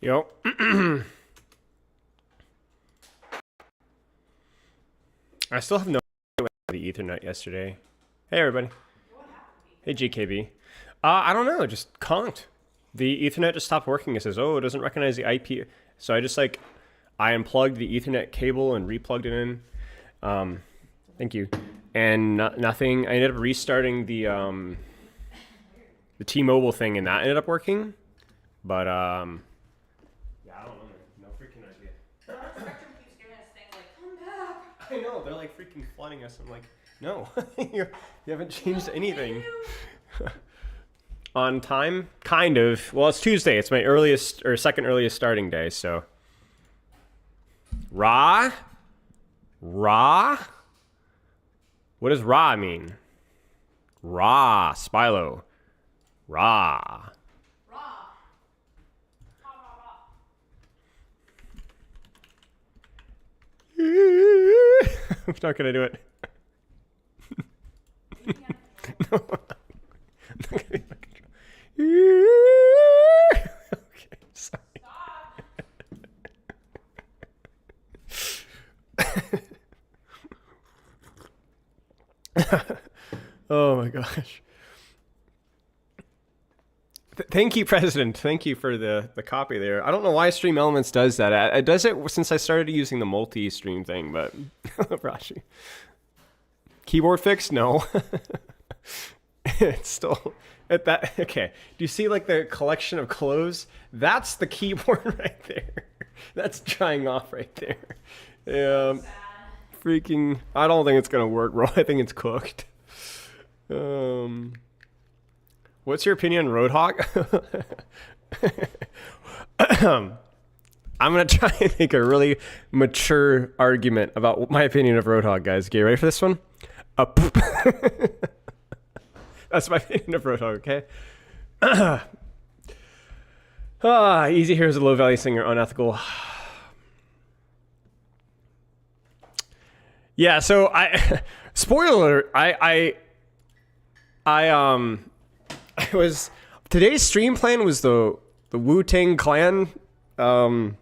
Yo. I still have no idea what happened to the Ethernet yesterday. Hey, everybody. Hey, GKB. I don't know. Just conked. The Ethernet just stopped working. It says, oh, it doesn't recognize the IP. So I just I unplugged the Ethernet cable and replugged it in. Thank you. And nothing. I ended up restarting the T-Mobile thing, and that ended up working. But yeah, I don't know. No freaking idea. Spectrum keeps giving us things like, come back. I know, they're like freaking flooding us. I'm like, no, you haven't changed anything. On time? Kind of. Well, it's Tuesday. It's my earliest or second earliest starting day, so. Ra? Ra? What does Ra mean? Ra. Spilo. Ra. I'm not gonna do it. No, I'm not gonna be my control. Okay, sorry. Oh my gosh. Thank you, President. Thank you for the copy there. I don't know why Stream Elements does that. It does it since I started using the multi-stream thing, but Rashi. Keyboard fix? No. It's still at that. Okay. Do you see like the collection of clothes? That's the keyboard right there. That's drying off right there. Freaking. I don't think it's gonna work, bro. I think it's cooked. What's your opinion on Roadhog? I'm going to try and make a really mature argument about my opinion of Roadhog, guys. Get ready for this one? That's my opinion of Roadhog, okay? Easy here is a low-value singer, unethical. Yeah, so spoiler alert, today's stream plan was the Wu-Tang Clan, but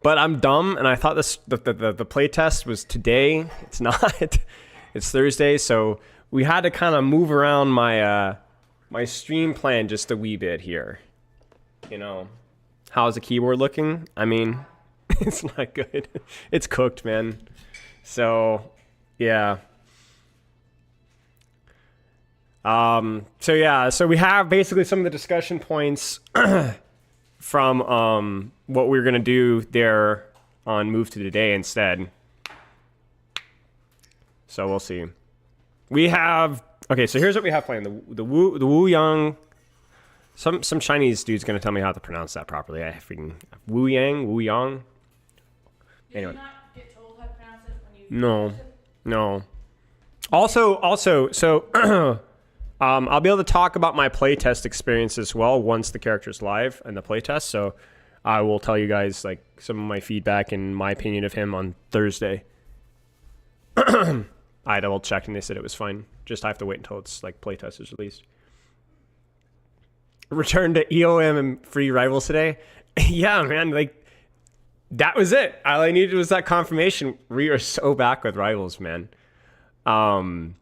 I'm dumb and I thought the play test was today. It's not. It's Thursday, so we had to kind of move around my my stream plan just a wee bit here. You know, how's the keyboard looking? I mean, it's not good. It's cooked, man. So, yeah. So we have basically some of the discussion points from what we're gonna do there on Move to Today instead. So we'll see. We have so here's what we have planned. The Wu Yang. Some Chinese dude's gonna tell me how to pronounce that properly. I freaking Wu Yang. Anyway. Did you not get told how to pronounce it when you No. Also, so I'll be able to talk about my playtest experience as well once the character's live and the playtest. So I will tell you guys like some of my feedback and my opinion of him on Thursday. I double checked and they said it was fine. Just I have to wait until it's like playtest is released. Return to EOM and free rivals today. Yeah, man, like that was it. All I needed was that confirmation. We are so back with rivals, man. But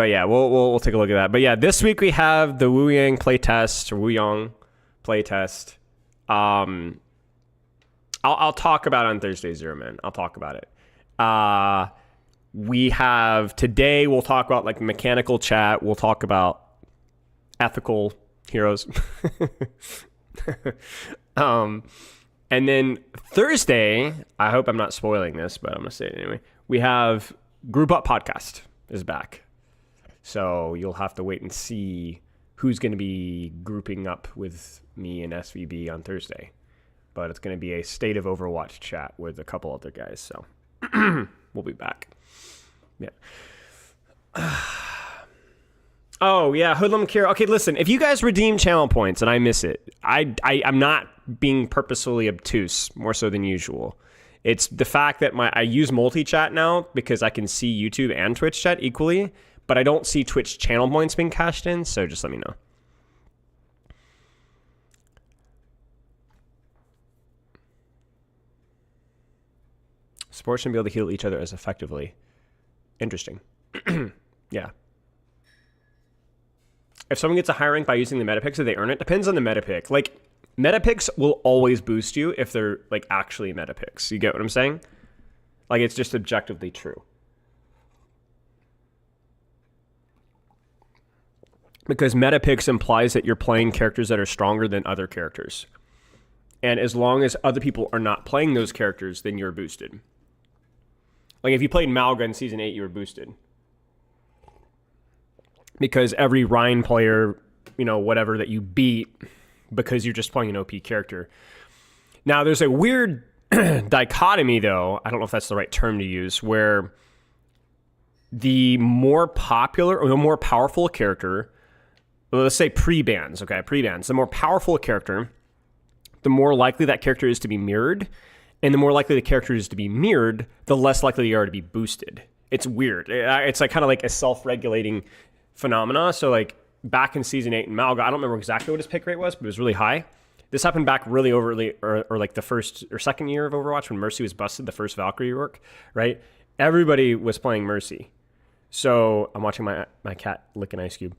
yeah, we'll take a look at that. But yeah, this week we have the Wu Yang playtest or Wu Yang playtest. I'll talk about it on Thursday, Zero Man. I'll talk about it. We have today. We'll talk about like mechanical chat. We'll talk about ethical heroes. And then Thursday, I hope I'm not spoiling this, but I'm gonna say it anyway. We have Group Up Podcast is back. So you'll have to wait and see who's going to be grouping up with me and SVB on Thursday. But it's going to be a State of Overwatch chat with a couple other guys. So we'll be back. Yeah. Oh, yeah. Hoodlum Kira. Okay, listen. If you guys redeem channel points and I miss it, I'm not being purposefully obtuse, more so than usual. It's the fact that I use multi-chat now because I can see YouTube and Twitch chat equally. But I don't see Twitch channel points being cashed in, so just let me know. Support shouldn't be able to heal each other as effectively. Interesting. Yeah. If someone gets a high rank by using the meta picks, do they earn it? Depends on the meta pick. Like, meta picks will always boost you if they're, like, actually meta picks. You get what I'm saying? Like, it's just objectively true. Because meta picks implies that you're playing characters that are stronger than other characters. And as long as other people are not playing those characters, then you're boosted. Like, if you played Malga in Season 8, you were boosted. Because every Rhine player, you know, whatever, that you beat, because you're just playing an OP character. Now, there's a weird dichotomy, though, I don't know if that's the right term to use, where the more popular or the more powerful a character, well, let's say pre-bans, okay, pre-bans, the more powerful a character, the more likely that character is to be mirrored, and the more likely the character is to be mirrored, the less likely they are to be boosted. It's weird. It's like kind of like a self-regulating phenomena. So like back in Season 8 in Malga, I don't remember exactly what his pick rate was, but it was really high. This happened back really overly, or like the first or second year of Overwatch when Mercy was busted, the first Valkyrie work, right? Everybody was playing Mercy. So I'm watching my cat lick an ice cube.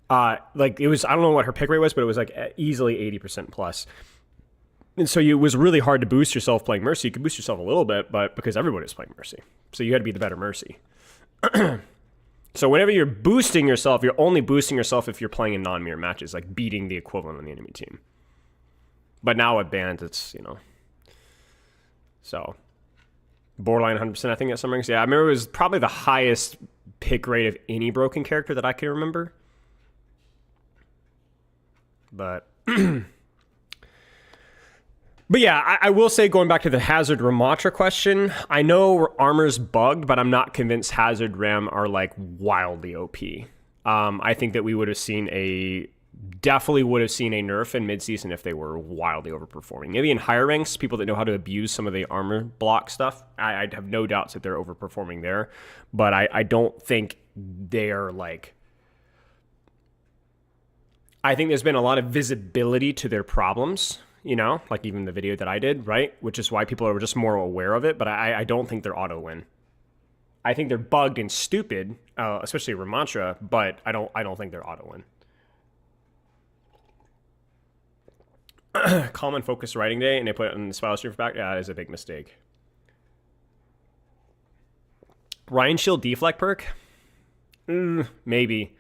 Like it was, I don't know what her pick rate was, but it was like easily 80% plus. And so it was really hard to boost yourself playing Mercy. You could boost yourself a little bit, but because everybody was playing Mercy. So you had to be the better Mercy. So whenever you're boosting yourself, you're only boosting yourself if you're playing in non-mirror matches, like beating the equivalent on the enemy team. But now with bans, it's, you know. So borderline 100%, I think, at some ranks. Yeah, I remember it was probably the highest pick rate of any broken character that I can remember. But... But yeah, I will say, going back to the Hazard Ramatra question, I know armor's bugged, but I'm not convinced Hazard Ram are like wildly OP. I think that we would have seen definitely would have seen a nerf in midseason if they were wildly overperforming. Maybe in higher ranks, people that know how to abuse some of the armor block stuff, I'd have no doubts that they're overperforming there. But I don't think they're like... I think there's been a lot of visibility to their problems. You know, like even the video that I did, right? Which is why people are just more aware of it. But I don't think they're auto-win. I think they're bugged and stupid, especially Ramatra, but I don't think they're auto-win. Common focus writing day, and they put it in the SPILO stream for back. Yeah, that is a big mistake. Ryan Shield deflect perk? Maybe.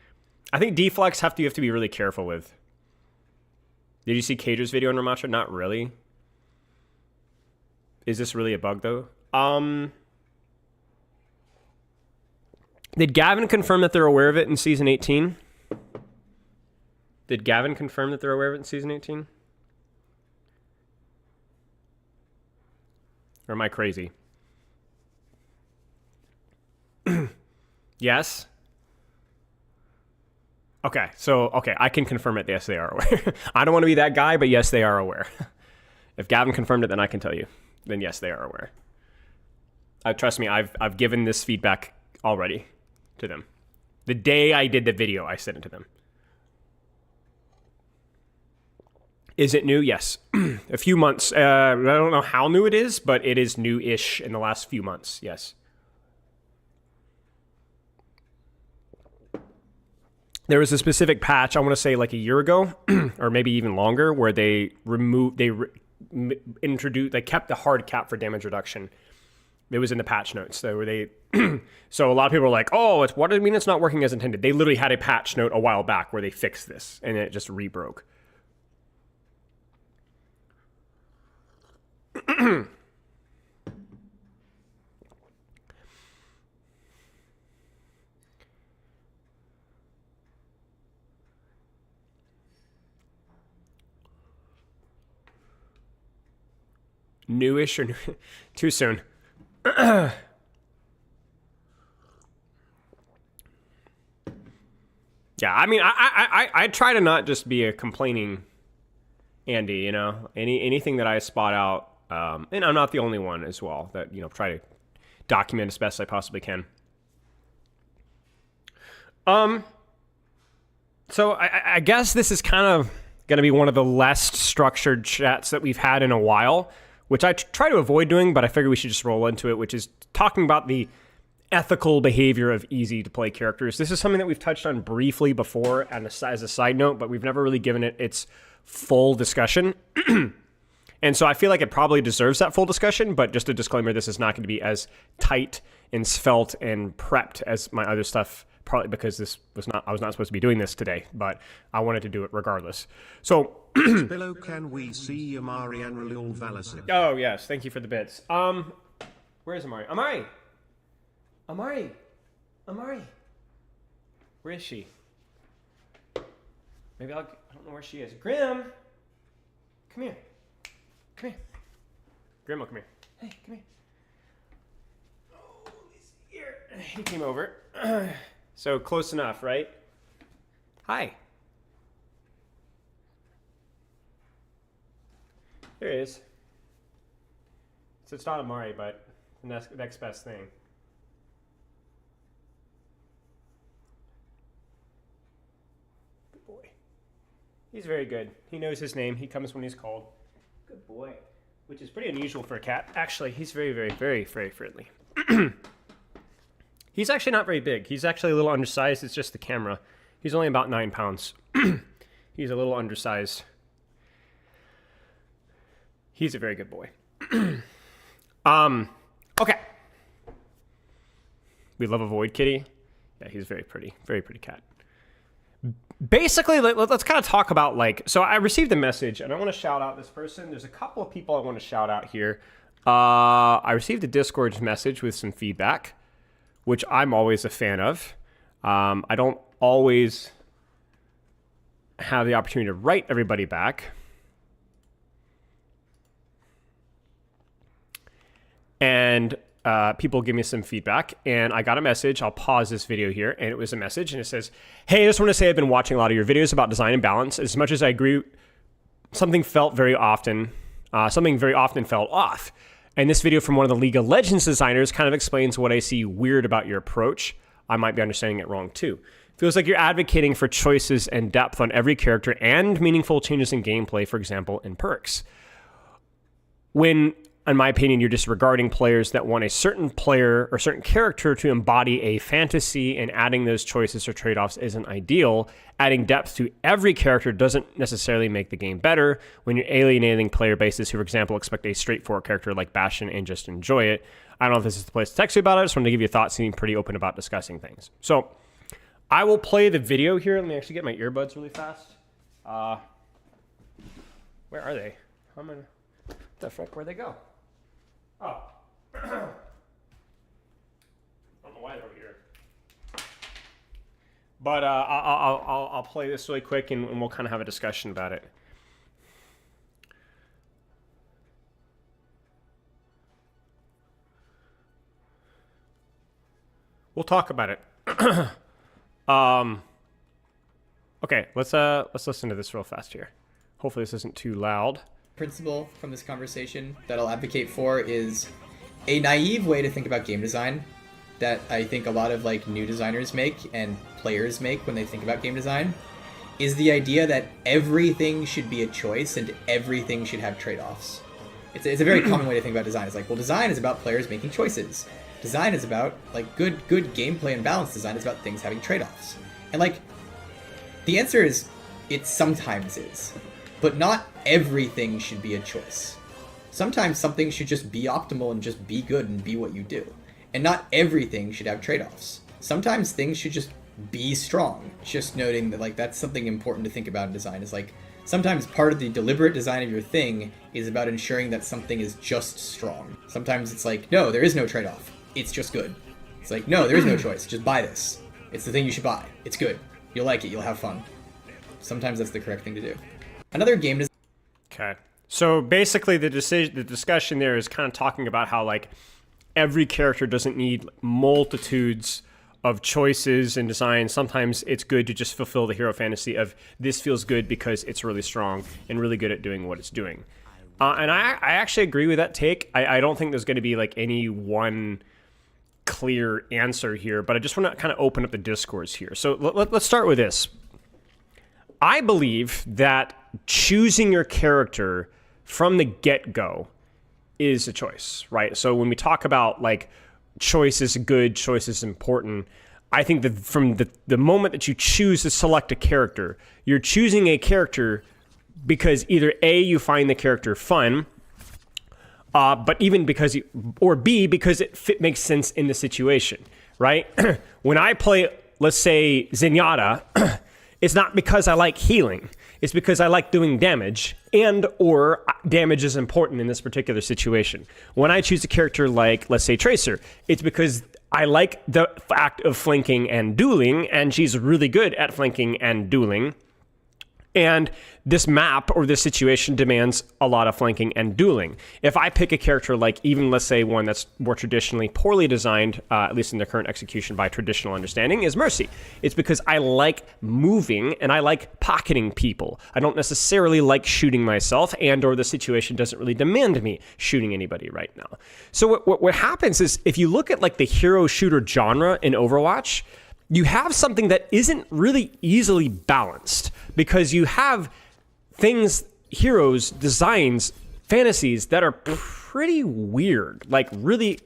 I think deflects you have to be really careful with. Did you see Cager's video on Ramatra? Not really. Is this really a bug, though? Did Gavin confirm that they're aware of it in Season 18? Did Gavin confirm that they're aware of it in Season 18? Or am I crazy? Yes? Okay, I can confirm it. Yes, they are aware. I don't want to be that guy, but yes, they are aware. If Gavin confirmed it, then I can tell you. Then yes, they are aware. Trust me, I've given this feedback already to them. The day I did the video, I sent it to them. Is it new? Yes. A few months. I don't know how new it is, but it is new-ish in the last few months. Yes. There was a specific patch, I want to say like a year ago, or maybe even longer, where they kept the hard cap for damage reduction. It was in the patch notes. So a lot of people were like, oh, what do you mean it's not working as intended? They literally had a patch note a while back where they fixed this, and it just rebroke. Newish or too soon? Yeah, I mean, I try to not just be a complaining Andy, you know. Anything that I spot out, and I'm not the only one as well that, you know, try to document as best I possibly can. So I guess this is kind of going to be one of the less structured chats that we've had in a while, which I try to avoid doing, but I figure we should just roll into it, which is talking about the ethical behavior of easy-to-play characters. This is something that we've touched on briefly before and as a side note, but we've never really given it its full discussion. And so I feel like it probably deserves that full discussion, but just a disclaimer, this is not going to be as tight and svelte and prepped as my other stuff, probably because I was not supposed to be doing this today, but I wanted to do it regardless. So Spilo, can we see Amari and Raul Valisic? oh yes, thank you for the bits. Where is Amari? Amari, where is she? Maybe I don't know where she is. Grim, come here. Grim, come here. Hey, come here. Oh, he's here. He came over. So close enough, right? Hi. There he is. So it's not Amari, but the next best thing. Good boy. He's very good. He knows his name. He comes when he's called. Good boy. Which is pretty unusual for a cat. Actually, he's very, very, very, very friendly. He's actually not very big. He's actually a little undersized. It's just the camera. He's only about 9 pounds. He's a little undersized. He's a very good boy. Okay. We love a void kitty. Yeah, he's very pretty cat. Basically, let's kind of talk about so I received a message and I want to shout out this person. There's a couple of people I want to shout out here. I received a Discord message with some feedback, which I'm always a fan of. I don't always have the opportunity to write everybody back. And people give me some feedback, and I got a message. I'll pause this video here, and it was a message, and it says, hey, I just want to say I've been watching a lot of your videos about design and balance. As much as I agree, something very often felt off. And this video from one of the League of Legends designers kind of explains what I see weird about your approach. I might be understanding it wrong too. Feels like you're advocating for choices and depth on every character and meaningful changes in gameplay, for example, in perks. When, in my opinion, you're disregarding players that want a certain player or certain character to embody a fantasy, and adding those choices or trade-offs isn't ideal. Adding depth to every character doesn't necessarily make the game better when you're alienating player bases who, for example, expect a straightforward character like Bastion and just enjoy it. I don't know if this is the place to text you about it. I just wanted to give you thoughts, seeming pretty open about discussing things. So I will play the video here. Let me actually get my earbuds really fast. Where are they? What the frick? Where'd they go? Oh. I don't know why they're over here. But I'll play this really quick, and we'll kind of have a discussion about it. We'll talk about it. Okay, let's listen to this real fast here. Hopefully this isn't too loud. Principle from this conversation that I'll advocate for is a naive way to think about game design that I think a lot of new designers make and players make when they think about game design is the idea that everything should be a choice and everything should have trade-offs. It's a very common way to think about design. It's well, design is about players making choices. Design is about good gameplay and balance. Design is about things having trade-offs. And the answer is it sometimes is. But not everything should be a choice. Sometimes something should just be optimal and just be good and be what you do. And not everything should have trade-offs. Sometimes things should just be strong. Just noting that that's something important to think about in design is sometimes part of the deliberate design of your thing is about ensuring that something is just strong. Sometimes it's no, there is no trade-off. It's just good. It's no, there is no choice. Just buy this. It's the thing you should buy. It's good. You'll like it. You'll have fun. Sometimes that's the correct thing to do. Another game design. Okay. So basically the discussion there is kind of talking about how every character doesn't need multitudes of choices and design. Sometimes it's good to just fulfill the hero fantasy of this feels good because it's really strong and really good at doing what it's doing. And I actually agree with that take. I don't think there's going to be any one clear answer here, but I just want to kind of open up the discourse here. So let's start with this. I believe that choosing your character from the get-go is a choice, right? So when we talk about like choice is good, choice is important, I think that from the moment that you choose to select a character, you're choosing a character because either A, you find the character fun, but even because or B, because it makes sense in the situation, right? When I play, let's say, Zenyatta, it's not because I like healing. It's because I like doing damage, and or damage is important in this particular situation. When I choose a character like, let's say, Tracer, it's because I like the act of flanking and dueling, and she's really good at flanking and dueling. And this map or this situation demands a lot of flanking and dueling. If I pick a character like even, let's say, one that's more traditionally poorly designed, at least in the current execution by traditional understanding, is Mercy. It's because I like moving and I like pocketing people. I don't necessarily like shooting myself, and or the situation doesn't really demand me shooting anybody right now. So what happens is if you look at like the hero shooter genre in Overwatch, you have something that isn't really easily balanced because you have things, heroes, designs, fantasies that are pretty weird, like really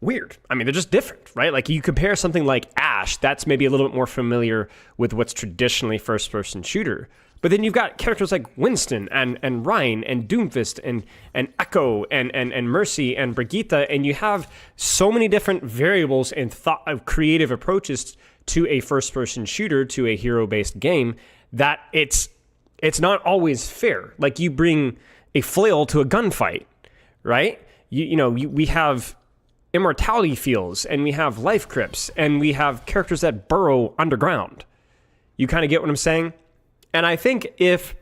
weird. I mean, they're just different, right? Like you compare something like Ashe, that's maybe a little bit more familiar with what's traditionally first-person shooter. But then you've got characters like Winston and Ryan and Doomfist and Echo and Mercy and Brigitte, and you have so many different variables and thought of creative approaches to a first-person shooter, to a hero-based game, that it's not always fair. Like you bring a flail to a gunfight, right? We have immortality fields, and we have life crypts, and we have characters that burrow underground. You kind of get what I'm saying? And I think if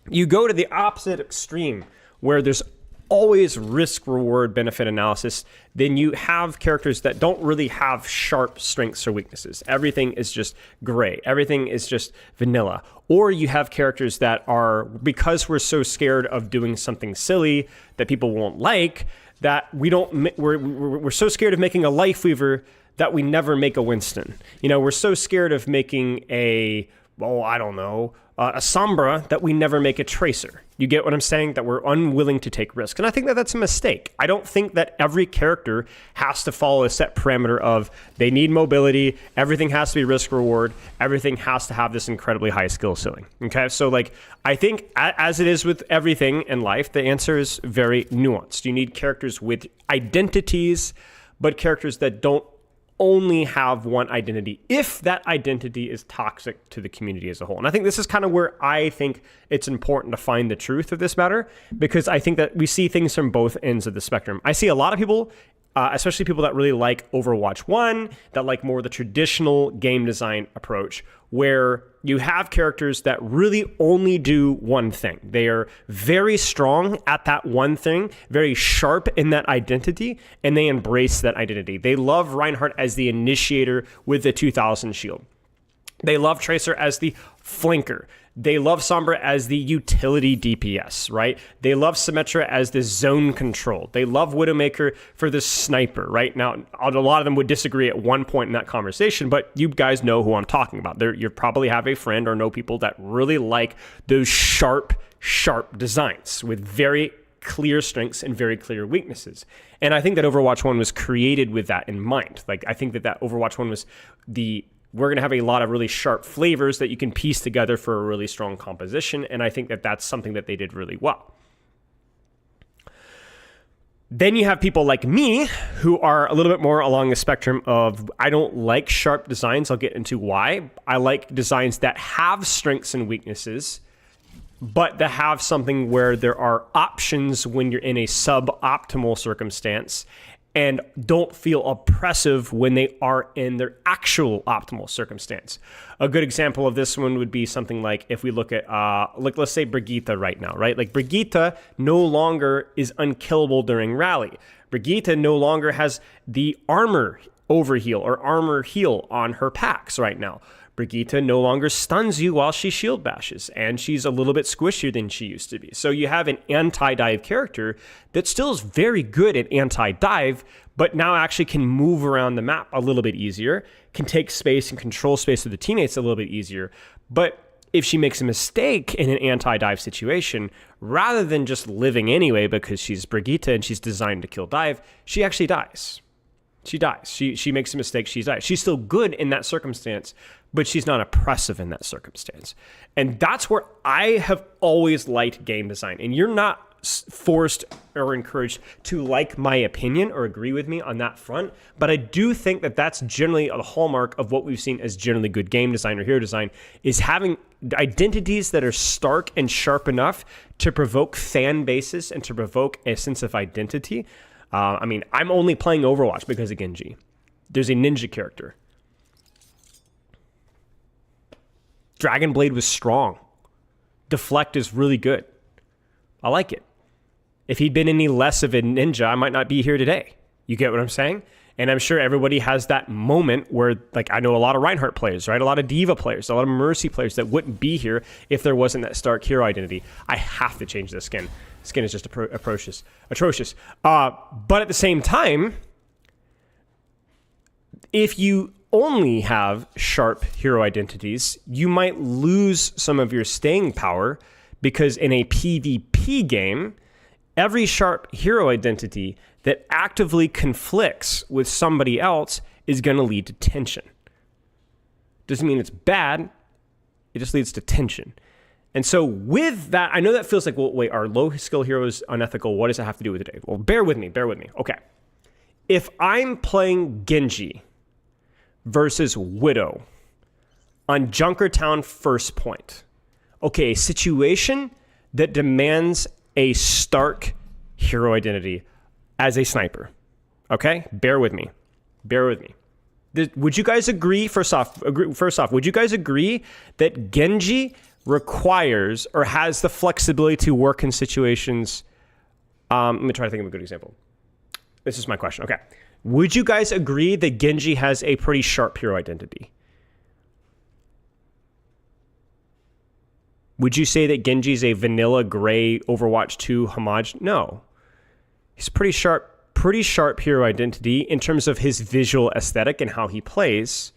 you go to the opposite extreme, where there's always risk-reward benefit analysis, then you have characters that don't really have sharp strengths or weaknesses. Everything is just gray. Everything is just vanilla. Or you have characters that are, because we're so scared of doing something silly that people won't like, that we're so scared of making a Life Weaver that we never make a Winston. We're so scared of making a Sombra that we never make a Tracer. You get what I'm saying? That we're unwilling to take risks. And I think that that's a mistake. I don't think that every character has to follow a set parameter of they need mobility, everything has to be risk reward, everything has to have this incredibly high skill ceiling. Okay? So I think as it is with everything in life, the answer is very nuanced. You need characters with identities, but characters that don't only have one identity if that identity is toxic to the community as a whole. And I think this is kind of where I think it's important to find the truth of this matter, because I think that we see things from both ends of the spectrum. I see a lot of people, especially people that really like Overwatch 1, that like more the traditional game design approach, where you have characters that really only do one thing. They are very strong at that one thing, very sharp in that identity, and they embrace that identity. They love Reinhardt as the initiator with the 2000 shield. They love Tracer as the flanker. They love Sombra as the utility DPS, right? They love Symmetra as the zone control. They love Widowmaker for the sniper, right? Now, a lot of them would disagree at one point in that conversation, but you guys know who I'm talking about. You probably have a friend or know people that really like those sharp designs with very clear strengths and very clear weaknesses. And I think that Overwatch 1 was created with that in mind. Like, I think that Overwatch 1 was we're going to have a lot of really sharp flavors that you can piece together for a really strong composition, and I think that that's something that they did really well. Then you have people like me who are a little bit more along the spectrum of I don't like sharp designs. I'll get into why. I like designs that have strengths and weaknesses, but that have something where there are options when you're in a suboptimal circumstance, and don't feel oppressive when they are in their actual optimal circumstance. A good example of this one would be something like if we look at, let's say Brigitte right now, right? Like Brigitte no longer is unkillable during rally. Brigitte no longer has the armor overheal or armor heal on her packs right now. Brigitte no longer stuns you while she shield bashes, and she's a little bit squishier than she used to be. So you have an anti-dive character that still is very good at anti-dive, but now actually can move around the map a little bit easier, can take space and control space with the teammates a little bit easier. But if she makes a mistake in an anti-dive situation, rather than just living anyway because she's Brigitte and she's designed to kill dive, she actually dies. She dies. She makes a mistake, she dies. She's still good in that circumstance, but she's not oppressive in that circumstance. And that's where I have always liked game design. And you're not forced or encouraged to like my opinion or agree with me on that front, but I do think that that's generally a hallmark of what we've seen as generally good game design or hero design, is having identities that are stark and sharp enough to provoke fan bases and to provoke a sense of identity. I mean, I'm only playing Overwatch because of Genji. There's a ninja character. Dragon Blade was strong. Deflect is really good. I like it. If he'd been any less of a ninja, I might not be here today. You get what I'm saying? And I'm sure everybody has that moment where, like, I know a lot of Reinhardt players, right? A lot of Diva players, a lot of Mercy players that wouldn't be here if there wasn't that stark hero identity. I have to change the skin. Skin is just atrocious. But at the same time, if you only have sharp hero identities, you might lose some of your staying power, because in a PvP game, every sharp hero identity that actively conflicts with somebody else is going to lead to tension. Doesn't mean it's bad, it just leads to tension. And so with that, I know that feels like, well, wait, are low skill heroes unethical? What does that have to do with today? Well, bear with me. Okay. If I'm playing Genji versus Widow on Junkertown first point, okay, a situation that demands a stark hero identity as a sniper. Okay? Bear with me. Would you guys agree, first off, would you guys agree that Genji requires or has the flexibility to work in situations? Let me try to think of a good example. This is my question. Okay. Would you guys agree that Genji has a pretty sharp hero identity? Would you say that Genji's a vanilla gray Overwatch 2 homage? No. He's pretty sharp hero identity in terms of his visual aesthetic and how he plays.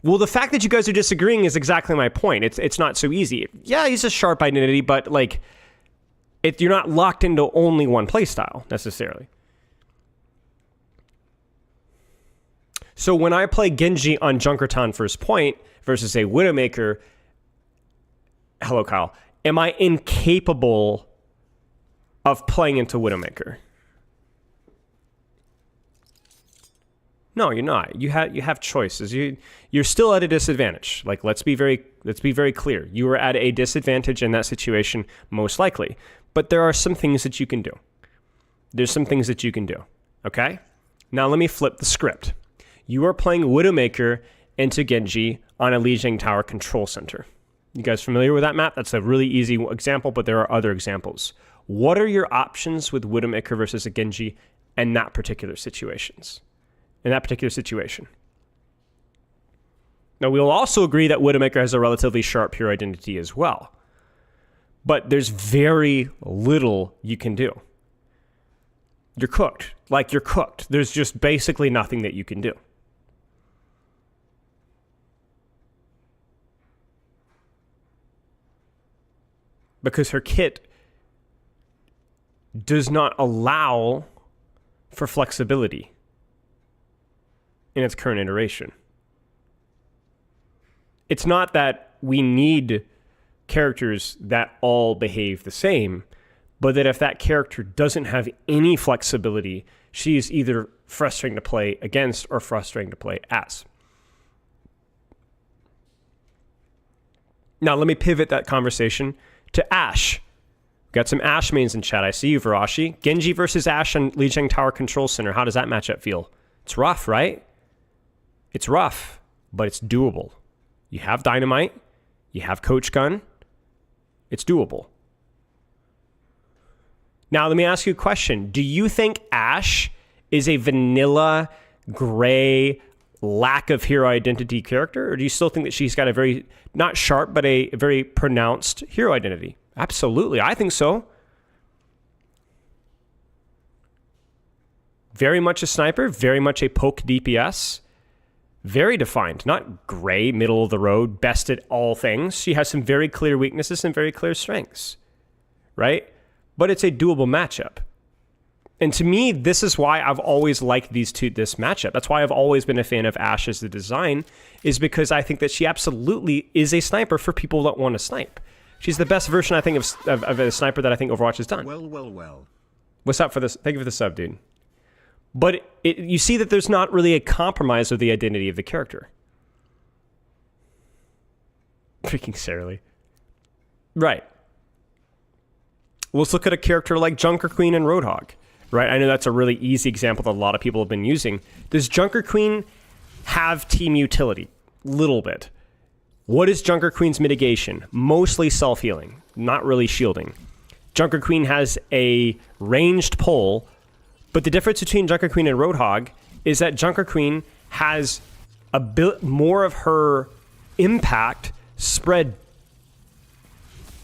Well, the fact that you guys are disagreeing is exactly my point. It's not so easy. Yeah, he's a sharp identity, but like, you're not locked into only one playstyle necessarily. So when I play Genji on Junkertown first point versus a Widowmaker, hello Kyle, am I incapable of playing into Widowmaker? No, you're not. You have choices. You're still at a disadvantage. Like, let's be very clear. You are at a disadvantage in that situation, most likely. But there are some things that you can do. There's some things that you can do. Okay? Now let me flip the script. You are playing Widowmaker into Genji on a Lijiang Tower control center. You guys familiar with that map? That's a really easy example, but there are other examples. What are your options with Widowmaker versus a Genji in that particular situations? In that particular situation. Now, we'll also agree that Widowmaker has a relatively sharp hero identity as well. But there's very little you can do. You're cooked. Like, you're cooked. There's just basically nothing that you can do. Because her kit does not allow for flexibility in its current iteration. It's not that we need characters that all behave the same, but that if that character doesn't have any flexibility, she's either frustrating to play against or frustrating to play as. Now, let me pivot that conversation to Ashe. Got some Ashe mains in chat. I see you, Varashi. Genji versus Ashe on Lijiang Tower Control Center. How does that matchup feel? It's rough, right? It's rough, but it's doable. You have Dynamite. You have Coach Gun. It's doable. Now, let me ask you a question. Do you think Ashe is a vanilla, gray, lack of hero identity character? Or do you still think that she's got a very, not sharp, but a very pronounced hero identity? Absolutely. I think so. Very much a sniper, very much a poke DPS. Very defined, not gray, middle of the road, best at all things. She has some very clear weaknesses and very clear strengths, right? But it's a doable matchup. And to me, this is why I've always liked this matchup. That's why I've always been a fan of Ashe as the design, is because I think that she absolutely is a sniper for people that want to snipe. She's the best version, I think, of a sniper that I think Overwatch has done. Well. What's up for this? Thank you for the sub, dude. But you see that there's not really a compromise of the identity of the character. Freaking Sarah. Right. Let's look at a character like Junker Queen and Roadhog. Right? I know that's a really easy example that a lot of people have been using. Does Junker Queen have team utility? Little bit. What is Junker Queen's mitigation? Mostly self-healing, not really shielding. Junker Queen has a ranged pull. But the difference between Junker Queen and Roadhog is that Junker Queen has a bit more of her impact spread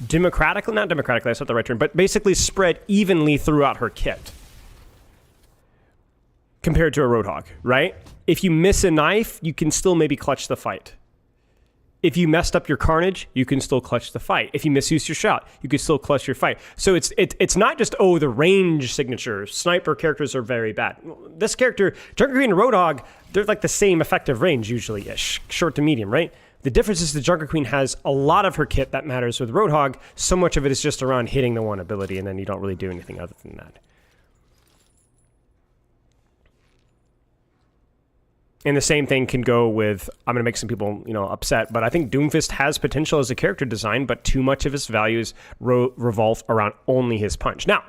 democratically, not democratically, that's not the right term, but basically spread evenly throughout her kit compared to a Roadhog, right? If you miss a knife, you can still maybe clutch the fight. If you messed up your Carnage, you can still clutch the fight. If you misuse your shot, you can still clutch your fight. So it's not just, oh, the range signature. Sniper characters are very bad. This character, Junker Queen and Roadhog, they're like the same effective range usually-ish, short to medium, right? The difference is the Junker Queen has a lot of her kit that matters with Roadhog. So much of it is just around hitting the one ability, and then you don't really do anything other than that. And the same thing can go with, I'm going to make some people, upset, but I think Doomfist has potential as a character design, but too much of his values revolve around only his punch. Now,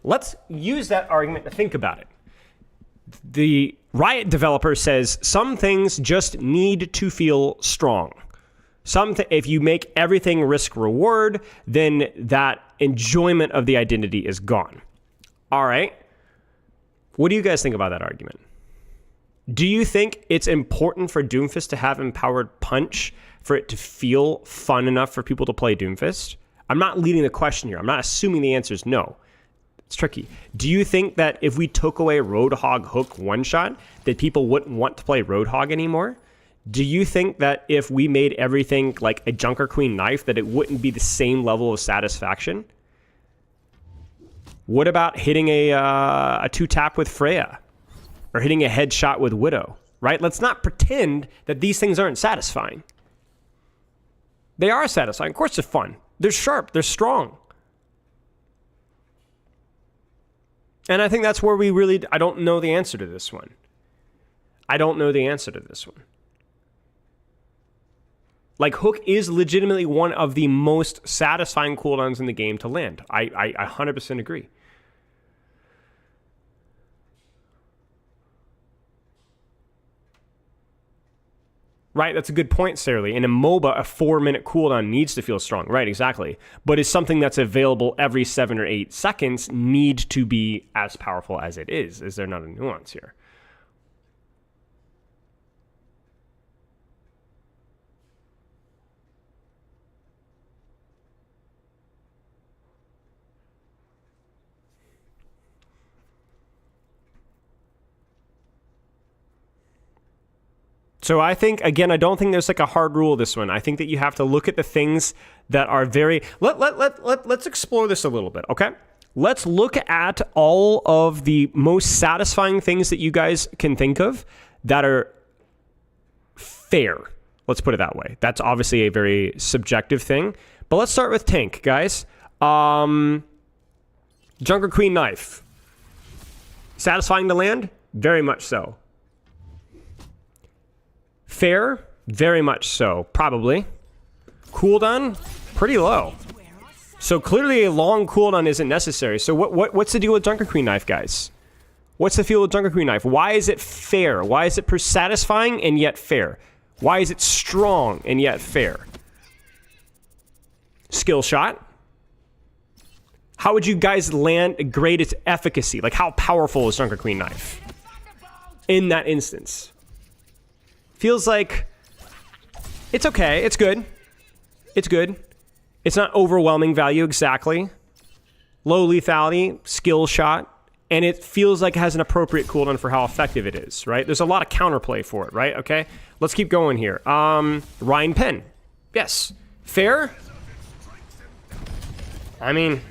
let's use that argument to think about it. The Riot developer says some things just need to feel strong. If you make everything risk-reward, then that enjoyment of the identity is gone. All right. What do you guys think about that argument? Do you think it's important for Doomfist to have empowered punch for it to feel fun enough for people to play Doomfist? I'm not leading the question here. I'm not assuming the answer is no. It's tricky. Do you think that if we took away Roadhog Hook one-shot, that people wouldn't want to play Roadhog anymore? Do you think that if we made everything like a Junker Queen knife, that it wouldn't be the same level of satisfaction? What about hitting a two-tap with Freya? Or hitting a headshot with Widow, right? Let's not pretend that these things aren't satisfying. They are satisfying. Of course they're fun. They're sharp. They're strong. And I think that's where I don't know the answer to this one. Like, Hook is legitimately one of the most satisfying cooldowns in the game to land. I 100% agree. Right, that's a good point, Sarah Lee. In a MOBA, a 4-minute cooldown needs to feel strong. Right, exactly. But is something that's available every 7 or 8 seconds need to be as powerful as it is? Is there not a nuance here? So I think, again, I don't think there's like a hard rule this one. I think that you have to look at the things that are very... Let's explore this a little bit, okay? Let's look at all of the most satisfying things that you guys can think of that are fair. Let's put it that way. That's obviously a very subjective thing. But let's start with tank, guys. Junker Queen knife. Satisfying to land? Very much so. Fair? Very much so. Probably. Cooldown? Pretty low. So clearly a long cooldown isn't necessary. So what's the deal with Junker Queen knife, guys? What's the deal with Junker Queen knife? Why is it fair? Why is it satisfying and yet fair? Why is it strong and yet fair? Skill shot? How would you guys grade its efficacy? Like, how powerful is Junker Queen knife in that instance? Feels like it's okay. It's good. It's good. It's not overwhelming value exactly. Low lethality, skill shot, and it feels like it has an appropriate cooldown for how effective it is, right? There's a lot of counterplay for it, right? Okay, let's keep going here. Rhine Pen. Yes. Fair? I mean,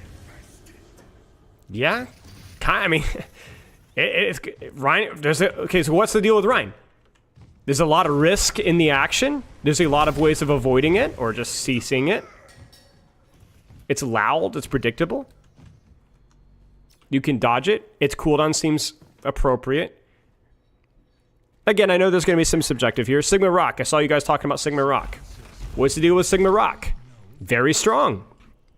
yeah. I mean, it's Rhine. Okay, so what's the deal with Rhine? There's a lot of risk in the action. There's a lot of ways of avoiding it or just ceasing it. It's loud. It's predictable. You can dodge it. Its cooldown seems appropriate. Again, I know there's going to be some subjective here. Sigma Rock. I saw you guys talking about Sigma Rock. What's the deal with Sigma Rock? Very strong.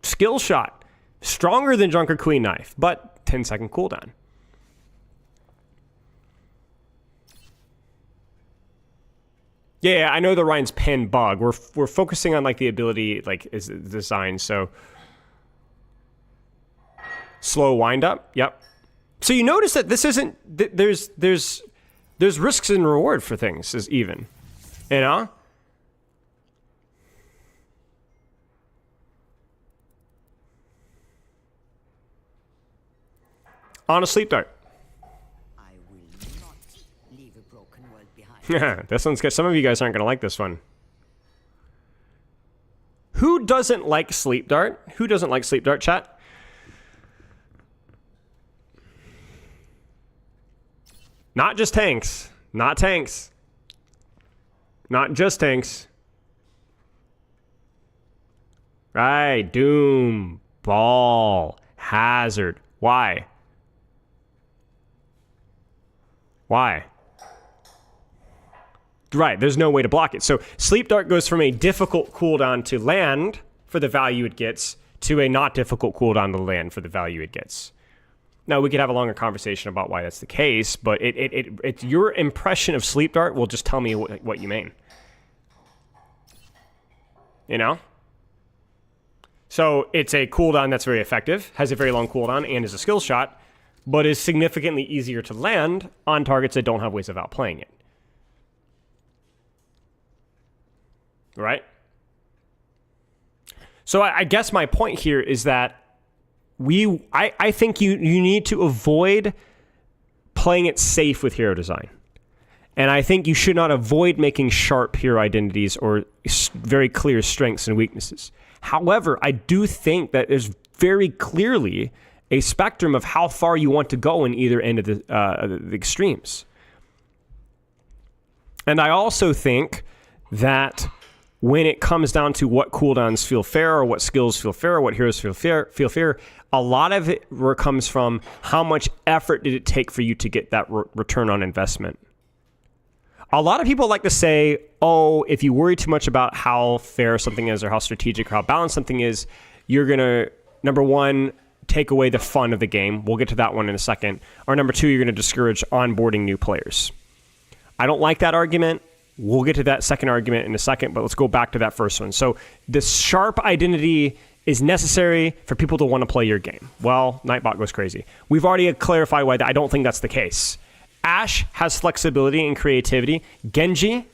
Skill shot. Stronger than Junker Queen Knife, but 10-second cooldown. Yeah, I know the Rhine's Pen bug. We're focusing on like the ability, like is design. So slow wind up. Yep. So you notice that this isn't. There's risks and reward for things as even. You know. On a sleep dart. I will not leave a broken world behind. This one's good. Some of you guys aren't going to like this one. Who doesn't like sleep dart? Who doesn't like sleep dart, chat? Not just tanks. Not tanks. Not just tanks. Right. Doom. Ball. Hazard. Why? Why? Right, there's no way to block it. So Sleep Dart goes from a difficult cooldown to land for the value it gets to a not difficult cooldown to land for the value it gets. Now, we could have a longer conversation about why that's the case, but it's your impression of Sleep Dart will just tell me what you mean. You know? So it's a cooldown that's very effective, has a very long cooldown, and is a skill shot, but is significantly easier to land on targets that don't have ways of outplaying it. Right? So I guess my point here is that I think you need to avoid playing it safe with hero design. And I think you should not avoid making sharp hero identities or very clear strengths and weaknesses. However, I do think that there's very clearly a spectrum of how far you want to go in either end of the extremes. And I also think that when it comes down to what cooldowns feel fair or what skills feel fair or what heroes feel fair, a lot of it comes from how much effort did it take for you to get that return on investment. A lot of people like to say, oh, if you worry too much about how fair something is or how strategic or how balanced something is, you're going to, number one, take away the fun of the game. We'll get to that one in a second. Or number two, you're going to discourage onboarding new players. I don't like that argument. We'll get to that second argument in a second, but let's go back to that first one. So the sharp identity is necessary for people to want to play your game. Well, Nightbot goes crazy. We've already clarified why I don't think that's the case. Ashe has flexibility and creativity. Genji,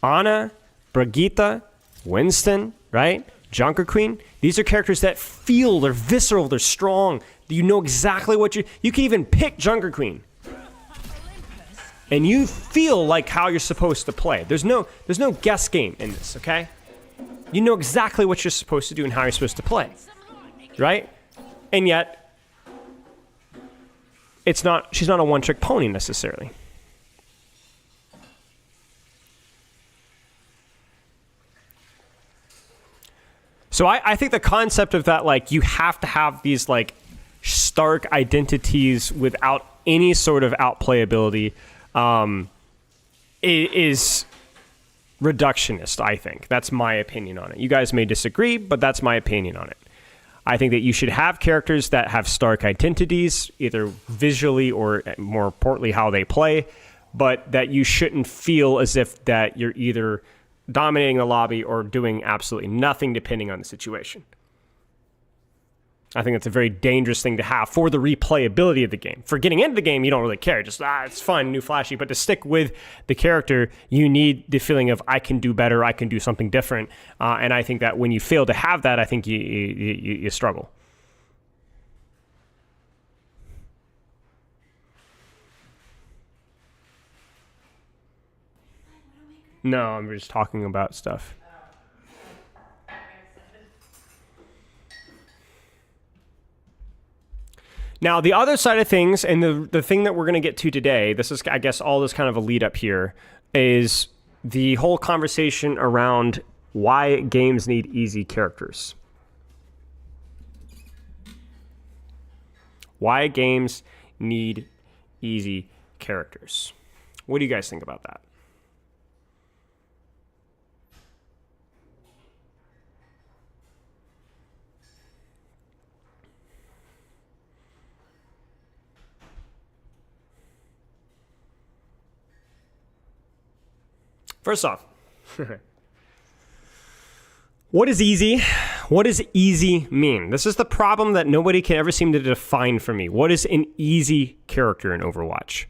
Ana, Brigitte, Winston, right? Junker Queen. These are characters that feel, they're visceral, they're strong. You know exactly what you can even pick Junker Queen. And you feel like how you're supposed to play. There's no guess game in this, okay? You know exactly what you're supposed to do and how you're supposed to play. Right? And yet she's not a one-trick pony necessarily. So I think the concept of that, like, you have to have these, like, stark identities without any sort of outplayability is reductionist, I think. That's my opinion on it. You guys may disagree, but that's my opinion on it. I think that you should have characters that have stark identities, either visually or, more importantly, how they play, but that you shouldn't feel as if that you're either dominating the lobby or doing absolutely nothing depending on the situation. I think that's a very dangerous thing to have for the replayability of the game. For getting into the game, you don't really care. Just, it's fun, new flashy. But to stick with the character, you need the feeling of, I can do better, I can do something different. And I think that when you fail to have that, I think you struggle. No, I'm just talking about stuff. Now, the other side of things, and the thing that we're going to get to today, this is, I guess, all this kind of a lead up here, is the whole conversation around why games need easy characters. Why games need easy characters. What do you guys think about that? First off, what is easy? What does easy mean? This is the problem that nobody can ever seem to define for me. What is an easy character in Overwatch?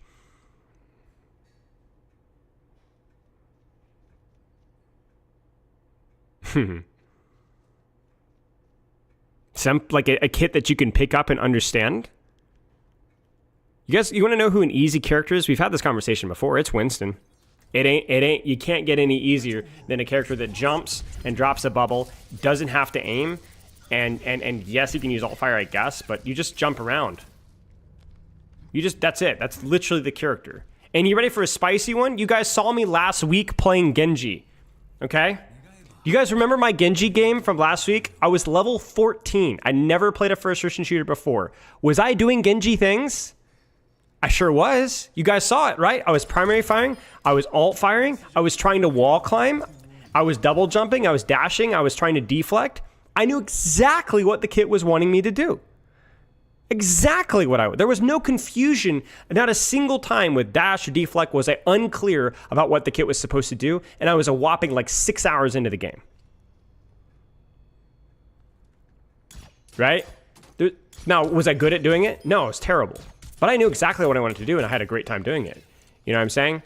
Like a kit that you can pick up and understand? You guys, you want to know who an easy character is? We've had this conversation before. It's Winston. It ain't, you can't get any easier than a character that jumps and drops a bubble, doesn't have to aim, and yes, you can use alt fire, I guess, but you just jump around. That's it. That's literally the character. And you ready for a spicy one? You guys saw me last week playing Genji, okay? You guys remember my Genji game from last week? I was level 14. I never played a first-person shooter before. Was I doing Genji things? I sure was. You guys saw it, right? I was primary firing. I was alt firing. I was trying to wall climb. I was double jumping. I was dashing. I was trying to deflect. I knew exactly what the kit was wanting me to do. Exactly what I would. There was no confusion. Not a single time with dash or deflect was I unclear about what the kit was supposed to do. And I was a whopping like 6 hours into the game. Right? Now, was I good at doing it? No, it was terrible. But I knew exactly what I wanted to do, and I had a great time doing it. You know what I'm saying?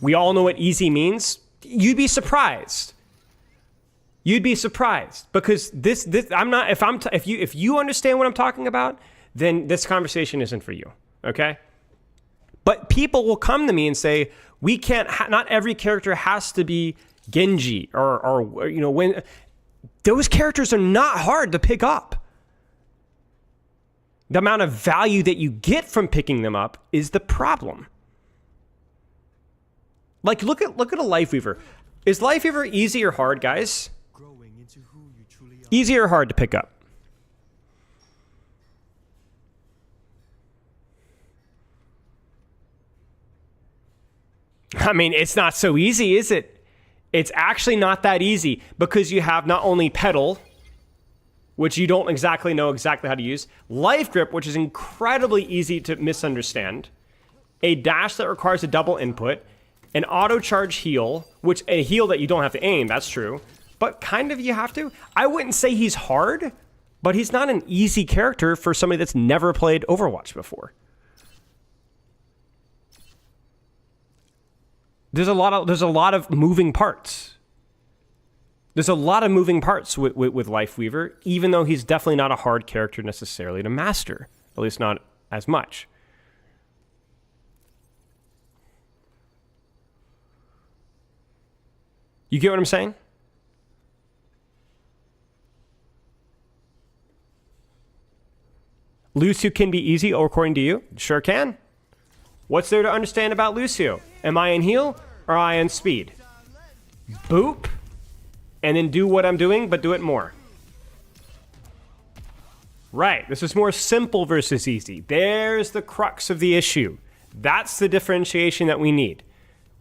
We all know what easy means. You'd be surprised. You'd be surprised because this I'm not. If you understand what I'm talking about, then this conversation isn't for you. Okay? But people will come to me and say, we can't. Not every character has to be Genji or you know, when those characters are not hard to pick up. The amount of value that you get from picking them up is the problem. Like, look at a Lifeweaver. Is Lifeweaver easy or hard, guys? Easy or hard to pick up? I mean, it's not so easy, is it? It's actually not that easy because you have not only pedal, which you don't exactly know how to use, life grip, which is incredibly easy to misunderstand, a dash that requires a double input, an auto charge heal, which a heal that you don't have to aim, that's true, but kind of you have to. I wouldn't say he's hard, but he's not an easy character for somebody that's never played Overwatch before. There's a lot of moving parts. There's a lot of moving parts with Lifeweaver, even though he's definitely not a hard character necessarily to master, at least not as much. You get what I'm saying? Lucio can be easy, according to you. Sure can. What's there to understand about Lucio? Am I in heal or am I in speed? Boop. And then do what I'm doing, but do it more. Right, this is more simple versus easy. There's the crux of the issue. That's the differentiation that we need.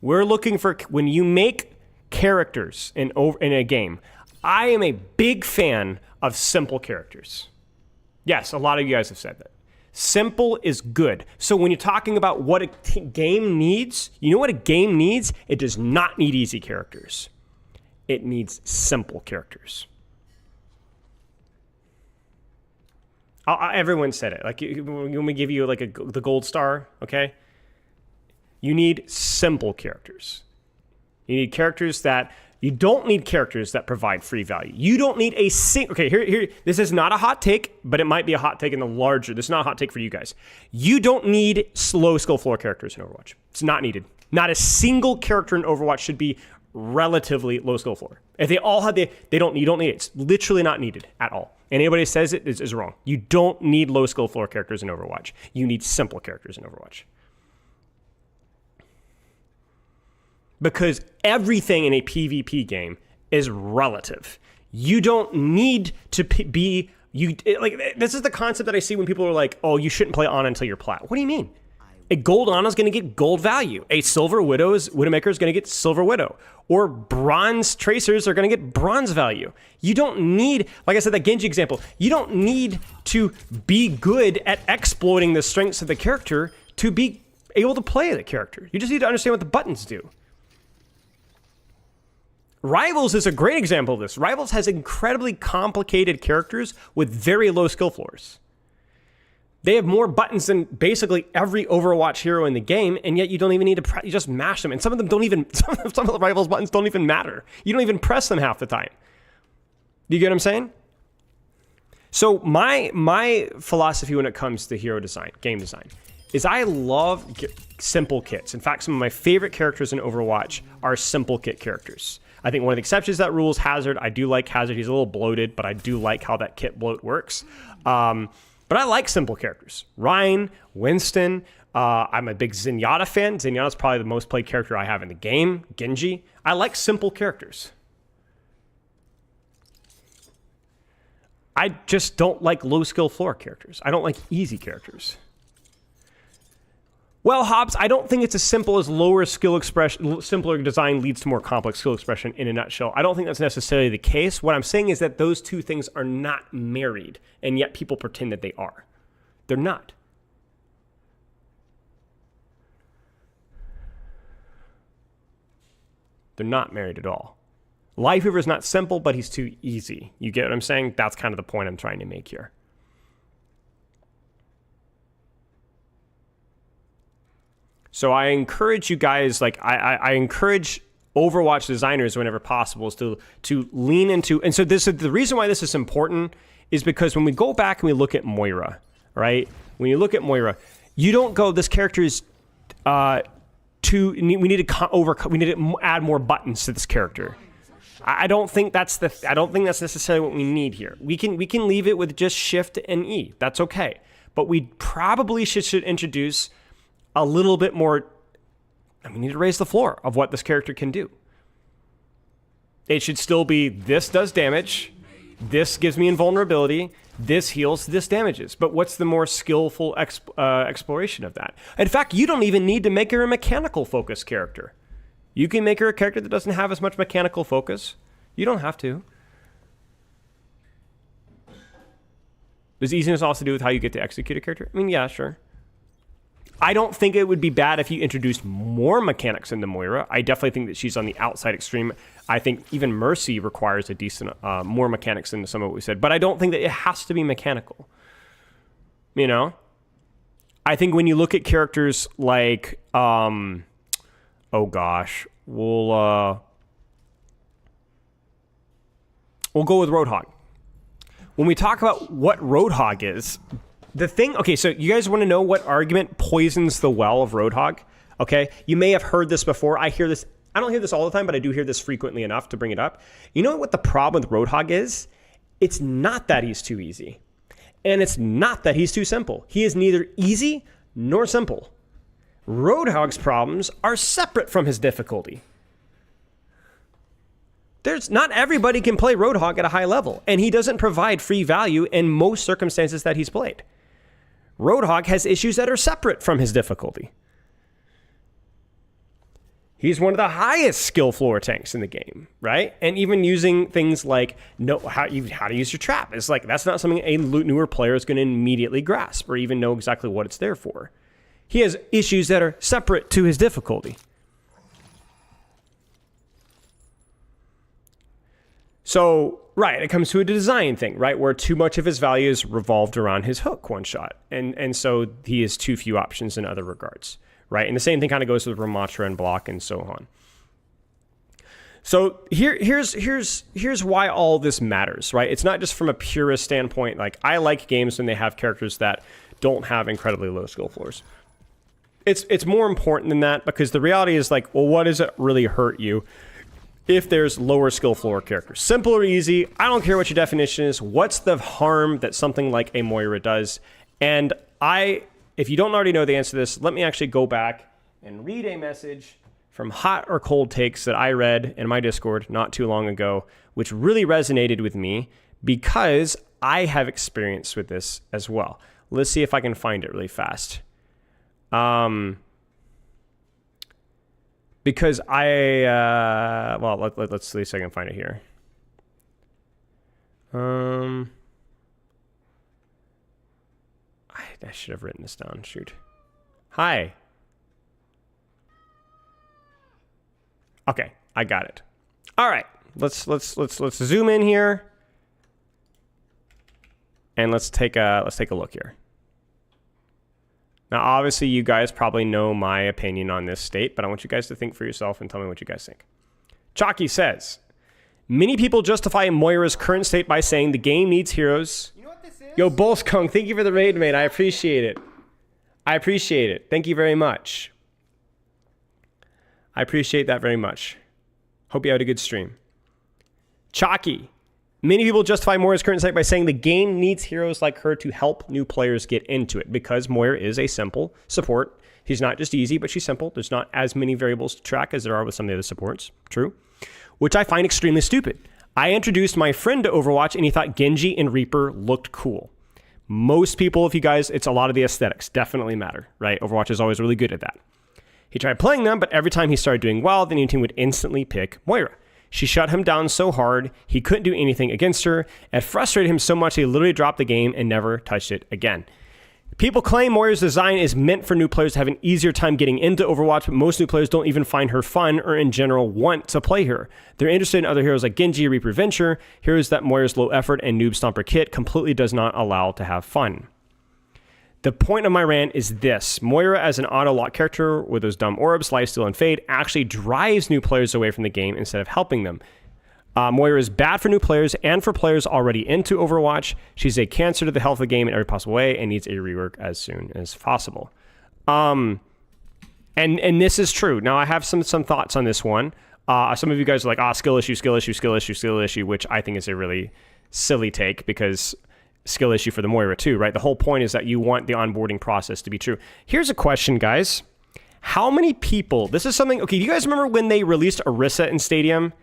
We're looking for, when you make characters in a game, I am a big fan of simple characters. Yes, a lot of you guys have said that. Simple is good. So when you're talking about what a game needs, you know what a game needs? It does not need easy characters. It needs simple characters. Everyone said it. Like, you want me to give you like the gold star, okay? You need simple characters. You need characters that, you don't need characters that provide free value. You don't need a okay, here, this is not a hot take, but it might be a hot take in the larger, this is not a hot take for you guys. You don't need slow skill floor characters in Overwatch. It's not needed. Not a single character in Overwatch should be relatively low skill floor. If they all have you don't need it. It's literally not needed at all. And anybody who says it is wrong. You don't need low skill floor characters in Overwatch. You need simple characters in Overwatch. Because everything in a PvP game is relative. You don't need to be this is the concept that I see when people are like, "Oh, you shouldn't play Ana until you're plat." What do you mean? A gold Ana is going to get gold value. A silver Widowmaker is going to get silver Widow. Or bronze Tracers are going to get bronze value. You don't need, like I said, that Genji example, you don't need to be good at exploiting the strengths of the character to be able to play the character. You just need to understand what the buttons do. Rivals is a great example of this. Rivals has incredibly complicated characters with very low skill floors. They have more buttons than basically every Overwatch hero in the game, and yet you don't even need to you just mash them. And some of them don't even, some of the Rivals buttons don't even matter. You don't even press them half the time. Do you get what I'm saying? So my philosophy when it comes to hero design, game design, is I love simple kits. In fact, some of my favorite characters in Overwatch are simple kit characters. I think one of the exceptions to that rule is Hazard. I do like Hazard. He's a little bloated, but I do like how that kit bloat works. But I like simple characters. Ryan, Winston. I'm a big Zenyatta fan. Zenyatta's probably the most played character I have in the game. Genji. I like simple characters. I just don't like low skill floor characters. I don't like easy characters. Well, Hobbs, I don't think it's as simple as lower skill expression, simpler design leads to more complex skill expression in a nutshell. I don't think that's necessarily the case. What I'm saying is that those two things are not married, and yet people pretend that they are. They're not. They're not married at all. Lifeweaver is not simple, but he's too easy. You get what I'm saying? That's kind of the point I'm trying to make here. So I encourage you guys, like I encourage Overwatch designers whenever possible is to lean into, and so the reason why this is important is because when we go back and we look at Moira, right? When you look at Moira, you don't go, this character is we need to add more buttons to this character. I don't think that's necessarily what we need here. We can leave it with just Shift and E. That's okay. But we probably should introduce a little bit more, and we need to raise the floor of what this character can do. It should still be, this does damage, this gives me invulnerability, this heals, this damages. But what's the more skillful exploration of that? In fact, you don't even need to make her a mechanical focus character. You can make her a character that doesn't have as much mechanical focus. You don't have to. Does easiness also do with how you get to execute a character? I mean, yeah, sure. I don't think it would be bad if you introduced more mechanics into Moira. I definitely think that she's on the outside extreme. I think even Mercy requires a decent, more mechanics than some of what we said. But I don't think that it has to be mechanical. You know? I think when you look at characters like, oh gosh, we'll go with Roadhog. When we talk about what Roadhog is, the thing, okay, so you guys want to know what argument poisons the well of Roadhog? Okay, you may have heard this before. I don't hear this all the time, but I do hear this frequently enough to bring it up. You know what the problem with Roadhog is? It's not that he's too easy. And it's not that he's too simple. He is neither easy nor simple. Roadhog's problems are separate from his difficulty. Not everybody can play Roadhog at a high level, and he doesn't provide free value in most circumstances that he's played. Roadhog has issues that are separate from his difficulty. He's one of the highest skill floor tanks in the game, right? And even using things like how to use your trap. It's like, that's not something a newer player is going to immediately grasp or even know exactly what it's there for. He has issues that are separate to his difficulty. So, right, it comes to a design thing, right, where too much of his value is revolved around his hook one shot. And so he has too few options in other regards, right? And the same thing kind of goes with Ramatra and block and so on. So here's why all this matters, right? It's not just from a purist standpoint. Like, I like games when they have characters that don't have incredibly low skill floors. it's more important than that, because the reality is like, well, what does it really hurt you if there's lower skill floor characters? Simple or easy, I don't care what your definition is. What's the harm that something like a Moira does? And if you don't already know the answer to this, let me actually go back and read a message from Hot or Cold Takes that I read in my Discord not too long ago, which really resonated with me because I have experience with this as well. Let's see if I can find it really fast. Because let's see if I can find it here. I should have written this down. Shoot. Hi. Okay, I got it. All right, let's zoom in here, and let's take a look here. Now, obviously, you guys probably know my opinion on this state, but I want you guys to think for yourself and tell me what you guys think. Chalky says, many people justify Moira's current state by saying the game needs heroes. You know what this is? Yo, Bullskunk, thank you for the raid, mate. I appreciate it. I appreciate it. Thank you very much. I appreciate that very much. Hope you had a good stream. Chalky. Many people justify Moira's current state by saying the game needs heroes like her to help new players get into it, because Moira is a simple support. She's not just easy, but she's simple. There's not as many variables to track as there are with some of the other supports. True. Which I find extremely stupid. I introduced my friend to Overwatch and he thought Genji and Reaper looked cool. Most people, if you guys, it's a lot of the aesthetics definitely matter, right? Overwatch is always really good at that. He tried playing them, but every time he started doing well, the new team would instantly pick Moira. She shut him down so hard, he couldn't do anything against her. It frustrated him so much he literally dropped the game and never touched it again. People claim Moira's design is meant for new players to have an easier time getting into Overwatch, but most new players don't even find her fun or in general want to play her. They're interested in other heroes like Genji, Reaper, Venture, heroes that Moira's low effort and Noob Stomper kit completely does not allow to have fun. The point of my rant is this. Moira as an auto-lock character with those dumb orbs, lifesteal, and fade actually drives new players away from the game instead of helping them. Moira is bad for new players and for players already into Overwatch. She's a cancer to the health of the game in every possible way and needs a rework as soon as possible. And this is true. Now, I have some thoughts on this one. Some of you guys are like, skill issue, which I think is a really silly take because skill issue for the Moira too, right? The whole point is that you want the onboarding process to be true. Here's a question, guys. How many people, this is something, okay, do you guys remember when they released Orisa in Stadium?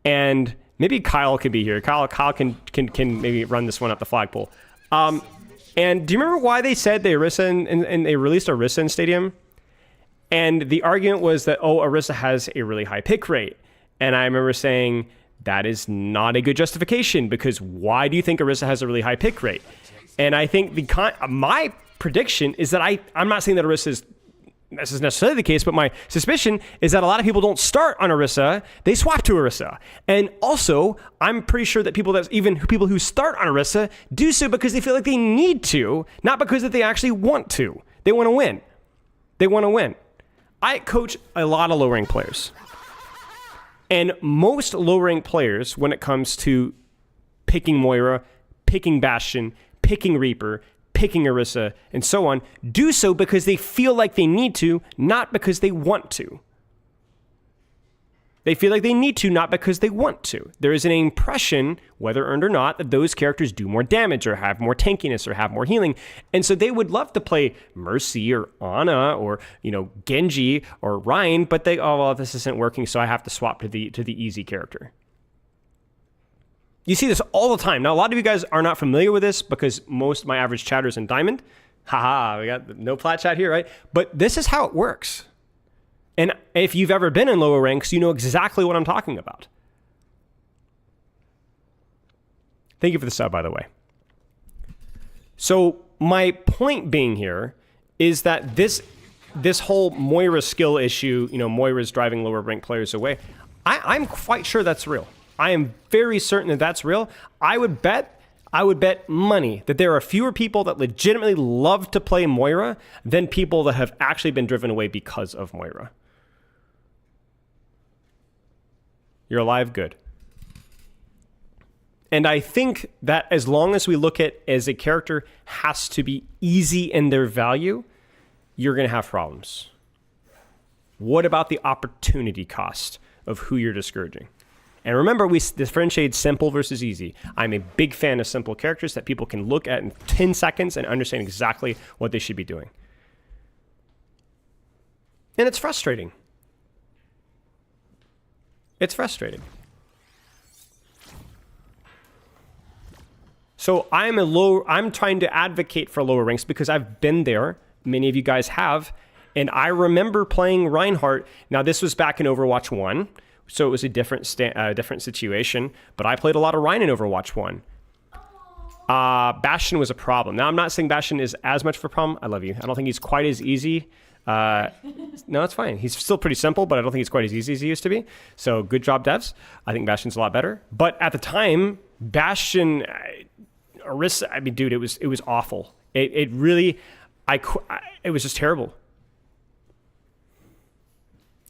And maybe Kyle could be here. Kyle can maybe run this one up the flagpole. And do you remember why they said they Orisa and they released Orisa in Stadium? And the argument was that, Orisa has a really high pick rate. And I remember saying, that is not a good justification, because why do you think Orisa has a really high pick rate? And I think my prediction is that I'm not saying that this is necessarily the case, but my suspicion is that a lot of people don't start on Orisa, they swap to Orisa. And also, I'm pretty sure that people who start on Orisa do so because they feel like they need to, not because that they actually want to. They want to win. They want to win. I coach a lot of low-rank players. And most low-rank players, when it comes to picking Moira, picking Bastion, picking Reaper, picking Orisa, and so on, do so because they feel like they need to, not because they want to. They feel like they need to, not because they want to. There is an impression, whether earned or not, that those characters do more damage or have more tankiness or have more healing. And so they would love to play Mercy or Ana or, Genji or Ryan, but this isn't working, so I have to swap to the easy character. You see this all the time. Now, a lot of you guys are not familiar with this because most of my average chatter is in Diamond. Haha, we got no plat chat here, right? But this is how it works. And if you've ever been in lower ranks, you know exactly what I'm talking about. Thank you for the sub, by the way. So my point being here is that this whole Moira skill issue, Moira's driving lower rank players away, I'm quite sure that's real. I am very certain that that's real. I would bet money that there are fewer people that legitimately love to play Moira than people that have actually been driven away because of Moira. You're alive? Good. And I think that as long as we look at as a character has to be easy in their value, you're going to have problems. What about the opportunity cost of who you're discouraging? And remember, we differentiate simple versus easy. I'm a big fan of simple characters that people can look at in 10 seconds and understand exactly what they should be doing. And it's frustrating. It's frustrating. So I'm trying to advocate for lower ranks because I've been there. Many of you guys have. And I remember playing Reinhardt. Now, this was back in Overwatch 1. So it was a different situation, but I played a lot of Ryan in Overwatch 1. Bastion was a problem. Now, I'm not saying Bastion is as much of a problem. I love you. I don't think he's quite as easy. No, it's fine. He's still pretty simple, but I don't think he's quite as easy as he used to be. So good job, devs. I think Bastion's a lot better. But at the time, Bastion, Orisa, I mean, dude, it was awful. It really, it was just terrible.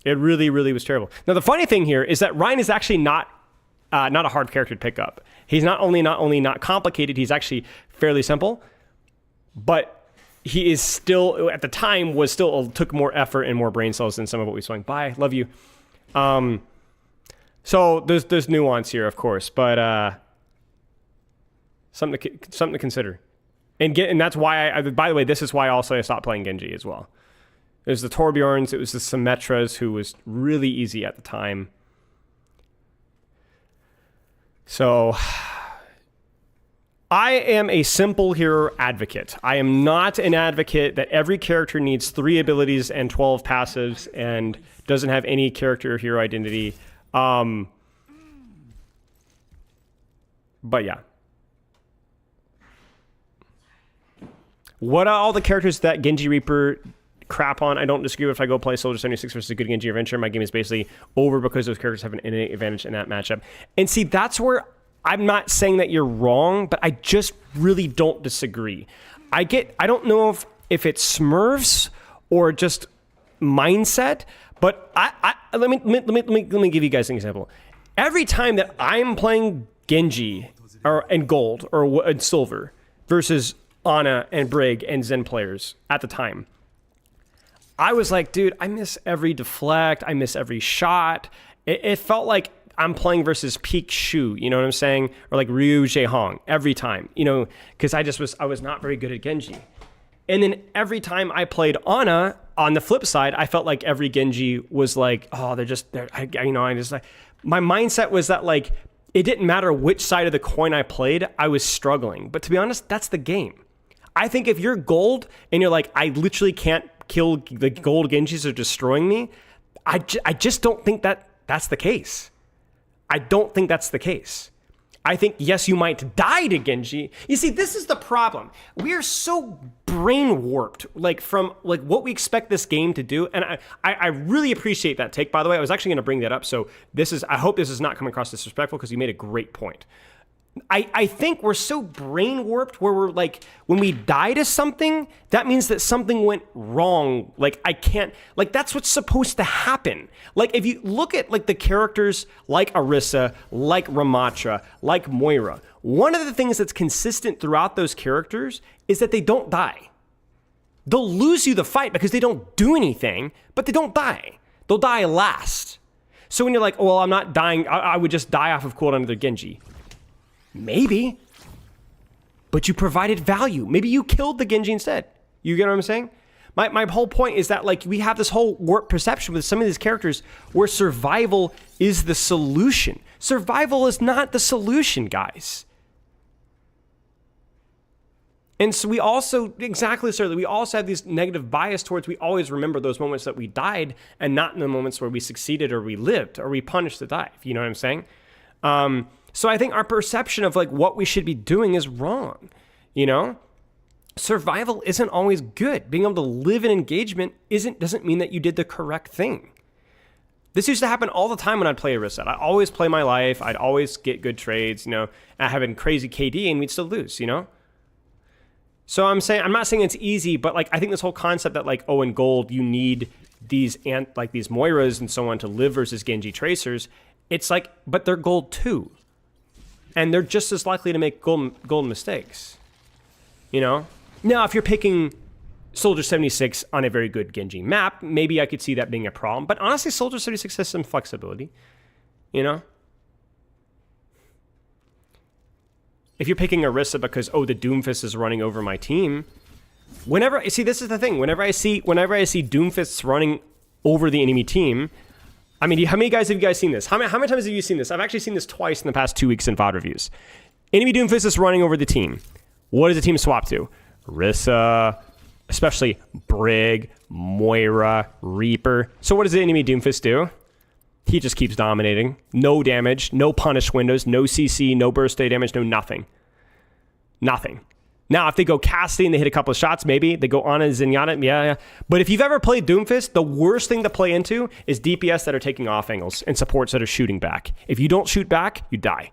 It really, really was terrible. Now, the funny thing here is that Ryan is actually not a hard character to pick up. He's not only not complicated, he's actually fairly simple, but he is still, at the time, took more effort and more brain cells than some of what we saw. Bye, love you. So there's nuance here, of course, but something to consider. And that's why by the way, this is why also I stopped playing Genji as well. It was the Torbjorns, it was the Symmetras, who was really easy at the time. So, I am a simple hero advocate. I am not an advocate that every character needs 3 abilities and 12 passives and doesn't have any character or hero identity. But yeah. What are all the characters that Genji Reaper crap on? I don't disagree with. If I go play Soldier 76 versus a good Genji Adventure, my game is basically over because those characters have an innate advantage in that matchup. And see, that's where I'm not saying that you're wrong, but I just really don't disagree. I don't know if it's Smurfs or just mindset, but let me give you guys an example. Every time that I'm playing Genji and Gold or Silver versus Ana and Brig and Zen players at the time, I was like, dude, I miss every deflect. I miss every shot. It felt like I'm playing versus peak Shu, you know what I'm saying? Or like Ryu Jaehong every time, you know, because I was not very good at Genji. And then every time I played Ana, on the flip side, I felt like every Genji was like, oh, my mindset was that like, it didn't matter which side of the coin I played, I was struggling. But to be honest, that's the game. I think if you're gold and you're like, I literally can't kill the gold Genjis are destroying me, I just don't think that's the case. I don't think that's the case. I think, yes, you might die to Genji. You see, this is the problem. We are so brain warped, like from like what we expect this game to do. And I really appreciate that take, by the way. I was actually going to bring that up. So I hope this is not coming across disrespectful because you made a great point. I think we're so brain warped where we're like, when we die to something, that means that something went wrong. Like that's what's supposed to happen. Like if you look at like the characters like Orisa, like Ramatra, like Moira, one of the things that's consistent throughout those characters is that they don't die. They'll lose you the fight because they don't do anything, but they don't die. They'll die last. So when you're like, oh, well, I'm not dying, I would just die off of cooldown to their Genji. Maybe, but you provided value. Maybe you killed the Genji instead. You get what I'm saying? My whole point is that like we have this whole warped perception with some of these characters where survival is the solution. Survival is not the solution, guys. And so we also, exactly, sir, we also have these negative bias towards we always remember those moments that we died and not in the moments where we succeeded or we lived or we punished the dive. You know what I'm saying? So I think our perception of like what we should be doing is wrong, you know? Survival isn't always good. Being able to live in engagement doesn't mean that you did the correct thing. This used to happen all the time when I'd play a reset. I'd always play my life. I'd always get good trades, you know, and having crazy KD and we'd still lose, you know? So I'm not saying it's easy, but like I think this whole concept that like, oh, in gold, you need these Moiras and so on to live versus Genji Tracers. It's like, but they're gold too. And they're just as likely to make gold mistakes, you know? Now, if you're picking Soldier 76 on a very good Genji map, maybe I could see that being a problem. But honestly, Soldier 76 has some flexibility, you know? If you're picking Orisa because, oh, the Doomfist is running over my team, see, this is the thing. Whenever I see Doomfists running over the enemy team, I mean, how many guys have you guys seen this? How many times have you seen this? I've actually seen this twice in the past 2 weeks in VOD reviews. Enemy Doomfist is running over the team. What does the team swap to? Orisa, especially Brig, Moira, Reaper. So what does the enemy Doomfist do? He just keeps dominating. No damage, no punish windows, no CC, no burst day damage, no nothing. Nothing. Now, if they go Cassidy and they hit a couple of shots, maybe. They go on and Zenyatta, yeah. But if you've ever played Doomfist, the worst thing to play into is DPS that are taking off angles and supports that are shooting back. If you don't shoot back, you die.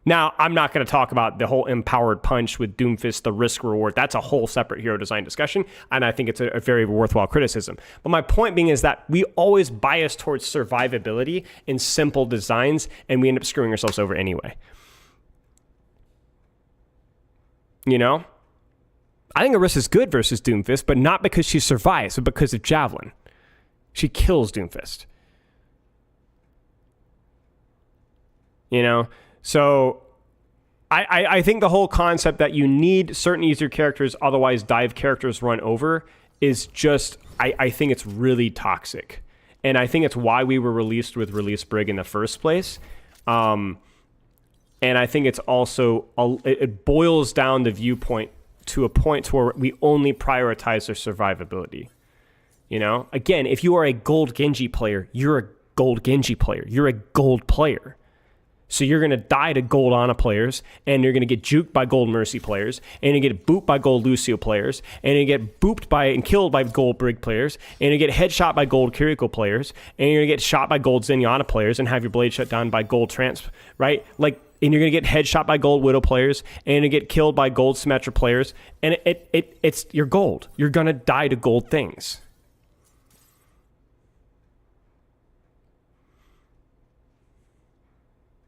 Now, I'm not going to talk about the whole empowered punch with Doomfist, the risk reward. That's a whole separate hero design discussion, and I think it's a very worthwhile criticism. But my point being is that we always bias towards survivability in simple designs, and we end up screwing ourselves over anyway. You know? I think Orisa's good versus Doomfist, but not because she survives, but because of Javelin. She kills Doomfist. You know? So I think the whole concept that you need certain easier characters, otherwise dive characters run over, is just, I think it's really toxic. And I think it's why we were released with Release Brig in the first place. And I think it's also, it boils down the viewpoint to a point to where we only prioritize their survivability. You know? Again, if you are a gold Genji player, you're a gold Genji player. You're a gold player. So you're going to die to gold Ana players, and you're going to get juked by gold Mercy players, and you get booped by gold Lucio players, and you get booped by and killed by gold Brig players, and you get headshot by gold Kiriko players, and you're going to get shot by gold Zenyatta players and have your blade shut down by gold Trans, right? Like, and you're going to get headshot by gold Widow players, and you get killed by gold Symmetra players, and it's you're gold. You're going to die to gold things.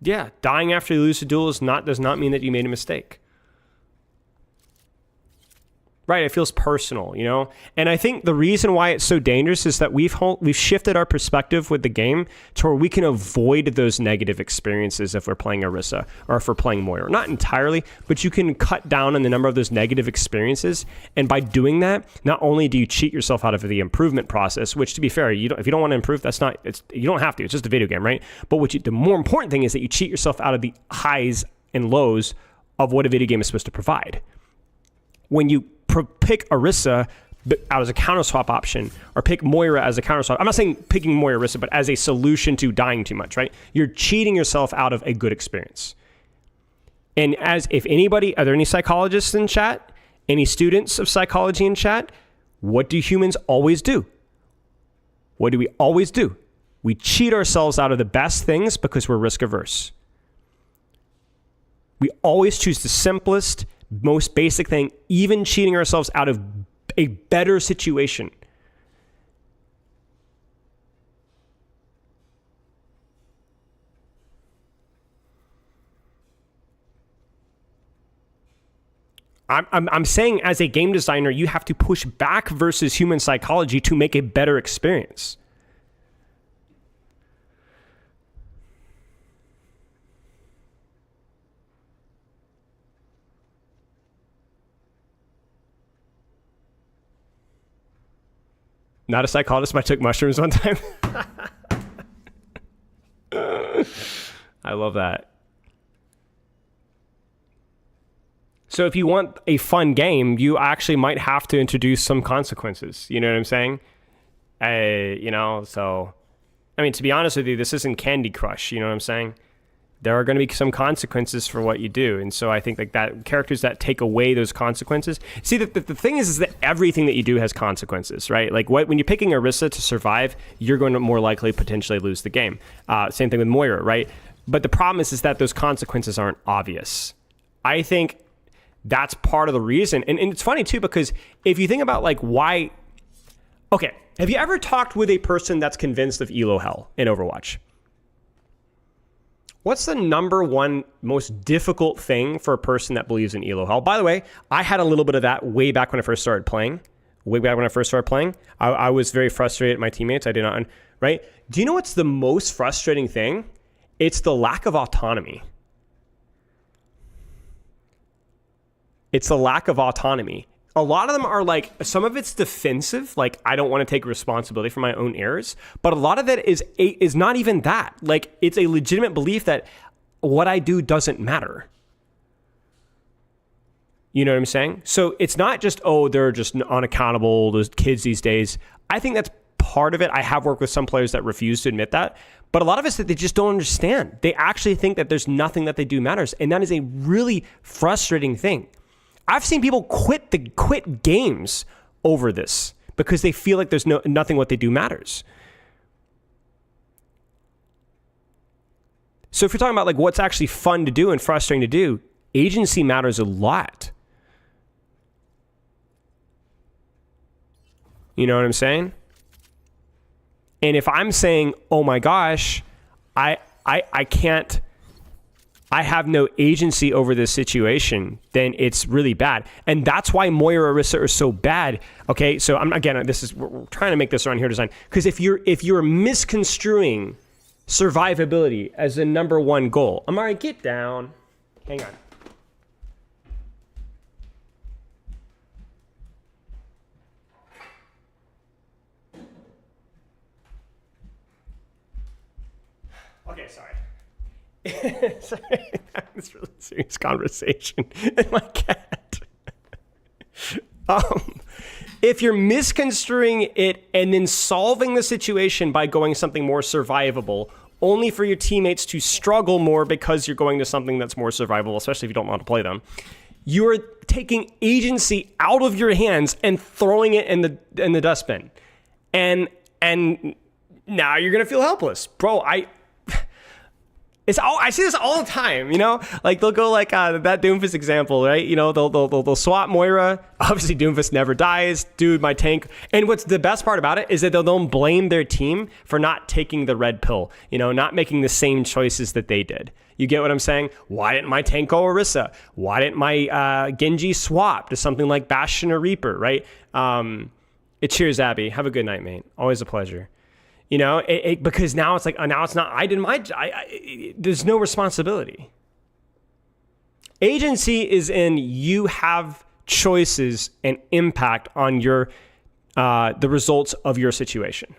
Yeah, dying after you lose a duel does not mean that you made a mistake. Right, it feels personal, you know? And I think the reason why it's so dangerous is that we've shifted our perspective with the game to where we can avoid those negative experiences if we're playing Orisa or if we're playing Moira. Not entirely, but you can cut down on the number of those negative experiences. And by doing that, not only do you cheat yourself out of the improvement process, which to be fair, if you don't want to improve, you don't have to. It's just a video game, right? But the more important thing is that you cheat yourself out of the highs and lows of what a video game is supposed to provide. When you pick Orisa out as a counter swap option, or pick Moira as a counter swap. I'm not saying picking Moira Orisa, but as a solution to dying too much, right? You're cheating yourself out of a good experience. And if anybody, are there any psychologists in chat? Any students of psychology in chat? What do humans always do? What do we always do? We cheat ourselves out of the best things because we're risk averse. We always choose the simplest, most basic thing, even cheating ourselves out of a better situation. I'm saying as a game designer, you have to push back versus human psychology to make a better experience. Not a psychologist, but I took mushrooms one time. I love that. So if you want a fun game, you actually might have to introduce some consequences. You know what I'm saying? So, I mean, to be honest with you, this isn't Candy Crush. You know what I'm saying? There are going to be some consequences for what you do. And so I think like that characters that take away those consequences. See, the thing is that everything that you do has consequences, right? Like when you're picking Orisa to survive, you're going to more likely potentially lose the game. Same thing with Moira, right? But the problem is that those consequences aren't obvious. I think that's part of the reason. And it's funny too, because if you think about like why... Okay, have you ever talked with a person that's convinced of Elo Hell in Overwatch? What's the number one most difficult thing for a person that believes in Elo Hell? By the way, I had a little bit of that way back when I first started playing. way back when I first started playing, I was very frustrated at my teammates. I did not, right? Do you know what's the most frustrating thing? It's the lack of autonomy. It's the lack of autonomy. A lot of them are like, some of it's defensive, like I don't want to take responsibility for my own errors, but a lot of it is not even that. Like it's a legitimate belief that what I do doesn't matter. You know what I'm saying? So it's not just, oh, they're just unaccountable, those kids these days. I think that's part of it. I have worked with some players that refuse to admit that, but a lot of it's that they just don't understand. They actually think that there's nothing that they do matters, and that is a really frustrating thing. I've seen people quit games over this because they feel like there's nothing what they do matters. So if you're talking about like what's actually fun to do and frustrating to do, agency matters a lot. You know what I'm saying? And if I'm saying, oh my gosh, I can't, I have no agency over this situation, then it's really bad. And that's why Moira Orisa are so bad. Okay, so we're trying to make this around here design. Because if you're misconstruing survivability as the number one goal, Amari, get down. Hang on. Okay, sorry. Sorry, this really serious conversation with my cat. If you're misconstruing it and then solving the situation by going something more survivable, only for your teammates to struggle more because you're going to something that's more survivable, especially if you don't want to play them, you're taking agency out of your hands and throwing it in the dustbin, and now you're gonna feel helpless, bro. I see this all the time, you know? Like, they'll go like that Doomfist example, right? You know, they'll swap Moira. Obviously, Doomfist never dies. Dude, my tank. And what's the best part about it is that they'll don't blame their team for not taking the red pill, you know, not making the same choices that they did. You get what I'm saying? Why didn't my tank go Orisa? Why didn't my Genji swap to something like Bastion or Reaper, right? Cheers, Abby. Have a good night, mate. Always a pleasure. You know, because now it's like, now it's not, there's no responsibility. Agency is in you have choices and impact on the results of your situation.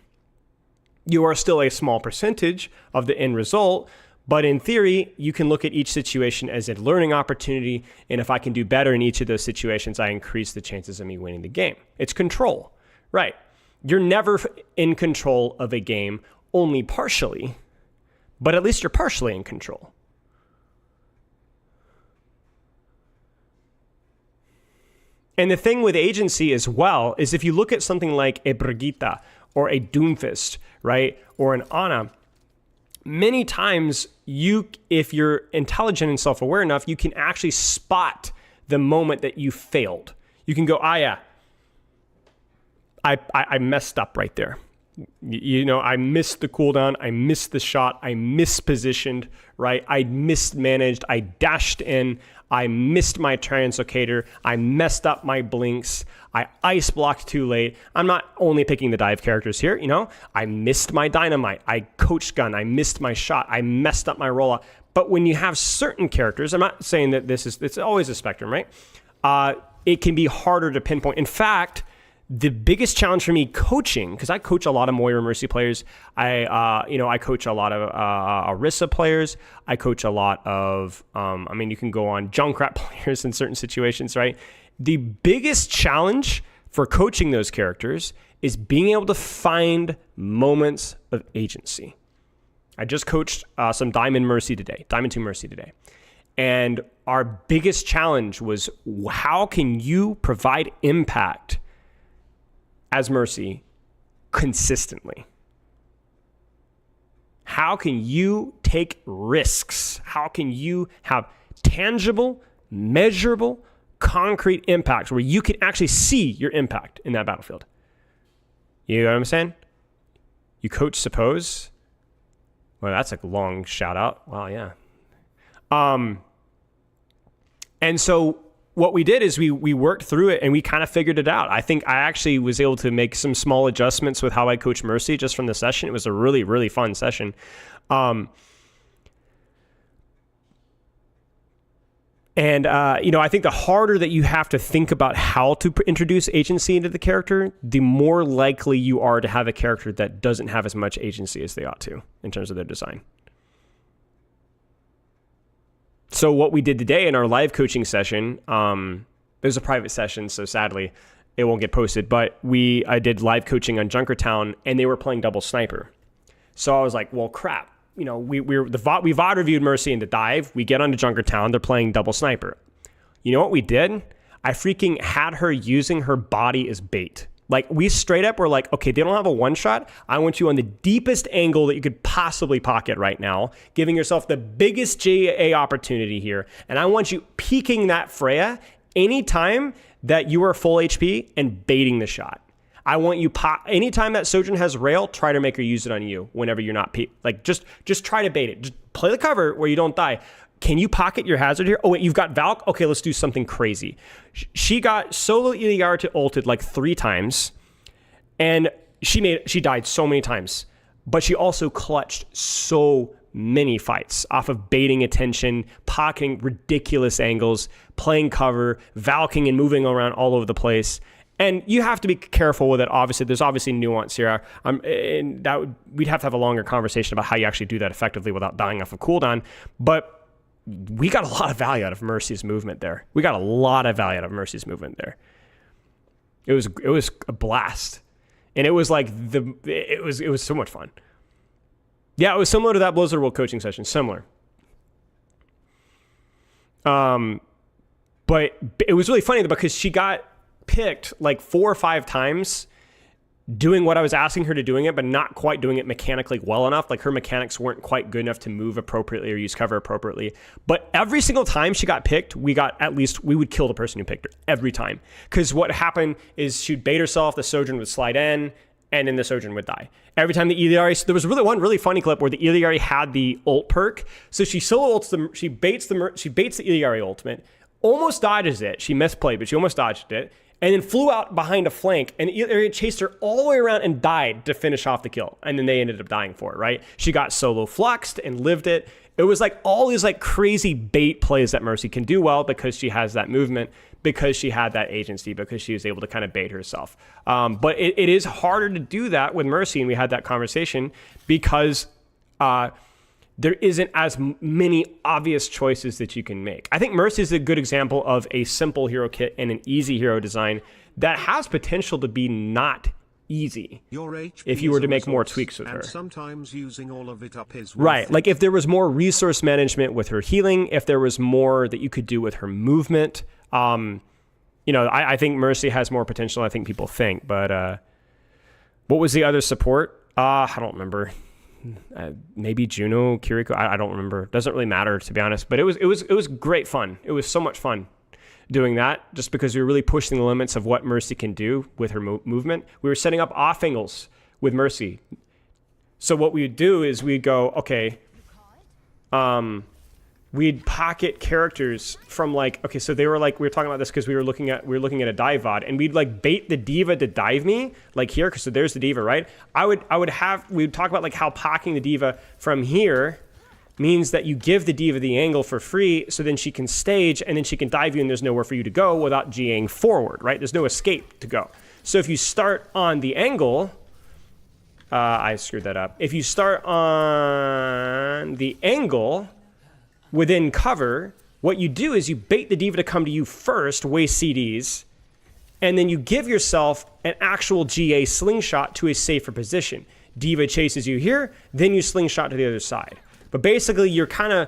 You are still a small percentage of the end result, but in theory, you can look at each situation as a learning opportunity. And if I can do better in each of those situations, I increase the chances of me winning the game. It's control, right? You're never in control of a game, only partially, but at least you're partially in control. And the thing with agency as well is if you look at something like a Brigitte or a Doomfist, right, or an Ana, many times if you're intelligent and self-aware enough, you can actually spot the moment that you failed. You can go, yeah, I messed up right there. You know, I missed the cooldown. I missed the shot. I mispositioned, right? I mismanaged. I dashed in. I missed my translocator. I messed up my blinks. I ice blocked too late. I'm not only picking the dive characters here, you know. I missed my dynamite. I coach gun. I missed my shot. I messed up my rollout. But when you have certain characters, I'm not saying that it's always a spectrum, right? It can be harder to pinpoint. In fact, the biggest challenge for me coaching, because I coach a lot of Moira Mercy players. I coach a lot of Orisa players. I coach a lot of, you can go on Junkrat players in certain situations, right? The biggest challenge for coaching those characters is being able to find moments of agency. I just coached some Diamond 2 Mercy today. And our biggest challenge was how can you provide impact as Mercy consistently? How can you take risks? How can you have tangible, measurable, concrete impacts where you can actually see your impact in that battlefield? You know what I'm saying? You coach Suppose? Well, that's a long shout out. Wow, yeah. And so what we did is we worked through it and we kind of figured it out. I think I actually was able to make some small adjustments with how I coach Mercy just from the session. It was a really, really fun session. I think the harder that you have to think about how to introduce agency into the character, the more likely you are to have a character that doesn't have as much agency as they ought to in terms of their design. So what we did today in our live coaching session, it was a private session, so sadly it won't get posted, but I did live coaching on Junkertown and they were playing double sniper. So I was like, well, crap. We VOD reviewed Mercy in the dive. We get onto Junkertown. They're playing double sniper. You know what we did? I freaking had her using her body as bait. Like, we straight up were like, okay, they don't have a one shot. I want you on the deepest angle that you could possibly pocket right now, giving yourself the biggest JA opportunity here. And I want you peeking that Freya anytime that you are full HP and baiting the shot. I want you anytime that Sojourn has rail, try to make her use it on you whenever you're not just try to bait it. Just play the cover where you don't die. Can you pocket your hazard here? Oh wait, you've got Valk? Okay, let's do something crazy. She got solo Iliar to ulted like 3 times, and she died so many times. But she also clutched so many fights off of baiting attention, pocketing ridiculous angles, playing cover, Valking and moving around all over the place. And you have to be careful with it. Obviously, there's obviously nuance here. We'd have to have a longer conversation about how you actually do that effectively without dying off a cooldown. But we got a lot of value out of Mercy's movement there. It was a blast, and it was like it was so much fun. Yeah, it was similar to that Blizzard World coaching session. Similar. But it was really funny because she got picked like 4 or 5 times doing what I was asking her to doing it, but not quite doing it mechanically well enough. Like, her mechanics weren't quite good enough to move appropriately or use cover appropriately. But every single time she got picked, we would kill the person who picked her every time. Because what happened is she'd bait herself, the Sojourn would slide in, and then the Sojourn would die. Every time the Iliari, there was one really funny clip where the Iliari had the ult perk. So she solo ults she baits the Iliari ultimate, almost dodges it. She misplayed, but she almost dodged it. And then flew out behind a flank, and Iliari chased her all the way around and died to finish off the kill. And then they ended up dying for it, right? She got solo fluxed and lived it. It was like all these like crazy bait plays that Mercy can do well because she has that movement, because she had that agency, because she was able to kind of bait herself. But it is harder to do that with Mercy, and we had that conversation because there isn't as many obvious choices that you can make. I think Mercy is a good example of a simple hero kit and an easy hero design that has potential to be not easy if you were to make more tweaks with her. Sometimes using all of it up is right. Like, if there was more resource management with her healing, if there was more that you could do with her movement, I think Mercy has more potential than I think people think. But what was the other support? I don't remember. Maybe Juno, Kiriko. I don't remember. Doesn't really matter, to be honest. But it was great fun. It was so much fun doing that, just because we were really pushing the limits of what Mercy can do with her movement. We were setting up off angles with Mercy. So what we would do is we'd go, okay, we'd pocket characters from like, okay, so they were like, we were talking about this because we were looking at a dive VOD, and we'd like bait the diva to dive me like here, because so there's the diva, right? we would talk about like how pocketing the diva from here means that you give the diva the angle for free, so then she can stage and then she can dive you, and there's nowhere for you to go without GAing forward, right? There's no escape to go. So if you start on the angle, I screwed that up. If you start on the angle within cover, what you do is you bait the diva to come to you first, waste CDs, and then you give yourself an actual GA slingshot to a safer position. Diva chases you here, then you slingshot to the other side. But basically, you're kind of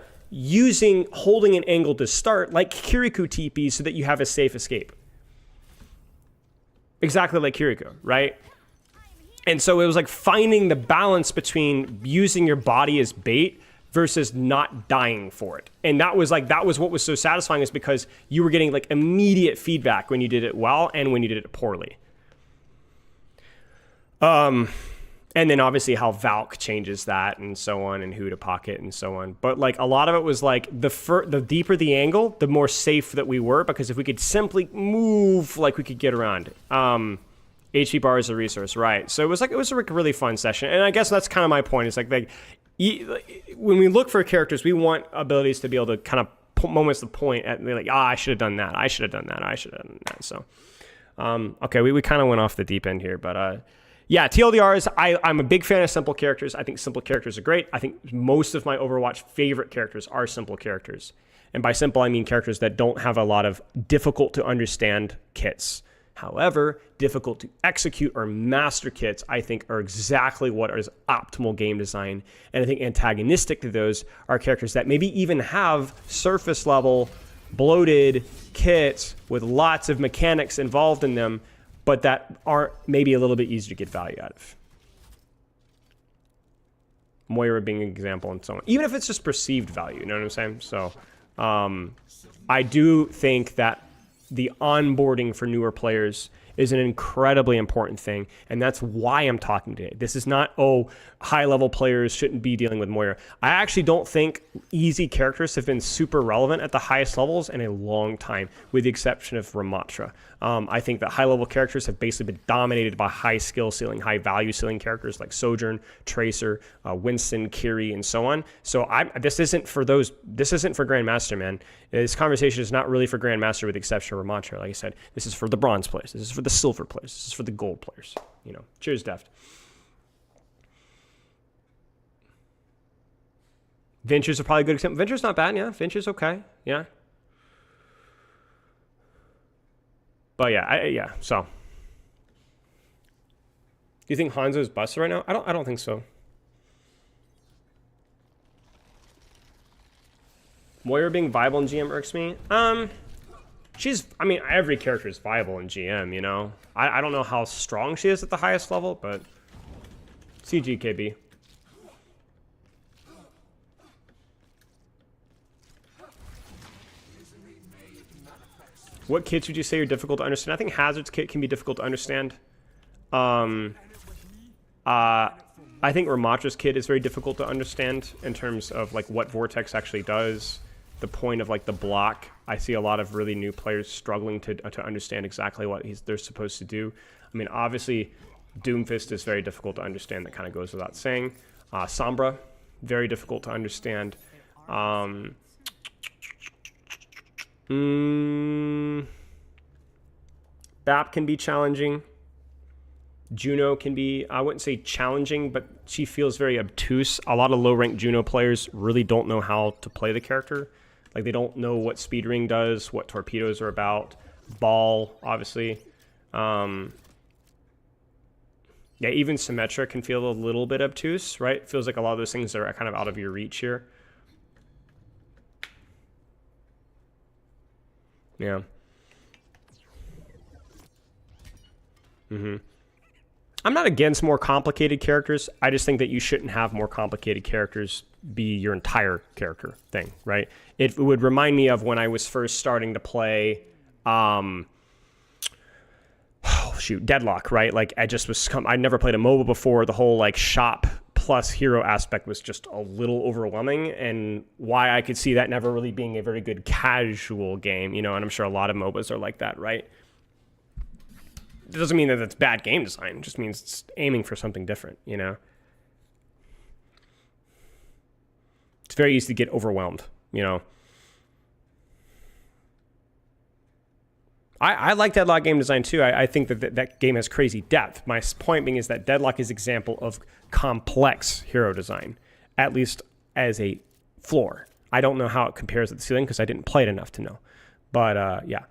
holding an angle to start, like Kiriko TP, so that you have a safe escape. Exactly like Kiriko, right? And so it was like finding the balance between using your body as bait versus not dying for it. And that was what was so satisfying, is because you were getting like immediate feedback when you did it well and when you did it poorly. And then obviously how Valk changes that and so on, and who to pocket and so on. But like a lot of it was like the deeper the angle, the more safe that we were, because if we could simply move, like we could get around. HP bar is a resource, right? So it was a really fun session, and I guess that's kind of my point. It's like when we look for characters, we want abilities to be able to kind of moments to point at, like, I should have done that, I should have done that, I should have done that. So, okay, we kind of went off the deep end here, but yeah, TLDRs, I'm a big fan of simple characters. I think simple characters are great. I think most of my Overwatch favorite characters are simple characters. And by simple, I mean characters that don't have a lot of difficult to understand kits. However, difficult to execute or master kits, I think, are exactly what is optimal game design. And I think antagonistic to those are characters that maybe even have surface level, bloated kits with lots of mechanics involved in them, but that are maybe a little bit easier to get value out of. Moira being an example and so on. Even if it's just perceived value, you know what I'm saying? So I do think that the onboarding for newer players is an incredibly important thing, and that's why I'm talking today. This is not, high-level players shouldn't be dealing with Moira. I actually don't think easy characters have been super relevant at the highest levels in a long time, with the exception of Ramatra. I think that high-level characters have basically been dominated by high skill ceiling, high value ceiling characters like Sojourn, Tracer, Winston, Kiri, and so on. So this isn't for Grandmaster, man. This conversation is not really for Grandmaster, with the exception of Ramatra. Like I said, this is for the bronze players. This is for the silver players. This is for the gold players. You know, cheers, Deft. Venture's a probably good example. Venture's not bad, yeah. Venture's okay, yeah. But yeah, so. Do you think Hanzo's busted right now? I don't think so. Moira being viable in GM irks me. Every character is viable in GM, you know. I don't know how strong she is at the highest level, but CGKB. What kits would you say are difficult to understand? I think Hazard's kit can be difficult to understand. I think Ramatra's kit is very difficult to understand in terms of like what Vortex actually does. The point of like the block. I see a lot of really new players struggling to understand exactly what they're supposed to do. I mean, obviously, Doomfist is very difficult to understand. That kind of goes without saying. Sombra, very difficult to understand. BAP can be challenging. Juno can be, I wouldn't say challenging, but she feels very obtuse. A lot of low-ranked Juno players really don't know how to play the character. Like, they don't know what speed ring does, what torpedoes are about. Ball, obviously. Yeah, even Symmetra can feel a little bit obtuse, right? It feels like a lot of those things are kind of out of your reach here. Yeah. I'm not against more complicated characters. I just think that you shouldn't have more complicated characters be your entire character thing, right? It would remind me of when I was first starting to play, Deadlock, right? Like I'd never played a MOBA before. The whole like shop plus hero aspect was just a little overwhelming, and why I could see that never really being a very good casual game, you know, and I'm sure a lot of MOBAs are like that, right? It doesn't mean that it's bad game design. It just means it's aiming for something different, you know? It's very easy to get overwhelmed, you know? I like Deadlock game design too. I think that game has crazy depth. My point being is that Deadlock is an example of complex hero design, at least as a floor. I don't know how it compares at the ceiling because I didn't play it enough to know. But yeah.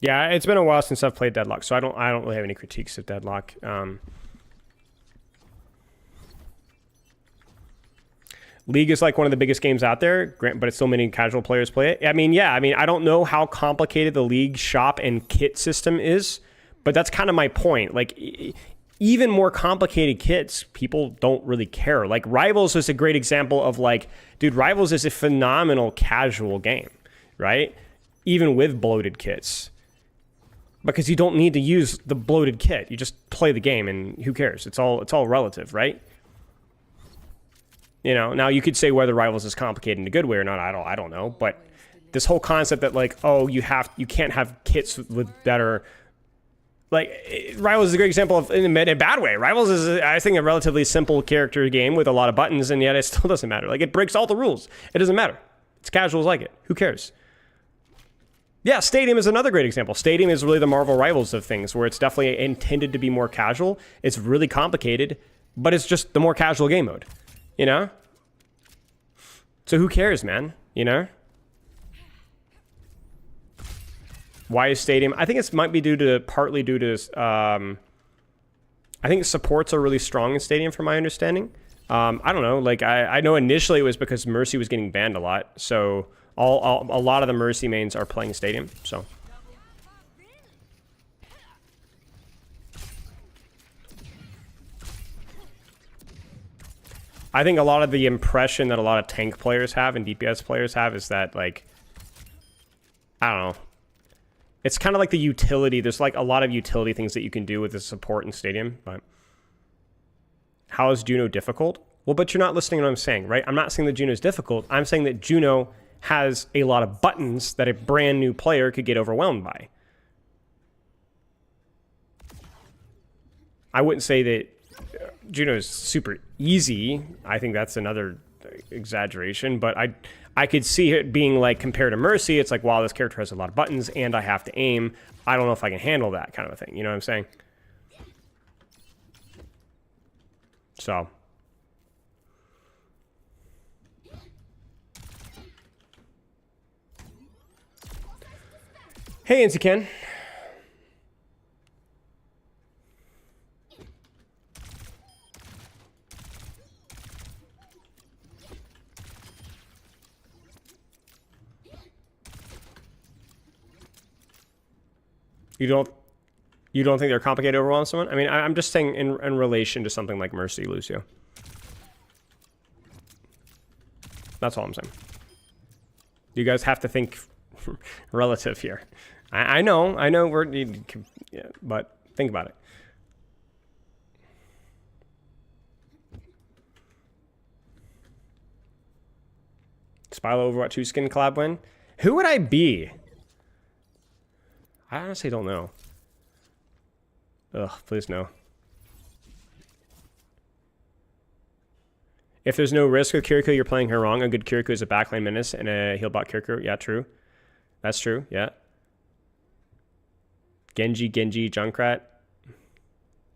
Yeah, it's been a while since I've played Deadlock, so I don't really have any critiques of Deadlock. League is like one of the biggest games out there, but it's still many casual players play it. I mean, I don't know how complicated the League shop and kit system is, but that's kind of my point. Like, even more complicated kits, people don't really care. Like Rivals is a great example of like, dude, Rivals is a phenomenal casual game, right? Even with bloated kits. Because you don't need to use the bloated kit. You just play the game and who cares? It's all relative, right? You know, now you could say whether Rivals is complicated in a good way or not. I don't know, but this whole concept that like, oh, you can't have kits with better, like Rivals is a great example of in a bad way. Rivals is, I think, a relatively simple character game with a lot of buttons, and yet it still doesn't matter. Like it breaks all the rules. It doesn't matter. It's casuals like it. Who cares? Yeah, Stadium is another great example. Stadium is really the Marvel Rivals of things, where it's definitely intended to be more casual. It's really complicated, but it's just the more casual game mode, you know? So who cares, man? You know? Why is Stadium? I think it might be partly due to, I think supports are really strong in Stadium from my understanding. I don't know, like I know initially it was because Mercy was getting banned a lot, so a lot of the Mercy mains are playing Stadium, so. I think a lot of the impression that a lot of tank players have and DPS players have is that, like, I don't know. It's kind of like the utility. There's like a lot of utility things that you can do with the support in Stadium, but how is Juno difficult? Well, but you're not listening to what I'm saying, right? I'm not saying that Juno is difficult. I'm saying that Juno has a lot of buttons that a brand new player could get overwhelmed by. I wouldn't say that Juno is super easy. I think that's another exaggeration, but I could see it being like compared to Mercy. It's like, wow, this character has a lot of buttons and I have to aim. I don't know if I can handle that kind of a thing. You know what I'm saying? So. Hey, Nancy Ken. You don't think they're complicated overwhelm someone? I mean, I'm just saying in relation to something like Mercy, Lucio. That's all I'm saying. You guys have to think relative here. I know we're, yeah, but think about it. Spilo Overwatch 2 skin collab win? Who would I be? I honestly don't know. Ugh, please no. If there's no risk with Kiriko, you're playing her wrong. A good Kiriko is a backline menace and a heal bot Kiriko. Yeah, true. That's true, yeah. Genji, Junkrat.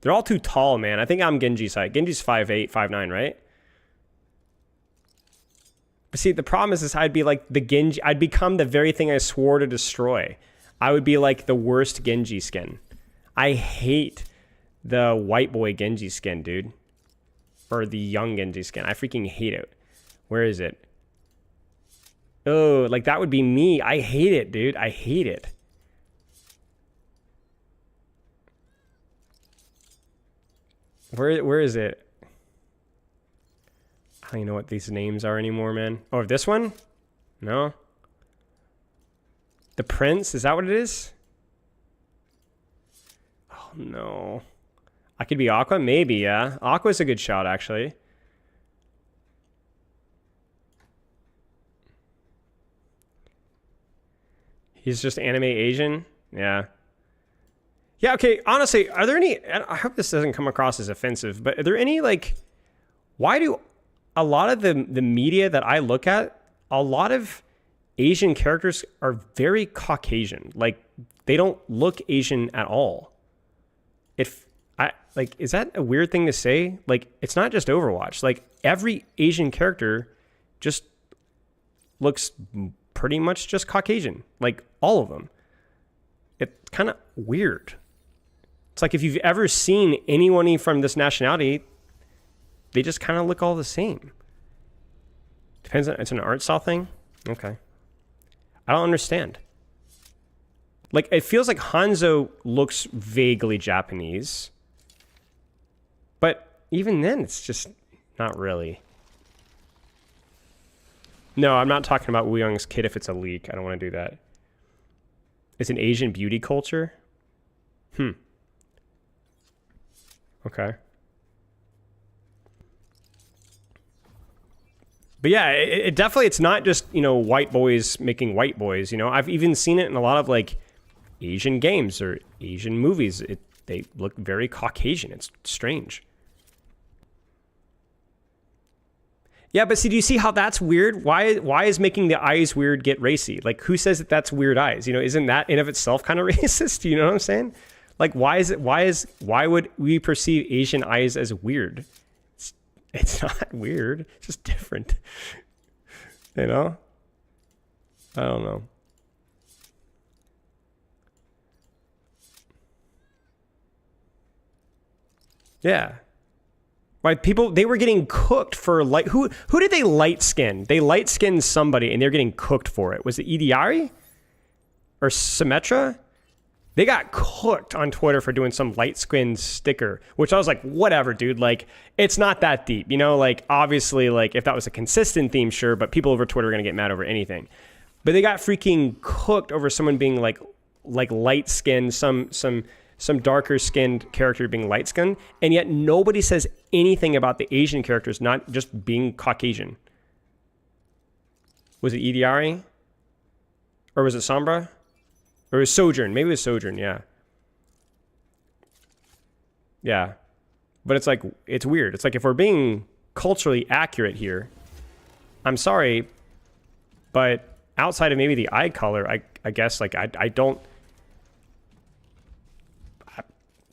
They're all too tall, man. I think I'm Genji's height. Genji's 5'8", 5'9", right? But see, the problem is I'd be like the Genji. I'd become the very thing I swore to destroy. I would be like the worst Genji skin. I hate the white boy Genji skin, dude. Or the young Genji skin. I freaking hate it. Where is it? Oh, like that would be me. I hate it, dude. I hate it. Where is it? I don't even know what these names are anymore, man. Oh, this one? No. The Prince? Is that what it is? Oh, no. I could be Aqua? Maybe, yeah. Aqua's a good shot, actually. He's just anime Asian? Yeah. Yeah, okay, honestly, are there any... I hope this doesn't come across as offensive, but are there any, like... Why do a lot of the media that I look at, a lot of Asian characters are very Caucasian. Like, they don't look Asian at all. Like, is that a weird thing to say? Like, it's not just Overwatch. Like, every Asian character just looks pretty much just Caucasian. Like, all of them. It's kind of weird. It's like if you've ever seen anyone from this nationality, they just kind of look all the same. Depends on, it's an art style thing? Okay. I don't understand. Like, it feels like Hanzo looks vaguely Japanese. even then, it's just not really. No, I'm not talking about Wu Young's kid if it's a leak. I don't want to do that. It's an Asian beauty culture? Okay. But yeah, it definitely, it's not just, you know, white boys making white boys, you know. I've even seen it in a lot of, like, Asian games or Asian movies. They look very Caucasian. It's strange. Yeah, but see, do you see how that's weird? Why is making the eyes weird get racy? Like, who says that that's weird eyes? You know, isn't that in of itself kind of racist? You know what I'm saying? Like, why would we perceive Asian eyes as weird? It's not weird. It's just different. You know? I don't know. Yeah. Right, people, they were getting cooked for light. Who did they light skin? They light skinned somebody and they're getting cooked for it. Was it Idiari? Or Symmetra? They got cooked on Twitter for doing some light skinned sticker, which I was like, whatever, dude. Like, it's not that deep. You know, like, obviously, like, if that was a consistent theme, sure, but people over Twitter are going to get mad over anything. But they got freaking cooked over someone being like light skinned, some darker skinned character being light skinned, and yet nobody says anything about the Asian characters not just being Caucasian. Was it Idiari? Or was it Sombra? Or it was Sojourn. Maybe it was Sojourn, yeah. Yeah. But it's like, it's weird. It's like, if we're being culturally accurate here, I'm sorry, but outside of maybe the eye color, I guess, like, I don't...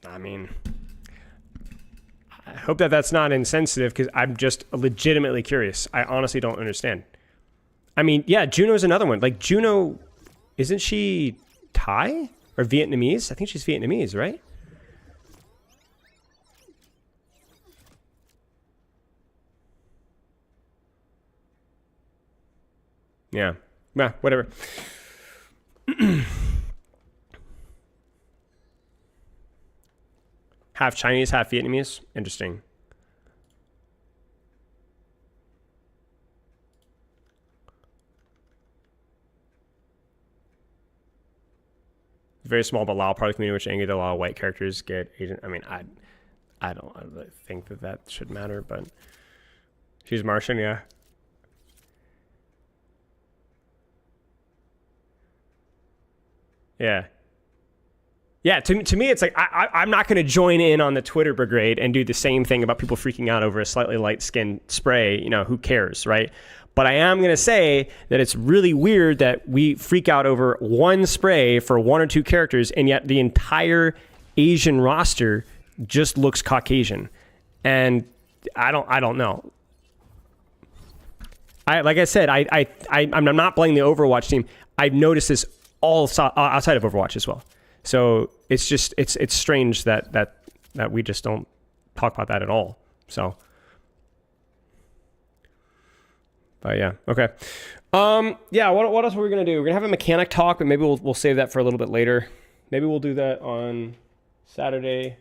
I mean, I hope that that's not insensitive, because I'm just legitimately curious. I honestly don't understand. I mean, yeah, Juno's another one. Like, Juno, isn't she Thai or Vietnamese? I think she's Vietnamese, right? Yeah. Yeah, whatever. Half Chinese, half Vietnamese. Interesting. Very small but loud part of the community, which angered a lot of white characters get Asian. I mean, I don't really think that should matter, but she's Martian, yeah. Yeah. Yeah, to me, it's like, I'm not going to join in on the Twitter brigade and do the same thing about people freaking out over a slightly light-skinned spray. You know, who cares, right? But I am going to say that it's really weird that we freak out over one spray for one or two characters, and yet the entire Asian roster just looks Caucasian. And I don't know. Like I said, I'm not blaming the Overwatch team. I've noticed this all outside of Overwatch as well. So it's just, it's strange that we just don't talk about that at all. So, but yeah, okay. Yeah, what else are we gonna do? We're gonna have a mechanic talk, but maybe we'll save that for a little bit later. Maybe we'll do that on Saturday.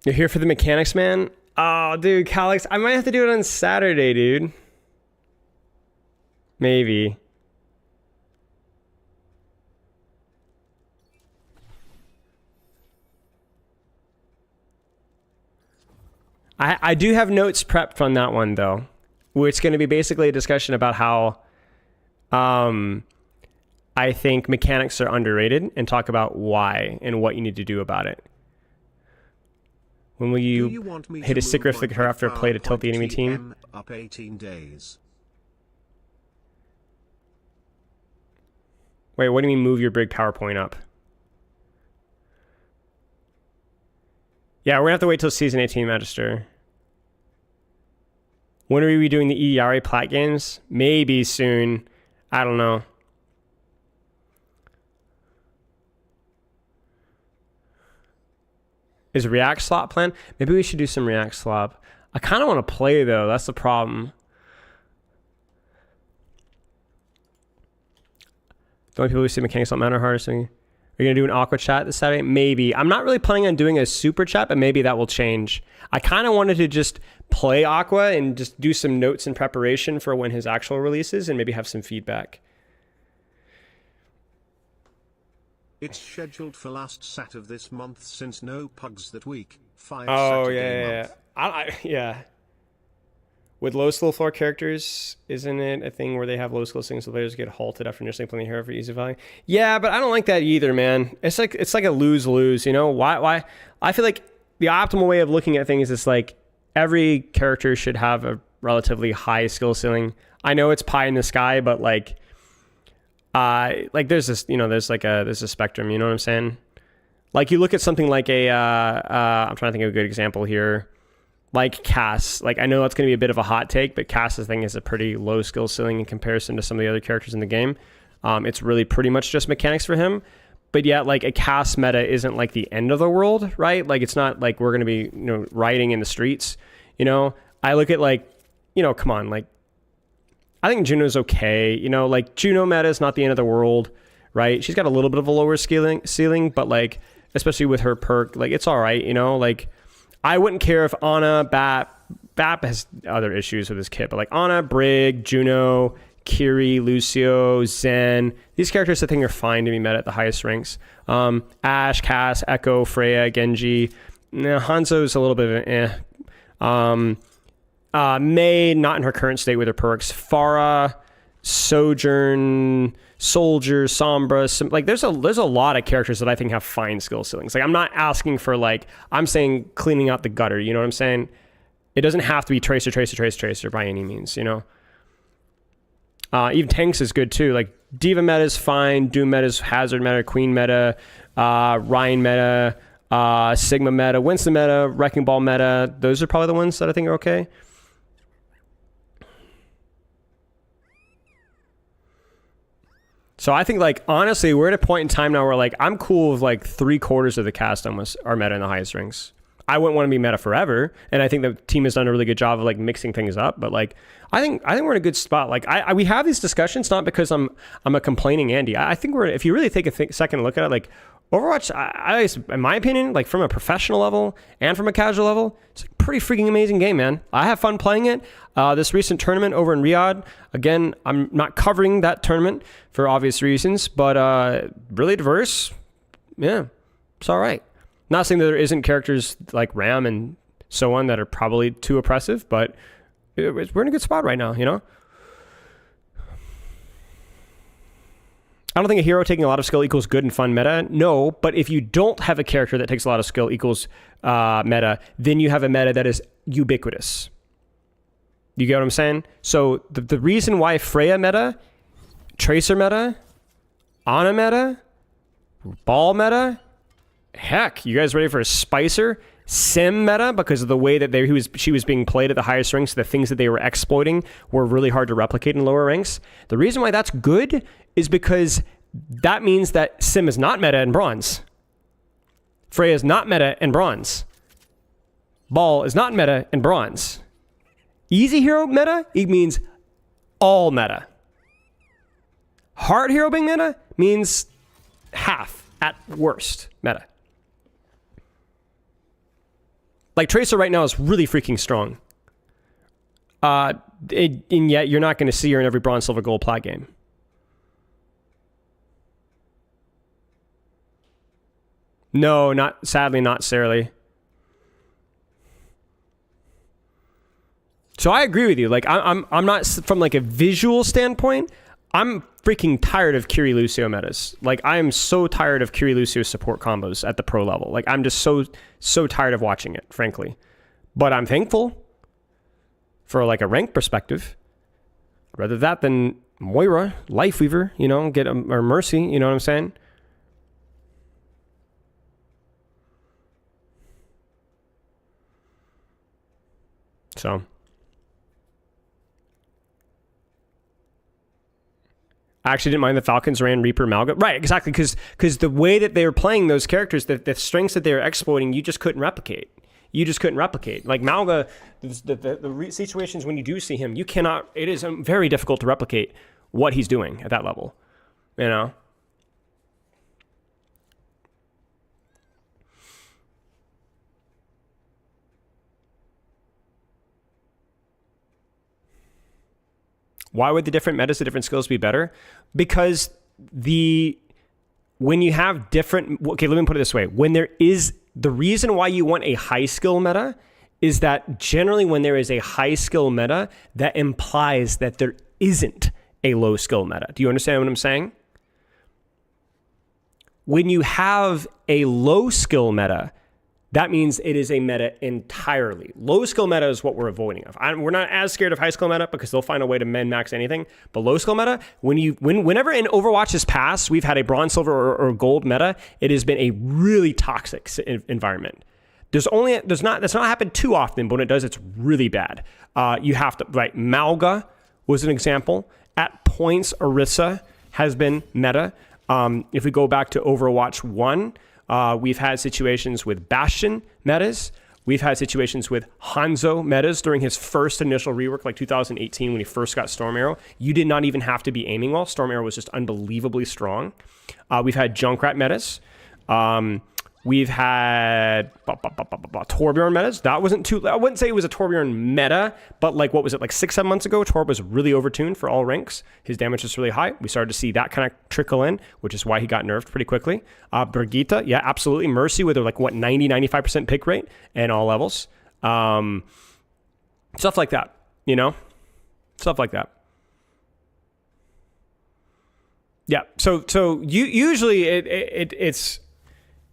You're here for the mechanics, man? Oh, dude, Calix, I might have to do it on Saturday, dude. Maybe. I do have notes prepped on that one, though. Which is going to be basically a discussion about how I think mechanics are underrated, and talk about why and what you need to do about it. When will you hit a sick riff her after a play to tilt the enemy team? Up 18 days. Wait, what do you mean move your big PowerPoint up? Yeah, we're gonna have to wait till season 18 Magister. When are we doing the EDRA plat games? Maybe soon. I don't know. Is React slop plan? Maybe we should do some React slop. I kind of want to play though. That's the problem. The only people who say mechanics don't matter harder. So are you gonna do an aqua chat this Saturday? Maybe. I'm not really planning on doing a super chat, but maybe that will change. I kind of wanted to just play aqua and just do some notes in preparation for when his actual releases and maybe have some feedback. It's scheduled for last Sat of this month since no pugs that week. 5 Oh Saturday month. yeah. With low skill floor characters, isn't it a thing where they have low skill things so players get halted after initially playing the hero for easy value? Yeah, but I don't like that either, man. It's like a lose-lose, you know? Why? I feel like the optimal way of looking at things is like every character should have a relatively high skill ceiling. I know it's pie in the sky, but like there's this, you know, there's a spectrum, you know what I'm saying? Like you look at something like I'm trying to think of a good example here. Like Cass, like I know that's going to be a bit of a hot take, but Cass's thing is a pretty low skill ceiling in comparison to some of the other characters in the game. It's really pretty much just mechanics for him. But yet, like a Cass meta isn't like the end of the world, right? Like it's not like we're going to be, you know, rioting in the streets. You know, I look at like, you know, come on, like I think Juno's okay. You know, like Juno meta is not the end of the world, right? She's got a little bit of a lower ceiling, but like especially with her perk, like it's all right. You know, like. I wouldn't care if Ana, Bap has other issues with his kit, but like Ana, Brig, Juno, Kiri, Lucio, Zen, these characters I think are fine to be met at the highest ranks. Ashe, Cass, Echo, Freya, Genji. Hanzo's a little bit of an Mei, not in her current state with her perks. Pharah, Sojourn, Soldier, Sombra, like there's a lot of characters that I think have fine skill ceilings. Like I'm not asking for like, I'm saying cleaning out the gutter, you know what I'm saying? It doesn't have to be Tracer by any means, you know? Even Tanks is good too. Like Diva meta is fine, Doom meta is Hazard meta, Queen meta, Ryan meta, Sigma meta, Winston meta, Wrecking Ball meta. Those are probably the ones that I think are okay. So I think, like, honestly, we're at a point in time now where, like, I'm cool with, like, 3/4 of the cast almost are meta in the highest rings. I wouldn't want to be meta forever, and I think the team has done a really good job of, like, mixing things up. But, like, I think we're in a good spot. Like, we have these discussions not because I'm a complaining Andy. I think we're, if you really take a second look at it, like, Overwatch, in my opinion, like from a professional level and from a casual level, it's a pretty freaking amazing game, man. I have fun playing it. This recent tournament over in Riyadh, again, I'm not covering that tournament for obvious reasons, but really diverse. Yeah, it's all right. Not saying that there isn't characters like Ram and so on that are probably too oppressive, but we're in a good spot right now, you know? I don't think a hero taking a lot of skill equals good and fun meta. No, but if you don't have a character that takes a lot of skill equals meta, then you have a meta that is ubiquitous. You get what I'm saying? So the reason why Freya meta, Tracer meta, Ana meta, Ball meta, heck, you guys ready for a Spicer? Sim meta, because of the way that she was being played at the highest ranks, the things that they were exploiting were really hard to replicate in lower ranks. The reason why that's good is because that means that Sim is not meta in bronze. Freya is not meta in bronze. Ball is not meta in bronze. Easy hero meta, it means all meta. Hard hero being meta means half at worst meta. Like Tracer right now is really freaking strong. And yet you're not going to see her in every bronze, silver, gold, plat game. No, sadly, not Sarah. So I agree with you. Like I'm not, from like a visual standpoint, I'm freaking tired of Kiri Lucio metas. Like I am so tired of Kiri Lucio support combos at the pro level. Like I'm just so tired of watching it, frankly. But I'm thankful for like a rank perspective. Rather that than Moira, Lifeweaver, you know, or Mercy, you know what I'm saying? So I actually didn't mind the Falcons ran Reaper Malga. Right, exactly, because the way that they were playing those characters, the strengths that they were exploiting, you just couldn't replicate. Like Malga, the situations when you do see him, you cannot. It is very difficult to replicate what he's doing at that level. You know. Why would the different metas, the different skills be better? Because when you have different, okay, let me put it this way. When there is, the reason why you want a high skill meta is that generally when there is a high skill meta, that implies that there isn't a low skill meta. Do you understand what I'm saying? When you have a low skill meta, that means it is a meta entirely. Low skill meta is what we're avoiding of. We're not as scared of high skill meta because they'll find a way to min-max anything. But low skill meta, whenever in Overwatch's past we've had a bronze, silver, or gold meta, it has been a really toxic environment. That's not happened too often, but when it does, it's really bad. You have to, right? Malga was an example. At points, Orisa has been meta. If we go back to Overwatch 1, we've had situations with Bastion metas. We've had situations with Hanzo metas during his first initial rework, like 2018 when he first got Storm Arrow. You did not even have to be aiming well. Storm Arrow was just unbelievably strong. We've had Junkrat metas. We've had Torbjorn metas. That wasn't too, I wouldn't say it was a Torbjorn meta, but like, what was it, like 6-7 months ago? Torb was really overtuned for all ranks. His damage was really high. We started to see that kind of trickle in, which is why he got nerfed pretty quickly. Brigitte, yeah, absolutely. Mercy with her like, 90-95% pick rate and all levels. Stuff like that, you know? Stuff like that. Yeah, so usually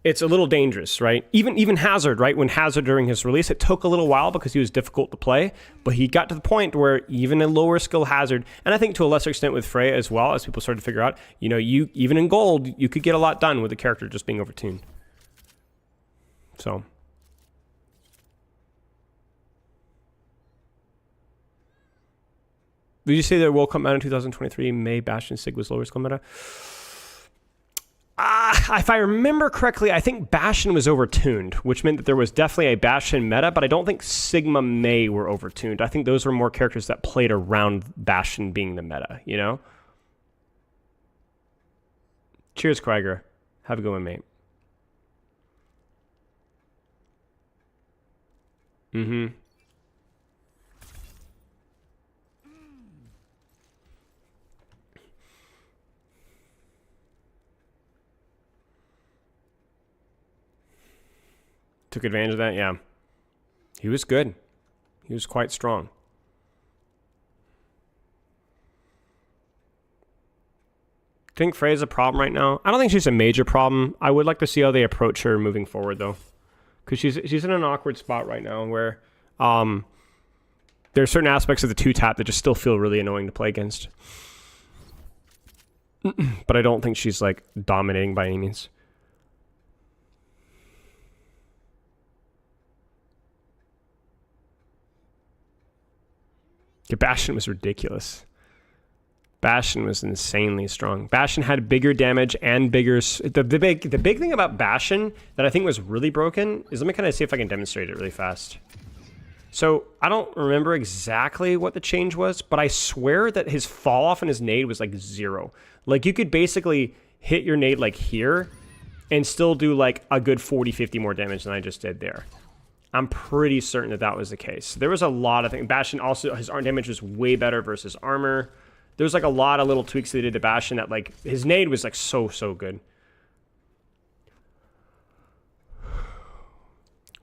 it's a little dangerous, right? Even Hazard, right? When Hazard during his release, it took a little while because he was difficult to play, but he got to the point where even a lower skill Hazard, and I think to a lesser extent with Freya as well, as people started to figure out, you know, you even in gold, you could get a lot done with the character just being overtuned. So. Did you say that World Cup meta in 2023, May Bastion Sig was lower skill meta? If I remember correctly, I think Bastion was overtuned, which meant that there was definitely a Bastion meta, but I don't think Sigma May were overtuned. I think those were more characters that played around Bastion being the meta, you know? Cheers, Krieger. Have a good one, mate. Mm-hmm. Took advantage of that, yeah. He was good. He was quite strong. Think Freya's a problem right now? I don't think she's a major problem. I would like to see how they approach her moving forward, though. Because she's in an awkward spot right now where there are certain aspects of the 2-tap that just still feel really annoying to play against. But I don't think she's, like, dominating by any means. Bastion was ridiculous. Bastion was insanely strong. Bastion had bigger damage and bigger... The big thing about Bastion that I think was really broken is... Let me kind of see if I can demonstrate it really fast. So, I don't remember exactly what the change was, but I swear that his fall off and his nade was like 0. Like, you could basically hit your nade like here and still do like a good 40-50 more damage than I just did there. I'm pretty certain that that was the case. There was a lot of things. Bastion also, his arm damage was way better versus armor. There's like a lot of little tweaks they did to Bastion that like, his nade was like so good.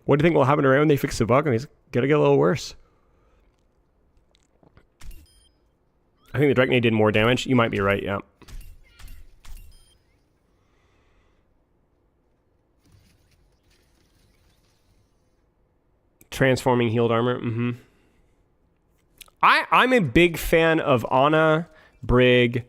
What do you think will happen to Ray when they fix the bug? I mean, he's gonna get a little worse. I think the direct nade did more damage. You might be right, yeah. Transforming healed armor. Mm-hmm. I'm a big fan of Ana, Brig.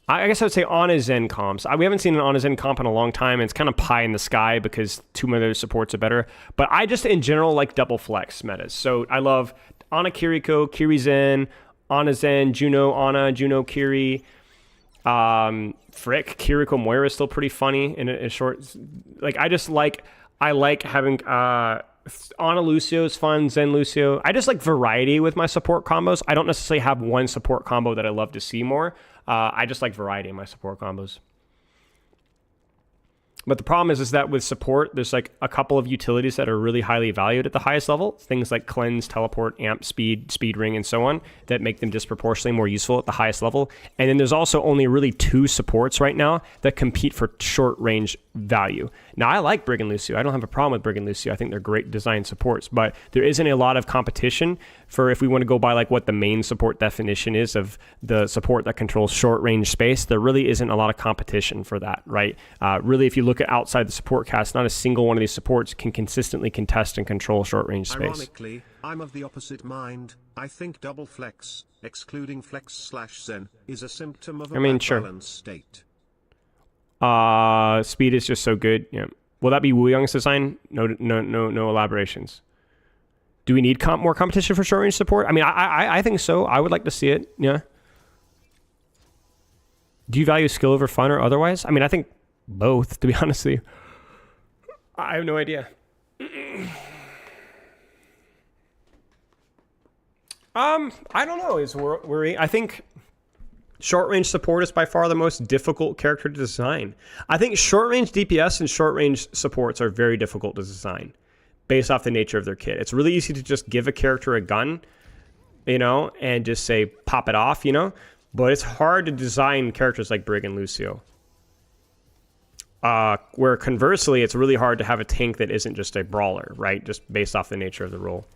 I guess I would say Ana Zen comps. We haven't seen an Ana Zen comp in a long time. And it's kind of pie in the sky because 2 other supports are better. But I just, in general, like double flex metas. So I love Ana Kiriko, Kiri Zen, Ana Zen, Juno Ana, Juno Kiri. Frick, Kiriko Moira is still pretty funny in a short. Like I like having Ana Lucio's fun, Zen Lucio. I just like variety with my support combos. I don't necessarily have one support combo that I love to see more. I just like variety in my support combos. But the problem is that with support, there's like a couple of utilities that are really highly valued at the highest level. Things like cleanse, teleport, amp, speed ring, and so on that make them disproportionately more useful at the highest level. And then there's also only really 2 supports right now that compete for short range value. Now, I like Brig and Lucio. I don't have a problem with Brig and Lucio. I think they're great design supports, but there isn't a lot of competition for if we want to go by like what the main support definition is of the support that controls short range space. There really isn't a lot of competition for that, right? Really, if you look at outside the support cast, not a single one of these supports can consistently contest and control short range space. Ironically, I'm of the opposite mind. I think double flex, excluding flex/zen, is a symptom of a balanced state. Speed is just so good. Yeah. Will that be Wu Young's design? No elaborations. Do we need more competition for short range support? I mean, I think so. I would like to see it. Yeah. Do you value skill over fun or otherwise? I mean, I think both, to be honest with you. I have no idea. I don't know. Is worry. I think short range support is by far the most difficult character to design. I think short range DPS and short range supports are very difficult to design based off the nature of their kit. It's really easy to just give a character a gun, you know, and just say pop it off, you know, but it's hard to design characters like Brig and Lucio. Where conversely, it's really hard to have a tank that isn't just a brawler, right? Just based off the nature of the role.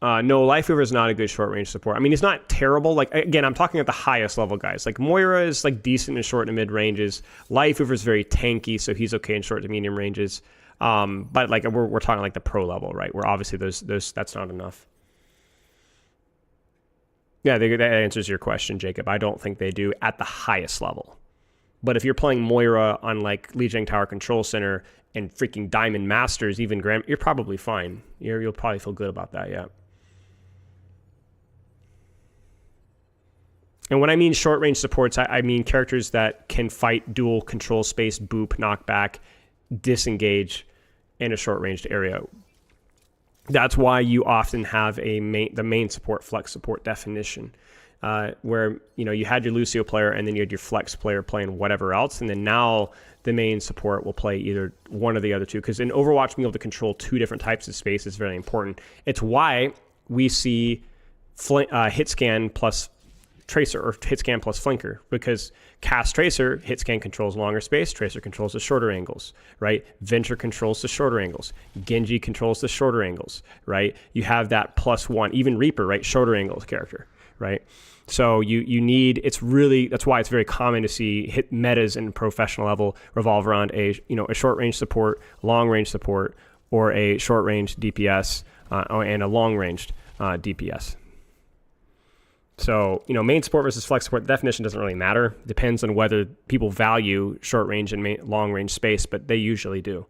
No, Lifeweaver is not a good short range support. I mean, he's not terrible. Like, again, I'm talking at the highest level guys. Like, Moira is like decent in short and mid ranges. Lifeweaver is very tanky, so he's okay in short to medium ranges. But like, we're talking like the pro level, right? Where obviously that's not enough. Yeah, that answers your question, Jacob. I don't think they do at the highest level. But if you're playing Moira on like Lijiang Tower Control Center and freaking Diamond Masters, even Grand, you're probably fine. You'll probably feel good about that, yeah. And when I mean short range supports, I mean characters that can fight dual control space, boop, knockback, disengage in a short ranged area. That's why you often have the main support flex support definition, where you had your Lucio player and then you had your flex player playing whatever else, and then now the main support will play either one or the other two. Because in Overwatch, being able to control 2 different types of space is very important. It's why we see hit scan plus Tracer or hit scan plus flanker, because cast Tracer, hit scan controls longer space, Tracer controls the shorter angles, right? Venture controls the shorter angles, Genji controls the shorter angles, right? You have that +1, even Reaper, right? Shorter angles character, right? So you need, that's why it's very common to see hit metas in professional level revolve around a short range support, long range support, or a short range DPS and a long ranged DPS. So, main support versus flex support, the definition doesn't really matter. Depends on whether people value short range and long range space, but they usually do.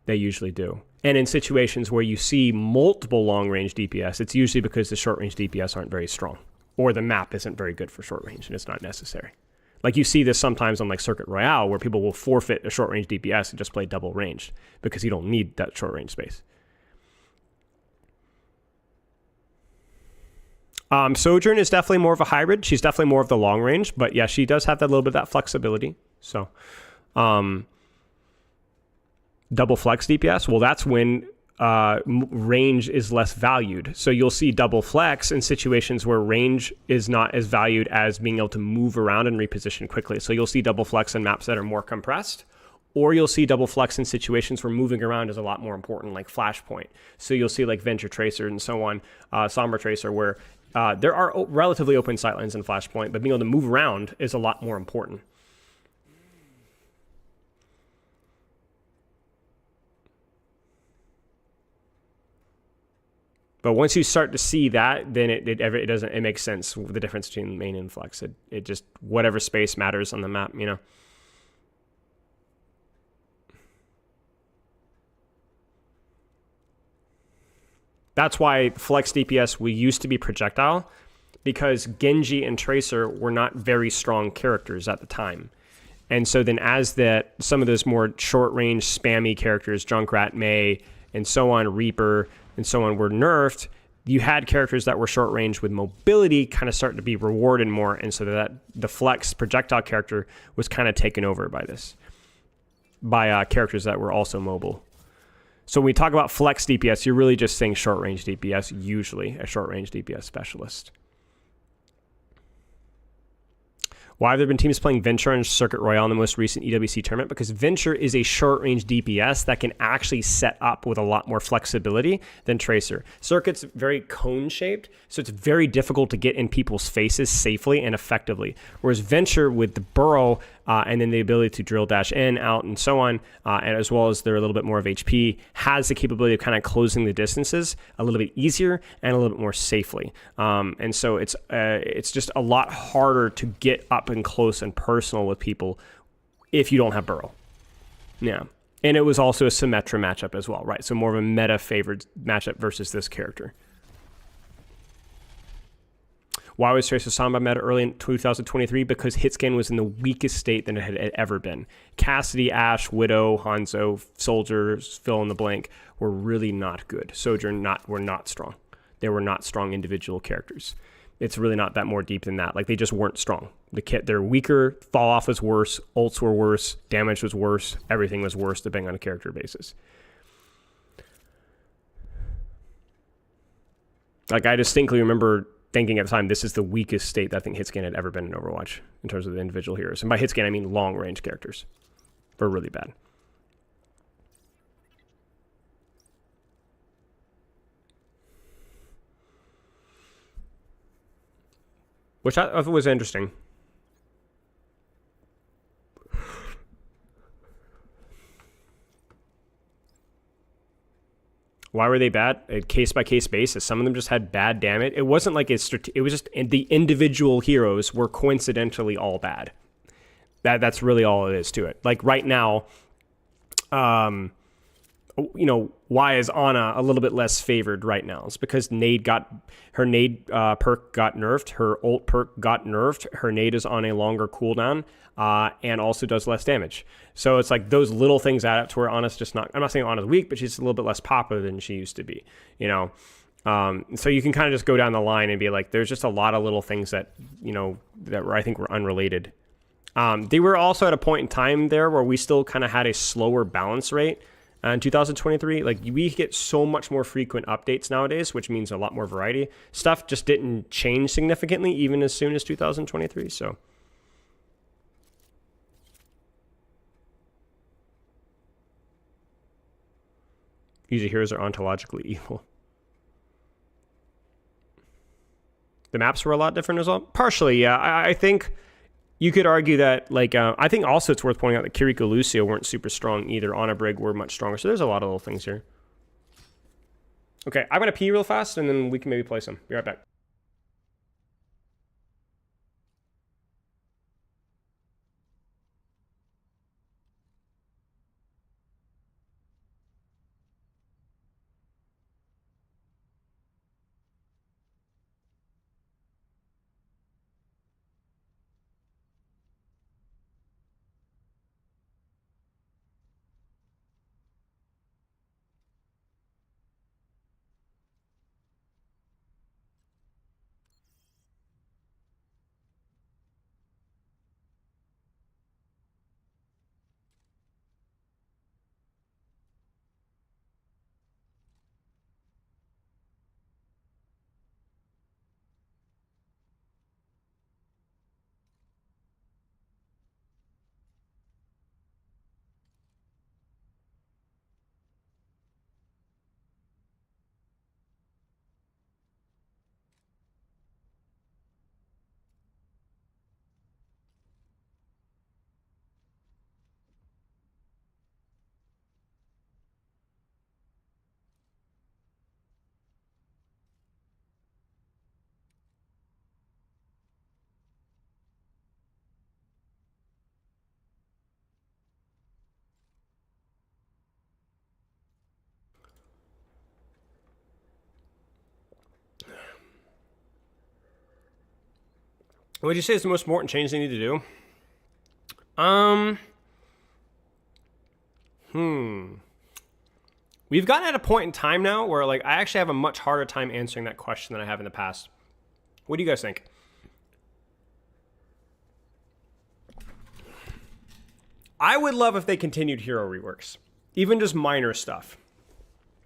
They usually do. And in situations where you see multiple long range DPS, it's usually because the short range DPS aren't very strong, or the map isn't very good for short range and it's not necessary. Like you see this sometimes on like Circuit Royale, where people will forfeit a short range DPS and just play double ranged because you don't need that short range space. Sojourn is definitely more of a hybrid. She's definitely more of the long range, but yeah, she does have that little bit of that flexibility. So, double flex DPS, well, that's when range is less valued. So you'll see double flex in situations where range is not as valued as being able to move around and reposition quickly. So you'll see double flex in maps that are more compressed, or you'll see double flex in situations where moving around is a lot more important, like Flashpoint. So you'll see like Venture Tracer and so on, Sombra Tracer, where there are relatively open sightlines in Flashpoint, but being able to move around is a lot more important. But once you start to see that, then it makes sense, the difference between main and flex. It just, whatever space matters on the map, That's why flex DPS we used to be projectile, because Genji and Tracer were not very strong characters at the time. And so then as that some of those more short-range spammy characters, Junkrat, Mei, and so on, Reaper, and so on, were nerfed, you had characters that were short-range with mobility kind of starting to be rewarded more, and so that the flex projectile character was kind of taken over by this, by characters that were also mobile. So when we talk about flex DPS, you're really just saying short-range DPS, usually a short-range DPS specialist. Why have there been teams playing Venture and Circuit Royale in the most recent EWC tournament? Because Venture is a short-range DPS that can actually set up with a lot more flexibility than Tracer. Circuit's very cone-shaped, so it's very difficult to get in people's faces safely and effectively. Whereas Venture, with the burrow and then the ability to drill dash in, out, and so on, and as well as they're a little bit more of HP, has the capability of kind of closing the distances a little bit easier and a little bit more safely. And so it's just a lot harder to get up and close and personal with people if you don't have burrow. Yeah. And it was also a Symmetra matchup as well, right? So more of a meta favored matchup versus this character. Why was Tracer Samba meta early in 2023? Because Hitscan was in the weakest state than it had ever been. Cassidy, Ashe, Widow, Hanzo, Soldiers, fill in the blank, were really not good. Sojourn were not strong. They were not strong individual characters. It's really not that more deep than that. Like, they just weren't strong. They're weaker, fall off was worse, ults were worse, damage was worse, everything was worse depending on a character basis. Like, I distinctly remember thinking at the time, this is the weakest state that I think Hitscan had ever been in Overwatch in terms of the individual heroes. And by Hitscan, I mean long-range characters. Were really bad. Which I thought was interesting. Why were they bad? A case-by-case basis. Some of them just had bad damage. It wasn't like it was just the individual heroes were coincidentally all bad. That's really all it is to it. Like right now, why is Ana a little bit less favored right now? It's because nade perk got nerfed, her ult perk got nerfed, her nade is on a longer cooldown, and also does less damage. So it's like those little things add up to where Ana's just not, I'm not saying Ana's weak, but she's a little bit less popular than she used to be, so you can kind of just go down the line and be like, there's just a lot of little things that, I think were unrelated. They were also at a point in time there where we still kind of had a slower balance rate. In 2023, like, we get so much more frequent updates nowadays, which means a lot more variety. Stuff just didn't change significantly even as soon as 2023, so. Usually heroes are ontologically evil. The maps were a lot different as well. Partially, yeah. I think you could argue that, like, I think also it's worth pointing out that Kiriko Lucio weren't super strong either. Ana Brig were much stronger. So there's a lot of little things here. Okay, I'm going to pee real fast, and then we can maybe play some. Be right back. What would you say is the most important change they need to do? We've gotten at a point in time now where like I actually have a much harder time answering that question than I have in the past. What do you guys think? I would love if they continued hero reworks, even just minor stuff.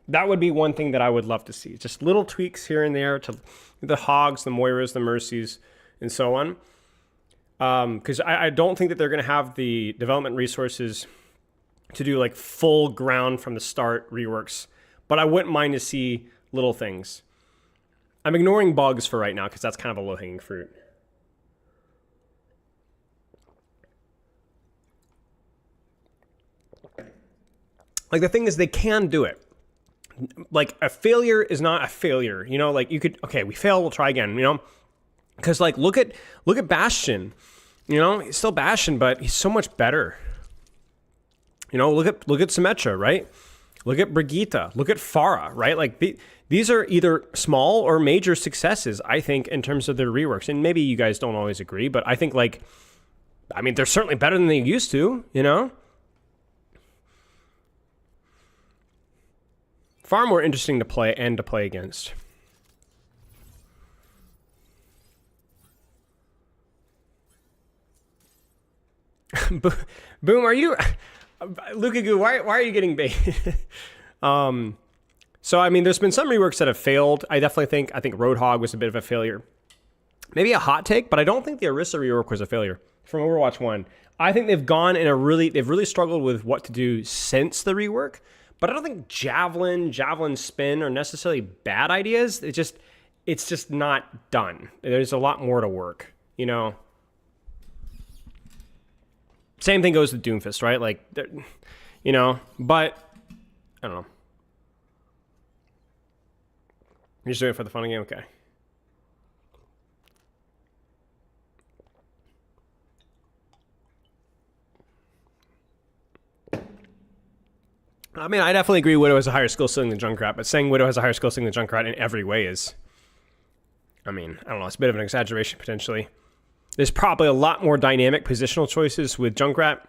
That would be one thing that I would love to see. Just little tweaks here and there to the Hogs, the Moiras, the Mercies, and so on. Because I don't think that they're going to have the development resources to do like full ground from the start reworks. But I wouldn't mind to see little things. I'm ignoring bugs for right now because that's kind of a low-hanging fruit. Like the thing is, they can do it. Like a failure is not a failure, you know. Like you could, okay, we fail, we'll try again, you know. Because like look at Bastion, you know, he's still Bastion, but he's so much better. You know, look at Symmetra, right? Look at Brigitte, look at Pharah, right? Like these are either small or major successes, I think, in terms of their reworks. And maybe you guys don't always agree, but I think like, I mean, they're certainly better than they used to, you know. Far more interesting to play and to play against. Boom, are you... Lukaku, why are you getting bait? So, I mean, there's been some reworks that have failed. I think Roadhog was a bit of a failure. Maybe a hot take, but I don't think the Orisa rework was a failure from Overwatch 1. I think they've gone in they've really struggled with what to do since the rework. But I don't think Javelin Spin are necessarily bad ideas. It's just not done. There's a lot more to work, you know. Same thing goes with Doomfist, right? Like, you know, but I don't know. You're just doing it for the fun of the game? Okay. I mean, I definitely agree Widow has a higher skill ceiling than Junkrat, but saying Widow has a higher skill ceiling than Junkrat in every way is, I mean, I don't know, it's a bit of an exaggeration potentially. There's probably a lot more dynamic positional choices with Junkrat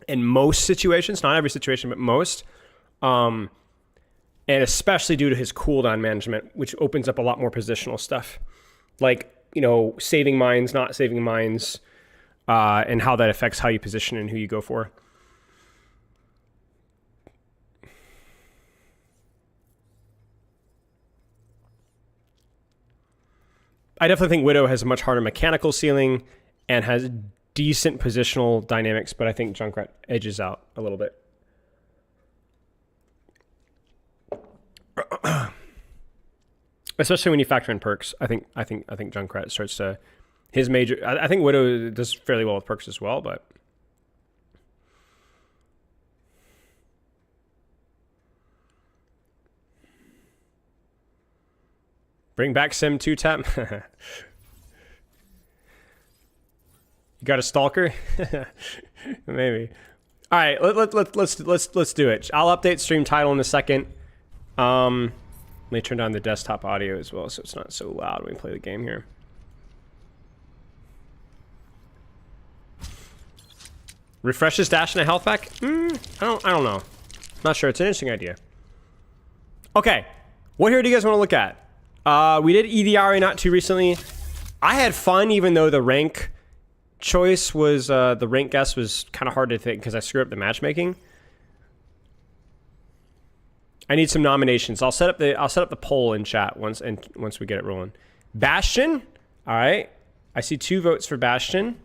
in most situations, not every situation, but most. And especially due to his cooldown management, which opens up a lot more positional stuff. Like, you know, saving mines, not saving mines, and how that affects how you position and who you go for. I definitely think Widow has a much harder mechanical ceiling and has decent positional dynamics, but I think Junkrat edges out a little bit. Especially when you factor in perks. I think Junkrat starts to his major. I think Widow does fairly well with perks as well, but bring back Sim 2 tap. You got a stalker? Maybe. All right, let's do it. I'll update stream title in a second. Let me turn down the desktop audio as well, so it's not so loud when we play the game here. Refreshes dash and a health pack? I don't know. Not sure. It's an interesting idea. Okay, what hero do you guys want to look at? We did EDRA not too recently. I had fun, even though the rank choice was the rank guess was kind of hard to think because I screwed up the matchmaking. I need some nominations. I'll set up the poll in chat once we get it rolling. Bastion. All right. I see 2 votes for Bastion.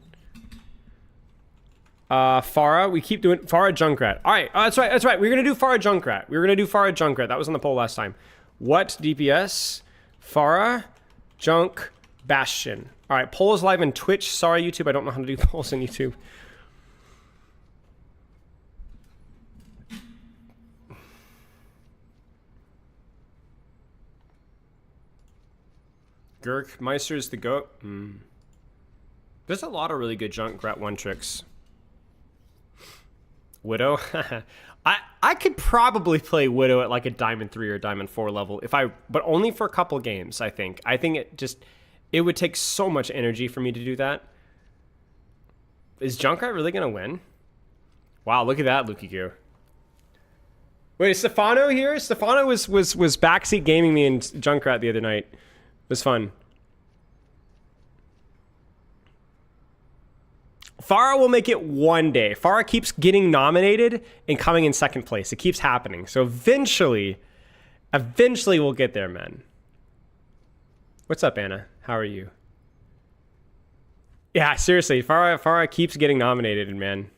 Pharah. We keep doing Pharah Junkrat. All right. Oh, that's right. That's right. We're gonna do Pharah Junkrat. That was on the poll last time. What DPS? Pharah, Junk, Bastion. All right, poll is live on Twitch. Sorry, YouTube, I don't know how to do polls on YouTube. Gurk, Meister's the GOAT. There's a lot of really good Junkrat one tricks. Widow. I could probably play Widow at like a Diamond 3 or Diamond 4 level but only for a couple games, I think. I think It would take so much energy for me to do that. Is Junkrat really going to win? Wow, look at that, Lukiku. Wait, is Stephano here? Stephano was backseat gaming me in Junkrat the other night. It was fun. Farah will make it one day. Farah keeps getting nominated and coming in second place. It keeps happening. So eventually we'll get there, man. What's up, Anna? How are you? Yeah, seriously, Farah keeps getting nominated, man.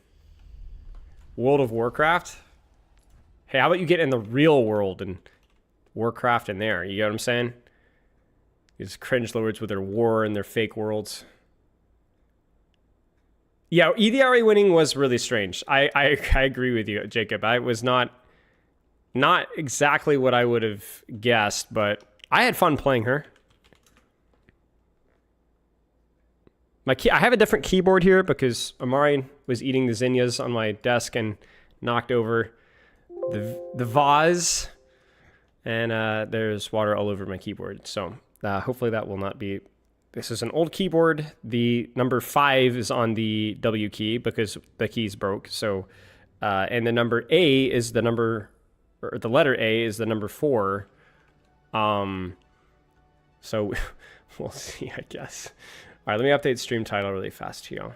World of Warcraft. Hey, how about you get in the real world and Warcraft in there? You get what I'm saying? These cringe lords with their war and their fake worlds. Yeah, EDRA winning was really strange. I agree with you, Jacob. I was not exactly what I would have guessed, but I had fun playing her. I have a different keyboard here because Amari was eating the zinnias on my desk and knocked over the vase, and there's water all over my keyboard. So hopefully that will not be. This is an old keyboard. The number 5 is on the W key because the keys broke. So, and the number A is the number, or the letter A is the number 4. So we'll see, I guess. All right, let me update stream title really fast here.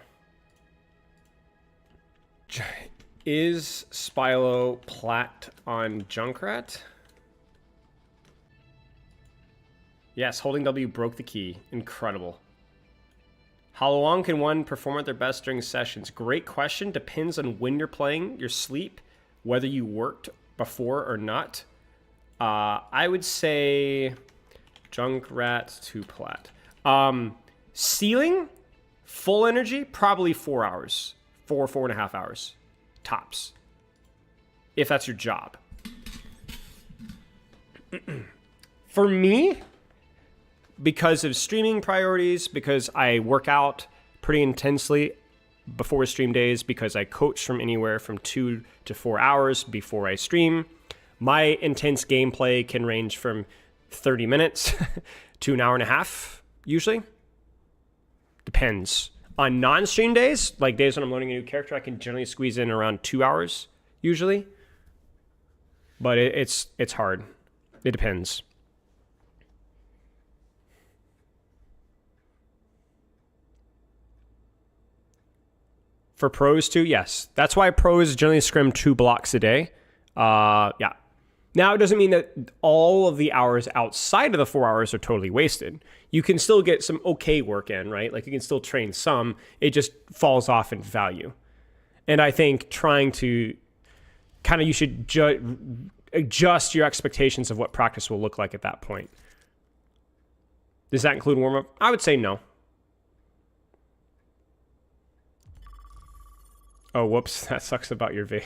Is SPILO plat on Junkrat? Yes, holding W broke the key. Incredible. How long can one perform at their best during sessions? Great question. Depends on when you're playing, your sleep, whether you worked before or not. I would say Junkrat to plat. Ceiling, full energy, probably 4 hours. 4.5 hours. Tops. If that's your job. For me, because of streaming priorities, because I work out pretty intensely before stream days, because I coach from anywhere from 2 to 4 hours before I stream, my intense gameplay can range from 30 minutes to an hour and a half, usually. Depends. On non-stream days, like days when I'm learning a new character, I can generally squeeze in around 2 hours, usually. But it's hard. It depends. For pros too, yes. That's why pros generally scrim 2 blocks a day. Yeah. Now, it doesn't mean that all of the hours outside of the 4 hours are totally wasted. You can still get some okay work in, right? Like you can still train some. It just falls off in value. And I think trying to kind of, you should adjust your expectations of what practice will look like at that point. Does that include warm-up? I would say no. Oh, whoops. That sucks about your V.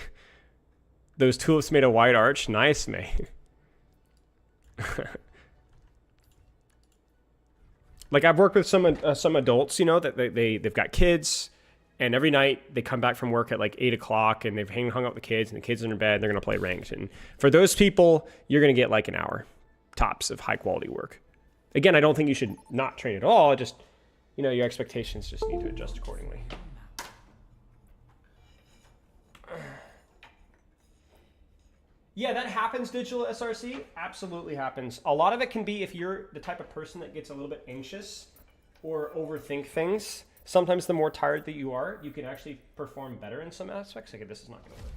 Those tulips made a wide arch. Nice, mate. Like I've worked with some adults, you know, that they've got kids, and every night they come back from work at like 8 o'clock, and they've hung out with the kids, and the kids are in bed. And they're gonna play ranked, and for those people, you're gonna get like an hour tops of high quality work. Again, I don't think you should not train at all. Just, you know, your expectations just need to adjust accordingly. Yeah, that happens, digital SRC. Absolutely happens. A lot of it can be if you're the type of person that gets a little bit anxious or overthink things. Sometimes the more tired that you are, you can actually perform better in some aspects. Okay, this is not going to work.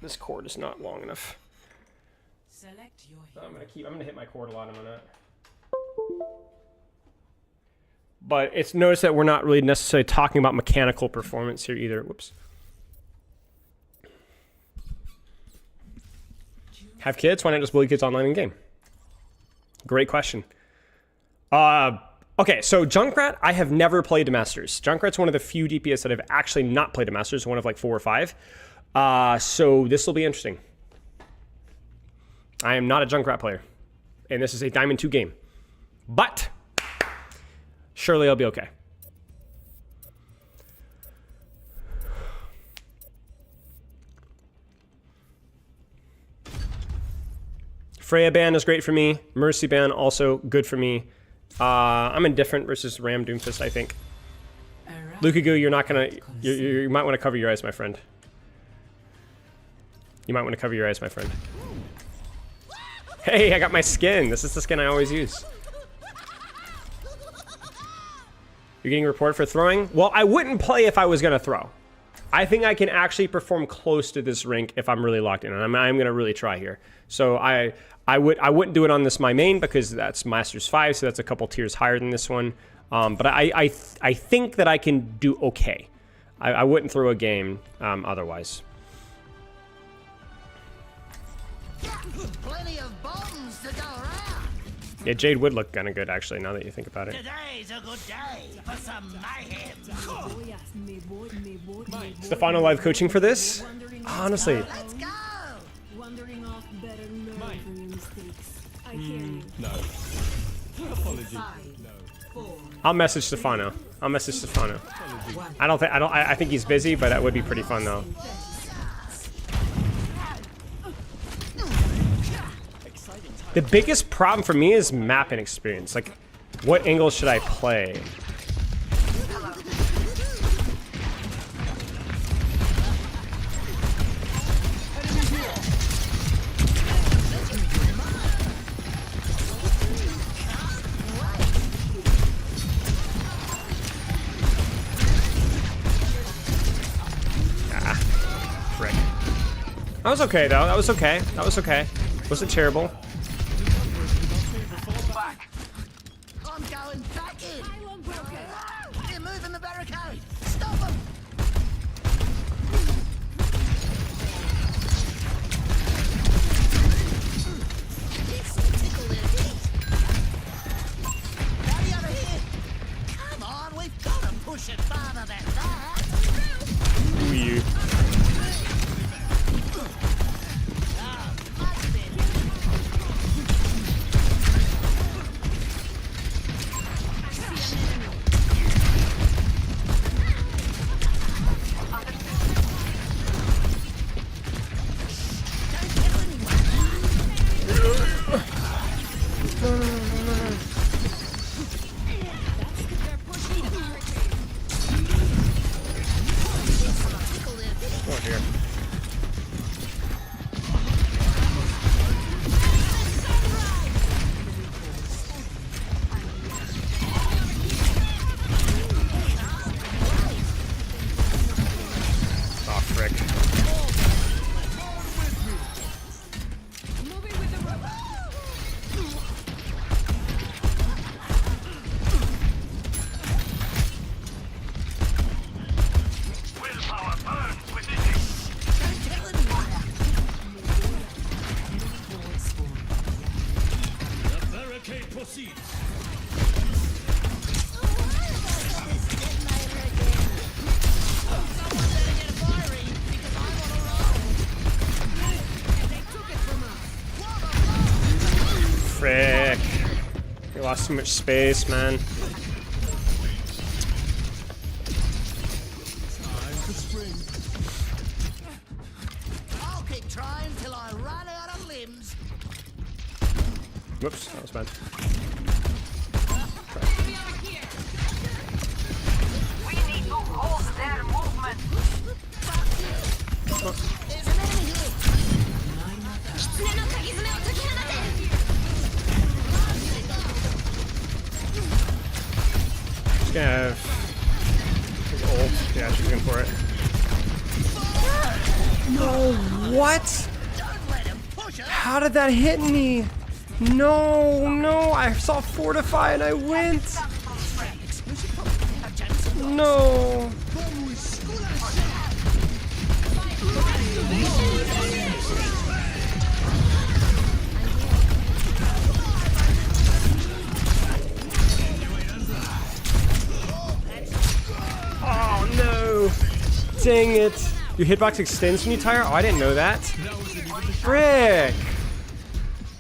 This cord is not long enough. Select your I'm gonna hit my cord a lot in a minute. But it's notice that we're not really necessarily talking about mechanical performance here either. Whoops. Have kids? Why not just bully kids online in game? Great question. Okay, so Junkrat, I have never played to Masters. Junkrat's one of the few DPS that I've actually not played to Masters, one of like 4 or 5. So this will be interesting. I am not a Junkrat player, and this is a Diamond 2 game. But surely I'll be okay. Freya ban is great for me. Mercy ban also good for me. I'm indifferent versus Ram Doomfist, I think. Lukaku, you're not gonna. You might want to cover your eyes, my friend. You might want to cover your eyes, my friend. Hey, I got my skin. This is the skin I always use. You're getting reported for throwing? Well, I wouldn't play if I was gonna throw. I think I can actually perform close to this rank if I'm really locked in, and I'm gonna really try here. So I wouldn't do it on this my main because that's Masters 5, so that's a couple tiers higher than this one. But I think that I can do okay. I wouldn't throw a game otherwise. Plenty of bombs to go around. Yeah, Jade would look kind of good actually. Now that you think about it. Today's a good day for some mayhem. Stephano live coaching for this? Honestly. Let's go. Wandering off better known for your mistakes. I hear you. No. Apologies. No. I'll message Stephano. I think he's busy, but that would be pretty fun though. The biggest problem for me is map inexperience. Like, what angle should I play? Frick. That was okay though. That was okay. Wasn't terrible. I'm going back in. They're moving the barricade. Stop them. Tickle their feet. Howdy over here. Come on, we've got to push it farther than that. Ooh, you. Frick. We lost too much space, man. I'll keep trying till I run out of limbs. Whoops, that was bad. We need to hold their movement. There's an enemy here. She's gonna have his ult. Yeah, she's going for it. No, what? Don't let him push her. How did that hit me? No, I saw fortify and I went. No. Oh no. Dang it. Your hitbox extends when you tire? Oh, I didn't know that. Frick.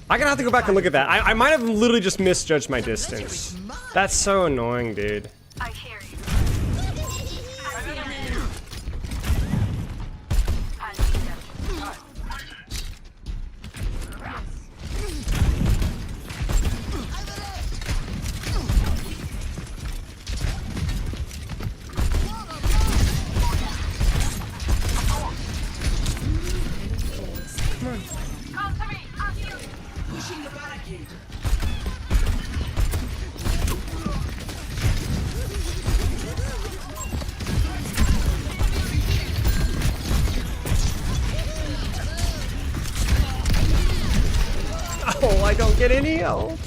I'm gonna have to go back and look at that. I might have literally just misjudged my distance. That's so annoying, dude. I hear you. Oh, I don't get any help.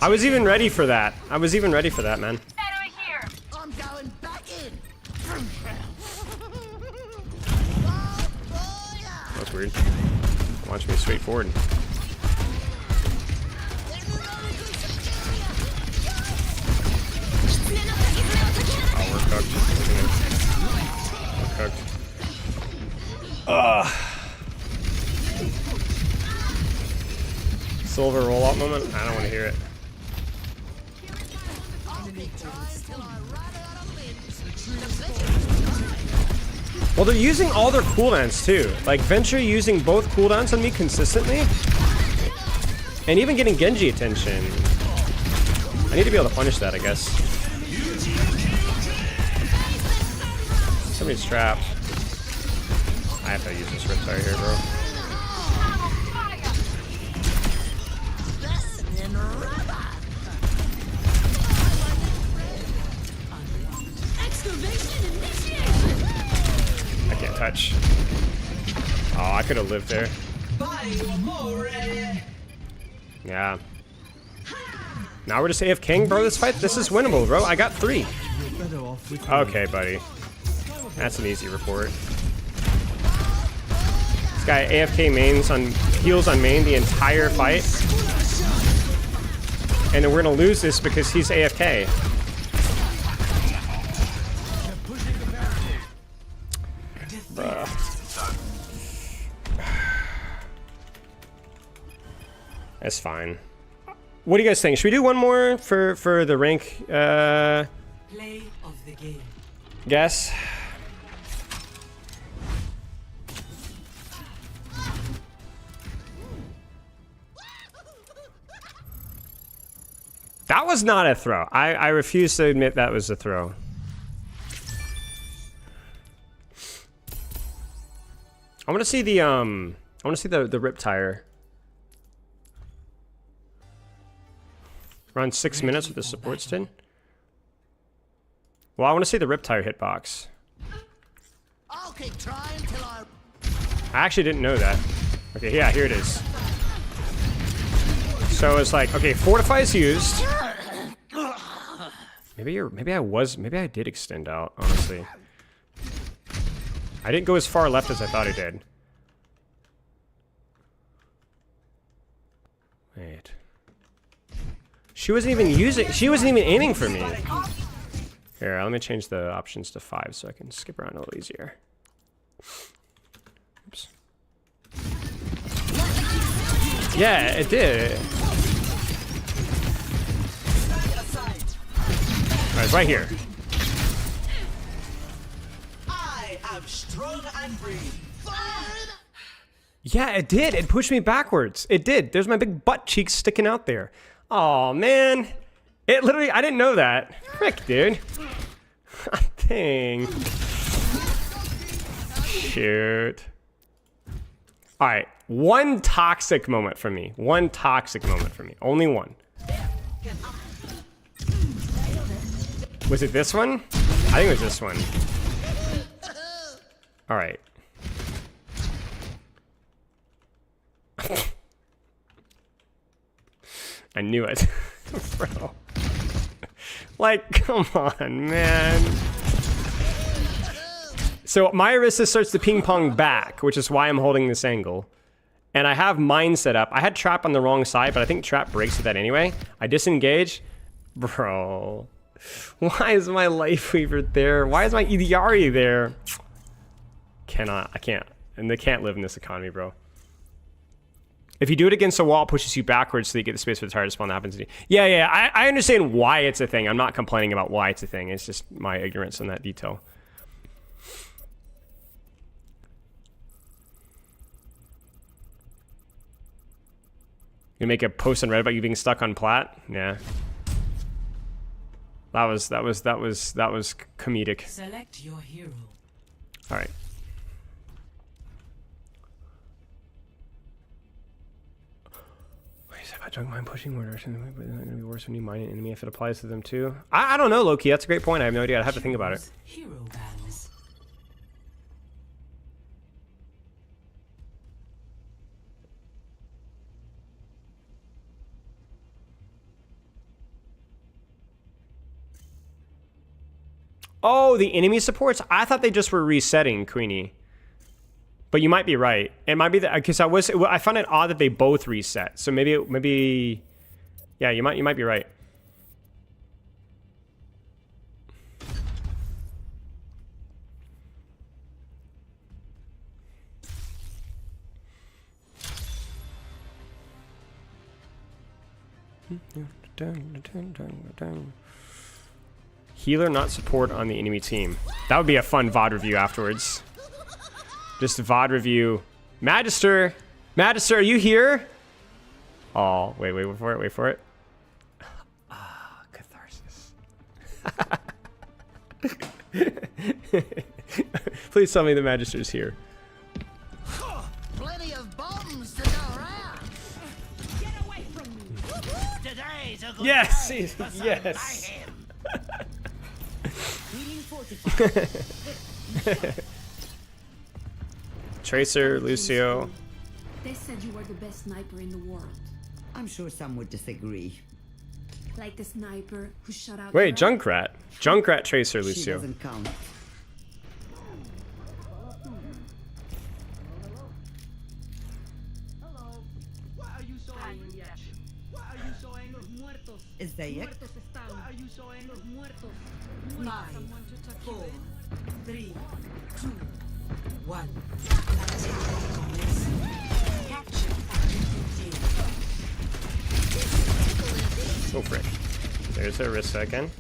I was even ready for that. I was even ready for that, man. Enemy here. I'm going back in. That's weird. Launch me straight forward. Oh, we're cooked. We're cooked. Silver rollout moment? I don't want to hear it. Well, they're using all their cooldowns too. Like Venture using both cooldowns on me consistently. And even getting Genji attention. I need to be able to punish that, I guess. Somebody's trapped. I have to use this Riptide here, bro. I can't touch. Oh, I could have lived there. Yeah. Now we're just AFKing, bro. This fight, this is winnable, bro. I got 3. Okay, buddy. That's an easy report. This guy AFK mains on heals on main the entire fight, and then we're gonna lose this because he's AFK. Bruh. That's fine. What do you guys think? Should we do one more for the rank? Play of the game. Guess. That was not a throw. I refuse to admit that was a throw. I want to see the the rip tire. Around 6 minutes with the supports did. Well, I want to see the rip tire hitbox. I'll keep trying till I actually didn't know that. Okay, yeah, here it is. So it's like, okay, fortify is used. Maybe I did extend out, honestly. I didn't go as far left as I thought I did. Wait. She wasn't even aiming for me. Here, let me change the options to 5 so I can skip around a little easier. Oops. Yeah, it did. Alright, it's right here. I am strong and brave. Yeah, it did. It pushed me backwards. It did. There's my big butt cheeks sticking out there. Oh man. It literally, I didn't know that. Frick, dude. Dang. Shoot. Alright, one toxic moment for me. One toxic moment for me. Only one. Was it this one? I think it was this one. Alright. I knew it. Bro. Like, come on, man. So my Arista starts to ping pong back, which is why I'm holding this angle. And I have mine set up. I had trap on the wrong side, but I think trap breaks with that anyway. I disengage. Bro. Why is my Life Weaver there? Why is my Idiari there? I can't. And they can't live in this economy, bro. If you do it against a wall, it pushes you backwards so you get the space for the tire to spawn. That happens to you. Yeah, I understand why it's a thing. I'm not complaining about why it's a thing. It's just my ignorance on that detail. You make a post on Reddit about you being stuck on plat? Yeah. That was comedic. Select your hero. All right. If I don't mind pushing more direction, but it's not going to be worse when you mine an enemy if it applies to them too. I don't know, Loki. That's a great point. I have no idea. I'd have to think about it. Hero bands. Oh, the enemy supports? I thought they just were resetting, Queenie. But you might be right. It might be that because I found it odd that they both reset. So maybe yeah, you might be right. Healer, not support on the enemy team. That would be a fun VOD review afterwards. Just a VOD review. Magister! Magister, are you here? Oh, wait for it. Ah, catharsis. Please tell me the Magister's here. Plenty of bombs to go around. Get away from me. Today's a good Yes! day for some Yes! mayhem. Feeling fortified. Tracer, Lucio. They said you were the best sniper in the world. I'm sure some would disagree. Like the sniper who shot out. Wait, your- Junkrat. Junkrat, Tracer, She Lucio. doesn't count. Why are you so angry? Why are you so angry? Muertos. Is that it? Muertos están. Why are you so angry? Muertos. 5, Someone to tuck you 4, in. 3, 2, 1. Oh, frick. There's a wrist again.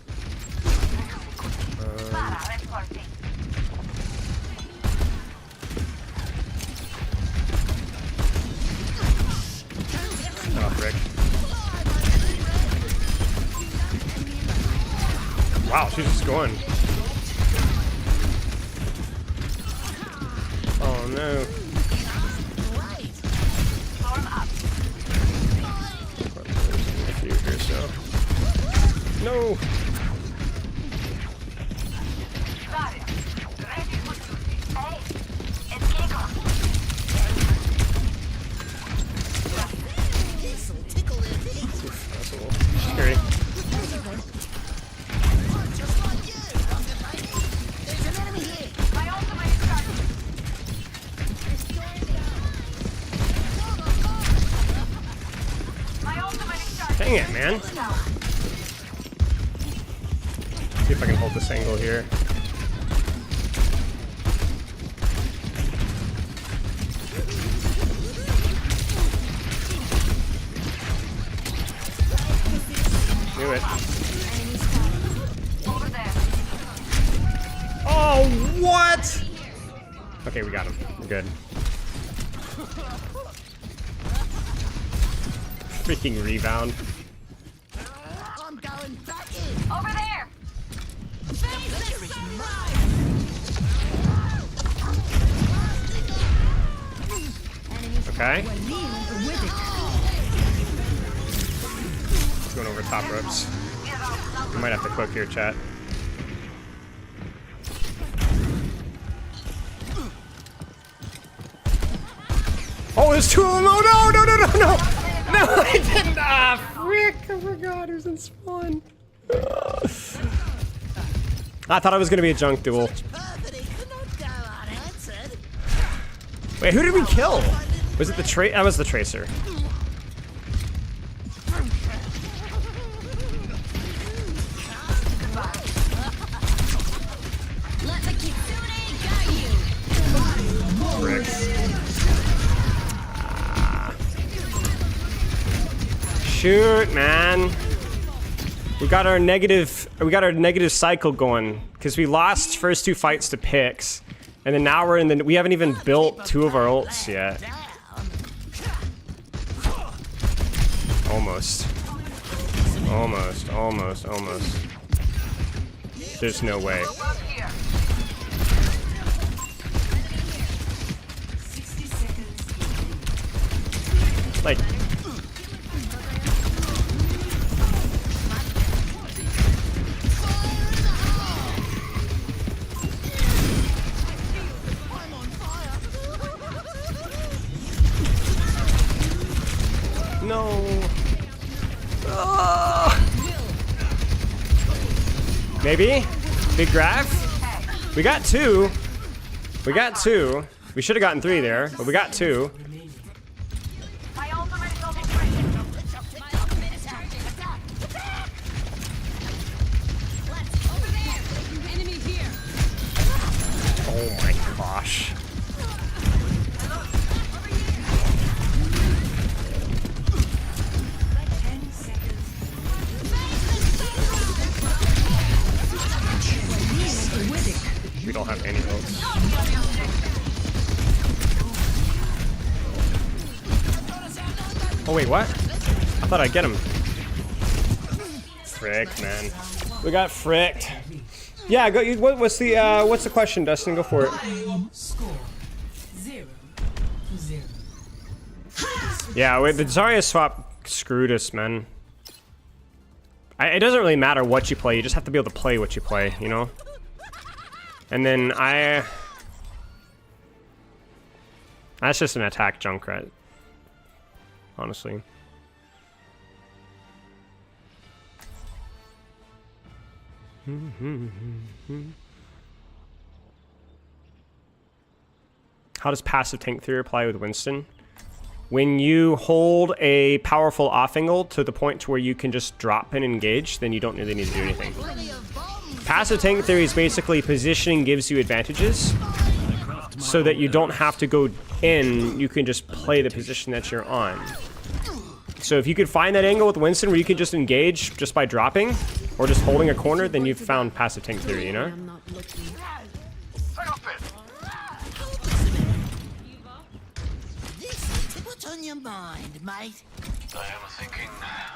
Para reporting. Oh, frick. Wow, she's just going. Oh, no. Form up. A few here, so. No! Got it. Ready for duty. Hey, it's kickoff. This'll tickle their feet. That's a little scary. Just like you, Rocket Baby. There's an enemy here. My ultimate is starting. My ultimate is starting. Dang it, man. See if I can hold this angle here. Do it. Over there. Oh, what? Okay, we got him. We're good. Freaking rebound. I'm going back in. Over there. Okay. Going over top ropes. We might have to cook here, chat. Oh, there's two of them! Oh, no, no, no, no, no! No, I didn't! Ah, frick! I forgot it was in spawn. I thought it was gonna be a junk duel. Perfidy could not go unanswered. Wait, who did we kill? Was it the That was the Tracer. Let the kitsune guide you. Frick. Shoot, man. We got our negative cycle going because we lost first two fights to Pix, and then now we haven't even built two of our ults yet. Almost. Almost. There's no way. Above here. 60 seconds. Like, No. Oh. Maybe? Big grab? We got 2. We got 2. We should have gotten 3 there, but we got 2. My ultimate is almost ready. Oh my gosh. We don't have any votes. Oh wait, what? I thought I'd get him. Frick, man. We got fricked. Yeah, go. What's the question, Dustin? Go for it. Score 0-0. Yeah, wait, the Zarya swap screwed us, man. It doesn't really matter what you play. You just have to be able to play what you play, you know. And then that's just an attack Junkrat, honestly. How does passive tank theory apply with Winston? When you hold a powerful off angle to the point to where you can just drop and engage, then you don't really need to do anything. Passive tank theory is basically positioning gives you advantages so that you don't have to go in, you can just play the position that you're on. So if you could find that angle with Winston where you can just engage just by dropping or just holding a corner, then you've found passive tank theory, you know? I'm not looking. What's on your mind, mate? I am thinking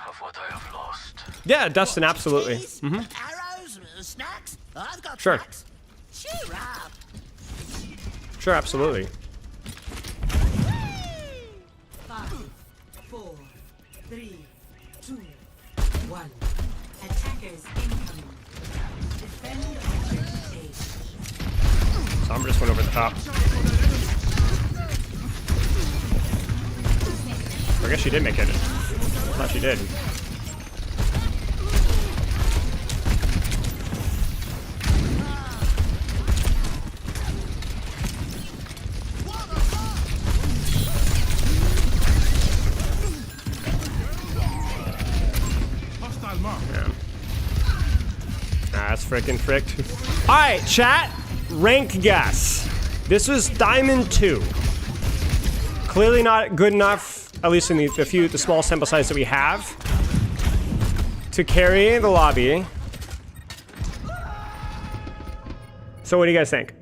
of what I have lost. Yeah, Dustin, absolutely. Cheese, arrows, snacks? I've got Sure. snacks. Cheer up. Sure, absolutely. 5, 4, 3, 2, 1. Attackers incoming. Defend objective A. Sombra just went over the top. I guess she did make it. I thought she did. Yeah. That's freaking fricked. Alright, chat. Rank guess. This was Diamond 2. Clearly not good enough, at least in the small sample size that we have, to carry the lobby. So what do you guys think?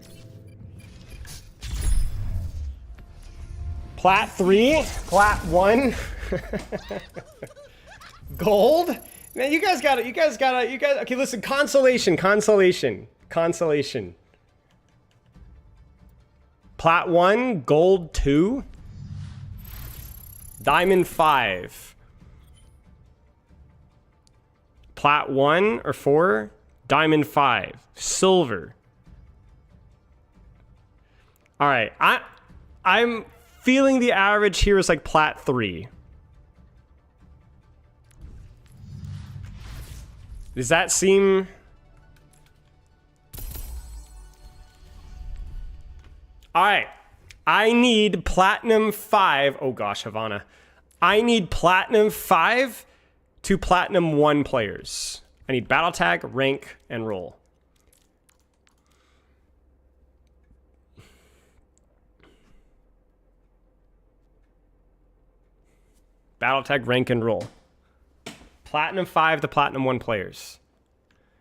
Plat 3? Plat 1? Gold? Man, you guys got it. Okay, listen, consolation. Plat 1, gold 2, diamond 5. Plat 1 or 4, diamond 5, silver. All right, I'm feeling the average here is like plat 3. Does that seem... Alright. I need platinum 5. Oh gosh, Havana. I need platinum 5 to platinum 1 players. I need battle tag, rank, and roll. Battle tag, rank, and roll. Platinum 5 to platinum 1 players.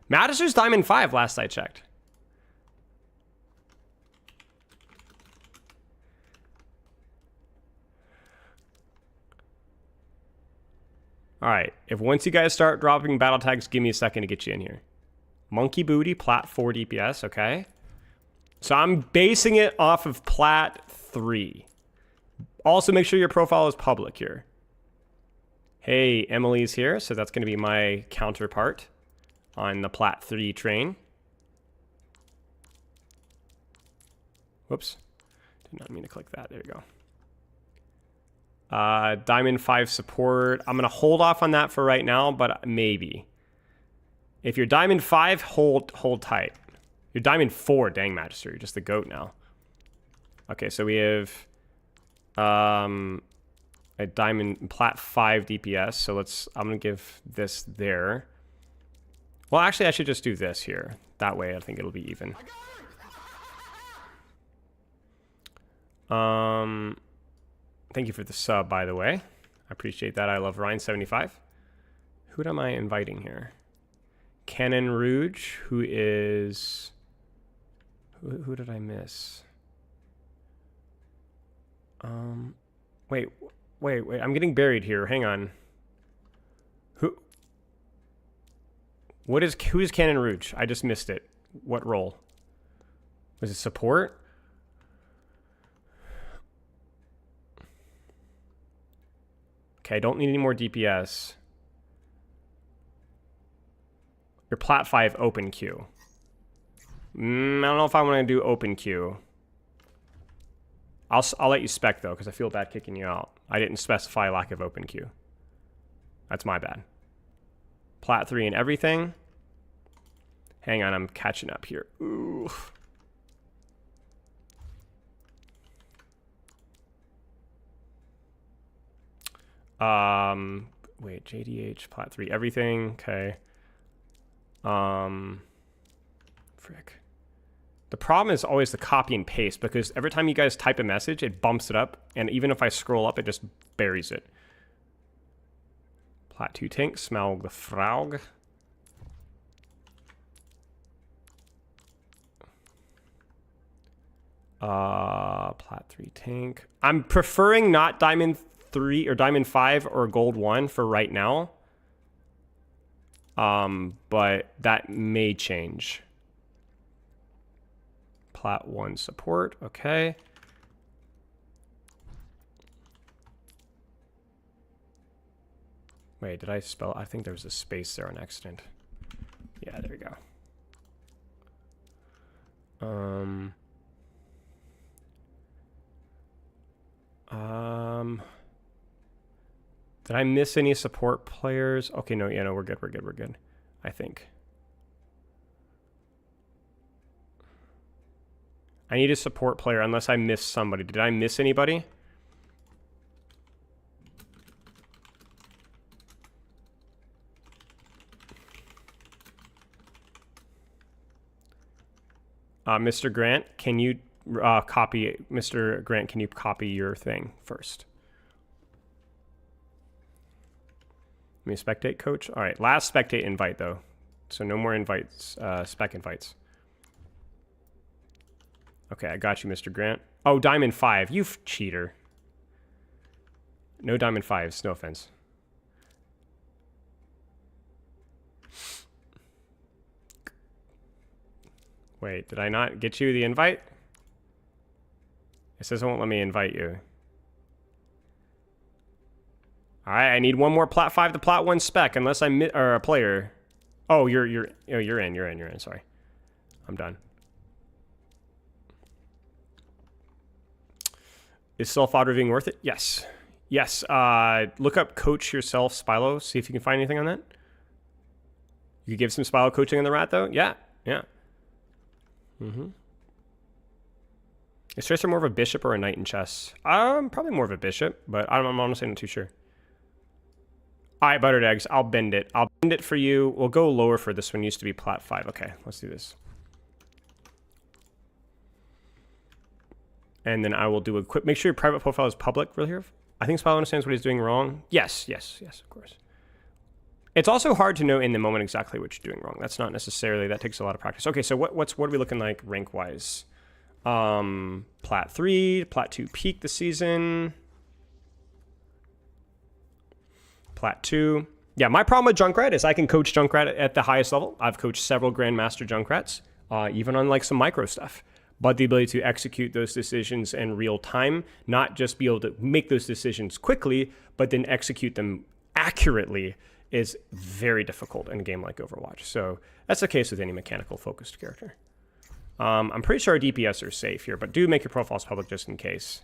Madison's diamond 5 last I checked. Alright, if once you guys start dropping battle tags, give me a second to get you in here. Monkey Booty, plat 4 DPS, okay. So I'm basing it off of plat 3. Also make sure your profile is public here. Hey, Emily's here, so that's going to be my counterpart on the plat 3 train. Whoops. Did not mean to click that. There you Diamond 5 support. I'm going to hold off on that for right now, but maybe. If you're Diamond 5, hold tight. You're Diamond 4, dang Magister. You're just the GOAT now. Okay, so we have a Diamond Plat 5 DPS. So I'm going to give this there. Well, actually, I should just do this here. That way, I think it'll be even. Thank you for the sub, by the way. I appreciate that. I love Ryan75. Who am I inviting here? Cannon Rouge, who is... Who did I miss? Wait. I'm getting buried here. Hang on. Who is Cannon Rouge? I just missed it. What role? Was it support? Okay, I don't need any more DPS. Your Plat 5 open queue. I don't know if I want to do open queue. I'll let you spec though, because I feel bad kicking you out. I didn't specify lack of open queue. That's my bad. Plat 3 and everything. Hang on, I'm catching up here. Ooh. Wait, JDH, Plat 3, everything. Okay. Frick. The problem is always the copy and paste, because every time you guys type a message, it bumps it up, and even if I scroll up, it just buries it. Plat 2 tank, Smaug the Fraug. Plat 3 tank. I'm preferring not Diamond 3 or Diamond 5 or Gold 1 for right now. But that may change. Plat 1 support, okay. Wait, did I spell? I think there was a space there on accident. Yeah, there we go. Did I miss any support players? Okay, no, yeah, no, we're good, I think. I need a support player unless I missed somebody. Did I miss anybody? Mr. Grant, can you copy... Mr. Grant, can you copy your thing first? Let me spectate, coach. All right, last spectate invite, though. So no more invites, spec invites. Okay, I got you, Mr. Grant. Oh, Diamond 5. You cheater. No Diamond 5s, no offense. Wait, did I not get you the invite? It says it won't let me invite you. All right, I need one more Plat 5 to Plat 1 spec, unless I or a player. Oh, you're in. Sorry, I'm done. Is self-auto reviewing worth it? Yes. Yes. Look up coach yourself, Spilo. See if you can find anything on that. You could give some Spilo coaching on the rat, though? Yeah. Yeah. Is Tracer more of a bishop or a knight in chess? Probably more of a bishop, but I'm honestly not too sure. All right, buttered eggs. I'll bend it. I'll bend it for you. We'll go lower for this one. Used to be Plat 5. Okay, let's do this. And then I will do a quick... Make sure your private profile is public, really here. I think Spilo understands what he's doing wrong. Yes, of course. It's also hard to know in the moment exactly what you're doing wrong. That's not necessarily... That takes a lot of practice. Okay, so what are we looking like rank-wise? Plat 3, Plat 2 peak this season. Plat 2. Yeah, my problem with Junkrat is I can coach Junkrat at the highest level. I've coached several Grandmaster Junkrats, even on like some micro stuff. But the ability to execute those decisions in real time, not just be able to make those decisions quickly, but then execute them accurately, is very difficult in a game like Overwatch. So that's the case with any mechanical focused character. I'm pretty sure our DPS are safe here, but do make your profiles public just in case.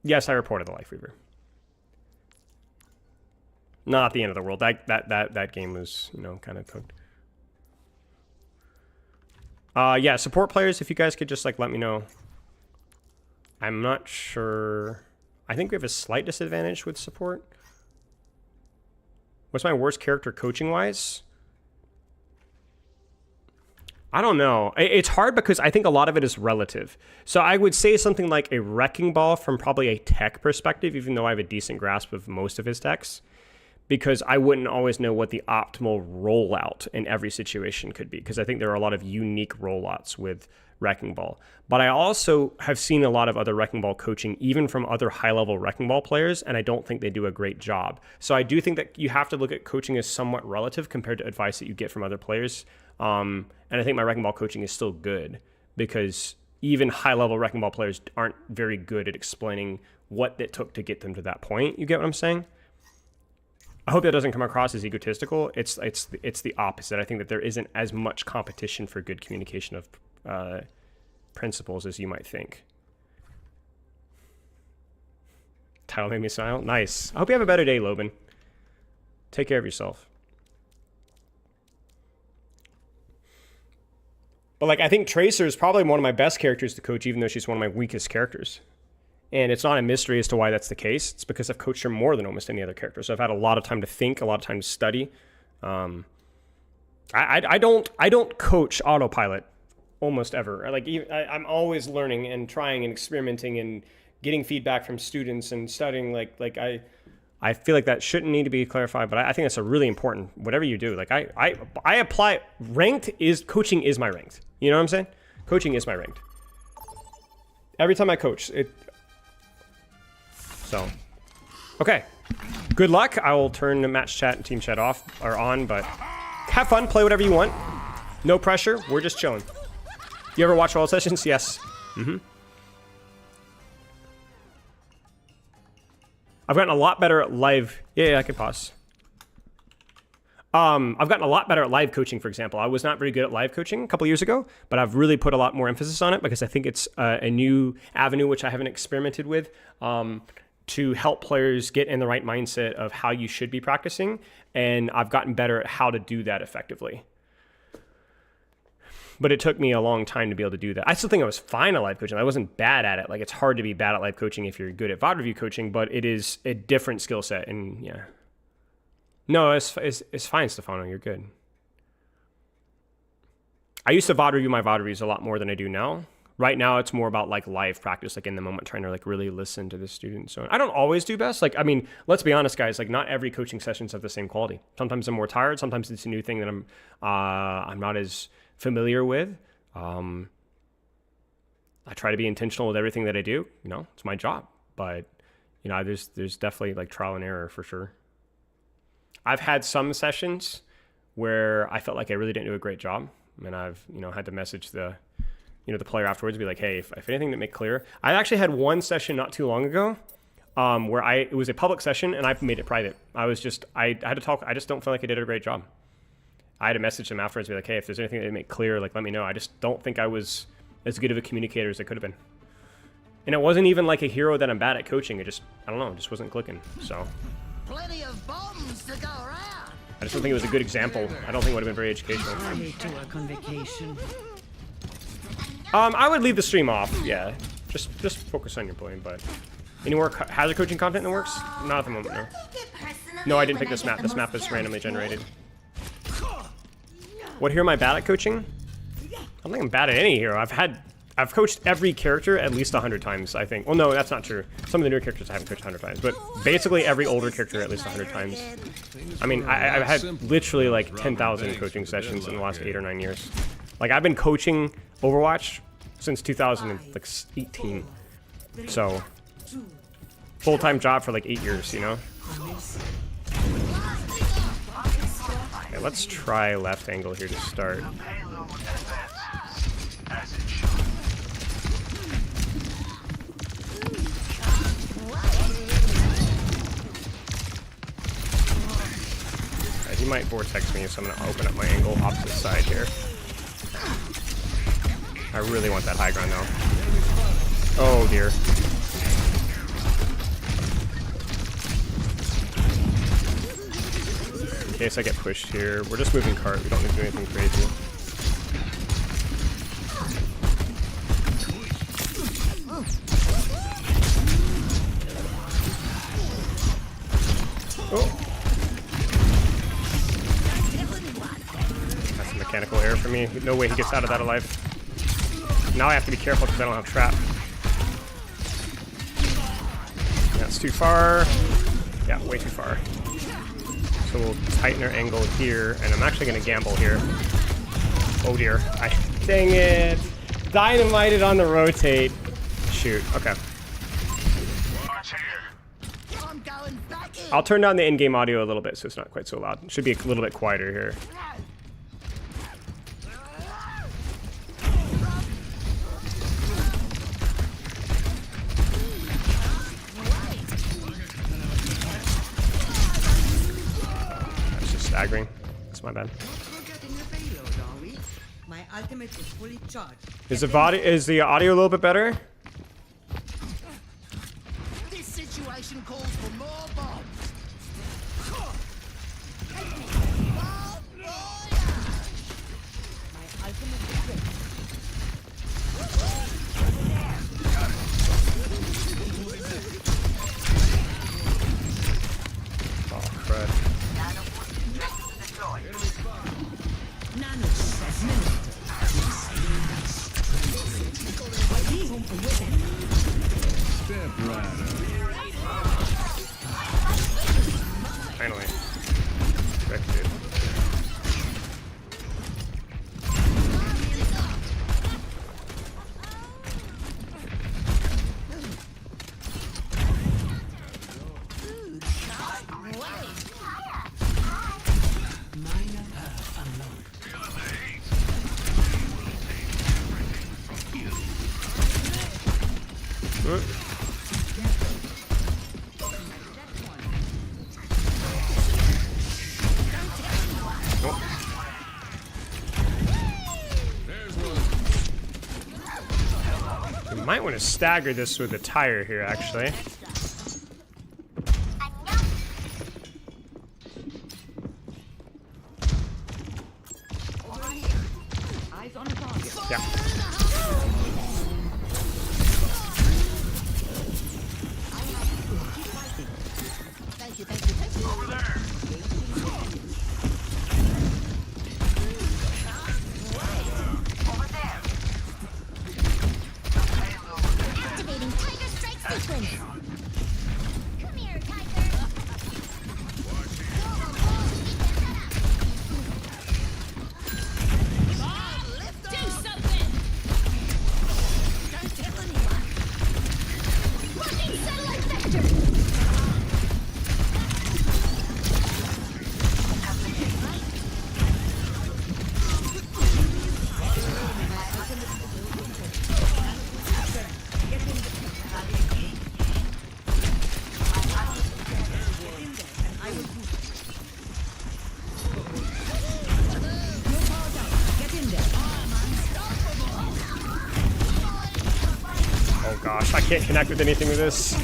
Yes, I reported the Life Reaver. Not the end of the world. That game was, you know, kind of cooked. Yeah, support players, if you guys could just like let me know. I'm not sure. I think we have a slight disadvantage with support. What's my worst character coaching wise? I don't know. It's hard because I think a lot of it is relative. So I would say something like a Wrecking Ball from probably a tech perspective, even though I have a decent grasp of most of his techs, because I wouldn't always know what the optimal rollout in every situation could be, because I think there are a lot of unique rollouts with Wrecking Ball. But I also have seen a lot of other Wrecking Ball coaching, even from other high-level Wrecking Ball players, and I don't think they do a great job. So I do think that you have to look at coaching as somewhat relative compared to advice that you get from other players. And I think my Wrecking Ball coaching is still good, because even high-level Wrecking Ball players aren't very good at explaining what it took to get them to that point. You get what I'm saying? I hope that doesn't come across as egotistical. It's the opposite. I think that there isn't as much competition for good communication of principles as you might think. Title made me smile. Nice. I hope you have a better day, Loban. Take care of yourself. But like, I think Tracer is probably one of my best characters to coach, even though she's one of my weakest characters. And it's not a mystery as to why that's the case. It's because I've coached her more than almost any other character. So I've had a lot of time to think, a lot of time to study. I don't coach autopilot almost ever. Like, I'm always learning and trying and experimenting and getting feedback from students and studying. Like I feel like that shouldn't need to be clarified, but I think that's a really important, whatever you do. Like I apply ranked is coaching is my ranked. You know what I'm saying? Coaching is my ranked. Every time I coach it. So, okay. Good luck. I will turn the match chat and team chat off or on, but have fun. Play whatever you want. No pressure. We're just chilling. You ever watch all sessions? Yes. I've gotten a lot better at live. Yeah, I can pause. I've gotten a lot better at live coaching, for example. I was not very good at live coaching a couple years ago, but I've really put a lot more emphasis on it because I think it's a new avenue which I haven't experimented with to help players get in the right mindset of how you should be practicing. And I've gotten better at how to do that effectively. But it took me a long time to be able to do that. I still think I was fine at live coaching. I wasn't bad at it. Like, it's hard to be bad at live coaching if you're good at VOD review coaching, but it is a different skill set. And yeah. No, it's fine, Stephano. You're good. I used to VOD review my VOD reviews a lot more than I do now. Right now, it's more about like live practice, like in the moment, trying to like really listen to the student. So I don't always do best. Like, I mean, let's be honest, guys. Like, not every coaching sessions have the same quality. Sometimes I'm more tired. Sometimes it's a new thing that I'm not as familiar with. I try to be intentional with everything that I do. You know, it's my job. But you know, there's definitely like trial and error for sure. I've had some sessions where I felt like I really didn't do a great job, and I've, you know, had to message the player afterwards and be like, hey, if anything to make clear. I actually had one session not too long ago where it was a public session and I made it private. I had to talk. I just don't feel like I did a great job. I had to message them afterwards and be like, hey, if there's anything to make clear, like, let me know. I just don't think I was as good of a communicator as I could have been. And it wasn't even like a hero that I'm bad at coaching. I don't know, it just wasn't clicking. So Plenty of bombs to go around. I just don't think it was a good example. I don't think it would have been very educational. I need to work on vacation. I would leave the stream off. Yeah, just focus on your playing. But any more hazard coaching content in the works? Not at the moment. No. No, I didn't pick this map. This map is randomly generated. What hero am I bad at coaching? I don't think I'm bad at any hero. I've coached every character at least 100 times, I think. Well, no, that's not true. Some of the newer characters I haven't coached 100 times, but basically every older character at least 100 times. I mean, I've had literally like 10,000 coaching sessions in the last 8 or 9 years. Like, I've been coaching Overwatch since 2018. So, full-time job for like 8 years, you know? Okay, let's try left angle here to start. He might vortex me, so I'm gonna open up my angle opposite side here. I really want that high ground though. Oh dear. case I get pushed here. We're just moving cart. We don't need to do anything crazy. Oh. That's a mechanical error for me. No way he gets out of that alive. Now I have to be careful because I don't have trap. That's too far. Yeah, way too far. So we'll tighten our angle here, and I'm actually going to gamble here. Oh dear. Dang it. Dynamited on the rotate. Shoot. Okay. I'll turn down the in-game audio a little bit so it's not quite so loud. It should be a little bit quieter here. That's just staggering. That's my bad. My ultimate is fully charged. Is the audio a little bit better? This situation calls for more bombs. My ultimate is ready. Oh, crud. Nano says minute. Finally. Expected. Might want to stagger this with a tire here, actually. Eyes on target. Yeah. Thank you. Over there. Activating Tiger Strike sequence. Come here, Tiger. Do something. Don't tell anyone. Working satellite vector. Oh gosh, I can't connect with anything with this.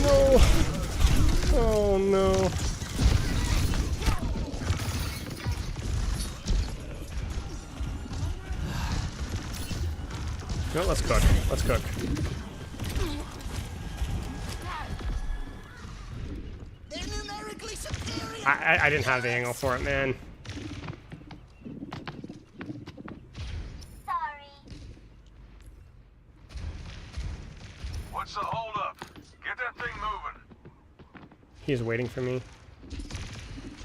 No. Oh no. No, let's cook. Let's cook. They're numerically superior. I didn't have the angle for it, man. Sorry. What's the holdup? Get that thing moving. He's waiting for me.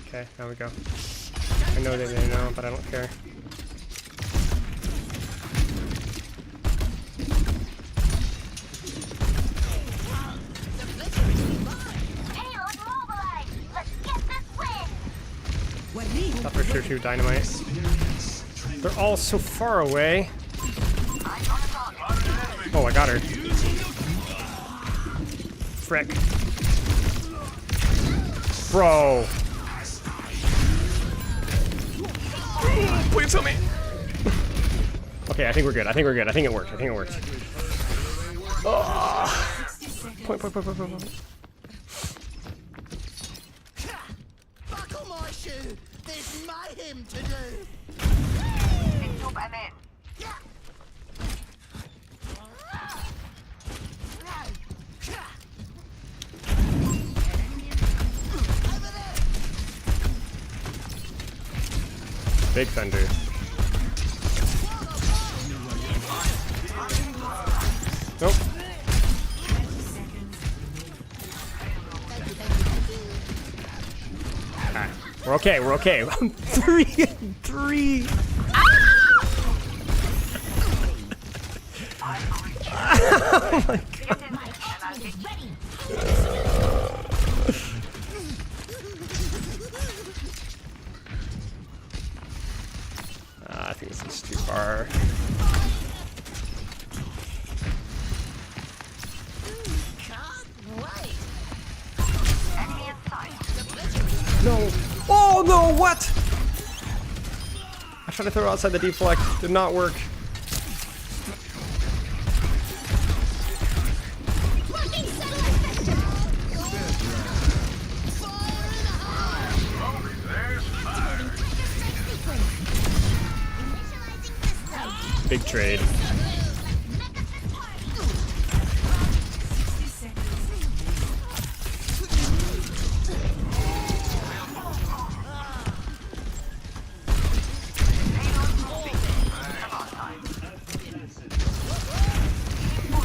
Okay, there we go. I know they didn't know, but I don't care. Payload mobilized. Let's get this win. Thought for sure two dynamite. They're all so far away. Oh, I got her. Frick. Bro. Please help me. Okay, I think we're good. I think we're good. I think it worked. I think it worked. Oh. Point. him to do. Ich lob am in. Big thunder. Nope. Alright, we're okay, we're okay. 3-3. Oh my God. I think this is too far. No. Oh no, what? I tried to throw it outside the deflect. Did not work. Big trade.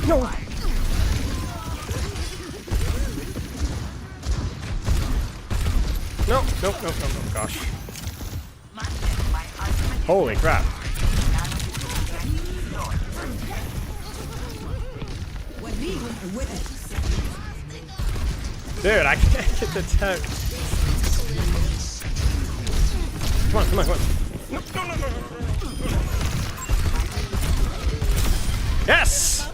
No. No, no, no, no, no, gosh. Holy crap. Dude, I can't get the tech. Come on, come on, come on. No, no, no, no. Yes!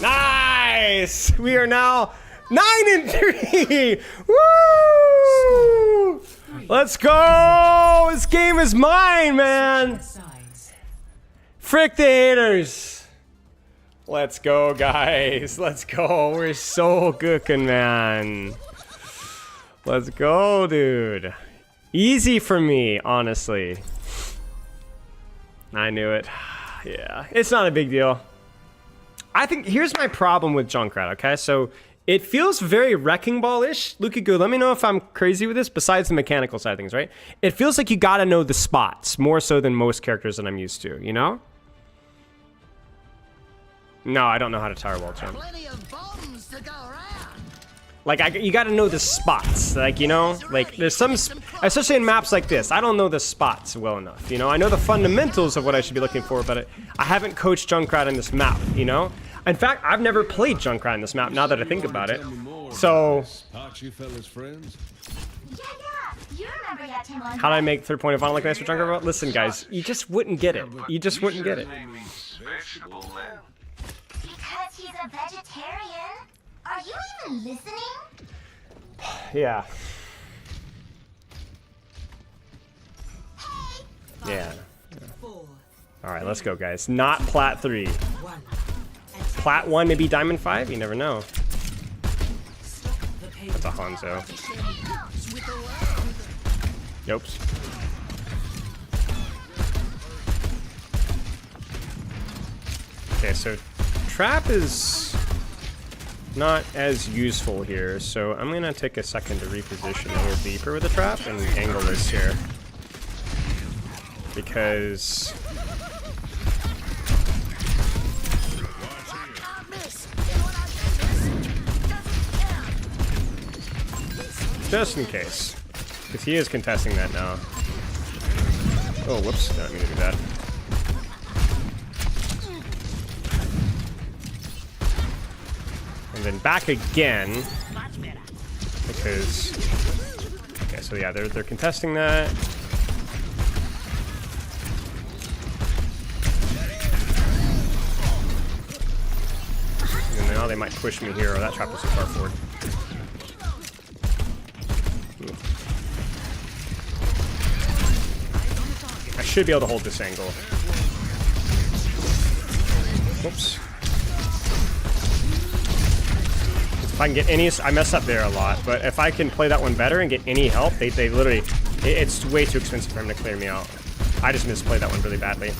Nice! We are now 9-3! Woo! Let's go! This game is mine, man! Frick the haters! Let's go, guys. Let's go. We're so cooking, man. Let's go, dude. Easy for me, honestly. I knew it. Yeah, it's not a big deal. I think here's my problem with Junkrat, okay? So it feels very Wrecking Ball-ish. Lukaku, let me know if I'm crazy with this, besides the mechanical side of things, right? It feels like you gotta know the spots more so than most characters that I'm used to, you know? No, I don't know how to tower wall jump. Plenty of bombs to go around. Like, you gotta know the spots, like, you know? Like, there's some, especially in maps like this, I don't know the spots well enough, you know? I know the fundamentals of what I should be looking for, but I haven't coached Junkrat in this map, you know? In fact, I've never played Junkrat in this map, now that I think about it. So, how do I make third point of honor look nice for Junkrat? Listen, guys, you just wouldn't get it. You just wouldn't get it. Because he's a vegetarian? Are you even listening? Yeah. Yeah. Alright, let's go, guys. Not Plat 3. Plat 1, maybe Diamond 5? You never know. That's a Hanzo. Yopes. Okay, so trap is not as useful here, so I'm gonna take a second to reposition a little deeper with the trap and angle this here. Because just in case. Because he is contesting that now. Oh, whoops, didn't mean to do that. And then back again. Because okay, so yeah, they're contesting that. And now they might push me here, or that trap was too far forward. should be able to hold this angle. Whoops. If I can get any, I mess up there a lot, but if I can play that one better and get any help, they literally, it's way too expensive for him to clear me out. I just misplayed that one really badly.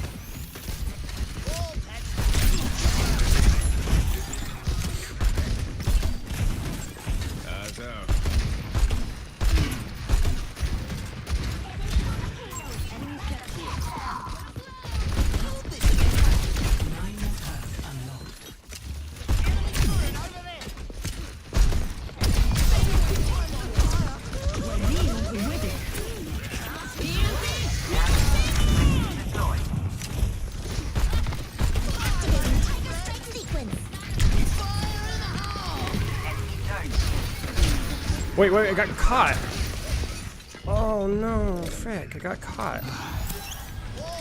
Wait, I got caught. Oh no, frick, I got caught.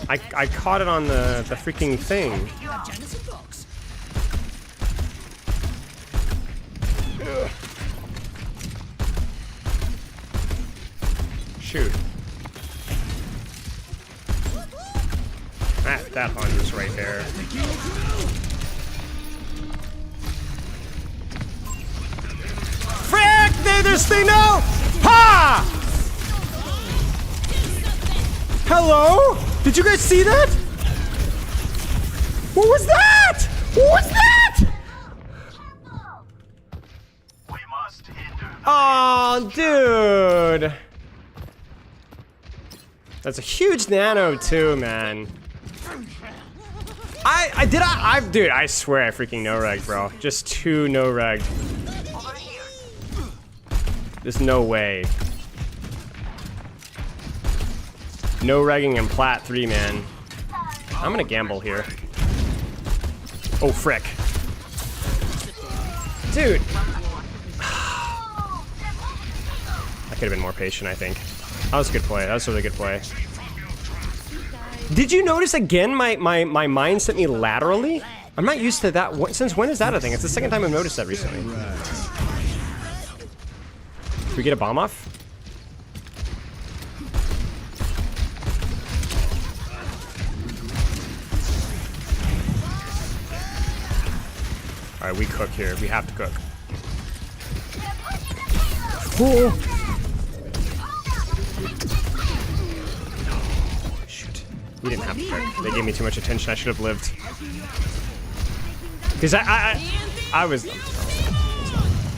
I caught it on the freaking thing. Ugh. Shoot. That one was right there. Frick! This thing now! Ha! Hello? Did you guys see that? What was that? What was that? Oh, dude. That's a huge nano too, man. Dude, I swear I freaking no-regged, bro. Just two no-regged. There's no way. No regging in plat 3, man. I'm gonna gamble here. Oh, frick. Dude. I could have been more patient, I think. That was a good play. That was a really good play. Did you notice again my mind sent me laterally? I'm not used to that. Since when is that a thing? It's the second time I've noticed that recently. Can we get a bomb off? Alright, we cook here. We have to cook. Oh. Shoot. We didn't have to cook. They gave me too much attention. I should have lived. Because I was...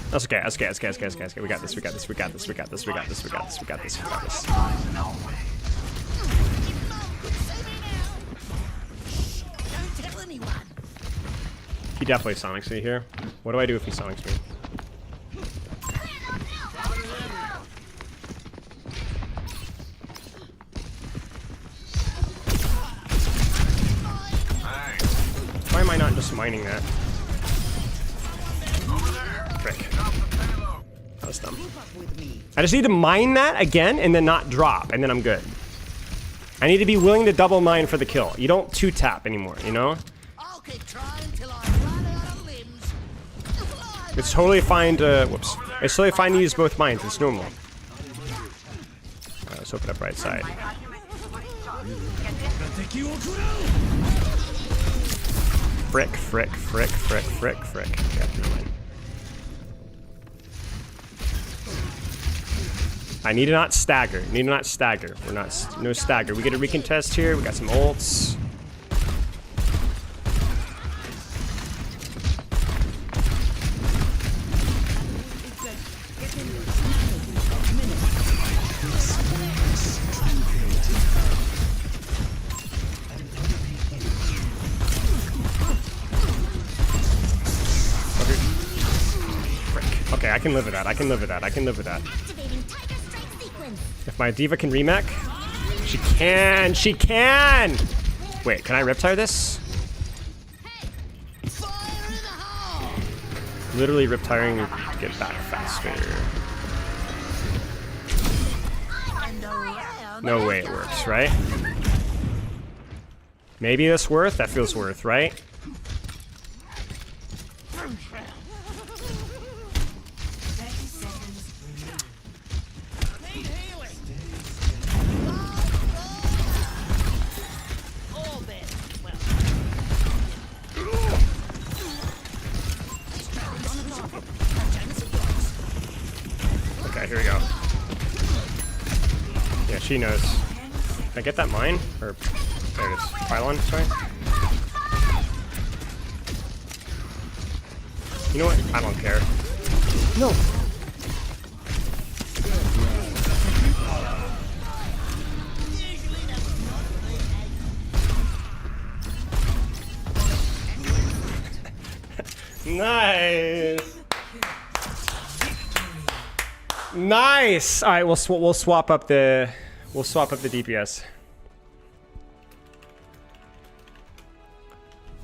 That's okay. That's okay. That's okay. That's okay. That's okay. We got this. We got this. We got this. We got this. We got this. We got this. We got this. We got this. He definitely sonics me here. What do I do if he sonics me? Why am I not just mining that? Frick. That was dumb. I just need to mine that again and then not drop, and then I'm good. I need to be willing to double mine for the kill. You don't two-tap anymore, you know? I'll keep trying till I run out of limbs. It's totally fine to... Whoops. It's totally fine to use both mines. It's normal. Alright, let's open up right side. Frick, frick, frick, frick, frick, frick. Yeah, never mind. I need to not stagger. Need to not stagger. We're not... No stagger. We get a recontest here. We got some ults. Okay, I can live with that. I can live with that. I can live with that. If my diva can remech, she can. She can. Wait, can I riptire this? Literally riptiring to get back faster. No way it works, right? Maybe that's worth. That feels worth, right? She knows. Can I get that mine? Or there it is. Pylon, sorry. You know what? I don't care. No. Nice. Nice. All right, we'll swap up the DPS.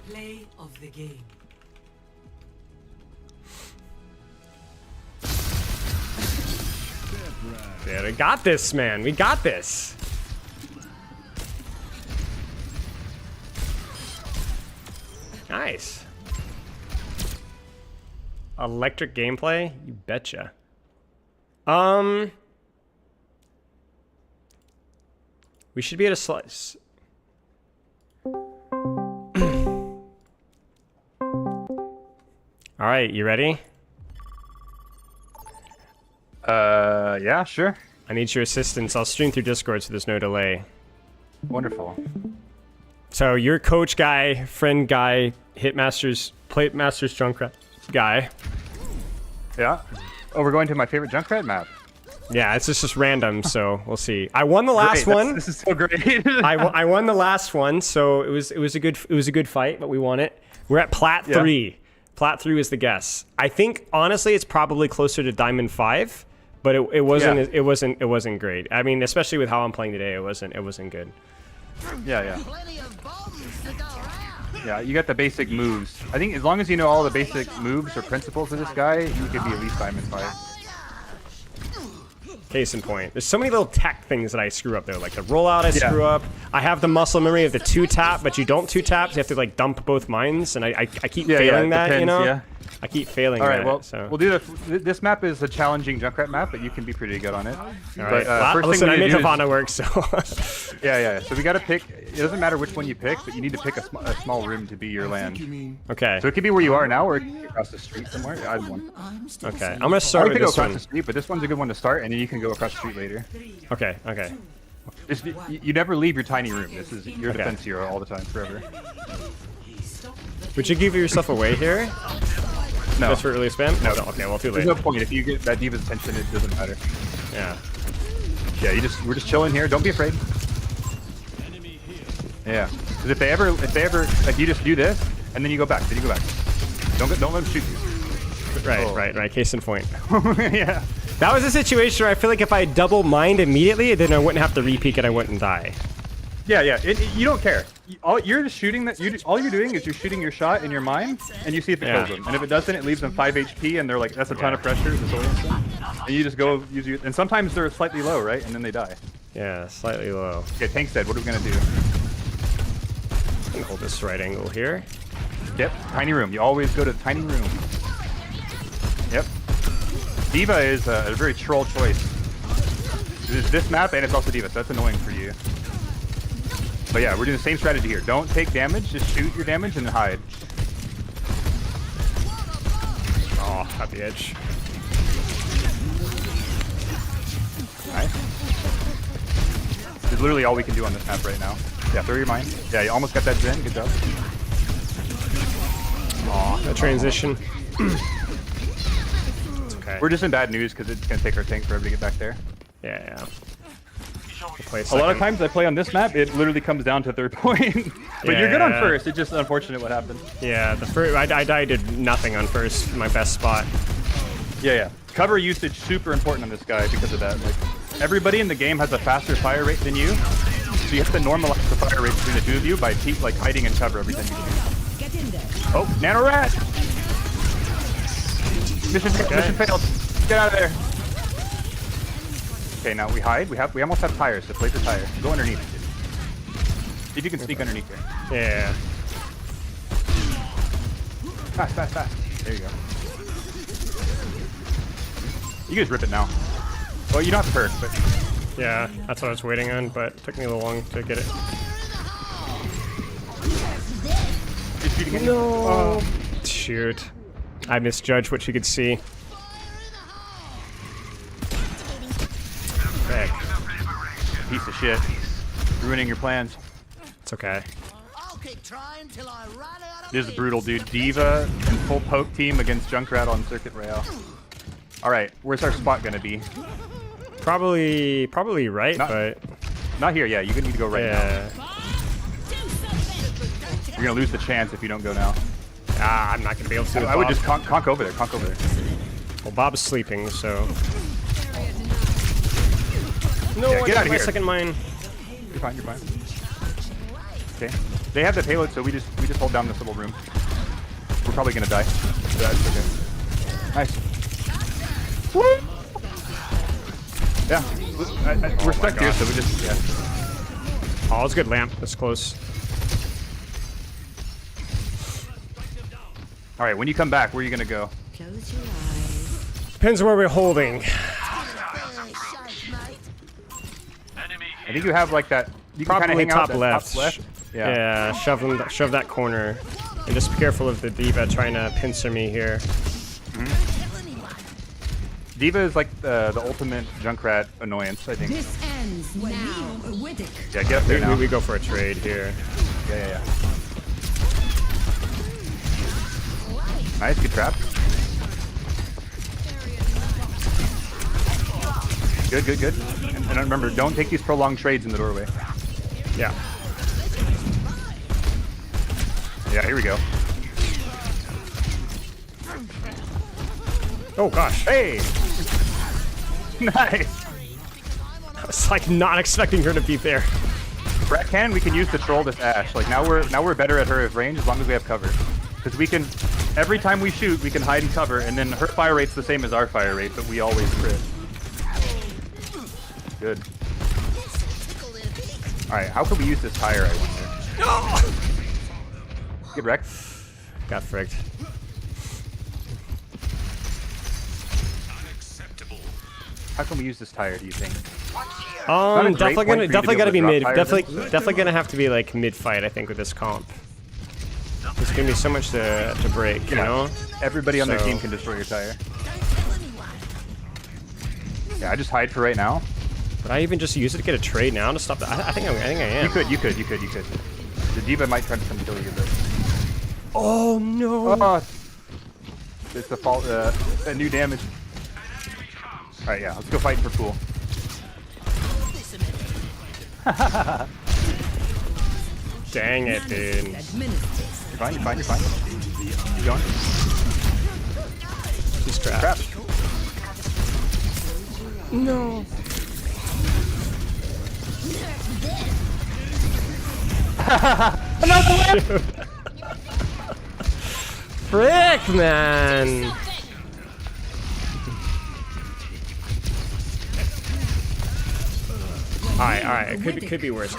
Play of the game. Yeah, we got this, man. We got this. Nice. Electric gameplay? You betcha. We should be at a slice. All right, you ready? Yeah, sure. I need your assistance. I'll stream through Discord so there's no delay. Wonderful. So you're coach guy, friend guy, Hitmasters, Platemasters Junkrat guy. Yeah. Oh, we're going to my favorite Junkrat map. Yeah, it's just random, so we'll see. I won the last one. This is so great. I won the last one, so it was a good fight, but we won it. We're at Plat 3. Plat 3 was the guess. I think honestly it's probably closer to Diamond 5, but it wasn't great. I mean, especially with how I'm playing today, it wasn't good. Yeah. Plenty of bombs to go around. Yeah, you got the basic moves. I think as long as you know all the basic moves or principles of this guy, you could be at least Diamond 5. Case in point. There's so many little tech things that I screw up though, like the rollout I screw up. I have the muscle memory of the 2-tap, but you don't 2-tap, so you have to like dump both mines, and I keep failing that, depends, you know? Yeah. I keep failing that. All right, well, so. we'll do this map is a challenging Junkrat map, but you can be pretty good on it. All right. But, Listen, I make Havana work, so. Yeah. So we got to pick. It doesn't matter which one you pick, but you need to pick a small room to be your land. Okay. So it could be where you are now, or it could be across the street somewhere. I'd one. Okay. I'm gonna start with go this across one. the street, but this one's a good one to start, and then you can go across the street later. Okay. Just, you never leave your tiny room. This is your defense hero all the time, forever. Would you give yourself away here? No. Just for early spam? No. Okay, well, too late. There's no point. If you get that diva's attention, it doesn't matter. Yeah. Yeah, we're just chilling here. Don't be afraid. Yeah. Because if they ever, like, you just do this, and then you go back. Don't let them shoot you. Right. Case in point. Yeah. That was a situation where I feel like if I double mined immediately, then I wouldn't have to re-peek and I wouldn't die. Yeah. You don't care. You're just shooting that. All you're doing is you're shooting your shot in your mind, and you see if it kills them. And if it doesn't, it leaves them 5 HP, and they're like, that's a ton of pressure. And you just go use your. And sometimes they're slightly low, right? And then they die. Yeah, slightly low. Okay, Tank's dead. What are we gonna do? Hold this right angle here. Yep, tiny room. You always go to the tiny room. Yep. Diva is a very troll choice. There's this map, and it's also Diva, so that's annoying for you. But yeah, we're doing the same strategy here. Don't take damage, just shoot your damage and then hide. Oh, at the edge. Nice. This is literally all we can do on this map right now. Yeah, throw your mine. Yeah, you almost got that Zen. Good job. Aw, that transition. It's okay. We're just in bad news because it's going to take our tank forever to get back there. Yeah. A lot of times I play on this map, it literally comes down to third point. But you're good on first. It's just unfortunate what happened. Yeah, the first I did nothing on first, my best spot. Yeah. Cover usage super important on this guy because of that. Like, everybody in the game has a faster fire rate than you, so you have to normalize the fire rate between the two of you by hiding in cover every time you do. Get in there. Oh, Nano Rat! Mission failed. Get out of there. Okay, now we hide. We almost have tires, so place the tire. Go underneath. See if you can sneak underneath there. Yeah. Fast. There you go. You guys rip it now. Well, you don't have to perk, but... Yeah, that's what I was waiting on, but it took me a little long to get it. Just shooting at you. No! Shoot. I misjudged what you could see. He's piece of shit. Ruining your plans. It's okay. I'll keep trying till I run out of This is leads. brutal, dude. Diva and full poke team against Junkrat on Circuit Royale. Alright, where's our spot gonna be? Probably right, but Not here, yeah. You need to go right yeah. now. You're gonna lose the chance if you don't go now. Ah, I'm not gonna be able to. I would just conk over there. Conk over there. Well, Bob's sleeping, so. No, Yeah, I get got out of my here. second mine. You're fine. You're fine. Okay. They have the payload, so we just hold down this little room. We're probably gonna die. So that's okay. Nice. Woo! Yeah. We're stuck here, so we just Oh, it's a good lamp. That's close. All right. When you come back, where are you gonna go? Close your eyes. Depends on where we're holding. Shake, mate. I think you have like that. You can kind of Probably hang out top that left. Top left. Yeah, shove that corner. And just be careful of the Diva trying to pincer me here. Diva is like the ultimate Junkrat annoyance, I think. This ends now. Yeah, get up there now. We go for a trade here. Yeah. Nice, good trap. Good. And remember, don't take these prolonged trades in the doorway. Yeah. Yeah, here we go. Oh gosh. Hey! Nice! I was like not expecting her to be there. Brat Cannon, we can use to troll this Ashe. Like now we're better at her range as long as we have cover. Because we can, every time we shoot, we can hide and cover, and then her fire rate's the same as our fire rate, but we always crit. Good. Alright, how can we use this tire, I wonder? No! Get wrecked. Got fricked. How can we use this tire, do you think? Definitely point for you to definitely be gotta able be to mid. drop Definitely gonna have to be like mid fight, I think, with this comp. There's gonna be so much to break, you know? Everybody on their So- team can destroy your tire. Yeah, I just hide for right now. But I even just use it to get a trade now to stop that. I think I am. You could. The Diva might try to come kill you, but... Oh no! Oh, it's the fault, a new damage. Alright, yeah, let's go fight for pool. Dang it, dude. You're fine. Keep going. She's trapped. Trapped. No. Frick, man. Alright. Could be worse.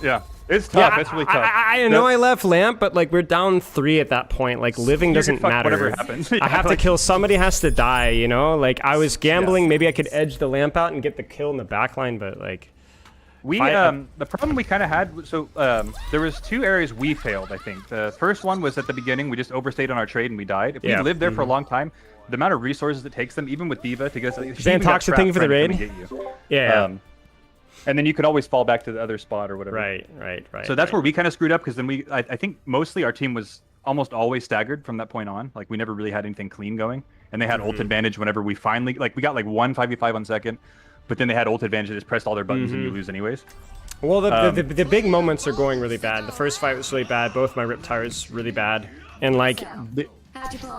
Yeah, it's tough. It's really tough. I know I left lamp, but like we're down 3 at that point. Like living doesn't fuck matter. whatever happens. I have to kill. Somebody has to die. You know. Like I was gambling. Maybe I could edge the lamp out and get the kill in the back line, but like. The problem we kind of had, so there was 2 areas we failed, I think. The first one was at the beginning, we just overstayed on our trade and we died. If we lived there for a long time, the amount of resources it takes them, even with Diva, to get us... Toxic thing for the raid? Yeah. And then you could always fall back to the other spot or whatever. Right. So that's where we kind of screwed up, because then I think mostly our team was almost always staggered from that point on. Like, we never really had anything clean going. And they had ult advantage whenever we finally... Like, we got like 1 5v5 on second. But then they had ult advantage, they just pressed all their buttons and you lose anyways. Well, the big moments are going really bad. The first fight was really bad. Both my rip tires really bad. And like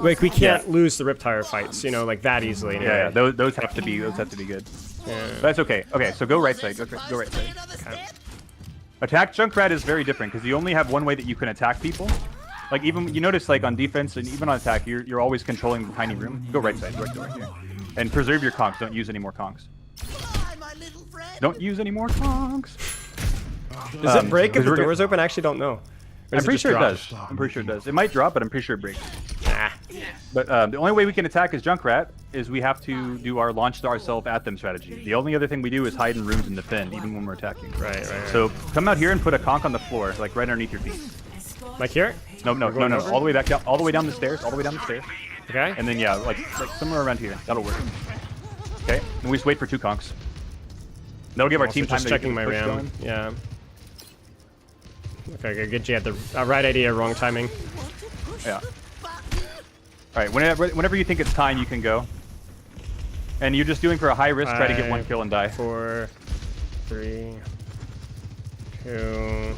we can't lose the rip tire fights, you know, like that easily. Anyway. Yeah, those have to be good. Yeah. But that's okay. Okay, so go right side. Go right side. Okay. Attack Junkrat is very different because you only have one way that you can attack people. Like even you notice like on defense and even on attack, you're always controlling the tiny room. Go right side. Go right here. And preserve your conks. Don't use any more conks. Don't use any more conks. Does it break if the door's open? I actually don't know. I'm pretty sure it does. I'm pretty sure it does. It might drop, but I'm pretty sure it breaks. Nah. But the only way we can attack as Junkrat is we have to do our launch ourselves at them strategy. The only other thing we do is hide in rooms and defend, even when we're attacking. Right. So come out here and put a conk on the floor, like right underneath your feet. Like here? No. All the way back down, all the way down the stairs. Okay. And then yeah, like somewhere around here. That'll work. Okay. And we just wait for 2 conks. That'll give our Also team time just to checking get my the push RAM. going. Yeah. Okay, good. You had the right idea, wrong timing. Yeah. Alright, whenever you think it's time, you can go. And you're just doing for a high risk, try to get 1 kill and die. 4, 3, 2,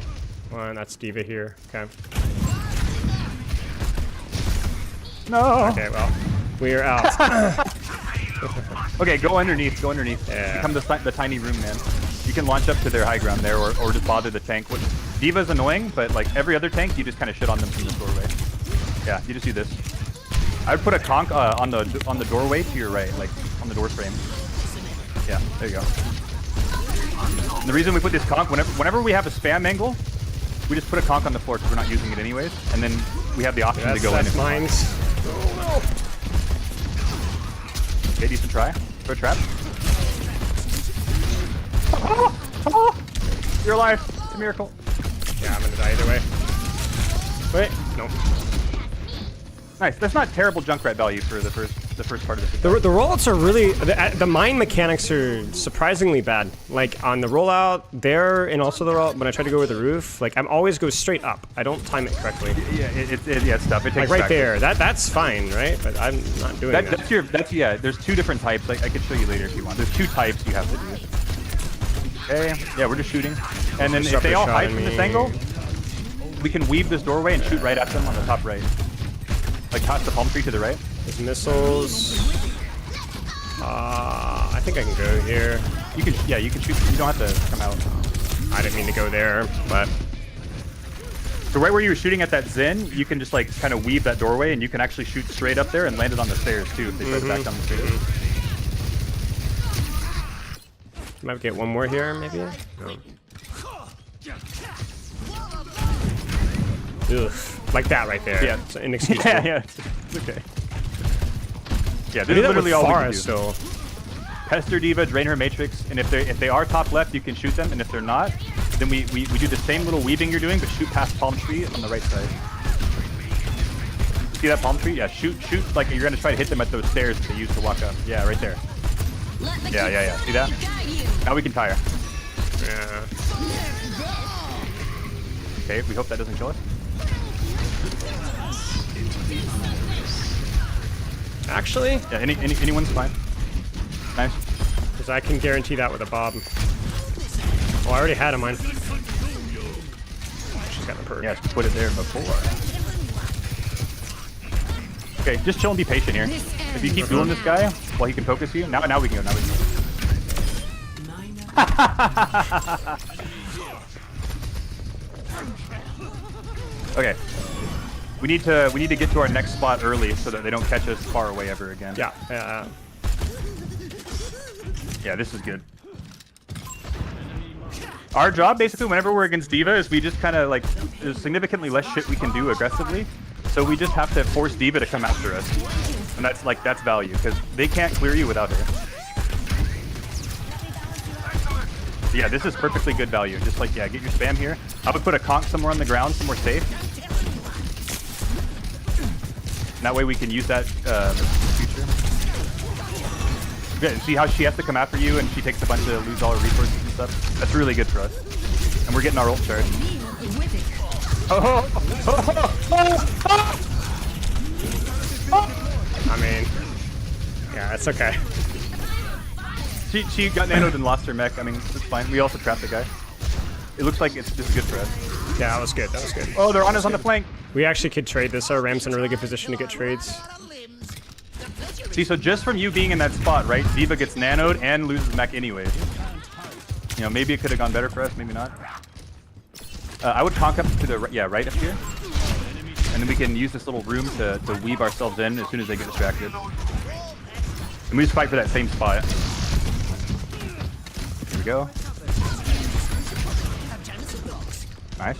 1. That's D.Va here. Okay. No! Okay, well, we are out. Okay, go underneath, Yeah. Become the tiny room man. You can launch up to their high ground there, or just bother the tank. D.Va's annoying, but like every other tank, you just kind of shit on them from the doorway. Yeah, you just do this. I would put a conch on the doorway to your right, like on the door frame. Yeah, there you go. And the reason we put this conch, whenever we have a spam angle, we just put a conch on the floor because we're not using it anyways, and then we have the option to go in. That's mines. Okay, decent try. Throw a trap. You're alive. It's a miracle. Yeah, I'm gonna die either way. Wait, nope. Nice. That's not terrible Junkrat value for the first part of the The rollouts are really the mine mechanics are surprisingly bad. Like on the rollout there, and also the rollout when I try to go over the roof, like I'm always go straight up. I don't time it correctly. Yeah, it's tough. It takes like right practice. there. That's fine, right? But I'm not doing that. That's there's 2 different types. I could show you later if you want. There's 2 types you have to do. Okay. Yeah, we're just shooting. And then if they all hide from this angle, we can weave this doorway and shoot right at them on the top right. Like toss the palm tree to the right. There's missiles. I think I can go here. You can shoot. You don't have to come out. I didn't mean to go there, but So right where you were shooting at that Zen, you can just like kind of weave that doorway, and you can actually shoot straight up there and land it on the stairs too if they try to back down the stairs. Might get one more here, maybe. No. Ugh, like that right there. Yeah, it's inexcusable. yeah, it's okay. Yeah, this We is did that literally with all we Pharah can do. still. Pester D.Va, drain her matrix, and if they are top left, you can shoot them, and if they're not, then we do the same little weaving you're doing, but shoot past palm tree on the right side. See that palm tree? Yeah, shoot like you're gonna try to hit them at those stairs that they use to walk up. Yeah, right there. Yeah. See that? Now we can tire. Yeah. Okay, we hope that doesn't kill us. Actually, Yeah, anyone's fine. Nice. because I can guarantee that with a bob. Oh, I already had a mine. She's got a perk. Yeah, just put it there before. Okay, just chill and be patient here. If you keep doing this guy while he can focus you, now we can go. Okay. We need to get to our next spot early so that they don't catch us far away ever again. Yeah. Yeah, this is good. Our job, basically, whenever we're against D.Va, is we just kind of, like, there's significantly less shit we can do aggressively, so we just have to force D.Va to come after us. And that's value, because they can't clear you without her. Yeah, this is perfectly good value. Just, like, yeah, get your spam here. I would put a conch somewhere on the ground, somewhere safe. And that way we can use that in the future. Good, and see how she has to come after you and she takes a bunch of lose all her resources and stuff? That's really good for us. And we're getting our ult charge. I mean, yeah, it's okay. She got nanoed and lost her mech. I mean, it's fine. We also trapped the guy. It looks like it's just good for us. Yeah, that was good. Oh, they're on us on the flank. We actually could trade this. Our Ram's in a really good position to get trades. See, so just from you being in that spot, right? D.Va gets nanoed and loses mech anyways. You know, maybe it could have gone better for us, maybe not. I would conk up to the right up here. And then we can use this little room to weave ourselves in as soon as they get distracted. And we just fight for that same spot. Here we go. Nice.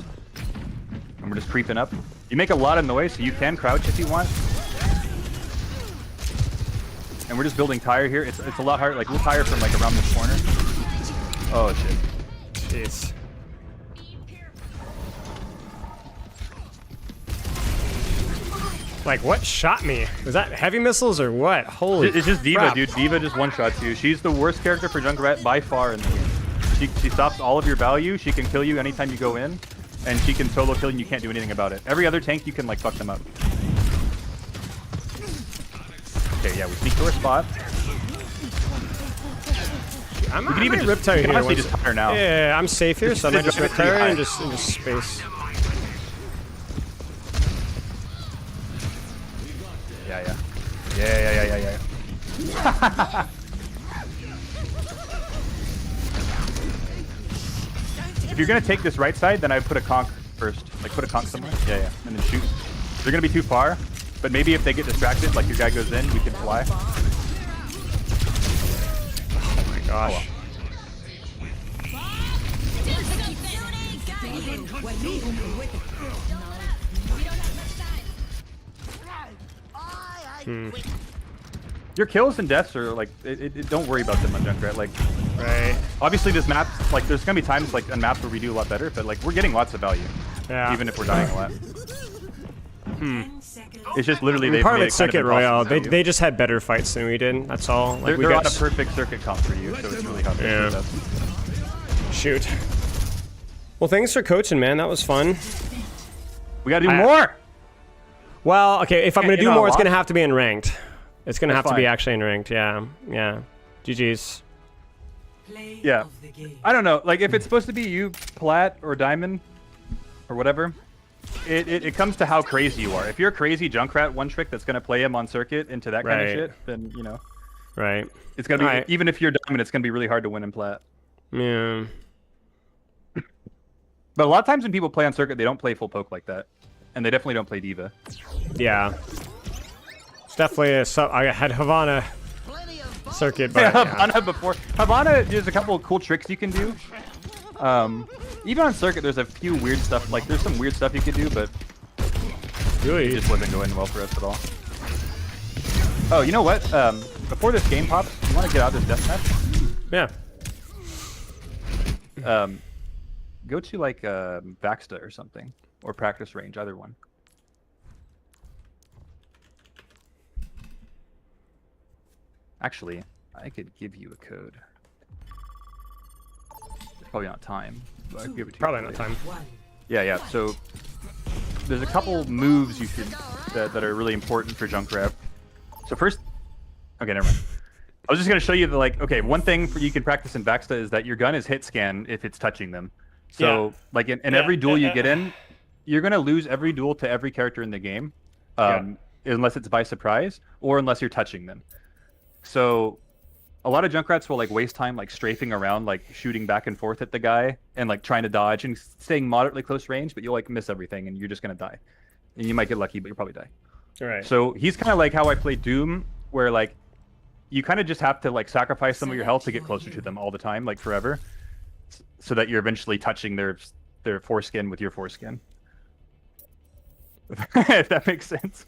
And we're just creeping up. You make a lot of noise, so you can crouch if you want. And we're just building tire here. It's a lot harder. Like, we'll tire from like around this corner. Oh shit. Jeez. Like, what shot me? Was that heavy missiles or what? Holy It's just Diva, crap. dude. Diva just one-shots you. She's the worst character for Junkrat by far in the game. She stops all of your value. She can kill you anytime you go in. And she can solo kill and you can't do anything about it. Every other tank, you can, like, fuck them up. Okay, yeah, we sneak to our spot. I'm We can even just, Riptide here. honestly just tire now. Yeah, I'm safe here, so I might just Just pretty Riptide high. and just into space. Yeah. If you're gonna take this right side, then I put a conch first. Like put a conch somewhere. Yeah. And then shoot. They're gonna be too far, but maybe if they get distracted, like your guy goes in, we can fly. Oh my gosh. Your kills and deaths are like, don't worry about them on Junkrat. Like, right. Obviously, this map, like, there's gonna be times like on maps where we do a lot better, but like we're getting lots of value, even if we're dying a lot. It's just literally they part of made it's it kind Circuit of Royale. impossible to do. They just had better fights than we did. That's all. Like, They're we on got a perfect circuit comp for you, so it's really hard to do that. Shoot. Well, thanks for coaching, man. That was fun. We gotta do more. Well, okay. If I'm gonna You do know, more, it's a lot. gonna have to be in ranked. It's gonna That's have to be fine. actually in ranked. Yeah. GG's. Yeah. I don't know. Like, if it's supposed to be you, plat or diamond, or whatever, it comes to how crazy you are. If you're a crazy Junkrat one trick that's gonna play him on circuit into that kind of shit, then you know. Right. It's gonna be even if you're diamond, it's gonna be really hard to win in plat. Yeah. But a lot of times when people play on circuit, they don't play full poke like that, and they definitely don't play diva. Yeah. It's definitely I had Havana circuit, but Yeah, Havana before. Havana, there's a couple of cool tricks you can do. Even on circuit, there's a few weird stuff. Like, there's some weird stuff you could do, but really, it just wasn't going well for us at all. Oh, you know what? Before this game pops, you want to get out of this deathmatch? Yeah. Go to like Baxta or something, or practice range, either one. Actually, I could give you a code. There's probably not time, but I could give it to you. Probably not time. Yeah. So there's a couple moves you should that are really important for Junkrat. So first, okay, never mind. I was just gonna show you the okay. One thing you can practice in Baxta is that your gun is hit scan if it's touching them. So like in every duel you get in, you're gonna lose every duel to every character in the game, unless it's by surprise or unless you're touching them. So a lot of Junkrats will waste time strafing around, shooting back and forth at the guy and trying to dodge and staying moderately close range, but you'll miss everything and you're just gonna die. And you might get lucky, but you'll probably die. All right. So he's kind of like how I play Doom, where you kind of just have to sacrifice some of your health to get closer to them all the time, forever, so that you're eventually touching their foreskin with your foreskin. If that makes sense.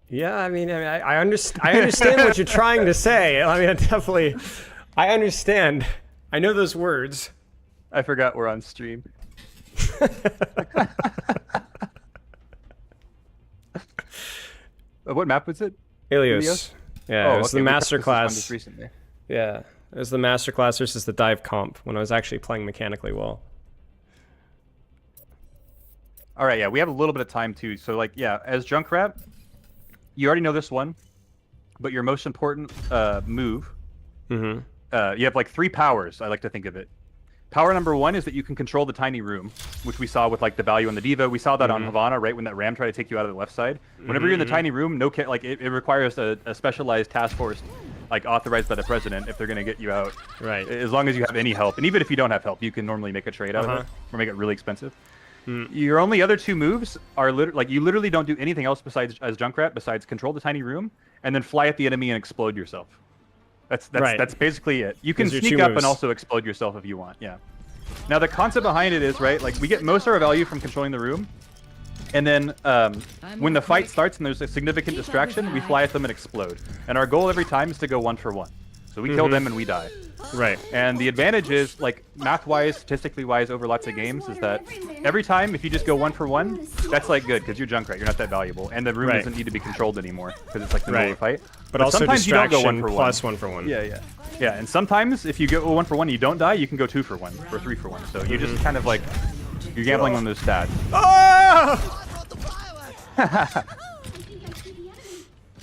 Yeah, I mean, I understand what you're trying to say. I mean, I understand. I know those words. I forgot we're on stream. What map was it? Ilios. Yeah, it was the master class. Just recently. Yeah, it was the master class versus the dive comp when I was actually playing mechanically well. All right, yeah, we have a little bit of time too. So as Junkrat, you already know this one, but your most important move. You have 3 powers. I like to think of it. Power number 1 is that you can control the tiny room, which we saw with the value on the Diva. We saw that on Havana, right when that ram tried to take you out of the left side. Whenever you're in the tiny room, it requires a specialized task force, authorized by the president, if they're gonna get you out. Right. As long as you have any help, and even if you don't have help, you can normally make a trade out of it or make it really expensive. Your only other 2 moves are you literally don't do anything else besides control the tiny room and then fly at the enemy and explode yourself. That's basically it. You can sneak up and also explode yourself if you want. Yeah. Now the concept behind it is we get most of our value from controlling the room, and then when the fight starts and there's a significant distraction, we fly at them and explode. And our goal every time is to go 1 for 1. So we kill them and we die. Right. And the advantage is, like, math-wise, statistically-wise, over lots of games, is that every time, if you just go 1 for 1, that's, like, good, because you're Junkrat, you're not that valuable. And the room doesn't need to be controlled anymore, because it's, like, the middle of the fight. But also sometimes you don't go 1 for 1. Plus 1 for 1. Yeah, and sometimes, if you go 1 for 1 and you don't die, you can go 2 for 1, or 3 for 1. So you just kind of, like, you're gambling on those stats.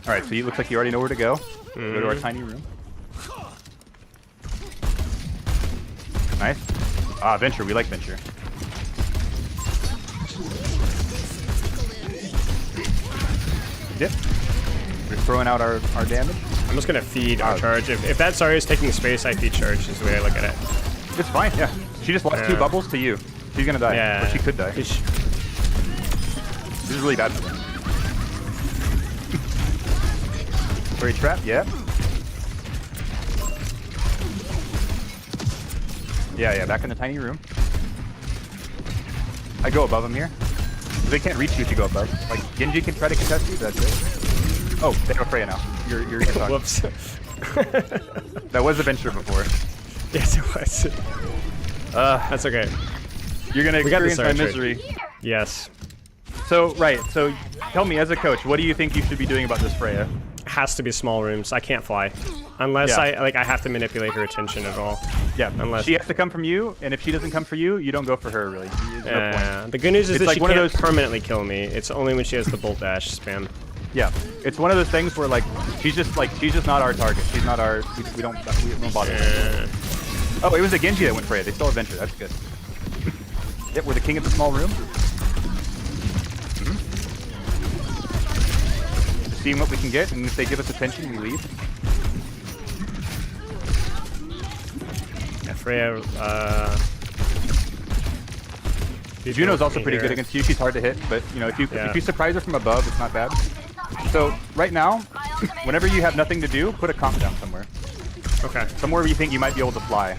Alright, so it looks like you already know where to go. Go to our tiny room. Nice. Ah, Venture. We like Venture. Yep. We're throwing out our damage. I'm just going to feed our charge. If that Zarya is taking space, I feed charge is the way I look at it. It's fine, yeah. She just lost 2 bubbles to you. She's going to die. Yeah. Or she could die. This is really bad for them. Fairy trap, yeah. Yeah, back in the tiny room. I go above them here. They can't reach you if you go above. Like, Genji can try to contest you, that's it. Oh, they have a Freya now. You're talking. Whoops. That was a Venture before. Yes, it was. That's okay. You're gonna experience my misery. Yes. So, so tell me, as a coach, what do you think you should be doing about this Freya? Has to be small rooms. I can't fly. Unless I have to manipulate her attention at all. Yeah, unless she has to come from you, and if she doesn't come for you, you don't go for her, really. There's no point. The good news is that like she can't permanently kill me. It's only when she has the bolt dash spam. Yeah, it's one of those things where, like, she's just not our target. She's not our. We don't bother. Oh, it was a Genji that went Freya. They still have Venture. That's good. Yep, we're the king of the small room. Seeing what we can get, and if they give us attention, we leave. Yeah, Freya, Juno's also pretty good against you. She's hard to hit, but you know, if you surprise her from above, it's not bad. So right now, whenever you have nothing to do, put a comp down somewhere. Okay. Somewhere where you think you might be able to fly.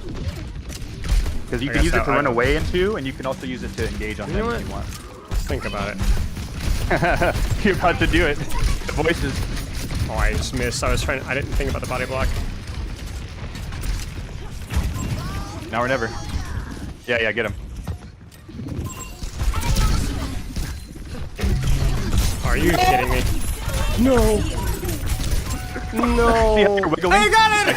Because you can use it to run away into, and you can also use it to engage on them if you want. Let's think about it. You're about to do it. The voices. Oh, I just missed. I didn't think about the body block. Now or never. Yeah, get him. Are you kidding me? No. No. I got it!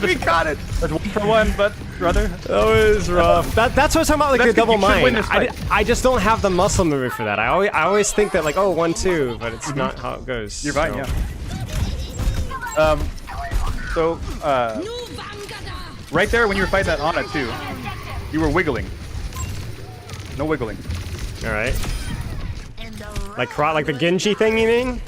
We got it! That's 1 for 1, but brother. That was rough. That's what I'm talking about, like the double mine. I just don't have the muscle memory for that. I always think that, like, oh, 1-2, but it's not how it goes. You're fine, yeah. Right there when you were fighting that Ana too, you were wiggling. No wiggling. All right. Like the Genji thing, you mean?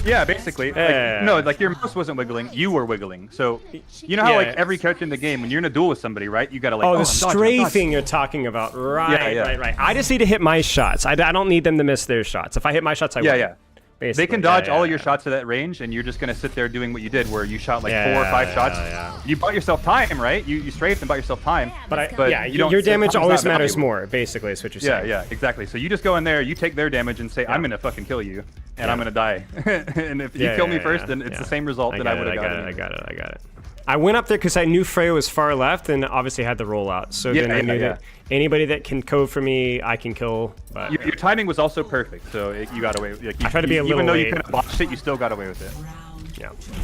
Yeah, basically. No, like your mouse wasn't wiggling, you were wiggling. So, you know how like every character in the game, when you're in a duel with somebody, right? You gotta like. Oh, the strafing you're talking about, right? Right. I just need to hit my shots. I don't need them to miss their shots. If I hit my shots, I win. Yeah. Basically. They can dodge all your shots to that range, and you're just gonna sit there doing what you did, where you shot like 4 or 5 shots. You bought yourself time, right? You strafed and bought yourself time. But your damage always matters more. Basically, is what you're saying. Yeah, exactly. So you just go in there, you take their damage, and say, I'm gonna fucking kill you, and I'm gonna die. And if you kill me first, then it's the same result that I would have gotten. I got it. I went up there because I knew Freya was far left, and obviously had the rollout. So then I knew that anybody that can code for me, I can kill. But your timing was also perfect, so you got away. Like, I tried to be a little even though late. you could have botched it, you still got away with it.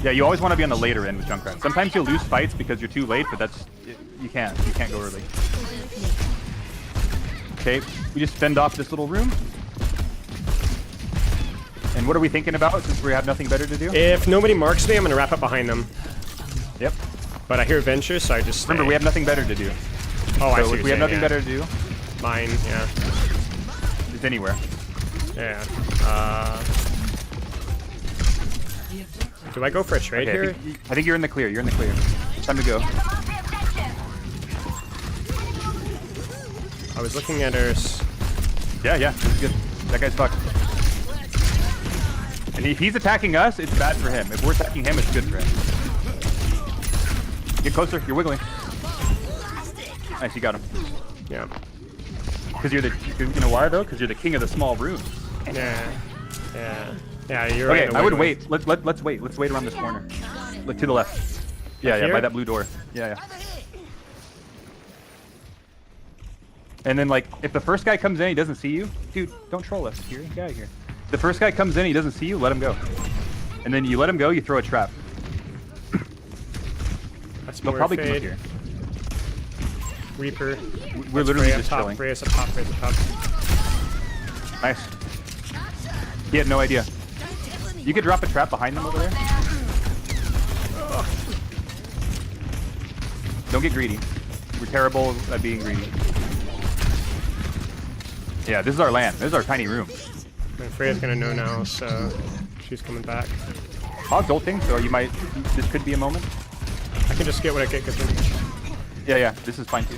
Yeah, you always want to be on the later end with Junkrat. Sometimes you'll lose fights because you're too late, but that's you can't go early. Okay, we just fend off this little room. And what are we thinking about since we have nothing better to do? If nobody marks me, I'm gonna wrap up behind them. Yep. But I hear Venture, so I just stay. Remember, we have nothing better to do. Oh, I see. So if we have nothing better to do, mine, it's anywhere. Yeah. Do I go for a trade here? I think you're in the clear. You're in the clear. It's time to go. I was looking at her. Yeah. It's good. That guy's fucked. And if he's attacking us, it's bad for him. If we're attacking him, it's good for him. Get closer. You're wiggling. Nice, you got him. Yeah. Because you know why though? Because you're the king of the small room. Yeah, you're right. Okay, I would wait. Let's wait. Let's wait around this corner. Look to the left. Yeah, yeah, here? by that blue door. Yeah, yeah. And then, like, if the first guy comes in, he doesn't see you, dude, don't troll us. Here, get out of here. The first guy comes in, he doesn't see you, let him go. And then you let him go, you throw a trap. That's They'll probably come up here. Reaper. We're literally just top, chilling. Freya's up top, Freya's up top. Nice. He had no idea. You could drop a trap behind them over there. Don't get greedy. We're terrible at being greedy. Yeah, this is our land. This is our tiny room. And Freya's gonna know now, so she's coming back. Hog's ulting, so you might. This could be a moment. I can just get what I get. Yeah, yeah. This is fine too.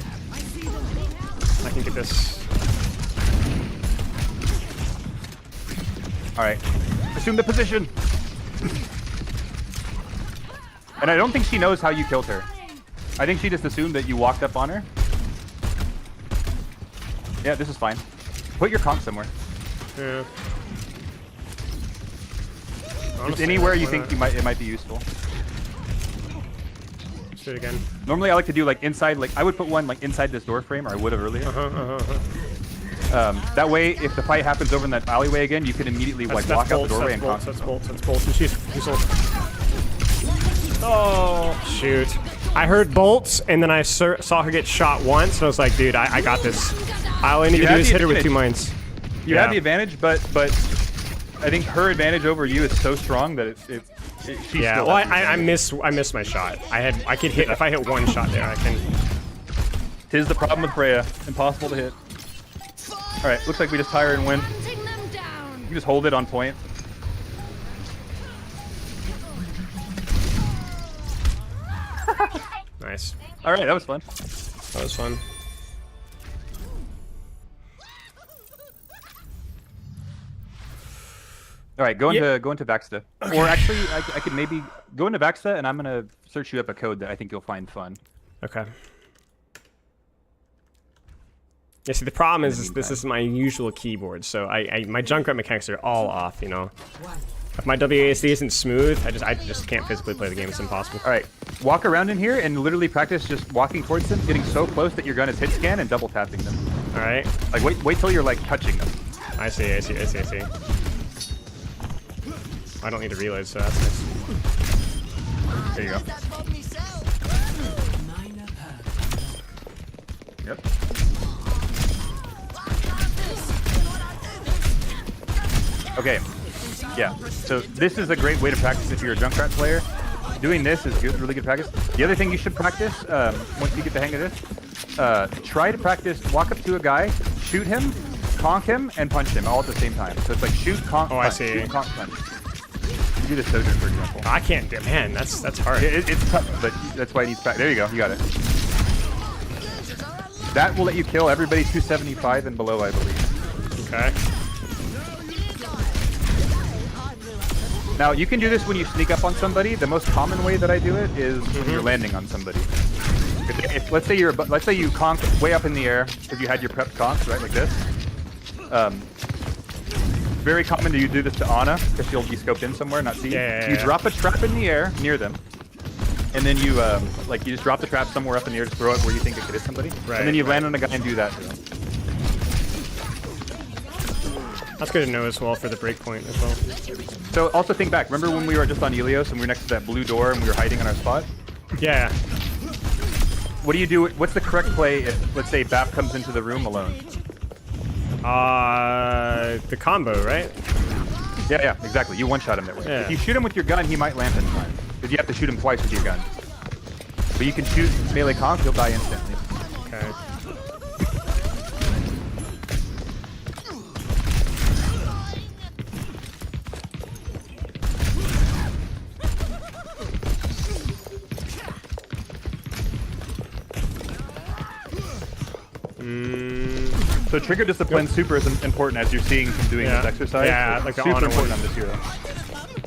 I can get this. All right. Assume the position. And I don't think she knows how you killed her. I think she just assumed that you walked up on her. Yeah, this is fine. Put your conch somewhere. Yeah. Just Honestly, anywhere you why think not? it might be useful. Let's do it again. Normally I like to do like inside, like I would put one like inside this door frame, or I would have earlier. That way, if the fight happens over in that alleyway again, you can immediately like walk out the doorway and conch. That's bolts. And she's oh shoot! I heard bolts, and then I saw her get shot once, and I was like, dude, I got this. All I need to do is hit her with 2 mines. You had the advantage, but I think her advantage over you is so strong that she's yeah. still Well, I missed my shot. I could hit if I hit one shot there. I can. Tis the problem with Freya. Impossible to hit. All right, looks like we just tire and win. You just hold it on point. Nice. All right, that was fun. That was fun. All right, go into Vaxta. Okay. Or actually, I could maybe go into Vaxta, and I'm gonna search you up a code that I think you'll find fun. Okay. Yeah, see, the problem is this is my usual keyboard, so my Junkrat mechanics are all off, you know. If my WASD isn't smooth, I just can't physically play the game. It's impossible. All right, walk around in here and literally practice just walking towards them, getting so close that your gun is hit scan and double tapping them. All right. Like wait till you're like touching them. I see. I don't need to reload, so that's nice. There you go. Yep. Okay. Yeah. So this is a great way to practice if you're a Junkrat player. Doing this is good, really good practice. The other thing you should practice, once you get the hang of this, try to practice, walk up to a guy, shoot him, conk him, and punch him all at the same time. So it's like shoot, conk, punch. I see. Shoot, conk, punch. You do the Sojourn, for example. I can't do it. Man, that's hard. It's tough, but that's why it needs practice. There you go. You got it. That will let you kill everybody 275 and below, I believe. Okay. Now, you can do this when you sneak up on somebody. The most common way that I do it is when you're landing on somebody. If let's say you conk way up in the air because you had your prep conk, right, like this. Very common that you do this to Ana because she'll be scoped in somewhere, not see you. You drop a trap in the air near them, and then you you just drop the trap somewhere up in the air, just throw it where you think it could hit somebody, and then you land on a guy and do that to them. That's good to know as well for the breakpoint as well. So also think back. Remember when we were just on Helios and we were next to that blue door and we were hiding in our spot? Yeah. What do you do? What's the correct play if, let's say, Bap comes into the room alone? The combo, right? Yeah, exactly. You one-shot him that way. Yeah. If you shoot him with your gun, he might land this time. Because you have to shoot him twice with your gun. But you can shoot melee conk, he'll die instantly. Okay. So trigger discipline super is important as you're seeing from doing this exercise. Yeah, like the super Ana important one. on this hero.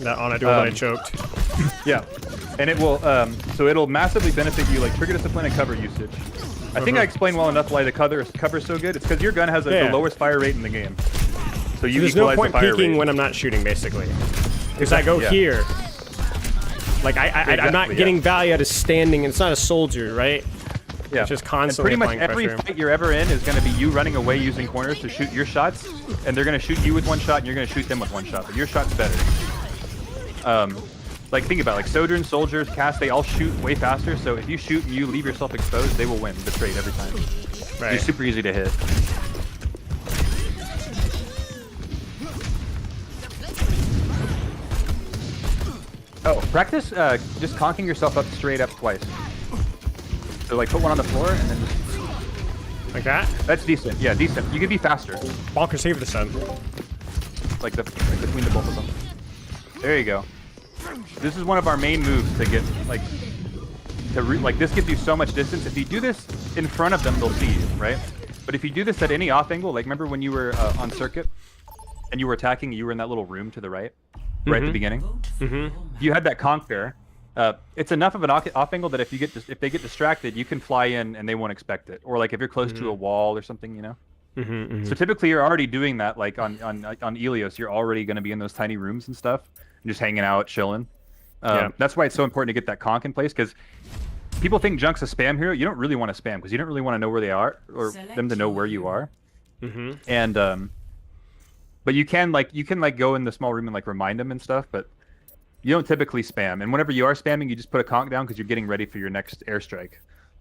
That Ana duel that I choked. Yeah, and it will so it'll massively benefit you, like trigger discipline and cover usage. I think I explained well enough why the cover is so good. It's because your gun has the lowest fire rate in the game. So you there's no point peeking when I'm not shooting, basically. Because I go here. Like I'm not getting value out of standing. It's not a soldier, right? Yeah. It's just constantly and pretty much applying every pressure. fight you're ever in is going to be you running away using corners to shoot your shots, and they're going to shoot you with one shot, and you're going to shoot them with one shot, but your shot's better. Like, think about it, like Sojourn, Soldiers, Cast, they all shoot way faster, so if you shoot and you leave yourself exposed, they will win the trade every time. Right. You're super easy to hit. Oh, practice just conking yourself up straight up twice. So like put one on the floor and then just... Like that? That's decent. Yeah, decent. You could be faster. Bonker save the sun. Like between the both of them. There you go. This is one of our main moves to get like this gives you so much distance. If you do this in front of them, they'll see you, right? But if you do this at any off angle, like remember when you were on circuit and you were attacking, you were in that little room to the right, right at the beginning. You had that conk there. It's enough of an off angle that if they get distracted, you can fly in and they won't expect it. Or like if you're close to a wall or something, you know. So typically you're already doing that. Like on Elios, you're already going to be in those tiny rooms and stuff, and just hanging out, chilling. That's why it's so important to get that conk in place, because people think Junk's a spam hero. You don't really want to spam because you don't really want to know where they are or them to know where you are. And but you can go in the small room and like remind them and stuff, but you don't typically spam. And whenever you are spamming, you just put a conk down because you're getting ready for your next airstrike.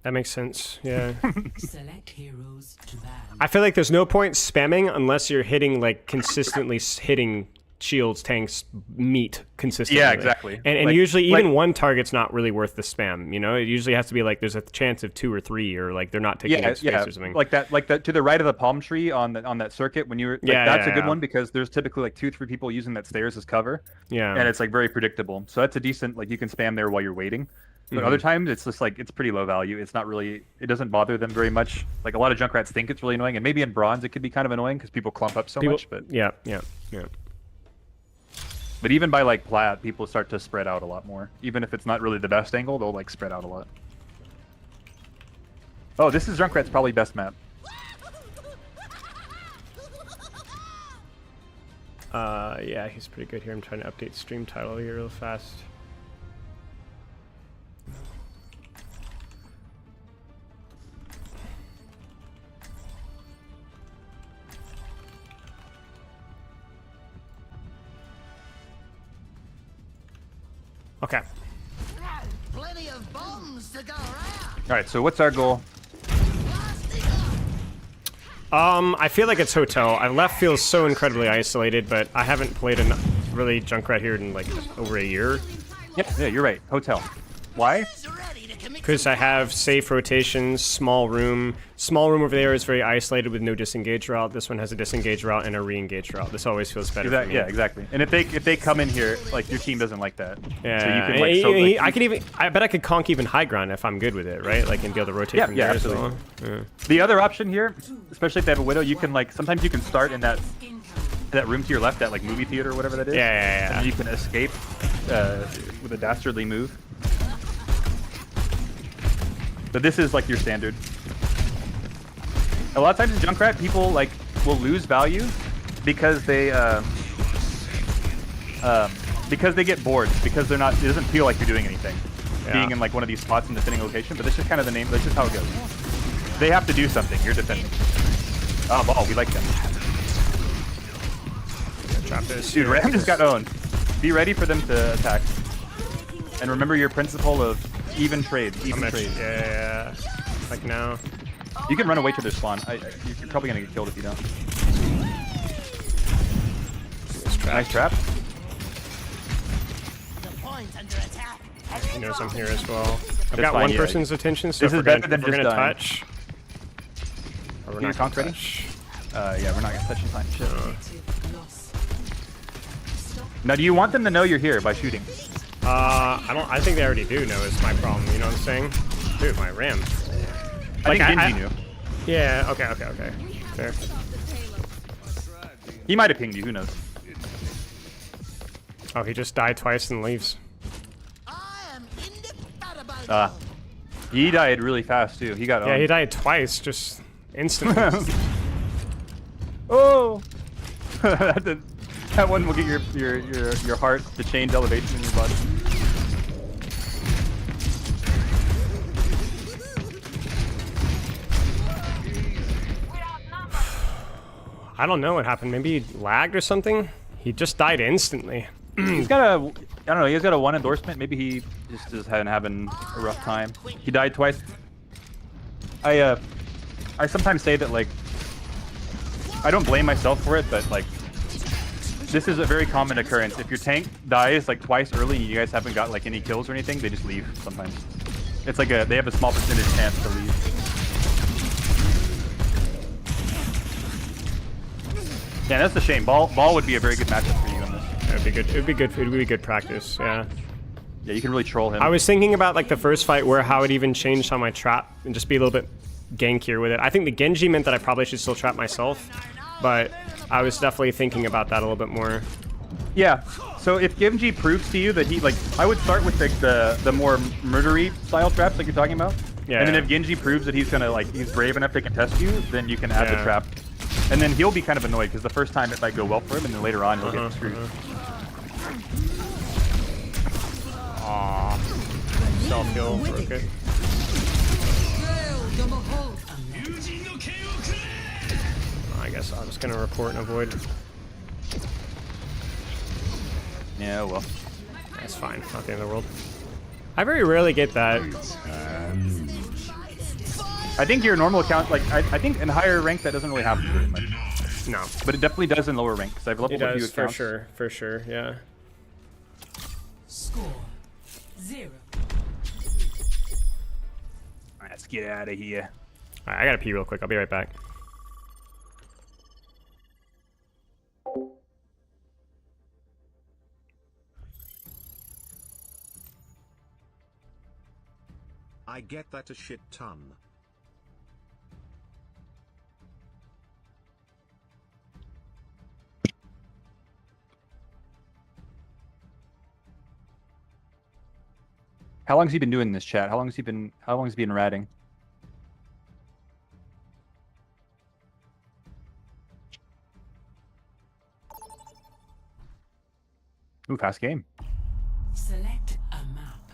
That makes sense. Yeah. Select heroes to ban. I feel like there's no point spamming unless you're hitting like consistently hitting shields, tanks, meat consistently. Yeah, exactly. And like, usually even one target's not really worth the spam. You know, it usually has to be like there's a chance of 2 or 3, or like they're not taking up space or something. Like that to the right of the palm tree on that circuit when you were that's a good one because there's typically like 2-3 people using that stairs as cover. Yeah. And it's like very predictable. So that's a decent, like you can spam there while you're waiting. But other times it's just like it's pretty low value. It's not really, it doesn't bother them very much. Like a lot of Junkrats think it's really annoying, and maybe in bronze it could be kind of annoying because people clump up so much. But yeah. But even by like plat, people start to spread out a lot more. Even if it's not really the best angle, they'll like spread out a lot. Oh, this is Junkrat's probably best map. Yeah, he's pretty good here. I'm trying to update stream title here real fast. Okay. Plenty of bombs to go around. All right, so what's our goal? I feel like it's hotel. Our left feels so incredibly isolated, but I haven't played enough really Junkrat here in like over a year. Yep, yeah, you're right. Hotel. Why? Because I have safe rotations, small room. Small room over there is very isolated with no disengage route. This one has a disengage route and a re-engage route. This always feels better for me. Yeah, exactly. And if they come in here, like your team doesn't like that. Yeah, so you can, like, I bet I could conk even high ground if I'm good with it, right? Like and be able to rotate from there absolutely. as well. Yeah. The other option here, especially if they have a widow, you can like sometimes you can start in that room to your left, that like movie theater or whatever that is. Yeah. And you can escape with a dastardly move. But this is like your standard. A lot of times in Junkrat, people like will lose value because they get bored, because they're not. It doesn't feel like you're doing anything, being in like one of these spots in defending location. But that's just kind of the name. That's just how it goes. They have to do something. You're defending. Oh, ball. We like them. Drop this. Dude, Ram just got owned. Be ready for them to attack. And remember your principle of even trade. Even trade. Yeah. Like now. You can run away to their spawn. You're probably gonna get killed if you don't. Nice trap. He knows I'm here as well. I've got one person's attention, so this if is we're better than gonna just touch. Or we're not gonna ready? touch. Yeah, we're not gonna touch in time. Shit. Now, do you want them to know you're here by shooting? I think they already do know. Is my problem. You know what I'm saying? Dude, my Ram. I think Genji knew. Yeah. Okay. Fair. He might have pinged you. Who knows? Oh, he just died twice and leaves. He died really fast too. He got owned. Yeah, he died twice, just instantly. Oh! That one will get your heart to change elevation in your body. I don't know what happened. Maybe he lagged or something? He just died instantly. He's got a, I don't know, he's got a 1 endorsement. Maybe he just is having a rough time. He died twice. I sometimes say that, like, I don't blame myself for it, but, like, this is a very common occurrence. If your tank dies, like, twice early and you guys haven't got, like, any kills or anything, they just leave sometimes. It's like they have a small percentage chance to leave. Yeah, that's a shame. Ball would be a very good matchup for you on this. It'd be good. It'd be good. It'd be good practice. Yeah. Yeah, you can really troll him. I was thinking about like the first fight where how it even changed on my trap and just be a little bit gankier with it. I think the Genji meant that I probably should still trap myself, but I was definitely thinking about that a little bit more. Yeah. So if Genji proves to you that he, like, I would start with like the more murdery style traps like you're talking about. Yeah. And then if Genji proves that he's gonna, like, he's brave enough to contest you, then you can add the trap. And then he'll be kind of annoyed because the first time it might go well for him, and then later on he'll get screwed. Aww. Self-heal, okay. I guess I'm just gonna report and avoid. Yeah, well. That's fine, not the end of the world. I very rarely get that. I think your normal account, like, I think in higher rank that doesn't really happen very much. No. But it definitely does in lower rank, because I've leveled a few accounts. For sure, yeah. Score 0. Let's get out of here. Alright, I gotta pee real quick. I'll be right back. I get that a shit ton. How long has he been doing this, chat? How long has he been ratting? Ooh, fast game. Select a map.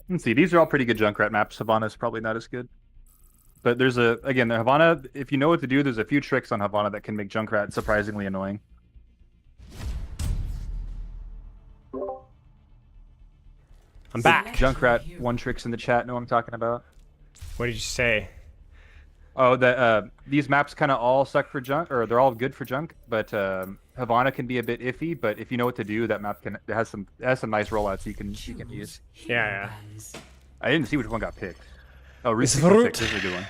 Let's see, these are all pretty good Junkrat maps. Havana's probably not as good. But there's again, the Havana, if you know what to do, there's a few tricks on Havana that can make Junkrat surprisingly annoying. I'm back. Junkrat 1 tricks in the chat know what I'm talking about. What did you say? Oh, that these maps kind of all suck for junk, or they're all good for junk, but Havana can be a bit iffy. But if you know what to do, that map it has some nice rollouts you can use. Yeah. I didn't see which one got picked. Oh, Route It's 66 is a good one.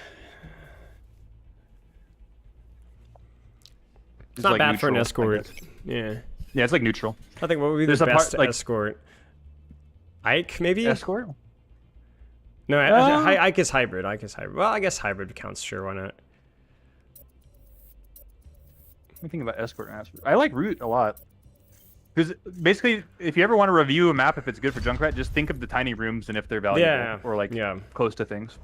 It's not like bad for an neutral, escort. Yeah. Yeah, it's like neutral. I think what would be There's the a part, best like- escort? Ike, maybe? Escort? No, Ike is hybrid. Ike is hybrid. Well, I guess hybrid counts. Sure, why not? Let me think about escort and escort. I like Route a lot. Because basically, if you ever want to review a map, if it's good for Junkrat, just think of the tiny rooms and if they're valuable or like close to things.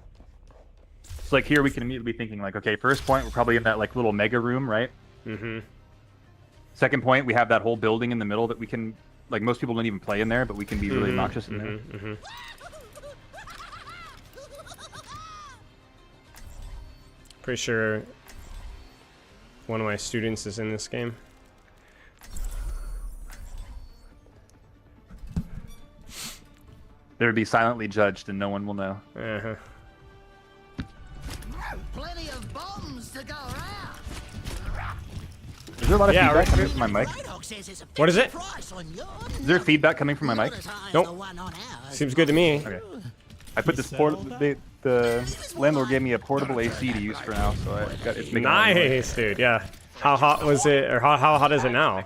So like here, we can immediately be thinking like, okay, first point, we're probably in that like little mega room, right? Mm-hmm. Second point, we have that whole building in the middle that we can, like, most people don't even play in there, but we can be really obnoxious in there. Mm-hmm. Pretty sure one of my students is in this game. They would be silently judged and no one will know. Uh-huh. Plenty of bombs to go around. Is there a lot of feedback coming from my mic? What is it? Is there feedback coming from my mic? Nope. Seems good to me. Okay. I put this the landlord gave me a portable AC to use for now, so it's making nice, dude. Yeah. How hot was it, or how hot is it now?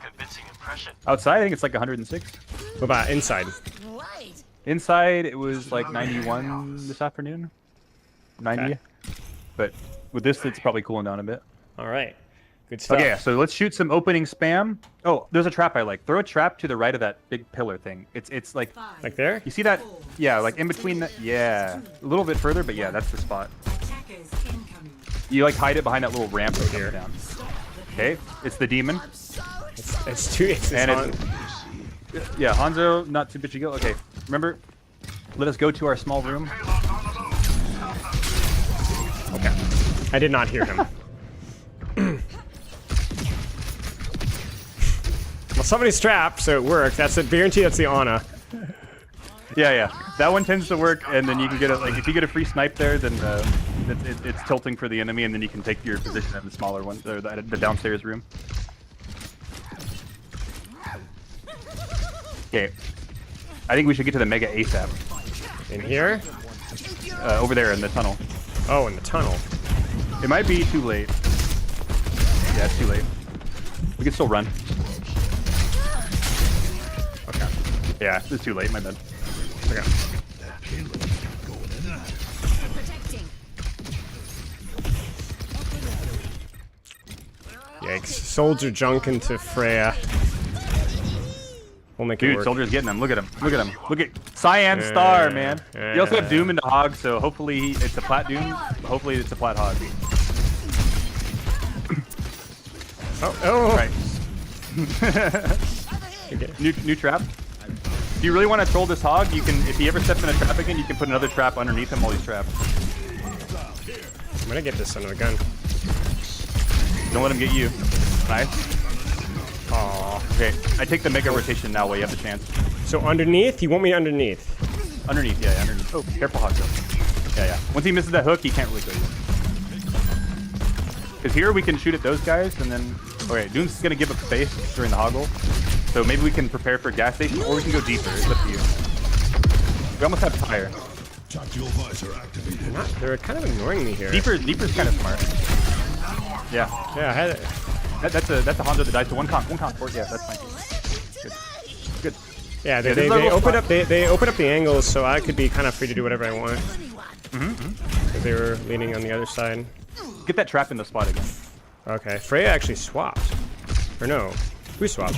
Outside, I think it's like 106. What about inside? Inside, it was like 91 this afternoon. 90. Okay. But with this, it's probably cooling down a bit. All right. Good stuff. Okay, so let's shoot some opening spam. Oh, there's a trap I like. Throw a trap to the right of that big pillar thing. It's like there? You see that? Yeah, like in between that. Yeah, a little bit further, but yeah, that's the spot. You like hide it behind that little ramp right here. Down. Okay, it's the demon. It's too. It's Yeah, Hanzo, not too bitchy. Okay, remember, let us go to our small room. Okay. I did not hear him. Well, somebody's trapped, so it worked. That's a guarantee. That's the Ana. Yeah. That one tends to work, and then you can get a if you get a free snipe there, then it's tilting for the enemy, and then you can take your position in the smaller one, or the downstairs room. Okay, I think we should get to the Mega ASAP. In here? Over there in the tunnel. Oh, in the tunnel. It might be too late. Yeah, it's too late. We can still run. Okay. Yeah, it's too late. My bad. Okay. Yikes. Soldier junk into Freya. We'll make it Dude, work. Soldier's getting him. Look at him. Look at him. Look at Cyan Star, man. You also have Doom into Hog, so hopefully it's a Plat Doom. Hopefully it's a Plat Hog. Oh. Right. New trap. If you really want to troll this Hog, you can. If he ever steps in a trap again, you can put another trap underneath him while he's trapped. I'm gonna get this son of a gun. Don't let him get you. Nice. Aww. Okay, I take the Mega Rotation now while you have the chance. So underneath? You want me underneath? Underneath, yeah, underneath. Oh, careful, Hog. Yeah. Once he misses that hook, he can't really kill you. Because here we can shoot at those guys, and then... Okay, Doom's going to give up space during the Hoggle. So maybe we can prepare for a gas station, or we can go deeper. It's up to you. We almost have fire. They're kind of ignoring me here. Deeper's kind of smart. Yeah. Yeah, I had it. That's a Hanzo that dies to one conk. Yeah, that's fine. Good. Yeah, they opened up they opened up the angles, so I could be kind of free to do whatever I want. Because they were leaning on the other side. Get that trap in the spot again. Okay, Freya actually swapped. Or no, who swapped?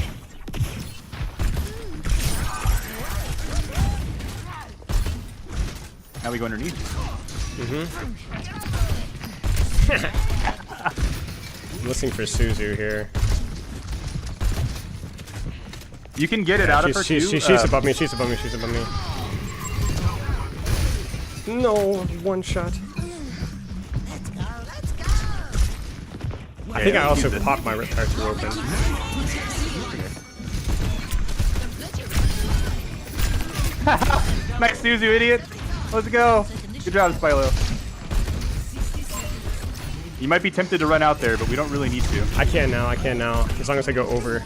Now we go underneath. I'm listening for Suzu here. You can get it out of her too. She's above me. She's above me. No, one shot. I think I also popped my rip card open. Nice Suzu, idiot. Let's go. Good job, Spilo. You might be tempted to run out there, but we don't really need to. I can now. As long as I go over.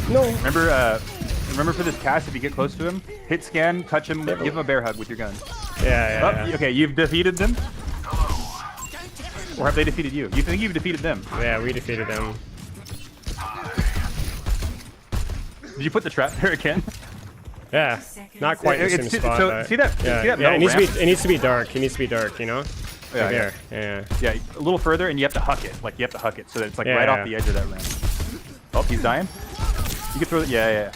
No. Remember for this cast, if you get close to him, hit scan, touch him, give him a bear hug with your gun. Yeah. Okay, you've defeated them? Or have they defeated you? You think you've defeated them? Yeah, we defeated them. Did you put the trap there again? Yeah, not quite the same spot. So, but see that? Yeah, See that it needs ramp? to be. It needs to be dark. It needs to be dark. You know. Yeah, Like yeah. there. Yeah, a little further, and you have to huck it. Like you have to huck it, so that it's like Yeah, right yeah. off the edge of that ramp. Oh, he's dying. You can throw it. Yeah.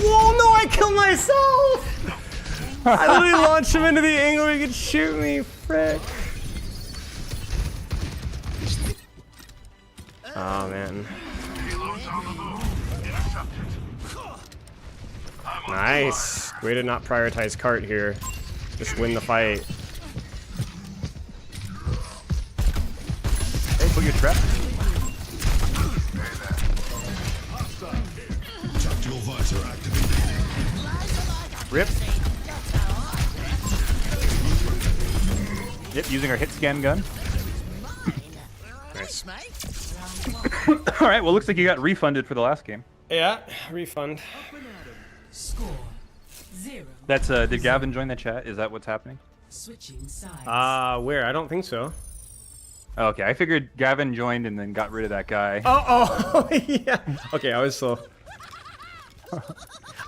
Whoa! No, I killed myself. I literally launched him into the angle where he could shoot me. Frick. Oh man. Nice. Way to not prioritize cart here. Just win the fight. Hey, put your trap. Rip. Yep, using our hit scan gun. Nice. All right, well, looks like you got refunded for the last game. Yeah, refund. Score 0. That's did Gavin join the chat? Is that what's happening? Switching sides. Where? I don't think so. Oh, okay, I figured Gavin joined and then got rid of that guy. Oh, yeah. Okay, I was slow.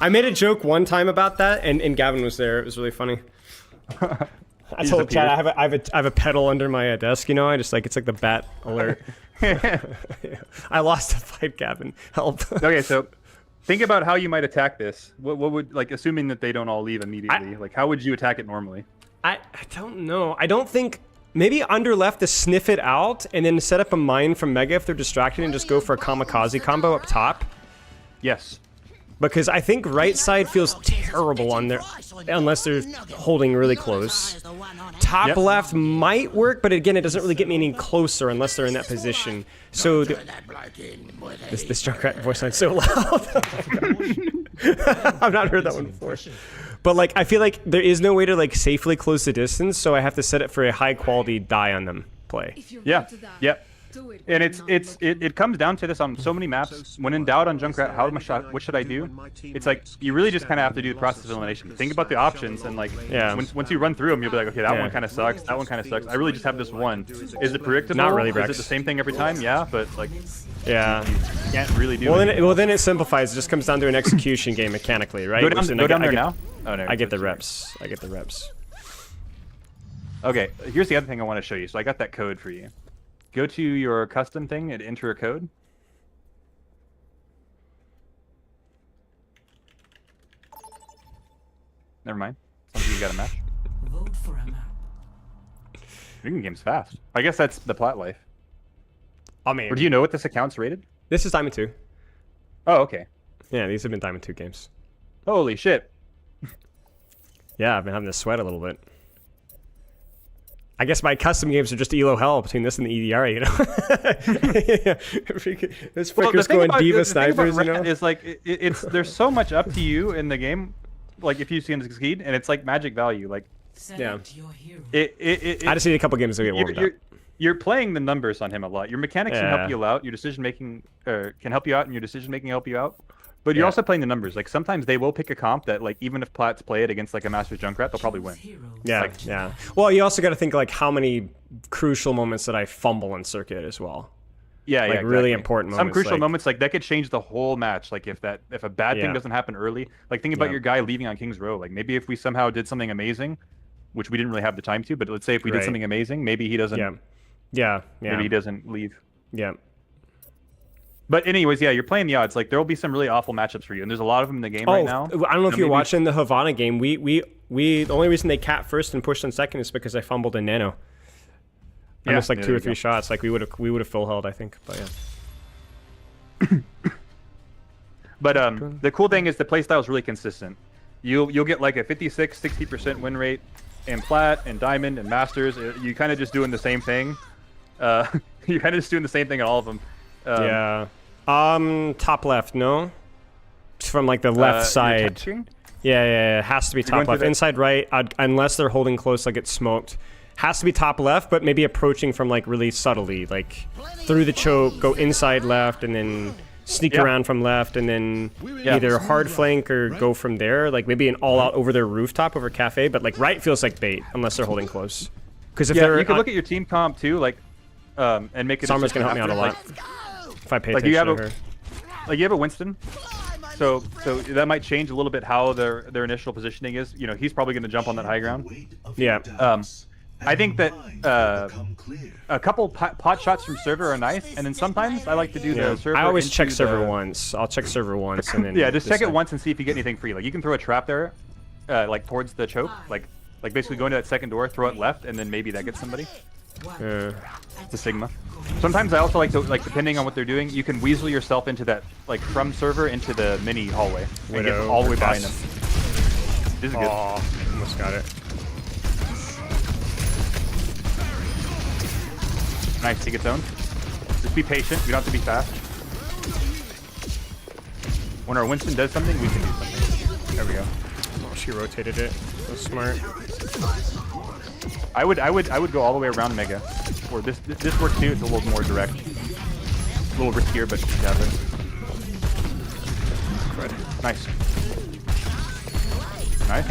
I made a joke one time about that, and Gavin was there. It was really funny. I told Chad I have a pedal under my desk. You know, I just like it's like the bat alert. I lost a fight, Gavin. Help. Okay, so think about how you might attack this. What would, like, assuming that they don't all leave immediately, like, how would you attack it normally? I don't know. I don't think... Maybe under left to sniff it out, and then set up a mine from Mega if they're distracted, and just go for a kamikaze combo up top. Yes. Because I think right side feels terrible on there, unless they're holding really close. Top left might work, but again, it doesn't really get me any closer unless they're in that position. So this Junkrat voice line's so loud. I've not heard that one before. But like, I feel like there is no way to like safely close the distance, so I have to set it for a high quality die on them play. Yeah. Yep. And it comes down to this on so many maps. When in doubt on Junkrat, what should I do? It's like you really just kind of have to do the process of elimination. Think about the options, and like once you run through them, you'll be like, okay, that one kind of sucks. That one kind of sucks. I really just have this one. Is it predictable? Not really, Is Rex. it the same thing every time? Yeah, but like, yeah, you can't really do. Well, then it simplifies. It just comes down to an execution game mechanically, right? Go down there now. Oh no, I get the reps. I get the reps. Okay, here's the other thing I want to show you. So I got that code for you. Go to your custom thing and enter a code. Never mind. Sounds like you got a match. Vote for a map. Drinking game's fast. I guess that's the plat life. I mean, or do you know what this account's rated? This is Diamond 2. Oh, okay. Yeah, these have been Diamond 2 games. Holy shit. Yeah, I've been having to sweat a little bit. I guess my custom games are just ELO hell between this and the EDR, you know? This freaker's going diva snipers, you know? It's like, there's so much up to you in the game, like if you see him succeed, and it's like magic value. Like, yeah. I just need a couple games to get warmed up. You're playing the numbers on him a lot. Your mechanics can help you out. Your decision making can help you out, and your decision making help you out. But you're also playing the numbers. Like sometimes they will pick a comp that like even if Plats play it against like a Masters Junkrat, they'll probably win. Yeah, like, yeah. Well, you also got to think like how many crucial moments that I fumble in circuit as well. Yeah, like really important moments. Some crucial moments like that could change the whole match. Like if a bad thing doesn't happen early, like think about your guy leaving on King's Row. Like maybe if we somehow did something amazing, which we didn't really have the time to, but let's say if we did something amazing, maybe he doesn't. Maybe he doesn't leave. Yeah. But anyways, yeah, you're playing the odds. Like there will be some really awful matchups for you, and there's a lot of them in the game right now. I don't know if you're watching the Havana game. We the only reason they capped first and pushed on second is because I fumbled in Nano. I missed like 2 or 3 shots. Like we would have full held, I think. But yeah. But the cool thing is the playstyle is really consistent. You'll get like a 56-60% win rate in Plat and Diamond and Masters. You kind of just doing the same thing. You're kind of just doing the same thing in all of them. Top left, no? It's from like the left side. Yeah, it has to be top left. Inside right, unless they're holding close, like it's smoked. Has to be top left, but maybe approaching from like really subtly, like through the choke, go inside left, and then sneak around from left, and then either hard flank or go from there. Like maybe an all-out over their rooftop over cafe, but like right feels like bait unless they're holding close. Because if they're, you can look at your team comp too, like, and make it. Summer's gonna help me out a lot. If I pay attention to her. Like you have a Winston, so that might change a little bit how their initial positioning is. You know, he's probably going to jump on that high ground. Yeah. I think that a couple pot shots from server are nice, and then sometimes I like to do the server. I always check server once. I'll check server once, and then just check it once and see if you get anything free. Like you can throw a trap there, like towards the choke, like basically go into that second door, throw it left, and then maybe that gets somebody. It's a Sigma. Sometimes I also like to, like, depending on what they're doing, you can weasel yourself into that, like, from server into the mini hallway and get all the way behind them. This is good. Almost got it. Nice, he gets owned. Just be patient. We don't have to be fast. When our Winston does something, we can do something. There we go. Oh, she rotated it. So smart. I would go all the way around Mega. Or this works too. It's a little more direct. A little riskier, but you have it. Nice. Nice.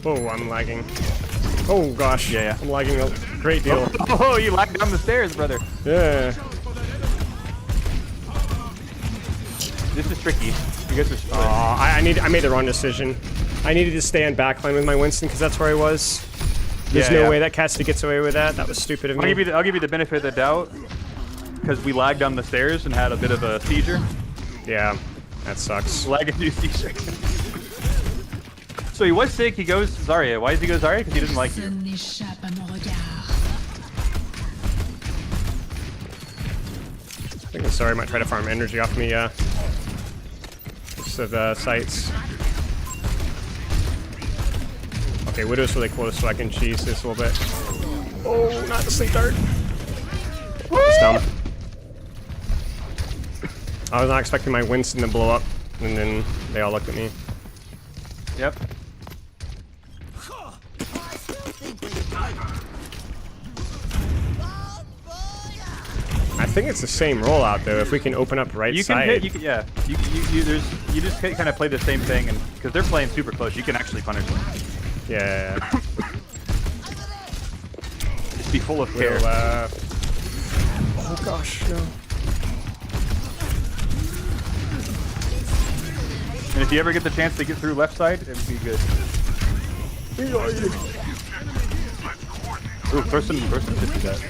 Oh, I'm lagging. Oh gosh. Yeah. I'm lagging a great deal. Oh, you lagged down the stairs, brother. Yeah. This is tricky. You guys are split. I made the wrong decision. I needed to stay on backline with my Winston because that's where I was. There's no way that Cassidy gets away with that. That was stupid of me. I'll give you the benefit of the doubt. because we lagged down the stairs and had a bit of a seizure. Yeah, that sucks. Lag-induced seizure. So he was sick. He goes Zarya. Why does he go Zarya? Because he doesn't like you. I think Sorry might try to farm energy off me, just of sights. Okay, Widow's really close, so I can cheese this a little bit. Oh, not the sleep dart. It's dumb. I was not expecting my Winston to blow up, and then they all looked at me. Yep. I think it's the same rollout though. If we can open up right you side, can hit. You can, yeah. You just kind of play the same thing, and because they're playing super close, you can actually punish them. Yeah. Just be full of care. Oh gosh, no. And if you ever get the chance to get through left side, it would be good. Ooh, person just did that.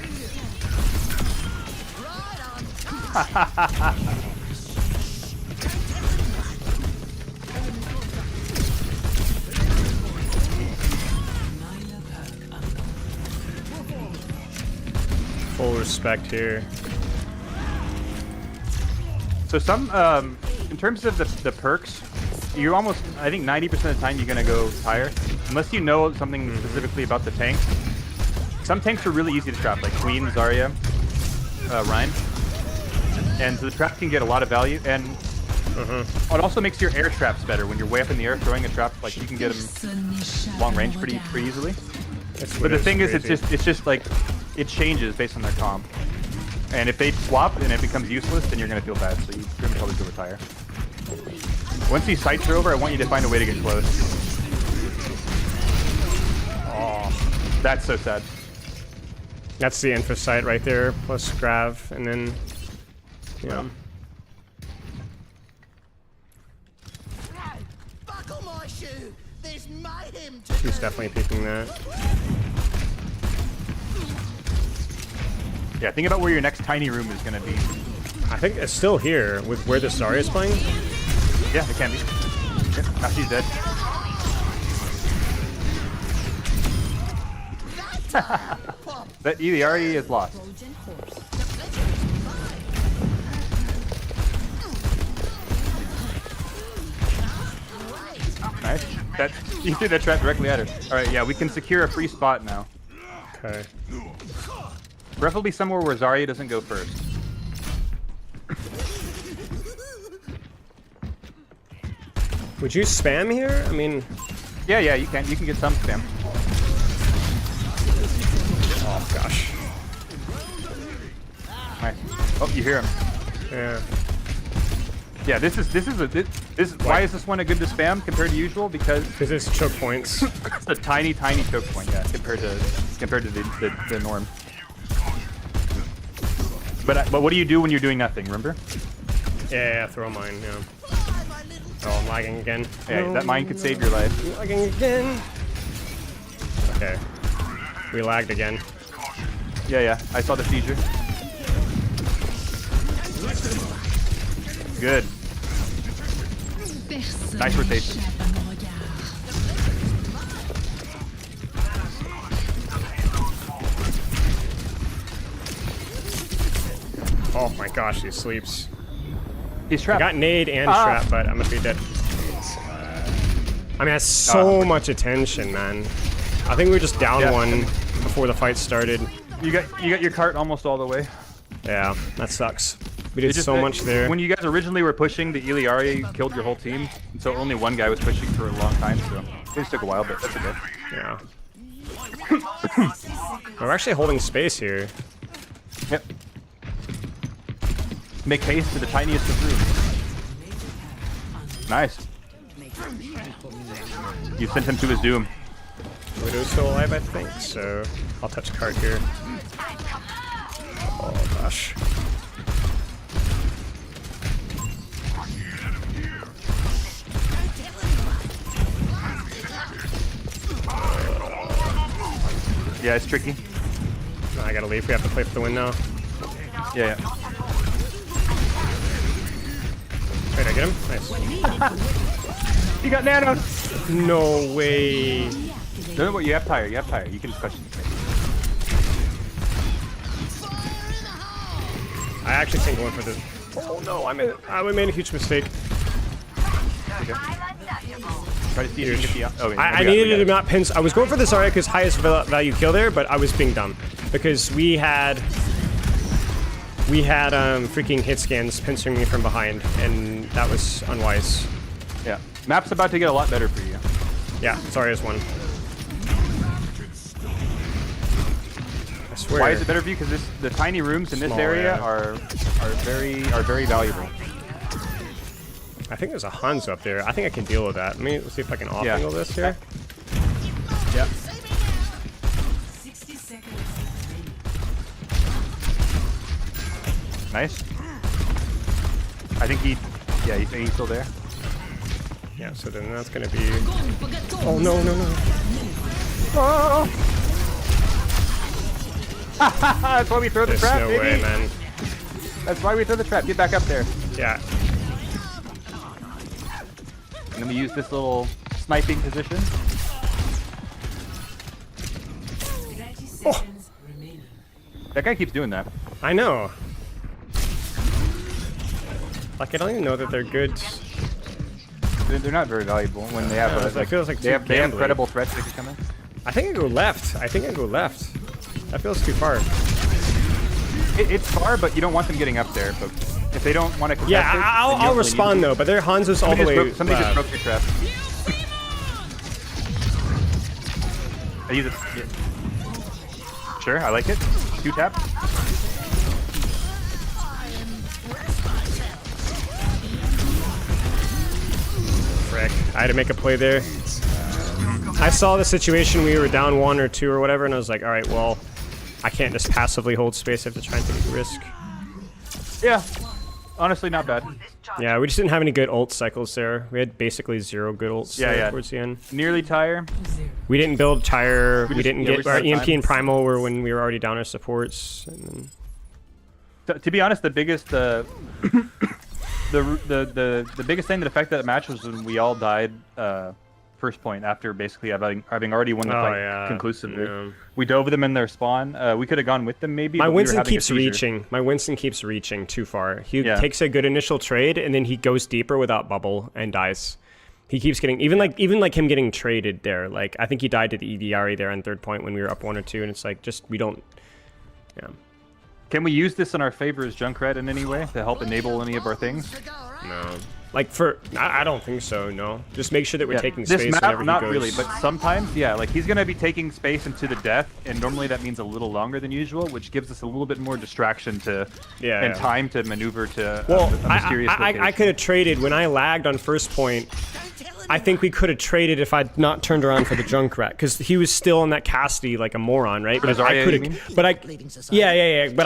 Full respect here. So some, in terms of the perks, you're almost, I think 90% of the time you're gonna go higher, unless you know something specifically about the tank. Some tanks are really easy to trap, like Queen, Zarya, Rein. And so the trap can get a lot of value, and it also makes your air traps better. When you're way up in the air throwing a trap, like you can get them long range pretty easily. But the thing is, it's just like, it changes based on their comp. And if they swap and it becomes useless, then you're gonna feel bad, so you pretty much always go retire. Once these sights are over, I want you to find a way to get close. Oh, that's so sad. That's the info site right there, plus Grav, and then, yeah. Buckle my shoe. There's mayhem. She's definitely picking that. Yeah, think about where your next tiny room is gonna be. I think it's still here with where the Zarya is playing. Yeah, it can be. Yep, now she's dead. That Eliari is lost. Nice. That you threw that trap directly at her. All right, yeah, we can secure a free spot now. Okay. Preferably somewhere where Zarya doesn't go first. Would you spam here? I mean, yeah, you can. You can get some spam. Oh gosh. Nice. Oh, you hear him. Yeah. Yeah, this is why is this one a good to spam compared to usual? Because it's choke points. It's a tiny choke point, yeah, compared to the norm. But what do you do when you're doing nothing? Remember? Yeah, throw mine. Yeah. Oh, I'm lagging again. Yeah, no, that mine could save your life. Lagging again. Okay. We lagged again. Yeah, I saw the seizure. Good. Nice rotation. Oh my gosh, he sleeps. He's trapped. I got nade and trap, but I'm gonna be dead. I mean, that's so much attention, man. I think we were just down one before the fight started. You got your cart almost all the way. Yeah, that sucks. We did so much there. When you guys originally were pushing, the Eliari killed your whole team, and so only one guy was pushing for a long time, so it just took a while, but that's okay. Yeah. We're actually holding space here. Yep. Make haste to the tiniest of rooms. Nice. You sent him to his doom. Widow's still alive, I think, so I'll touch cart here. Oh gosh. Yeah, it's tricky. I gotta leave. We have to play for the win now. Yeah. Get him? Nice. You got nanos! No way. No, you have tire, you have tire. You can just question it. I actually think going for this. Oh no, I made a huge mistake. Okay. Try to see if you can get the. Oh, I needed to not pin. I was going for this Zarya because highest value kill there, but I was being dumb because we had freaking hit scans pincering me from behind, and that was unwise. Yeah, map's about to get a lot better for you. Yeah, Zarya's one. I swear. Why is it better for you? Because the tiny rooms in this area are very valuable. I think there's a Hanzo up there. I think I can deal with that. Let's see if I can off-angle this here. Yeah. 60 seconds. Nice. I think he's still there. Yeah, so then that's gonna be. Oh no. Oh! That's why we throw the trap, no baby. way, man. That's why we throw the trap. Get back up there. Yeah. And then we use this little sniping position. 30 seconds remaining. That guy keeps doing that. I know. Like I don't even know that they're good. They're not very valuable when they have. It feels like they have credible threats that can come in. I think I go left. That feels too far. It's far, but you don't want them getting up there. But if they don't want to, Yeah, I'll respond though. But their Hanzo's all the way. Somebody just broke your trap. I use it. Yeah. Sure, I like it. 2 tap. Frick. I had to make a play there. I saw the situation. We were down 1 or 2 or whatever, and I was like, all right, well, I can't just passively hold space. I have to try and take a risk. Yeah, honestly, not bad. Yeah, we just didn't have any good ult cycles there. We had basically 0 good ults towards the end. Nearly tire. We didn't build tire. We didn't get our EMP time. and Primal were when we were already down our supports. And then... To be honest, the biggest the biggest thing that affected that match was when we all died first point after basically having already won the fight conclusively. Yeah. We dove them in their spawn. We could have gone with them maybe. My Winston keeps reaching. My Winston keeps reaching too far. He takes a good initial trade and then he goes deeper without bubble and dies. He keeps getting even like him getting traded there. Like I think he died to the EDRE there on 3rd point when we were up 1 or 2, and it's like just we don't. Yeah. Can we use this in our favor as Junkrat in any way to help enable any of our things? No. Like I don't think so. No. Just make sure that we're taking space. This map, whenever not he goes. really, but sometimes, yeah. Like he's gonna be taking space into the death, and normally that means a little longer than usual, which gives us a little bit more distraction to and time to maneuver to a mysterious location. I could have traded when I lagged on 1st point. I think we could have traded if I'd not turned around for the Junkrat, because he was still on that Cassidy like a moron, right? But I could have, but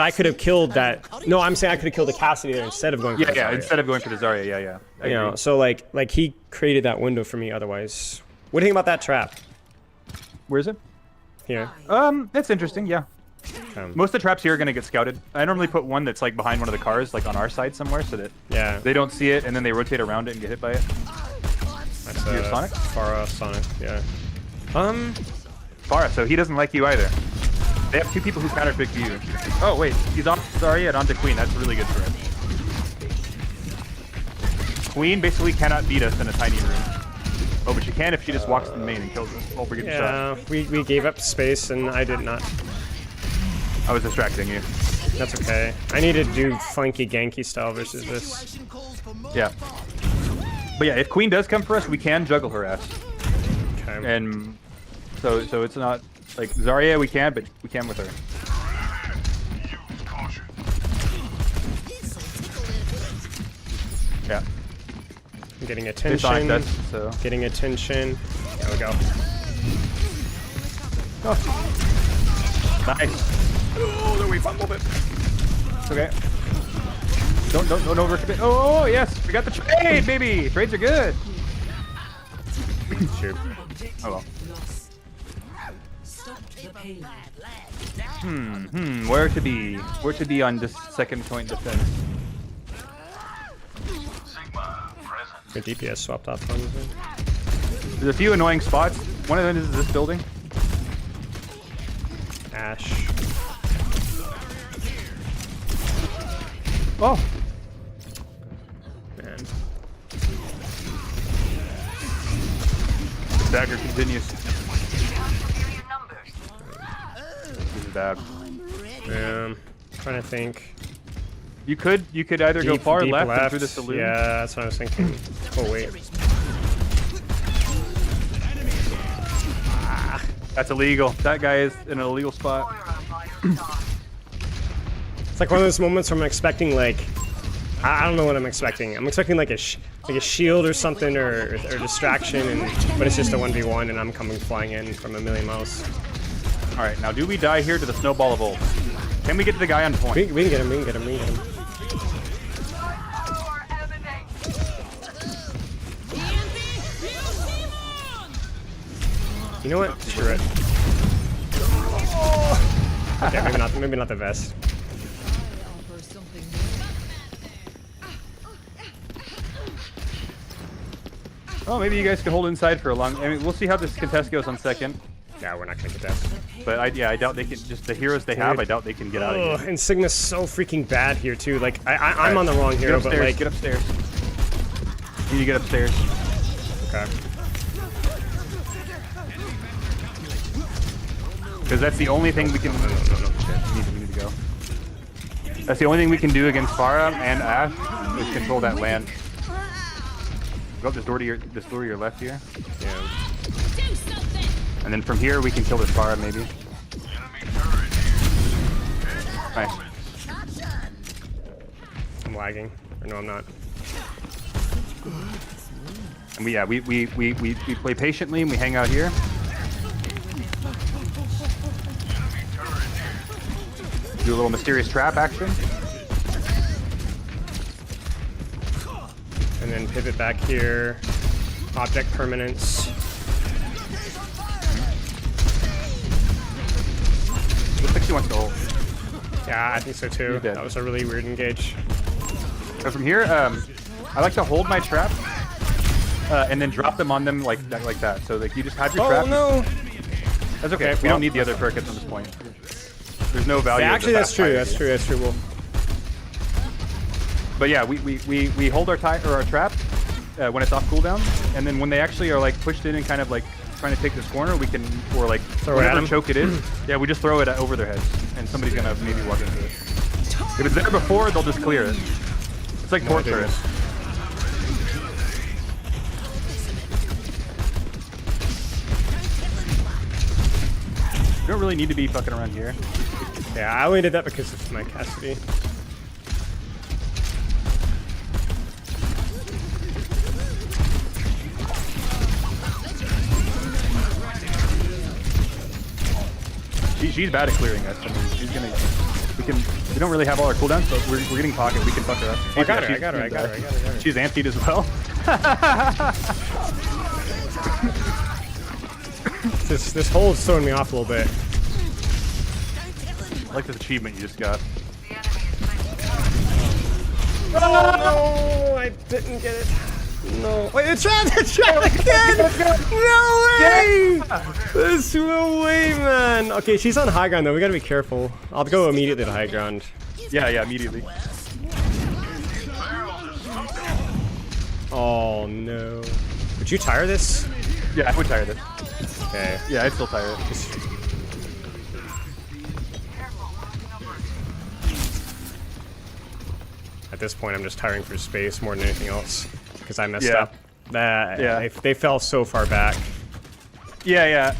I could have killed that. No, I'm saying I could have killed the Cassidy there instead of going for the Zarya. Instead of going for the Zarya, yeah. You know, so like he created that window for me otherwise. What do you think about that trap? Where is it? Here. That's interesting, yeah. Most of the traps here are going to get scouted. I normally put one that's like behind one of the cars, like on our side somewhere, so that they don't see it, and then they rotate around it and get hit by it. That's your Sonic? Pharah Sonic, yeah. Pharah, so he doesn't like you either. They have 2 people who counterpick you. Oh wait, he's on Zarya and onto Queen. That's really good for him. Queen basically cannot beat us in a tiny room. Oh, but she can if she just walks to the main and kills us. Oh, we're getting shot. We gave up space and I did not. I was distracting you. That's okay. I need to do flanky ganky style versus this. Yeah. But yeah, if Queen does come for us, we can juggle her ass. Okay. And so it's not like Zarya we can, but we can with her. Yeah. I'm getting attention. Getting attention. There we go. Oh. Nice. Oh, there we fumbled it. It's okay. Don't overcommit. Oh yes, we got the trade, baby. Trades are good. Sure. Oh well. Stop the pain. Where to be? Where to be on this 2nd point defense? Your DPS swapped off on this. There's a few annoying spots. One of them is this building. Ash. Oh! Man. Dagger continues. This is bad. Trying to think. You could either go far left and through the saloon. Yeah, that's what I was thinking. Oh wait. That's illegal. That guy is in an illegal spot. It's like one of those moments where I'm expecting like, I don't know what I'm expecting. I'm expecting like a shield or something or distraction, but it's just a 1v1 and I'm coming flying in from a million miles. All right, now do we die here to the snowball of ult? Can we get to the guy on point? We can get him. We can get him. We can get him. You know what? Screw it. Okay, maybe not the vest. Oh, maybe you guys can hold inside for a long. I mean, we'll see how this contest goes on second. Yeah, we're not gonna contest. But I doubt they can. Just the heroes they have, I doubt they can get out of here. And Sigma's so freaking bad here too. Like I'm on the wrong hero, but like get upstairs. You need to get upstairs. Okay. Because that's the only thing we can. No. We need to go. That's the only thing we can do against Pharah and Ash is control that land. Go up this door to your left here. Yeah. And then from here we can kill this Pharah maybe. Nice. I'm lagging. Or no, I'm not. And we play patiently and we hang out here. Do a little mysterious trap action. And then pivot back here. Object permanence. Looks like she wants to ult. Yeah, I think so too. That was a really weird engage. So from here, I like to hold my trap and then drop them on them like that. So like you just have your trap. Oh no! That's okay. We don't need the other perk at this point. There's no value. Yeah, actually, that's true. Here. That's true. That's true. Well, but yeah, we hold our trap when it's off cooldown, and then when they actually are like pushed in and kind of like trying to take this corner, we can or like whatever choke it is. Yeah, we just throw it over their heads, and somebody's gonna maybe walk into it. If it's there before, they'll just clear it. It's like torture it. You don't really need to be fucking around here. yeah, I only did that because of my Cassidy. She's bad at clearing us. I mean, she's gonna. We don't really have all our cooldowns, so we're getting pocket. We can fuck her up. I got her. She's antied as well. This hole's throwing me off a little bit. I like this achievement you just got. Oh no! I didn't get it. No. Wait, it's trapped again! No way! There's no way, man. Okay, she's on high ground though. We gotta be careful. I'll go immediately to high ground. Yeah, immediately. Oh no. Would you tire this? Yeah, I would tire this. Okay. Yeah, I'd still tire it. At this point, I'm just tiring for space more than anything else. Because I messed up. They fell so far back. Yeah.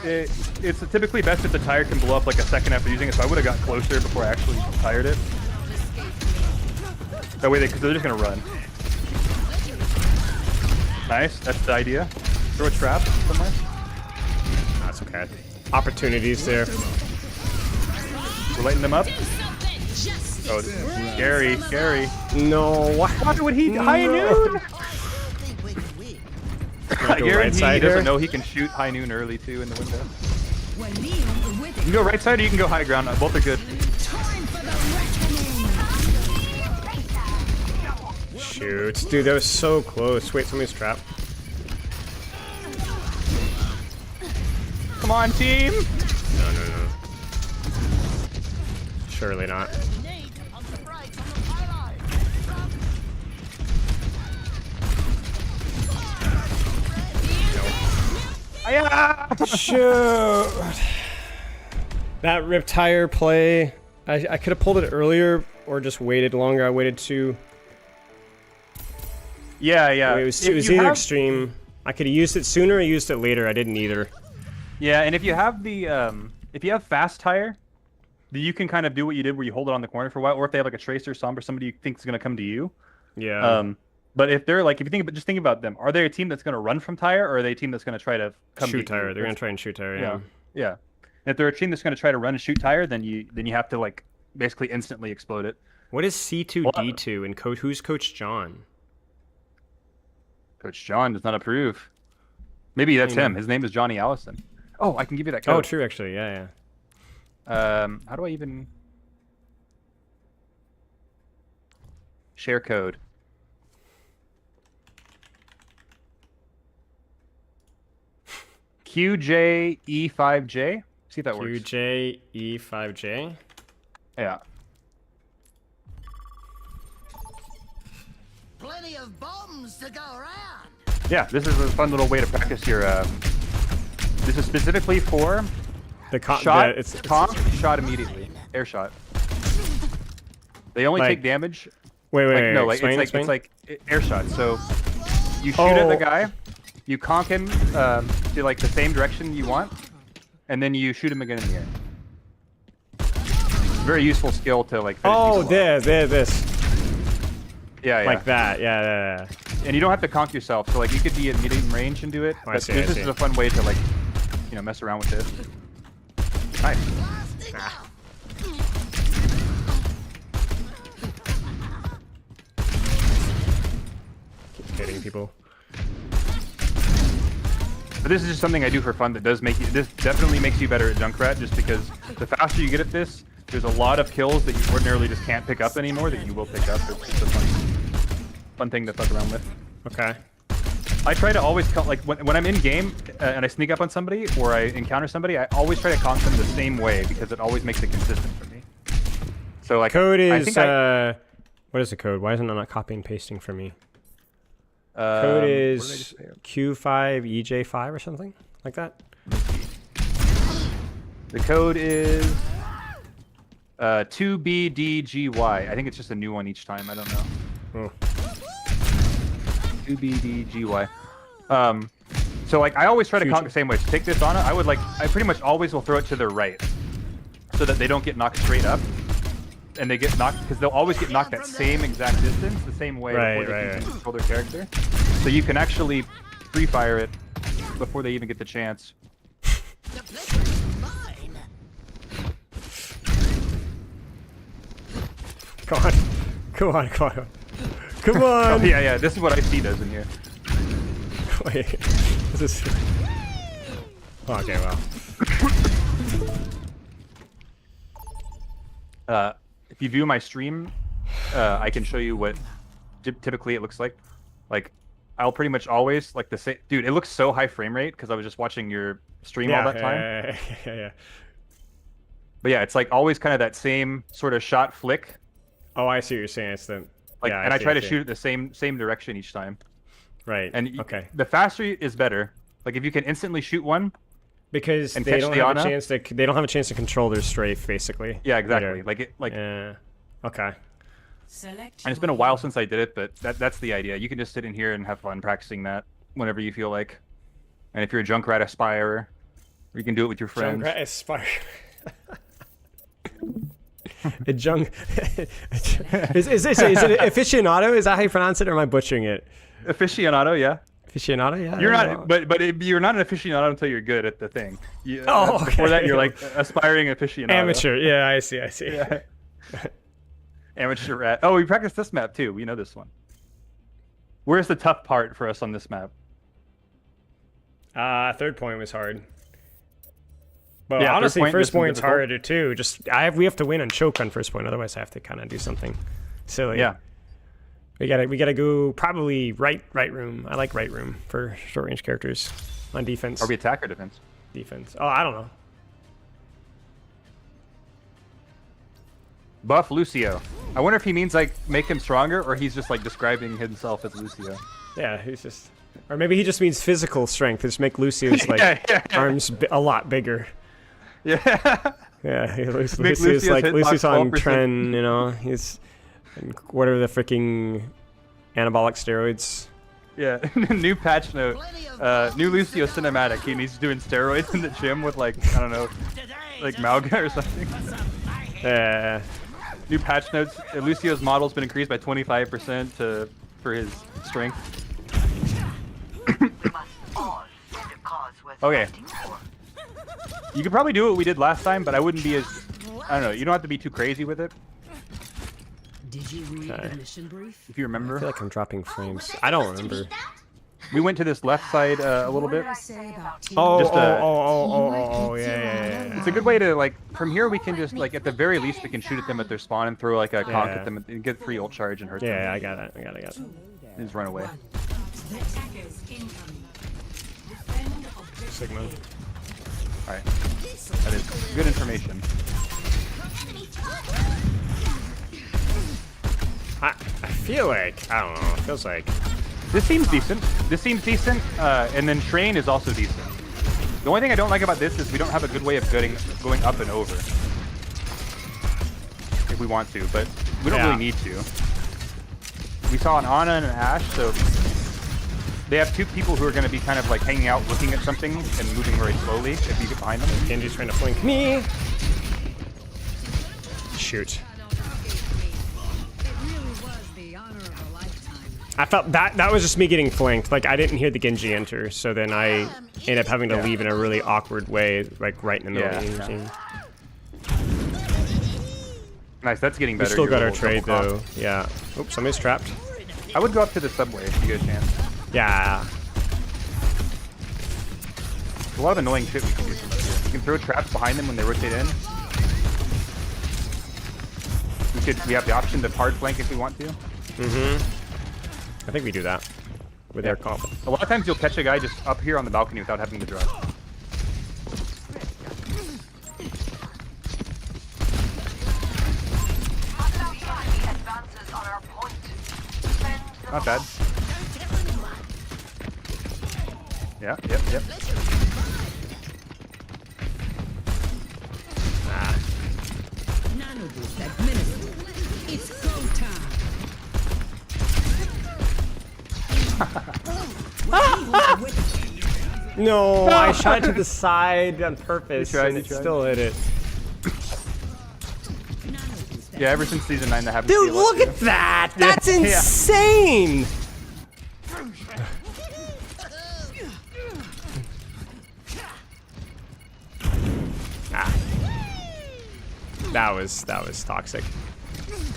It's typically best if the tire can blow up like a second after using it, so I would have got closer before I actually tired it. That way, because they're just going to run. Nice, that's the idea. Throw a trap somewhere. That's okay. Opportunities there. We're lighting them up. Oh, scary. No, why would he high noon? I guarantee he doesn't know he can shoot high noon early too in the window. You can go right side or you can go high ground. Both are good. Shit. shoot. Dude, that was so close. Wait, somebody's trapped. Come on, team! No. Surely not. Need to pump the brakes on the payload. Shoot! That rip tire play. I could have pulled it earlier or just waited longer. I waited too. Yeah. It was either extreme. I could have used it sooner or used it later. I didn't either. Yeah, and if you have the if you have fast tire, then you can kind of do what you did where you hold it on the corner for a while, or if they have like a tracer, somber, somebody you think is gonna come to you. Yeah. But if they're like, if you think about, just think about them, are they a team that's gonna run from tire, or are they a team that's gonna try to come shoot to tire? you? They're gonna try and shoot tire. Yeah. If they're a team that's gonna try to run and shoot tire, then you have to like basically instantly explode it. What is C2D2 and who's Coach John? Coach John does not approve. Maybe that's him. His name is Johnny Allison. Oh, I can give you that code. Oh, true, actually. Yeah. How do I even share code? QJE5J. See if that works. QJE5J. Yeah. Plenty of bombs to go around. Yeah, this is a fun little way to practice your. This is specifically for the shot. Shot immediately. Air shot. They only take damage. Wait. No, explain. It's like air shot. So you shoot at the guy, you conk him to like the same direction you want, and then you shoot him again in the air. Very useful skill to like. This. Yeah. Like that. Yeah. And you don't have to conk yourself, so like you could be at medium range and do it. But this is a fun way to like, mess around with this. Nice. Keep hitting people. But this is just something I do for fun that does make you. This definitely makes you better at Junkrat, just because the faster you get at this, there's a lot of kills that you ordinarily just can't pick up anymore that you will pick up. It's a fun thing to fuck around with. Okay. I try to always like when I'm in game and I sneak up on somebody or I encounter somebody, I always try to conk them the same way because it always makes it consistent for me. So like code is what is the code? Why isn't it not copy and pasting for me? Code is Q5EJ5 or something like that. The code is 2BDGY. I think it's just a new one each time. I don't know. Oh. 2BDGY. So like I always try to conk the same way. So take this on it. I pretty much always will throw it to their right, so that they don't get knocked straight up, and they get knocked because they'll always get knocked that same exact distance, the same way before they can control their character. So you can actually free fire it before they even get the chance. Come on. Oh, yeah. This is what IC does in here. Wait. This is. Okay, well. If you view my stream, I can show you what typically it looks like. Like, I'll pretty much always like the same. Dude, it looks so high frame rate because I was just watching your stream all that time. Yeah. But yeah, it's like always kind of that same sort of shot flick. Oh, I see what you're saying. It's the like, and I try to shoot it the same direction each time. Right. And the faster is better. Like if you can instantly shoot one, because they don't have a chance to control their strafe, basically. Yeah, exactly. Yeah. Okay. And it's been a while since I did it, but that's the idea. You can just sit in here and have fun practicing that whenever you feel like. And if you're a Junkrat aspirer, you can do it with your friends. Junkrat aspirer. Is it aficionado? Is that how you pronounce it, or am I butchering it? Aficionado, yeah. Aficionado, yeah. You're not, but you're not an aficionado until you're good at the thing. Okay. Before that, you're like aspiring aficionado. Amateur, yeah, I see. Yeah. Amateur rat. Oh, we practiced this map too. We know this one. Where's the tough part for us on this map? Third point was hard. But yeah, honestly, first point's harder too. We have to win and choke on first point, otherwise I have to kind of do something silly. Yeah. We gotta go probably right room. I like right room for short range characters on defense. Are we attack or defense? Defense. Oh, I don't know. Buff Lucio. I wonder if he means like make him stronger, or he's just like describing himself as Lucio. Yeah, he's just, or maybe he just means physical strength. Just make Lucio's like arms a lot bigger. Yeah. Yeah, Lucio's like Lucio's on trend, you know. He's whatever the freaking anabolic steroids. Yeah, new patch note. New Lucio cinematic. He's doing steroids in the gym with like, I don't know, like Malga or something. Yeah. New patch notes. Lucio's model's been increased by 25% for his strength. Okay. You could probably do what we did last time, but I wouldn't be as, I don't know, you don't have to be too crazy with it. Did you read the mission brief? If you remember. I feel like I'm dropping frames. I don't remember. We went to this left side a little bit. Oh, yeah. It's a good way to, like, from here we can just, like, at the very least we can shoot at them at their spawn and throw, like, a conk at them and get free ult charge and hurt them. Yeah, I got it. And just run away. Sigma. Alright. That is good information. I feel like, I don't know, it feels like... This seems decent. And then Train is also decent. The only thing I don't like about this is we don't have a good way of going up and over. If we want to, but we don't really need to. We saw an Ana and an Ashe, so they have two people who are going to be kind of like hanging out, looking at something, and moving very slowly if you get behind them. Genji's trying to flank me. Shoot. I felt that was just me getting flanked. Like, I didn't hear the Genji enter, so then I ended up having to leave in a really awkward way, like right in the middle of the game. Nice, that's getting better. We still got our trade though. Yeah. Oops, somebody's trapped. I would go up to the subway if you get a chance. Yeah. There's a lot of annoying shit we can do from up here. You can throw traps behind them when they rotate in. We have the option to hard flank if we want to. I think we do that with their comp. A lot of times you'll catch a guy just up here on the balcony without having to drop. Not bad. Yeah, yep. Nano boost administered. It's go time. No, I shot it to the side on purpose and it still hit it. Yeah, ever since season 9 that happened. Dude, look at that! That's insane! That was toxic.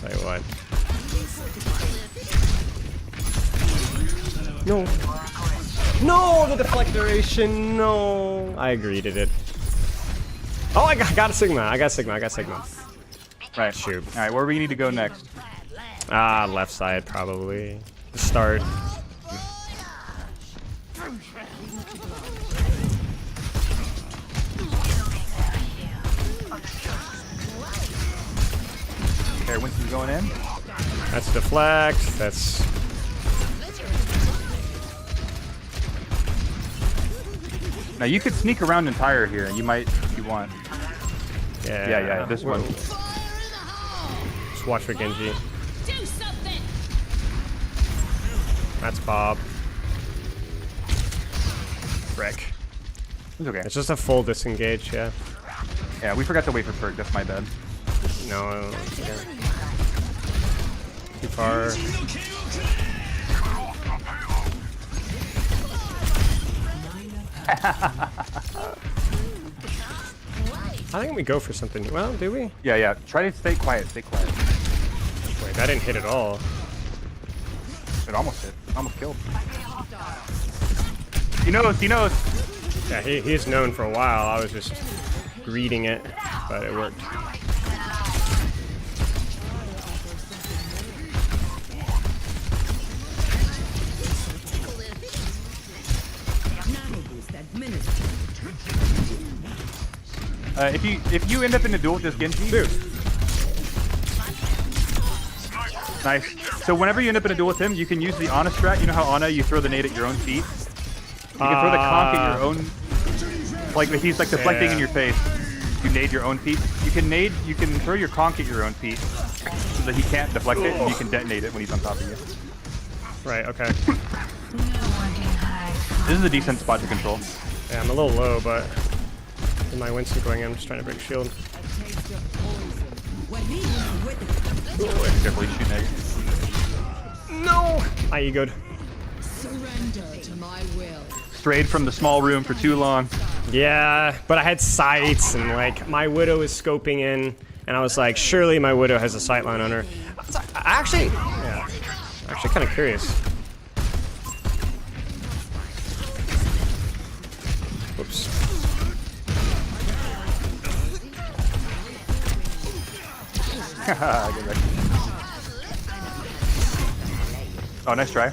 Tell you what. No, the deflectoration. No, I agreed to it. Oh, I got a Sigma. I got Sigma. Right. Shoot. All right, where do we need to go next? Left side probably. To start. Okay, Winston's going in. That's deflect. That's. Now you could sneak around entire here. You might if you want. Yeah. This one. Just watch for Genji. Do something. That's Bob. Frick. It's okay. It's just a full disengage. Yeah. Yeah, we forgot to wait for perk. That's my bad. No. Yeah. Too far. I think we go for something. Well, do we? Yeah. Try to stay quiet. Wait, that didn't hit at all. It almost hit. Almost killed. He knows. Yeah, he's known for a while. I was just reading it, but it worked. If you end up in a duel with this Genji, nice. So whenever you end up in a duel with him, you can use the Ana strat. You know how Ana, you throw the nade at your own feet. You can throw the conch at your own. Like if he's like deflecting in your face, you nade your own feet. You can throw your conch at your own feet so that he can't deflect it, and you can detonate it when he's on top of you. Right. Okay. This is a decent spot to control. Yeah, I'm a little low, but in my Winston going in, I'm just trying to break shield. Carefully shoot nade. No! I egoed. Surrender to my will. Strayed from the small room for too long. Yeah, but I had sights, and like my Widow is scoping in, and I was like, surely my Widow has a sightline on her. Actually kind of curious. Whoops. Oh, nice try.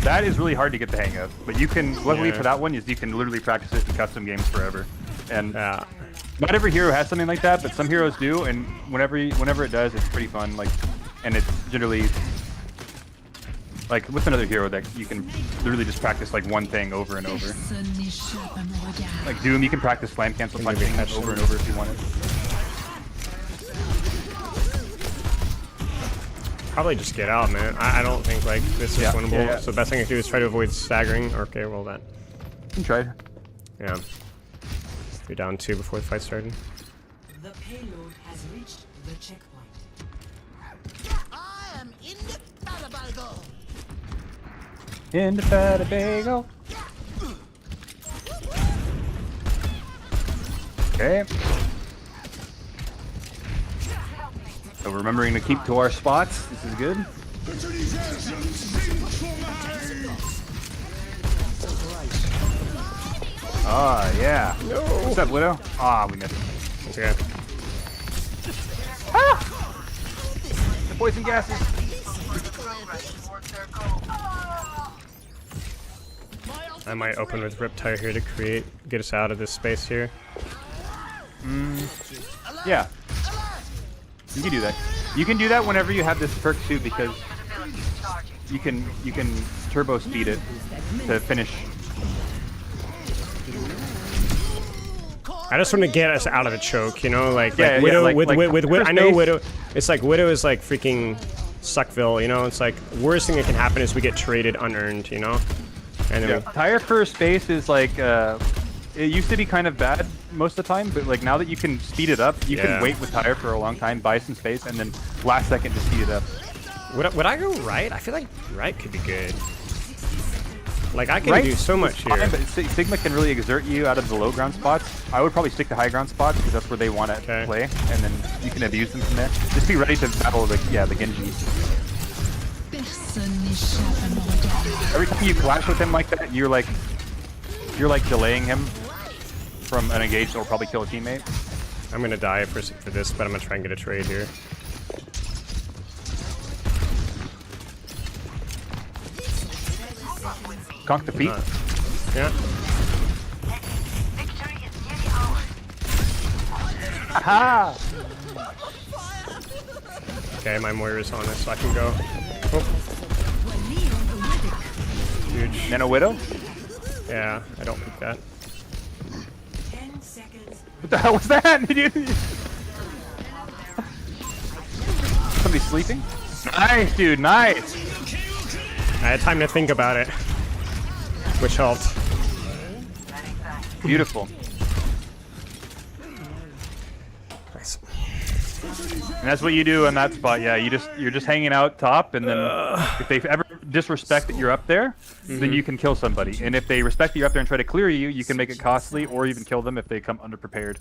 That is really hard to get the hang of, but you can, luckily for that one, is you can literally practice it in custom games forever. And not every hero has something like that, but some heroes do, and whenever it does, it's pretty fun. Like, and it's generally like what's another hero that you can literally just practice like one thing over and over. Like Doom, you can practice slam cancel punching over and over if you want it. Probably just get out, man. I don't think like this is winnable. So the best thing I can do is try to avoid staggering. Okay, well that. You tried. Yeah. You're down 2 before the fight started. The payload has reached the checkpoint. I am in the Balabago. In the Balabago. Okay. So remembering to keep to our spots. This is good. Ah, yeah. No. What's up, Widow? Ah, we missed. It's okay. Ah! The poison gases. I might open with Riptire here to get us out of this space here. Yeah. You can do that. You can do that whenever you have this perk too, because you can turbo speed it to finish. I just want to get us out of the choke, you know, like Widow with I know Widow. It's like Widow is like freaking Suckville, you know. It's like worst thing that can happen is we get traded unearned, you know. And then Tire for space is like it used to be kind of bad most of the time, but like now that you can speed it up, you can wait with Tire for a long time, buy some space, and then last second to speed it up. Would I go right? I feel like right could be good. Like I can do so much here. But Sigma can really exert you out of the low ground spots. I would probably stick to high ground spots because that's where they want to play, and then you can abuse them from there. Just be ready to battle the Genji. Every time you clash with him like that, you're like delaying him from an engage that will probably kill a teammate. I'm gonna die for this, but I'm gonna try and get a trade here. Conk the feet. Yeah. Aha! Okay, my Moira's on it, so I can go. Oh. Huge. Nano Widow? Yeah, I don't think that. 10 seconds. What the hell was that? Somebody sleeping? Nice, dude, nice! I had time to think about it, which helped. Beautiful. Nice. And that's what you do in that spot. Yeah, you're just hanging out top, and then if they ever disrespect that you're up there, then you can kill somebody. And if they respect that you're up there and try to clear you, you can make it costly, or even kill them if they come underprepared.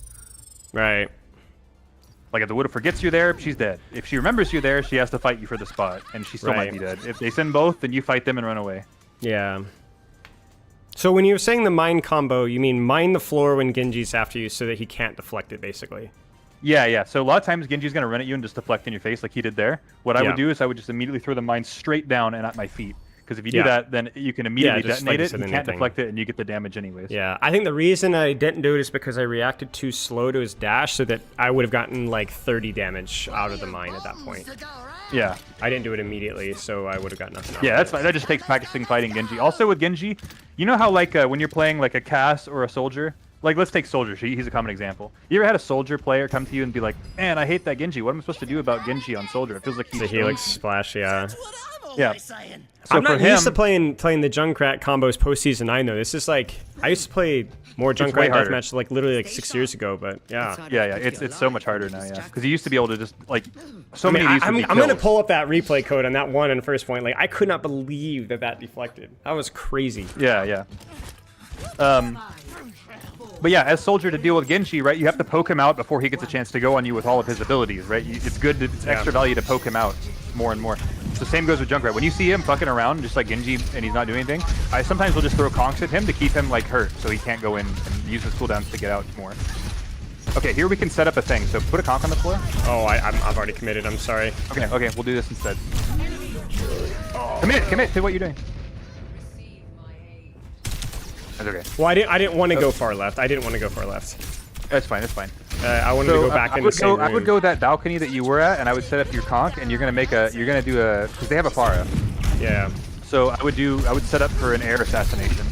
Right. Like if the Widow forgets you're there, she's dead. If she remembers you're there, she has to fight you for the spot, and she still might be dead. If they send both, then you fight them and run away. Yeah. So when you're saying the mine combo, you mean mine the floor when Genji's after you so that he can't deflect it, basically. Yeah. So a lot of times Genji's going to run at you and just deflect in your face like he did there. What I would do is I would just immediately throw the mine straight down and at my feet. Because if you do that, then you can immediately detonate it, you can't deflect it, and you get the damage anyways. Yeah, I think the reason I didn't do it is because I reacted too slow to his dash, so that I would have gotten like 30 damage out of the mine at that point. Yeah. I didn't do it immediately, so I would have got nothing out Yeah, of that's it. fine. That just takes practicing fighting Genji. Also with Genji, you know how like when you're playing like a Cass or a soldier, like let's take soldier. He's a common example. You ever had a soldier player come to you and be like, "Man, I hate that Genji. What am I supposed to do about Genji on soldier? It feels like he's the helix splash." Yeah. Yeah. So I'm not for him, used to playing the Junkrat combos postseason 9 though. This is like I used to play more Junkrat deathmatch like literally like 6 years ago, but yeah. Yeah, it's so much harder now, yeah. Because you used to be able to just like so many of these. I'm gonna pull up that replay code on that one in the first point. Like I could not believe that deflected. That was crazy. Yeah. But yeah, as soldier to deal with Genji, right? You have to poke him out before he gets a chance to go on you with all of his abilities, right? It's good. It's extra value to poke him out more and more. The same goes with Junkrat. When you see him fucking around just like Genji and he's not doing anything, I sometimes will just throw conks at him to keep him like hurt, so he can't go in and use his cooldowns to get out more. Okay, here we can set up a thing. So put a conk on the floor. Oh, I've already committed. I'm sorry. Okay, we'll do this instead. Commit to what you're doing. That's okay. Well, I didn't want to go far left. That's fine. I wanted to go back in the same room. I would go that balcony that you were at, and I would set up your conk, and you're gonna do a, because they have a Pharah. Yeah. So I would set up for an air assassination.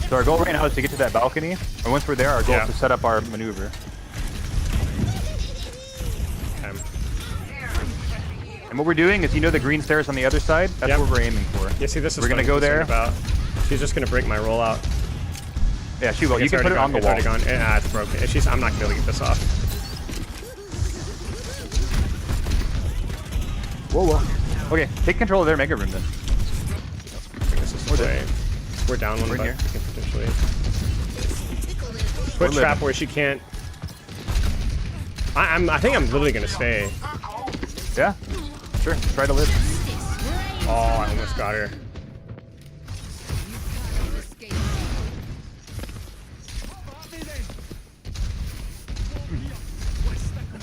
So our goal right now is to get to that balcony, and once we're there, our goal is to set up our maneuver. Okay. And what we're doing is, you know, the green stairs on the other side. That's what we're aiming for. Yeah. See, this is we're gonna go there. She's just gonna break my rollout. Yeah, she will. You can put it on the wall. It's already gone. It's broken. I'm not gonna be able to get this off. Whoa. Okay, take control of their mega room then. This is the way. We're down one, but here. we can potentially put trap where she can't. I think I'm literally gonna stay. Yeah, sure. Try to live. Oh, I almost got her.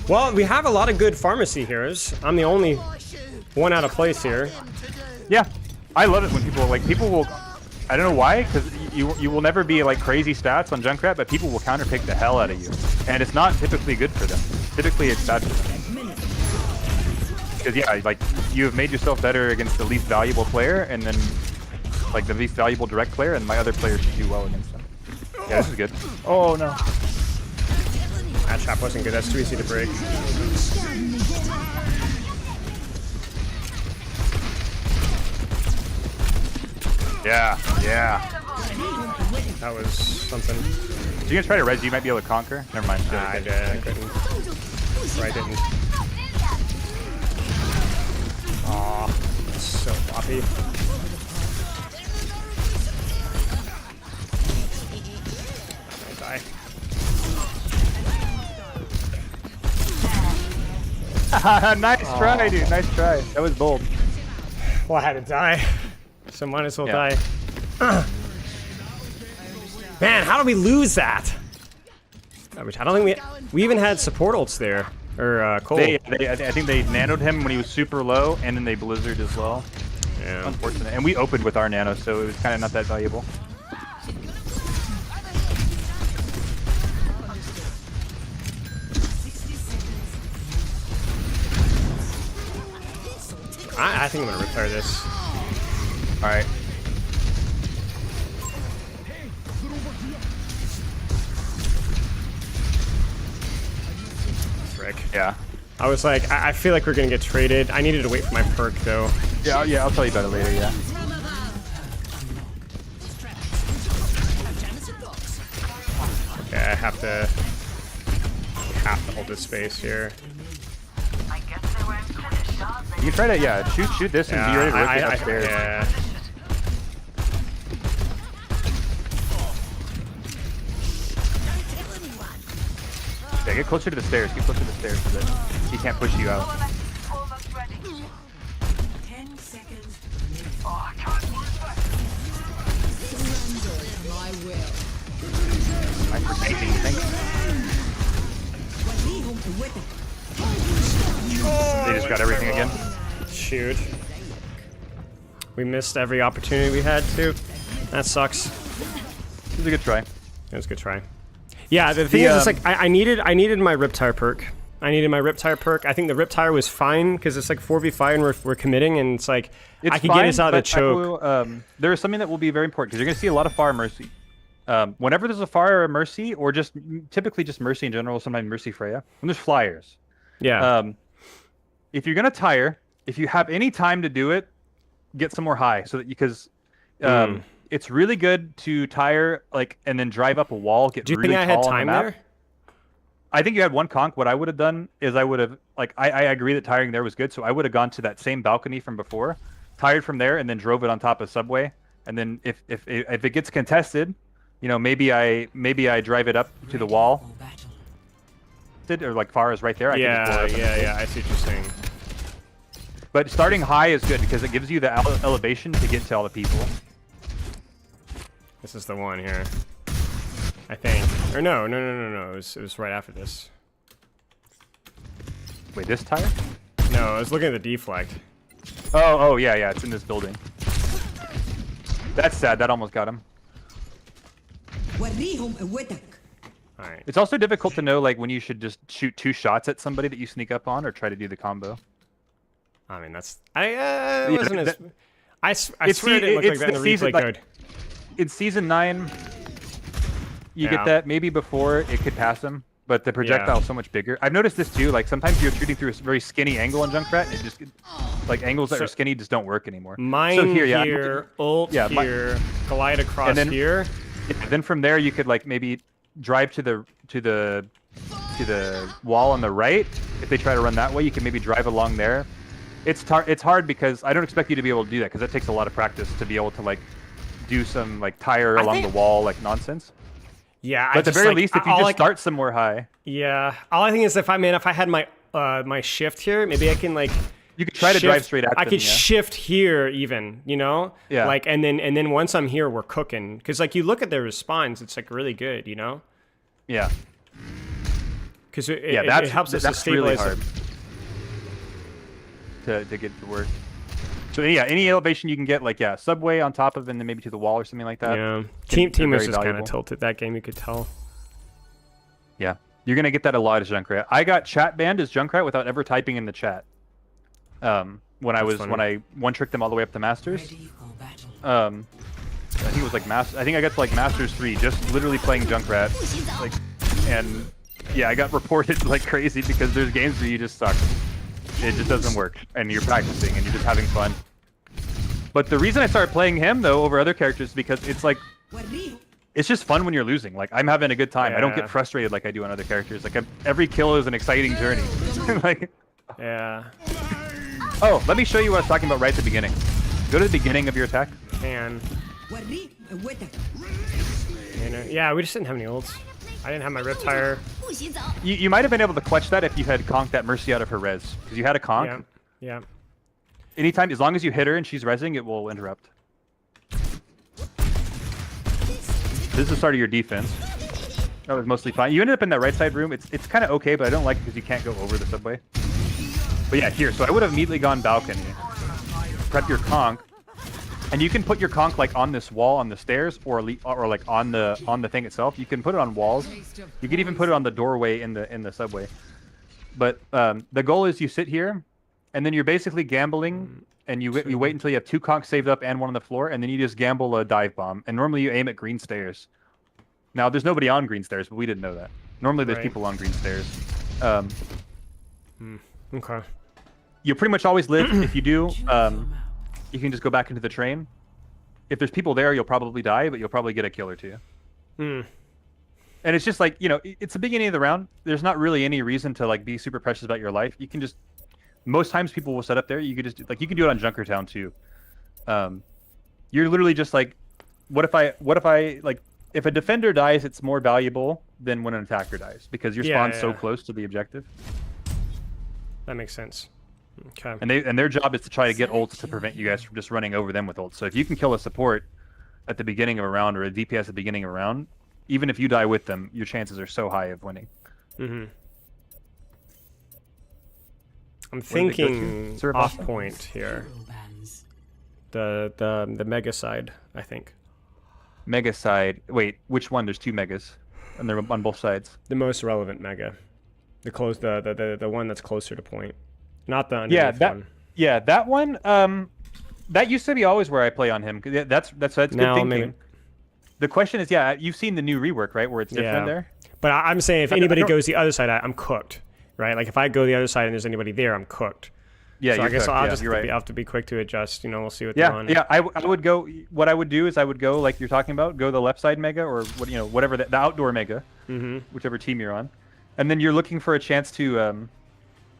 Well, we have a lot of good pharmacy heroes. I'm the only one out of place here. Yeah, I love it when people will. I don't know why, because you will never be like crazy stats on Junkrat, but people will counterpick the hell out of you, and it's not typically good for them. Typically, it's bad for them. Because yeah, like you have made yourself better against the least valuable player, and then like the least valuable direct player, and my other players should do well against them. Yeah, this is good. Oh no. That trap wasn't good. That's too easy to break. Yeah. That was something. So you gonna try to res? You might be able to conquer. Never mind. I couldn't. Or I didn't. Aw, that's so floppy. I'll die. Nice try, dude. Nice try. That was bold. Well, I had to die, so might as well die. Man, how did we lose that? I don't think we even had support ults there, or Cole. I think they nanoed him when he was super low, and then they blizzard as well. Yeah. Unfortunate. And we opened with our nano, so it was kind of not that valuable. I think I'm gonna repair this. All right. Frick. Yeah. I was like, I feel like we're gonna get traded. I needed to wait for my perk though. Yeah, I'll tell you about it later. Yeah. Okay, I have to hold this space here. I guess they weren't finished, are they? You try to shoot this and be ready to rotate upstairs. Yeah. Yeah, get closer to the stairs. Get closer to the stairs so that he can't push you out. Almost ready. 10 seconds. Oh, I can't move back. My will. Nice for tanking, you think? They just got everything again. Shoot. We missed every opportunity we had to. That sucks. It was a good try. It was a good try. Yeah, the thing is, it's like I needed my Riptire perk. I needed my Riptire perk. I think the Riptire was fine because it's like 4v5 and we're committing, and it's like I could get us out of the choke. There is something that will be very important because you're going to see a lot of Fire Mercy. Whenever there's a Fire or a Mercy, or just typically just Mercy in general, sometimes Mercy Freya, when there's flyers. Yeah. If you're going to tire, if you have any time to do it, get some more high so that because it's really good to tire like and then drive up a wall. Get Do you really think I had tall time on the map. there? I think you had one conk. What I would have done is I would have like I agree that tiring there was good, so I would have gone to that same balcony from before, tired from there, and then drove it on top of subway. And then if it gets contested, you know, maybe I drive it up to the wall. Or like far as right there. I Yeah. I see what you're saying. But starting high is good because it gives you the elevation to get to all the people. This is the one here, I think. Or no. It was right after this. Wait, this tire? No, I was looking at the deflect. Oh yeah. It's in this building. That's sad. That almost got him. Alright. It's also difficult to know like when you should just shoot 2 shots at somebody that you sneak up on, or try to do the combo. I mean, that's wasn't as. I swear it didn't look like that in the season, replay code. In season 9, you get that maybe before it could pass him, but the projectile's so much bigger. I've noticed this too. Like sometimes you're shooting through a very skinny angle on Junkrat, and it just like angles that are skinny just don't work anymore. Mine so here, ult here, glide across here. Then from there you could like maybe drive to the wall on the right. If they try to run that way, you can maybe drive along there. It's hard because I don't expect you to be able to do that because that takes a lot of practice to be able to like do some like tire along the wall like nonsense. Yeah, but at the very least, if you just start somewhere high. Yeah, all I think is if I had my my shift here, maybe I can like. You could try to drive straight at them. I could shift here even, you know. Yeah. Like and then once I'm here, we're cooking. Because like you look at their response, it's like really good, you know. Yeah. Because it helps us to stabilize. Really hard to get to work. So yeah, any elevation you can get, like subway on top of, and then maybe to the wall or something like that. Yeah, team was just kind of tilted that game. You could tell. Yeah, you're gonna get that a lot as Junkrat. I got chat banned as Junkrat without ever typing in the chat. When I one-tricked them all the way up to Masters. I think it was like I think I got to like Masters 3 just literally playing Junkrat. Like, and yeah, I got reported like crazy because there's games where you just suck. It just doesn't work, and you're practicing, and you're just having fun. But the reason I started playing him, though, over other characters is because it's like... It's just fun when you're losing. Like, I'm having a good time. Yeah. I don't get frustrated like I do on other characters. Like, every kill is an exciting journey. Like... Yeah. Oh, let me show you what I was talking about right at the beginning. Go to the beginning of your attack. And... Yeah, we just didn't have any ults. I didn't have my Riptire. You might have been able to clutch that if you had conked that Mercy out of her res. Because you had a conk. Yeah. Anytime, as long as you hit her and she's resing, it will interrupt. This is the start of your defense. That was mostly fine. You ended up in that right side room. It's kind of okay, but I don't like it because you can't go over the subway. But yeah, here. So I would have immediately gone balcony. Prep your conk. And you can put your conk like on this wall on the stairs, or like on the thing itself. You can put it on walls. You can even put it on the doorway in the subway. But the goal is you sit here, and then you're basically gambling, and you wait until you have 2 conks saved up and 1 on the floor, and then you just gamble a dive bomb. And normally you aim at green stairs. Now there's nobody on green stairs, but we didn't know that. Normally there's people on green stairs. Okay. You pretty much always live. If you do. You can just go back into the train. If there's people there, you'll probably die, but you'll probably get a kill or 2. And it's just like, you know, it's the beginning of the round. There's not really any reason to like be super precious about your life. You can just, most times people will set up there. You could just like, you can do it on Junkertown too. You're literally just like, what if I like, if a defender dies, it's more valuable than when an attacker dies because your spawn's so close to the objective. That makes sense. Okay. And their job is to try to get ults to prevent you guys from just running over them with ults. So if you can kill a support at the beginning of a round or a DPS at the beginning of a round, even if you die with them, your chances are so high of winning. I'm thinking off point here. The mega side, I think. Mega side. Wait, which one? There's 2 megas, and they're on both sides. The most relevant mega, the one that's closer to point, not the underneath one. Yeah, that one. That used to be always where I play on him. That's good thinking. Maybe. The question is, yeah, you've seen the new rework, right, where it's different there. But I'm saying if anybody goes the other side, I'm cooked, right? Like if I go the other side and there's anybody there, I'm cooked. Yeah, so I guess cooked. I'll Yeah, just you're right. have to be quick to adjust. You know, we'll see what they're on. Yeah, I would go. What I would do is I would go like you're talking about. Go the left side mega or what whatever the outdoor mega, whichever team you're on, and then you're looking for a chance to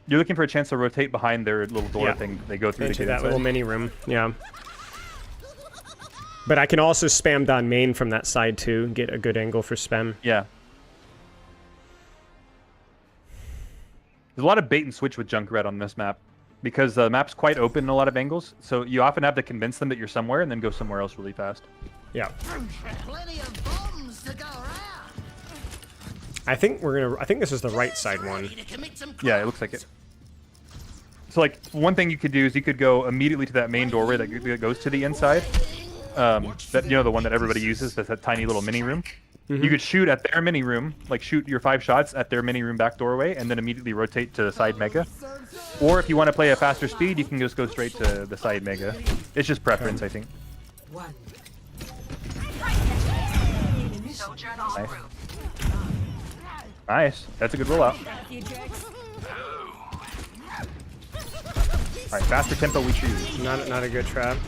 rotate behind their little door thing they go through into that little mini room. Yeah. But I can also spam down main from that side too, get a good angle for spam. Yeah. There's a lot of bait and switch with Junkrat on this map because the map's quite open in a lot of angles. So you often have to convince them that you're somewhere and then go somewhere else really fast. Yeah. Plenty of bombs to go around. I think this is the right side one. Yeah, it looks like it. So like one thing you could do is you could go immediately to that main doorway that goes to the inside. That the one that everybody uses, that's that tiny little mini room. You could shoot at their mini room, like shoot your 5 shots at their mini room back doorway, and then immediately rotate to the side mega. Or if you want to play a faster speed, you can just go straight to the side mega. It's just preference, I think. Nice. Nice. That's a good rollout. All right, faster tempo we choose. Not a good trap.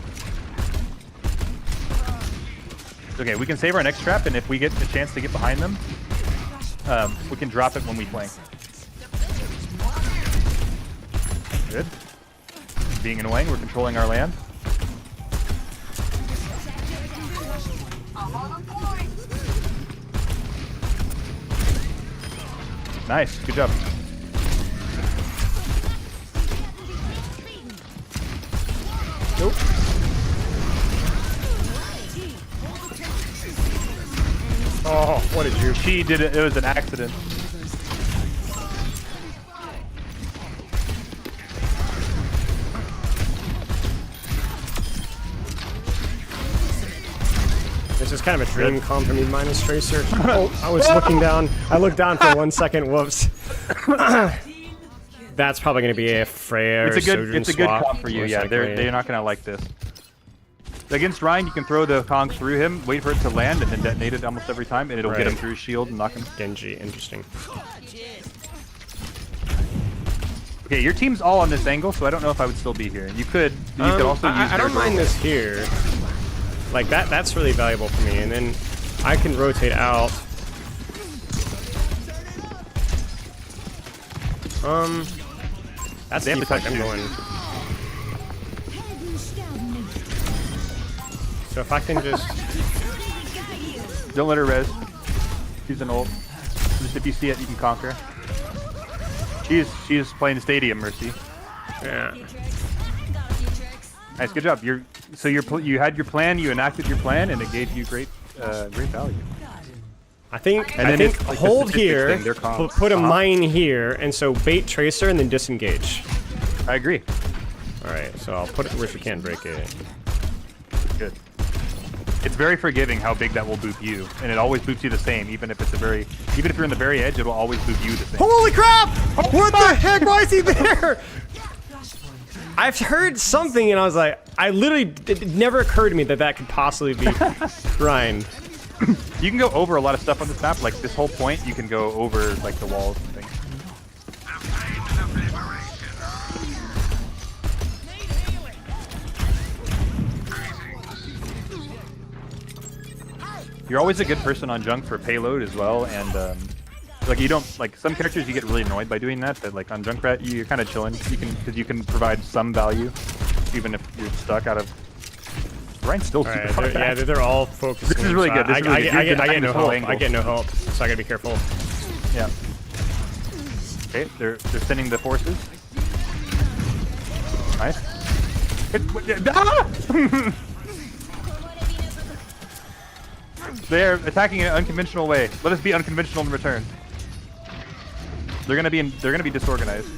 Okay, we can save our next trap, and if we get a chance to get behind them, we can drop it when we flank. Good. Being annoying, we're controlling our land. Nice, good job. Nope. Oh, what did you? She did it. It was an accident. This is kind of a dream come for me, minus Tracer. Oh, I was looking down. I looked down for 1 second. Whoops. That's probably going to be a Freya or Sojourn It's a good swap, comp for you. Yeah, likely. they're not going to like this. Against Ryan, you can throw the Kong through him, wait for it to land, and then detonate it almost every time, and it'll get him through his shield and knock him. Genji, interesting. Okay, your team's all on this angle, so I don't know if I would still be here. You could also use I don't mind this here. Like that's really valuable for me, and then I can rotate out. That's deep, like I'm going. So if I can just... Don't let her res. She's an ult. Just if you see it, you can conquer. She's playing Stadium Mercy. Yeah. Nice, good job. You had your plan, you enacted your plan, and it gave you great value. I think like hold here, thing, put a mine here, and so bait Tracer and then disengage. I agree. All right, so I'll put it where she can't break it. Good. It's very forgiving how big that will boop you, and it always boops you the same, even if you're in the very edge, it will always boop you the same. Holy crap! What the heck? Why is he there? I've heard something, and I was like, it never occurred to me that could possibly be grind. You can go over a lot of stuff on this map, like this whole point, you can go over like the walls and things. You're always a good person on Junk for payload as well, and like you don't like some characters you get really annoyed by doing that. But like on Junkrat, you're kind of chilling. Because you can provide some value, even if you're stuck out of. Ryan's still super far back. They're all focused. This is really good. This is really good. I get no help. I get no help, so I gotta be careful. Yeah. Okay, they're sending the forces. Nice. They're attacking in an unconventional way. Let us be unconventional in return. They're gonna be disorganized.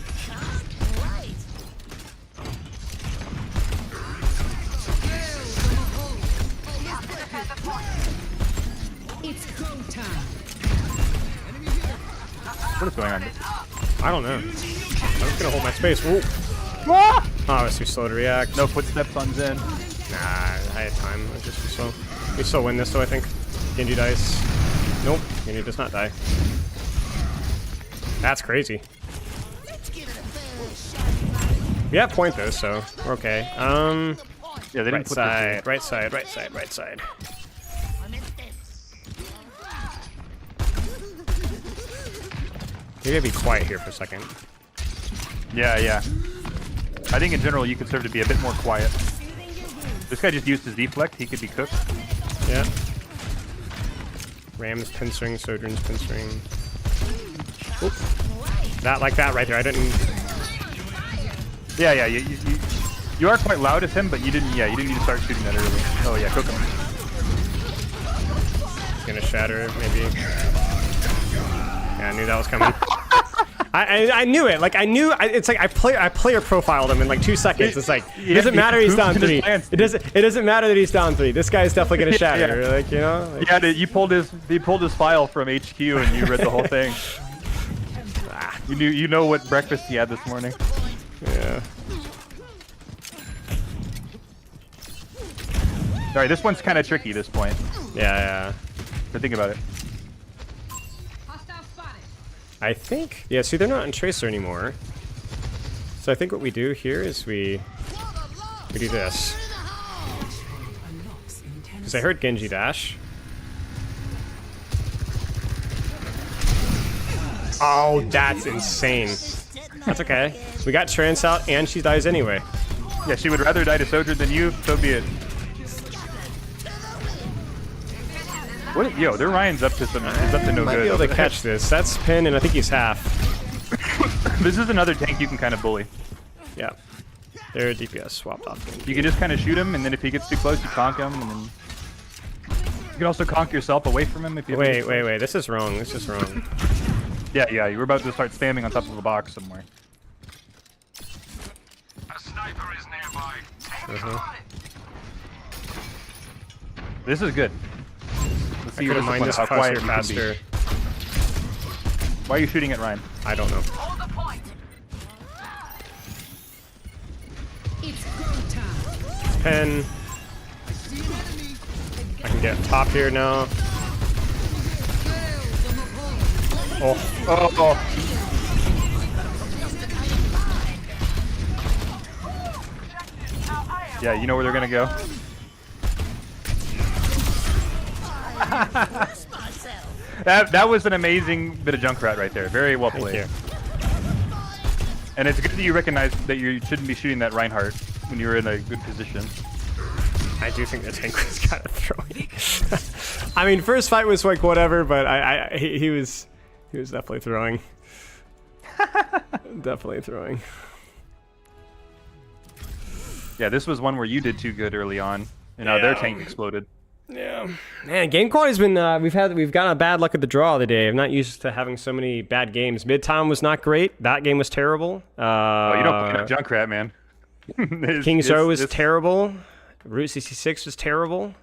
It's go time. What is going on? I don't know. I'm just gonna hold my space. Ooh. Ah! Oh, it's too slow to react. No footsteps on Zen. Nah, I had time. It was just too slow. We still win this though, I think. Genji dies. Nope, Genji does not die. That's crazy. We have point though, so we're okay. Yeah, they didn't Right put side, right side, right side, right side. You gotta be quiet here for a second. Yeah, yeah. I think in general you could serve to be a bit more quiet. This guy just used his deflect. He could be cooked. Yeah. Ram's pincering, Sojourn's pincering. Oop. That like that right there. I didn't. Yeah, yeah. You are quite loud as him, but you didn't. Yeah, you didn't need to start shooting that early. Oh yeah, cook him. Gonna shatter maybe. Yeah, I knew that was coming. I knew it. Like I knew. It's like I player profiled him in like 2 seconds. It's like it doesn't matter he's down 3. It doesn't matter that he's down 3. This guy's definitely gonna shatter. Yeah. Like you know. Like, Yeah, you pulled his file from HQ and you read the whole thing. You know what breakfast he had this morning. Yeah. Sorry, this one's kind of tricky. This point. Yeah. But think about it. I think. Yeah. See, they're not in Tracer anymore. So I think what we do here is we do this. Because I heard Genji dash. Oh, that's insane. That's okay. We got Trance out and she dies anyway. Yeah, she would rather die to Sojourn than you, so be it. What? Yo, their Ryan's up to some. Is up to no Might good. be able to catch this. That's Pin, and I think he's half. This is another tank you can kind of bully. Yeah. Their DPS swapped off. You can just kind of shoot him, and then if he gets too close, you conk him, and then you can also conk yourself away from him if you. Wait. This is wrong. This is wrong. Yeah. You were about to start spamming on top of a box somewhere. A sniper is nearby. This is good. Let's I see could have mined this how quiet cluster you can faster. be. Why are you shooting at Ryan? I don't know. Hold the point. It's go time. Pin. I can get top here now. Oh. Yeah, you know where they're gonna go. That was an amazing bit of Junkrat right there. Very well played. And it's good that you recognize that you shouldn't be shooting that Reinhardt when you're in a good position. I do think the tank was kind of throwing. I mean, first fight was like whatever, but he was definitely throwing. Definitely throwing. Yeah, this was one where you did too good early on, and their tank exploded. Yeah, man, game quality's been we've gotten a bad luck at the draw today. I'm not used to having so many bad games. Midtown was not great. That game was terrible. Oh, you don't play Junkrat, man. King's Row was terrible. Route 66 was terrible.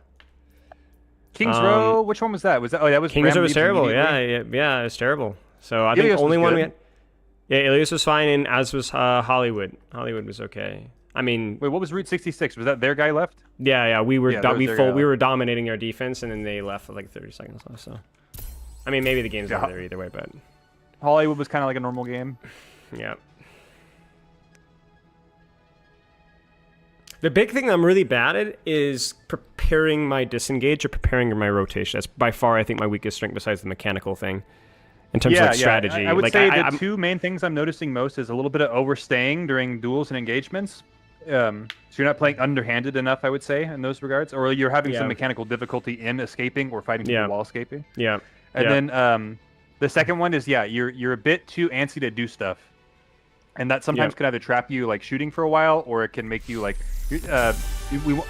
King's Row, which one was that? That was King's Row was terrible. immediately? Yeah, it was terrible. So I think the only one we had. Yeah, Ilias was fine, and as was Hollywood. Hollywood was okay. I mean, wait, what was Route 66? Was that their guy left? Yeah, we were we were were dominating their defense, and then they left with like 30 seconds left. So, I mean, maybe the game's not there either way, but Hollywood was kind of like a normal game. Yeah. The big thing I'm really bad at is preparing my disengage or preparing my rotation. That's by far, I think, my weakest strength besides the mechanical thing. In terms of strategy, I would say the two main things I'm noticing most is a little bit of overstaying during duels and engagements. So you're not playing underhanded enough, I would say, in those regards, or you're having some mechanical difficulty in escaping or fighting people while escaping. Yeah. And then the second one is you're a bit too antsy to do stuff, and that sometimes can either trap you like shooting for a while, or it can make you like I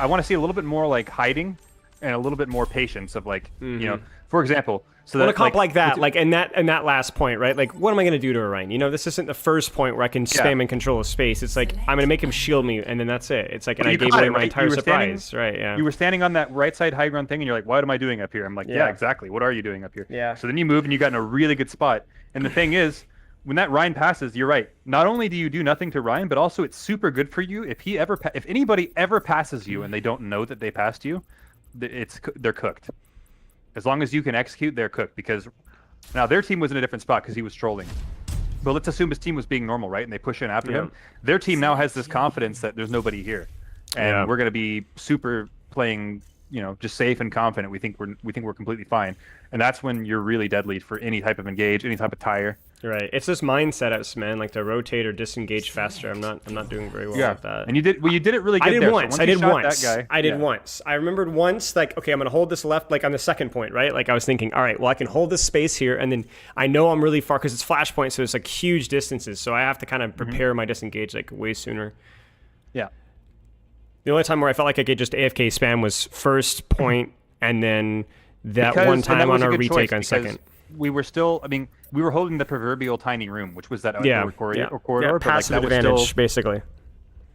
want to see a little bit more like hiding and a little bit more patience of like, you know, for example, so Well, that a comp like that, like in that last point, right? Like, what am I going to do to a Rein? You know, this isn't the first point where I can spam and control a space. It's like I'm going to make him shield me, and then that's it. It's like, and I gave away my entire surprise, right? Yeah. You were standing on that right side high ground thing, and you're like, "What am I doing up here?" I'm like, "Yeah, exactly. What are you doing up here?" Yeah. So then you move, and you got in a really good spot. And the thing is, when that Rein passes, you're right. Not only do you do nothing to Rein, but also it's super good for you if if anybody ever passes you and they don't know that they passed you, they're cooked. As long as you can execute, they're cooked, because now their team was in a different spot because he was trolling. But let's assume his team was being normal, right? And they push in after him. Their team now has this confidence that there's nobody here, and we're going to be super playing, you know, just safe and confident. We think we're completely fine, and that's when you're really deadly for any type of engage, any type of tire. Right. It's this mindset ups, man, like to rotate or disengage faster. I'm not doing very well with that. And you did it really good. I did there. once. So I did once. That guy, I did once. I remembered once, like, okay, I'm gonna hold this left, like on the second point, right? Like I was thinking, all right, well, I can hold this space here, and then I know I'm really far because it's flashpoint, so it's like huge distances. So I have to kind of prepare my disengage like way sooner. Yeah. The only time where I felt like I could just AFK spam was first point, and then that one time on a retake on second. We were still, I mean, we were holding the proverbial tiny room, which was that outdoor corridor. But passive like, that advantage, was still, basically.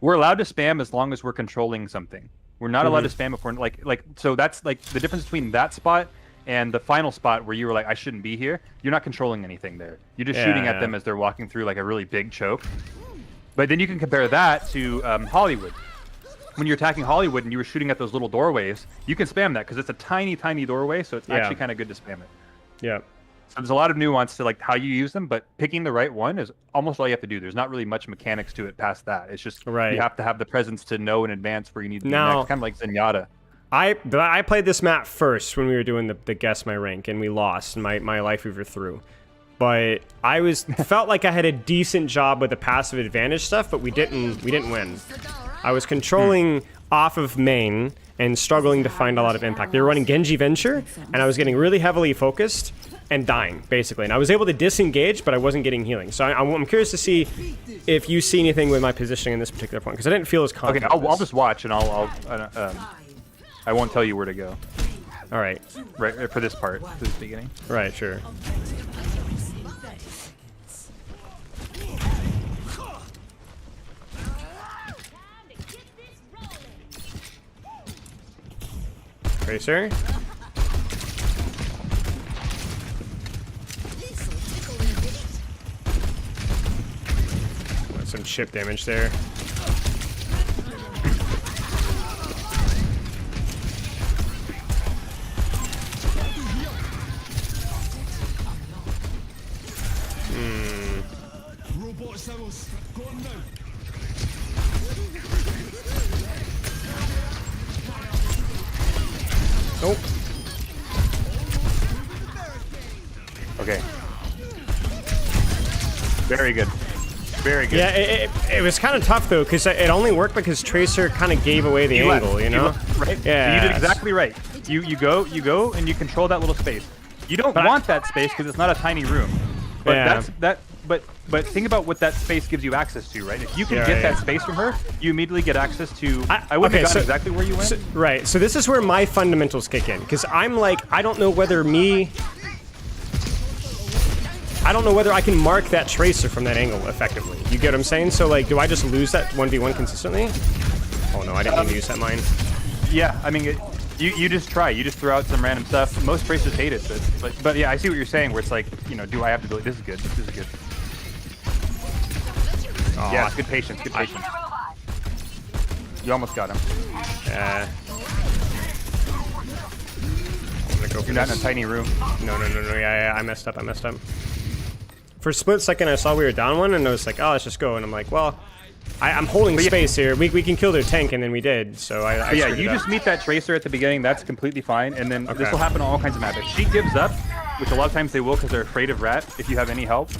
We're allowed to spam as long as we're controlling something. We're not allowed to spam if we're like. So that's like the difference between that spot and the final spot where you were like, I shouldn't be here. You're not controlling anything there. You're just shooting at them as they're walking through like a really big choke. But then you can compare that to Hollywood. When you're attacking Hollywood and you were shooting at those little doorways, you can spam that because it's a tiny, tiny doorway, so it's actually kind of good to spam it. Yeah. So there's a lot of nuance to like how you use them, but picking the right one is almost all you have to do. There's not really much mechanics to it past that. It's just you have to have the presence to know in advance where you need to be next, kind of like Zenyatta. I played this map first when we were doing the guess my rank, and we lost, and my life weaver through. But I felt like I had a decent job with the passive advantage stuff, but we didn't win. I was controlling off of main and struggling to find a lot of impact. They were running Genji Venture, and I was getting really heavily focused and dying, basically. And I was able to disengage, but I wasn't getting healing. So I'm curious to see if you see anything with my positioning in this particular point, because I didn't feel as confident. Okay, I'll just watch, and I won't tell you where to go. All right. Right, for this part, for this beginning. Right, sure. Tracer. Some chip damage there. Nope. Okay. Very good. Very good. Yeah, it was kind of tough though, because it only worked because Tracer kind of gave away the angle, you know? Right. Yeah. So you did exactly right. You go and you control that little space. You don't want that space because it's not a tiny room. But but think about what that space gives you access to, right? If you can get that space from her, you immediately get access to. I wouldn't have gotten exactly where you went. Right. So this is where my fundamentals kick in, because I'm like, I don't know whether I can mark that Tracer from that angle effectively. You get what I'm saying? So like, do I just lose that 1v1 consistently? Oh no, I didn't mean to use that mine. Yeah, I mean, you just try. You just throw out some random stuff. Most Tracers hate it, but yeah, I see what you're saying. Where it's like, you know, do I have to go? This is good. This is good. Oh, yeah, it's good patience. Good patience. You almost got him. I'm gonna go for You're not in a tiny room. No. Yeah, I messed up. For a split second, I saw we were down one, and I was like, oh, let's just go. And I'm like, well, I'm holding space here. We can kill their tank, and then we did. So I yeah, you just meet that Tracer at the beginning. That's completely fine. And then this will happen on all kinds of maps. If she gives up, which a lot of times they will because they're afraid of Rat, if you have any help,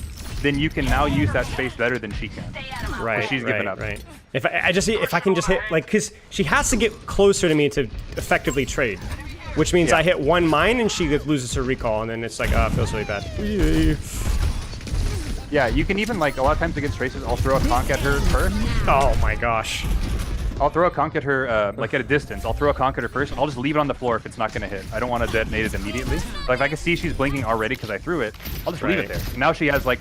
then you can now use that space better than she can. Right, she's given up. Right. If I can just hit, like, because she has to get closer to me to effectively trade, which means I hit one mine and she loses her recall, and then it's like, oh, it feels really bad. Yeah, you can even, like, a lot of times against Tracers, I'll throw a conk at her first. Oh my gosh. I'll throw a conch at her, like at a distance. I'll throw a conch at her first. I'll just leave it on the floor if it's not going to hit. I don't want to detonate it immediately. But if I can see she's blinking already because I threw it, I'll just leave it there. And now she has like,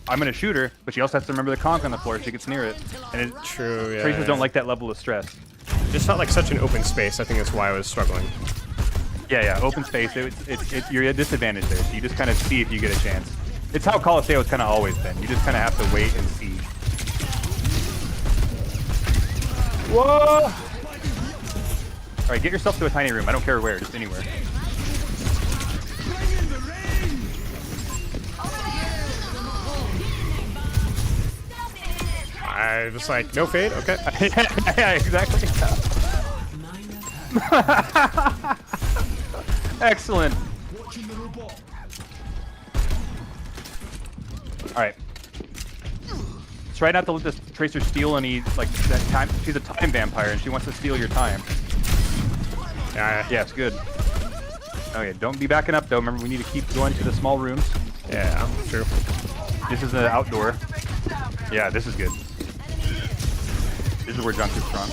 I'm going to shoot her, but she also has to remember the conch on the floor if she gets near it. And True, yeah. Tracers don't like that level of stress. It just felt like such an open space. I think that's why I was struggling. Yeah, open space. You're at a disadvantage there, so you just kind of see if you get a chance. It's how Colosseo's kind of always been. You just kind of have to wait and see. Whoa! All right, get yourself to a tiny room. I don't care where, just anywhere. I was like, no fade? Okay. Yeah, exactly. Excellent. All right. Try not to let this Tracer steal any, like, that time. She's a time vampire, and she wants to steal your time. Yeah, it's good. Okay, don't be backing up, though. Remember, we need to keep going to the small rooms. Yeah, true. This is the outdoor. Yeah, this is good. This is where Junk is strong.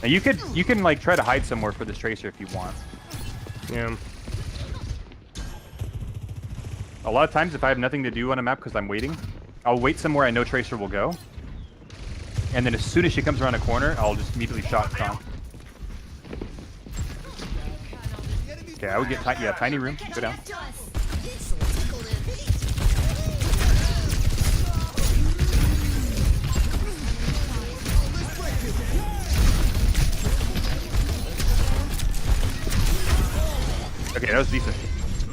Now you can like try to hide somewhere for this Tracer if you want. Yeah. A lot of times if I have nothing to do on a map because I'm waiting, I'll wait somewhere I know Tracer will go. And then as soon as she comes around a corner, I'll just immediately shot Con. Okay, I would get tiny room. Go down. Okay, that was decent.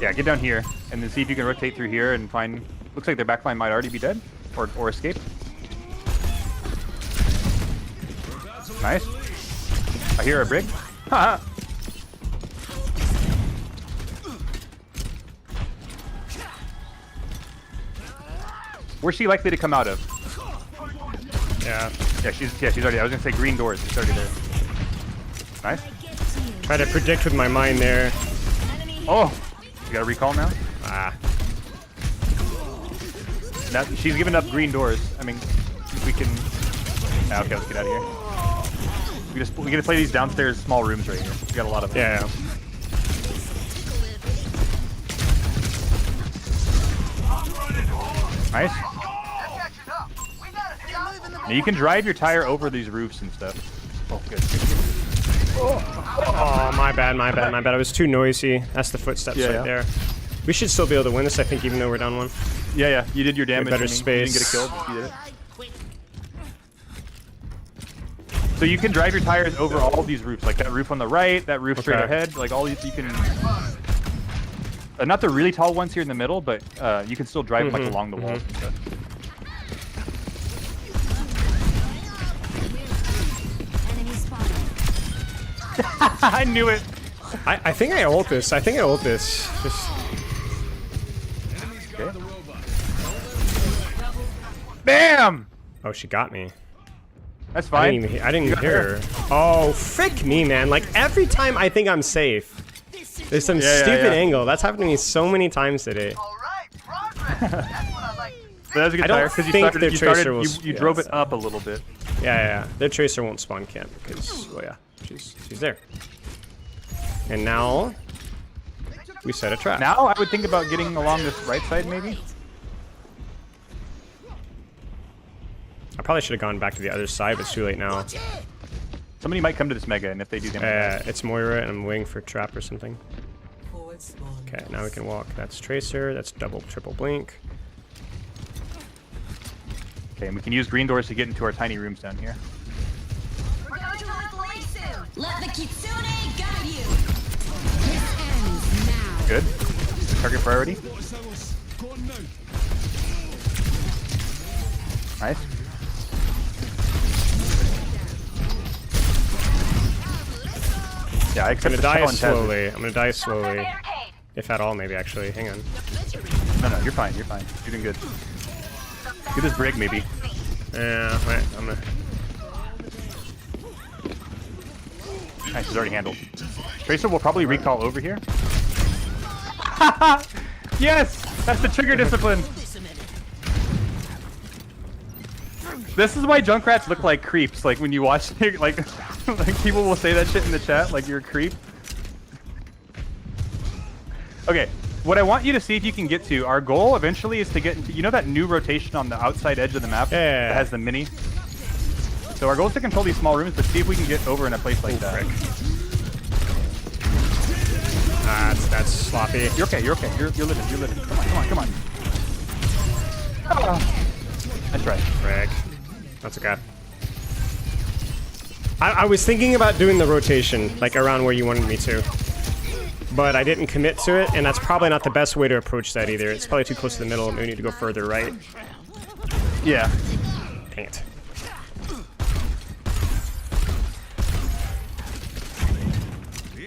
Yeah, get down here and then see if you can rotate through here and find. Looks like their backline might already be dead or escape. Nice. I hear a brick. Haha. Where's she likely to come out of? Yeah. Yeah, she's already. I was gonna say green doors. She's already there. Nice. Try to predict with my mind there. Oh, you got a recall now? Ah. Now she's giving up green doors. I mean, if we can. Ah, okay, let's get out of here. We gotta play these downstairs small rooms right here. We got a lot of them. Yeah. Nice. Now you can drive your tire over these roofs and stuff. Oh, good. Oh, my bad. I was too noisy. That's the footsteps right there. We should still be able to win this, I think, even though we're down one. Yeah. You did your damage. Better space. You didn't get a kill. You did it. So you can drive your tires over all these roofs, like that roof on the right, that roof straight ahead, like all these. You can. Not the really tall ones here in the middle, but you can still drive like along the walls and stuff. I knew it. I think I ult this. Just. Okay. Bam! Oh, she got me. That's fine. I didn't even hear her. Oh, frick me, man. Like, every time I think I'm safe, there's some stupid angle. That's happened to me so many times today. But that's a good tire because you drove it up a little bit. Yeah. Their Tracer won't spawn camp because, well, yeah, she's there. And now we set a trap. Now I would think about getting along this right side, maybe. I probably should have gone back to the other side, but it's too late now. Somebody might come to this mega, and if they do, it's Moira, and I'm waiting for a trap or something. Okay, now we can walk. That's Tracer. That's double, triple blink. Okay, and we can use green doors to get into our tiny rooms down here. We're going to the lake soon. Let the Kitsune guide you. This ends now. Good. Target priority. Nice. Yeah, I accept the challenge. I'm gonna die slowly. If at all, maybe, actually. Hang on. No, you're fine. You're doing good. Get this brig, maybe. Yeah, right. I'm gonna... Nice, she's already handled. Tracer will probably recall over here. Yes! That's the trigger discipline. This is why Junkrats look like creeps. Like when you watch it, like people will say that shit in the chat, like you're a creep. Okay, what I want you to see if you can get to, our goal eventually is to get into, you know that new rotation on the outside edge of the map that has the mini? So our goal is to control these small rooms, but see if we can get over in a place like that. That's sloppy. You're okay, you're okay. You're living. Come on. That's right. Frick. That's okay. I was thinking about doing the rotation, like around where you wanted me to. But I didn't commit to it, and that's probably not the best way to approach that either. It's probably too close to the middle, and we need to go further right. Yeah. Dang it.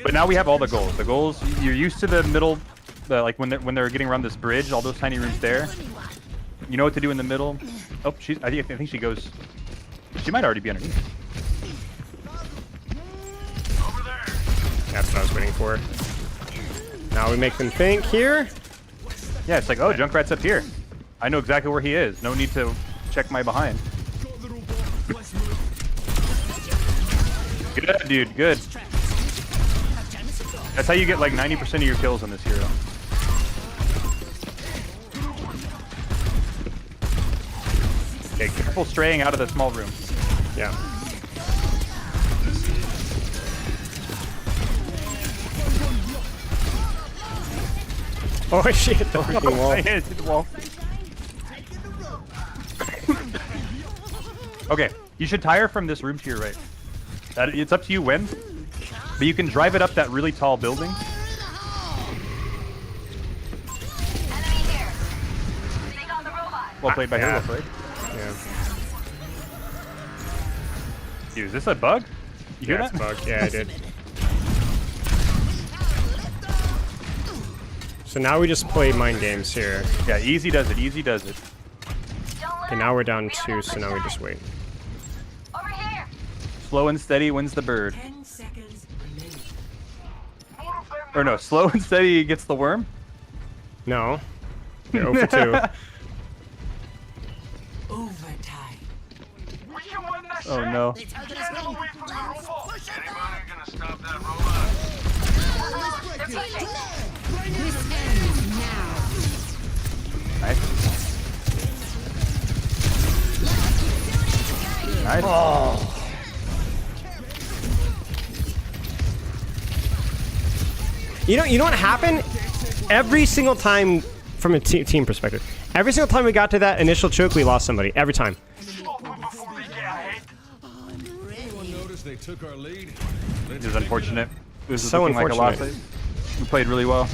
But now we have all the goals. The goals, you're used to the middle, like when they're getting around this bridge, all those tiny rooms there. You know what to do in the middle. Oh, I think she goes. She might already be underneath. That's what I was waiting for. Now we make them think here. Yeah, it's like, oh, Junkrat's up here. I know exactly where he is. No need to check my behind. Good, dude. Good. That's how you get like 90% of your kills on this hero. Okay, careful straying out of the small room. Yeah. Oh shit, the freaking wall. Yeah, it's the wall. Okay, you should tire from this room to your right. It's up to you when, but you can drive it up that really tall building. Well played by her, well played. Yeah. Dude, is this a bug? You hear that? It's a bug. Yeah, I did. So now we just play mind games here. Yeah, easy does it, easy does it. Okay, now we're down 2, so now we just wait. Over here. Slow and steady wins the bird. 10 seconds remaining. Or no, slow and steady gets the worm? No. You're 0 for 2. Overtime. Oh no. It's taking us in. Let's push it back. Gonna stop that robot. This ends now. Nice. Nice. Oh. You know what happened? Every single time, from a team perspective, every single time we got to that initial choke, we lost somebody. Every time. They took our lead. This is unfortunate. This is So looking like a loss. unfortunate. We played really well.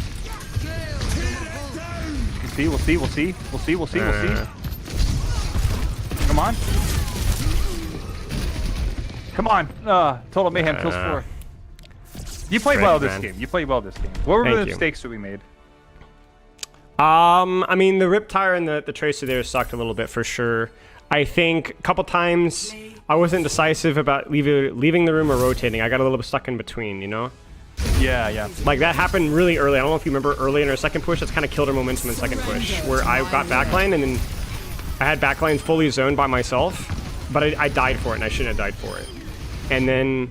We'll see. Come on. Come on. Total mayhem kills 4. You played well this game. What were the mistakes that we made? I mean, the Riptire and the Tracer there sucked a little bit for sure. I think a couple times I wasn't decisive about leaving the room or rotating. I got a little bit stuck in between, you know? Yeah. Like, that happened really early. I don't know if you remember early in our second push. That's kind of killed our momentum in second push, where I got backline, and then I had backline fully zoned by myself, but I died for it, and I shouldn't have died for it. And then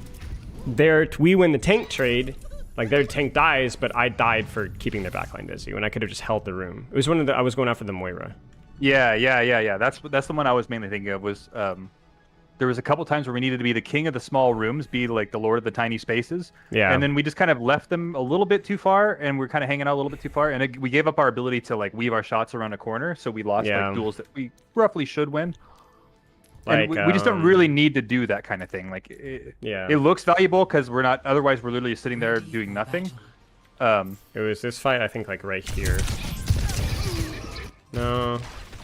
we win the tank trade. Like, their tank dies, but I died for keeping their backline busy when I could have just held the room. It was I was going after the Moira. Yeah. That's the one I was mainly thinking of. Was there was a couple times where we needed to be the king of the small rooms, be like the lord of the tiny spaces. Yeah. And then we just kind of left them a little bit too far, and we're kind of hanging out a little bit too far, and we gave up our ability to like weave our shots around a corner, so we lost like duels that we roughly should win. Like, and we just don't really need to do that kind of thing. Like, it looks valuable because otherwise we're literally sitting there doing nothing. It was this fight, I think, like right here. No,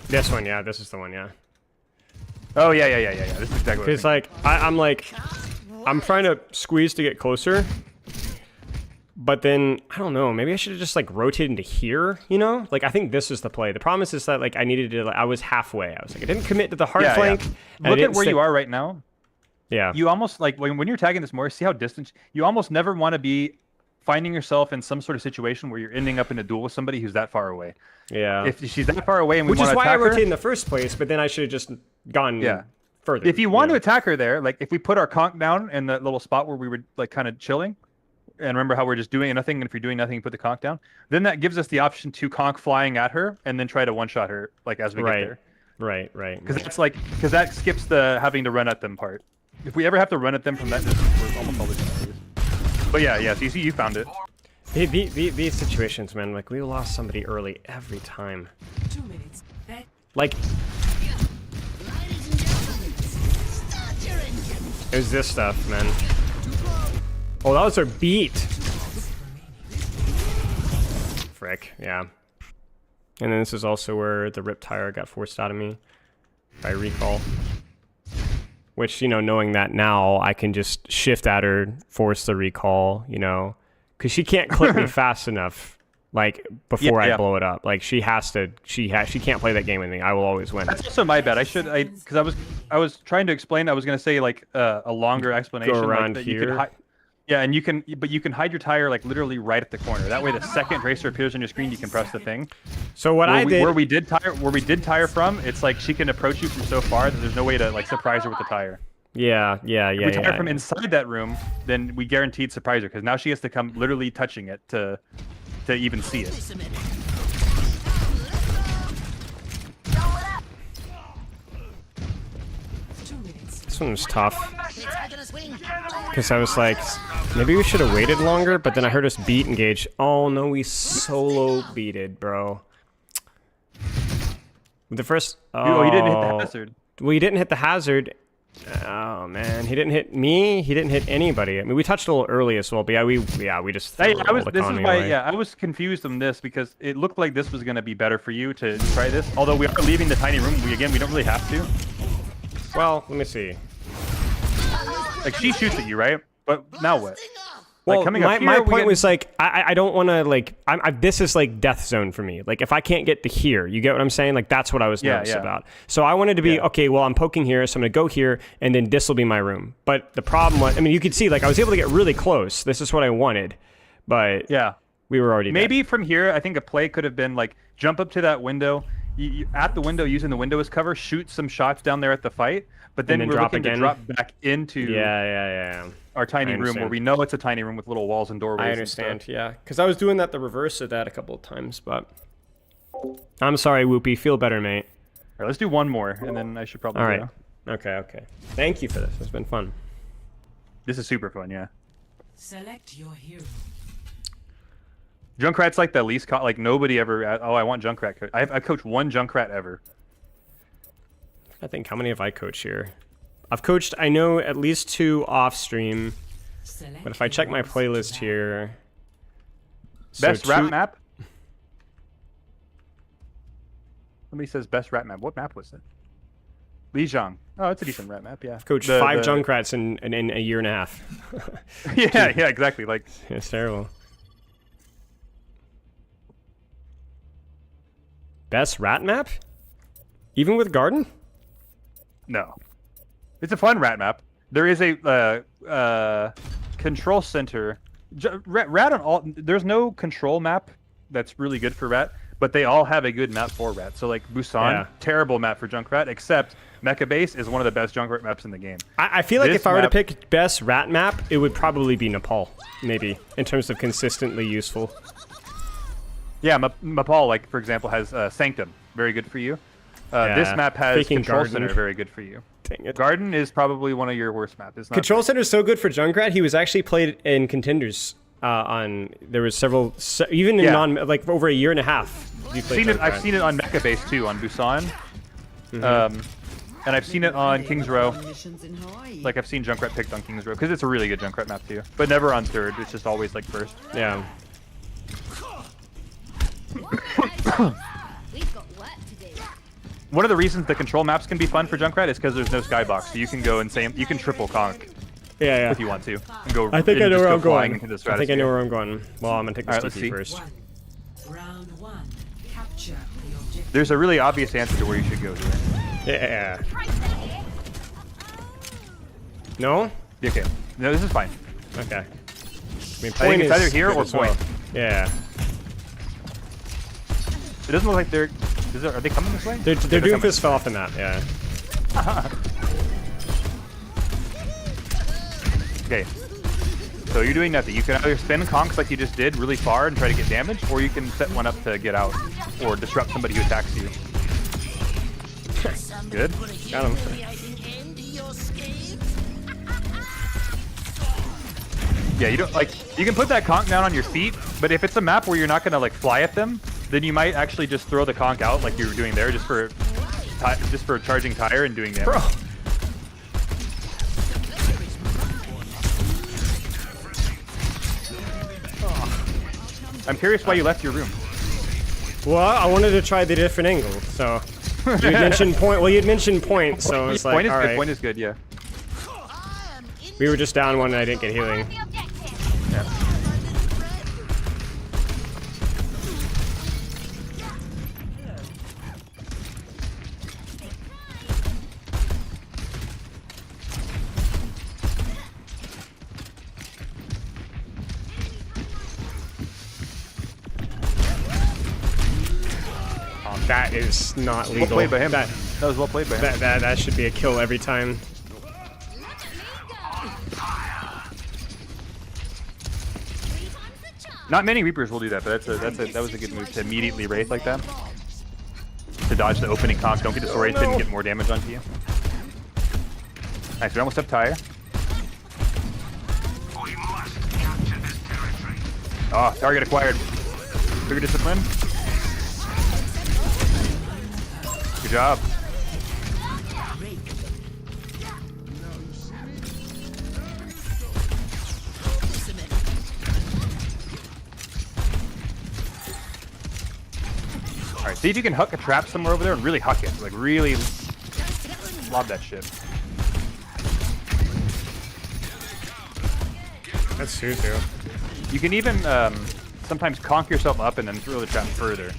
this one, yeah, this is the one, yeah. Oh yeah. This is exactly what Because like I'm trying to squeeze to get closer, but then I don't know. Maybe I should have just like rotated into here. You know, like I think this is the play. The problem is that like I needed to. Like, I was halfway. I was like I didn't commit to the hard flank. Yeah. Look at where you are right now. Yeah. You almost like when you're tagging this more. See how distant. You almost never want to be finding yourself in some sort of situation where you're ending up in a duel with somebody who's that far away. Yeah. If she's that far away and we Which want is to why I attack her, rotated in the first place, but then I should have just gone further. if you want to attack her there, like if we put our conch down in that little spot where we were like kind of chilling, and remember how we're just doing nothing, and if you're doing nothing, you put the conch down, then that gives us the option to conch flying at her and then try to one-shot her like as we get there. Right. Because that skips the having to run at them part. If we ever have to run at them from that distance, we're almost always gonna lose. But yeah, so you found it. These situations, man, like we lost somebody early every time. 2 minutes. Like, Ladies and gentlemen, start your engines. it was this stuff, man. Oh, that was our beat. Frick, yeah. And then this is also where the rip tire got forced out of me by recall. Which, you know, knowing that now, I can just shift at her, force the recall, you know. Because she can't clip me fast enough, like, before I blow it up. Like, she can't play that game with me. I will always win. That's also my bad. Because I was trying to explain. I was going to say, like, a longer explanation. Go around like, here. And you can hide your tire, like, literally right at the corner. That way, the second Tracer appears on your screen, you can press the thing. So what where we did tire from, it's like she can approach you from so far that there's no way to, like, surprise her with the tire. Yeah. If we tire from inside that room, then we guaranteed surprise her, because now she has to come literally touching it to even see it. This one was tough. Because I was like, maybe we should have waited longer, but then I heard us beat engage. Oh no, we solo beated, bro. The first... Oh, he didn't hit the hazard. Well, he didn't hit the hazard. Oh man, he didn't hit me. He didn't hit anybody. I mean, we touched a little early as well, but we just. This is why I was confused on this because it looked like this was gonna be better for you to try this. Although we are leaving the tiny room, we don't really have to. Well, let me see. Like she shoots at you, right? But now what? Well, like my point was like I don't want to like this is like death zone for me. Like if I can't get to here, you get what I'm saying? Like that's what I was nervous about. So I wanted to be okay. Well, I'm poking here, so I'm gonna go here, and then this will be my room. But the problem was, I mean, you could see like I was able to get really close. This is what I wanted, but we were already maybe dead. From here. I think a play could have been like jump up to that window, you at the window using the window as cover, shoot some shots down there at the fight, but then we're looking to drop back into our tiny room where we know it's a tiny room with little walls and doorways. I understand, yeah. Because I was doing that the reverse of that a couple of times, but... I'm sorry, Whoopi. Feel better, mate. All right, let's do one more, and then I should probably go. Okay. Thank you for this. It's been fun. This is super fun, yeah. Select your hero. Junkrat's like the least... like, nobody ever... Oh, I want Junkrat. I've coached one Junkrat ever. I think, how many have I coached here? I've coached, I know, at least 2 off stream. But if I check my playlist here... Best rap map? Somebody says best rap map. What map was it? Lijiang. Oh, it's a decent rap map, yeah. I've coached 5 Junkrats in a year and a half. yeah, exactly. Like it's terrible. Best rat map? Even with Garden? No. It's a fun rat map. There is a control center. Rat on all. There's no control map that's really good for rat, but they all have a good map for rat. So like Busan, terrible map for Junkrat, except Mecha Base is one of the best Junkrat maps in the game. I feel like if I were to pick best rat map, it would probably be Nepal, maybe, in terms of consistently useful. Yeah, Nepal, like for example, has Sanctum, very good for you. This map has Control Center, very good for you. Dang it. Garden is probably one of your worst maps. It's not Control Center is so good for Junkrat. He was actually played in contenders. There was several, even in like over a year and a half. I've seen it on Mecha Base too, on Busan. And I've seen it on Kings Row. Like I've seen Junkrat picked on Kings Row because it's a really good Junkrat map too, but never on third. It's just always like first. Yeah. One of the reasons the control maps can be fun for Junkrat is because there's no skybox, so you can go insane. You can triple conk. Yeah. If you want to. And go, I think I know where I'm going. I think I know where I'm going. Well, I'm gonna take this TP first. Round 1. Capture the objective. There's a really obvious answer to where you should go here. Yeah. No? Okay. No, this is fine. Okay. I mean, I think it's either here good or as well. point. Yeah. It doesn't look like they're. Are they coming this way? Their Doomfist fell off the map, yeah. Okay. So you're doing nothing. You can either spin conks like you just did really far and try to get damage, or you can set one up to get out or disrupt somebody who attacks you. Good. Got him. Yeah, you don't like. You can put that conk down on your feet, but if it's a map where you're not gonna like fly at them, then you might actually just throw the conk out like you were doing there, just for charging tire and doing damage. Bro. I'm curious why you left your room. Well, I wanted to try the different angle, so you had mentioned point. Well, you'd mentioned point, so it's like, all right. Point is good, yeah. We were just down one and I didn't get healing. The objective. Yeah. That is not legal. Well played by him. That was well played by him. That should be a kill every time. Not many Reapers will do that, but that was a good move to immediately wraith like that. To dodge the opening conk, don't get disoriented and get more damage onto you. Nice, we almost have tire. Oh, target acquired. Trigger discipline. Good job. Alright, see if you can huck a trap somewhere over there and really huck it. Like, really lob that shit. That's Suzu. You can even sometimes conk yourself up and then throw the trap further.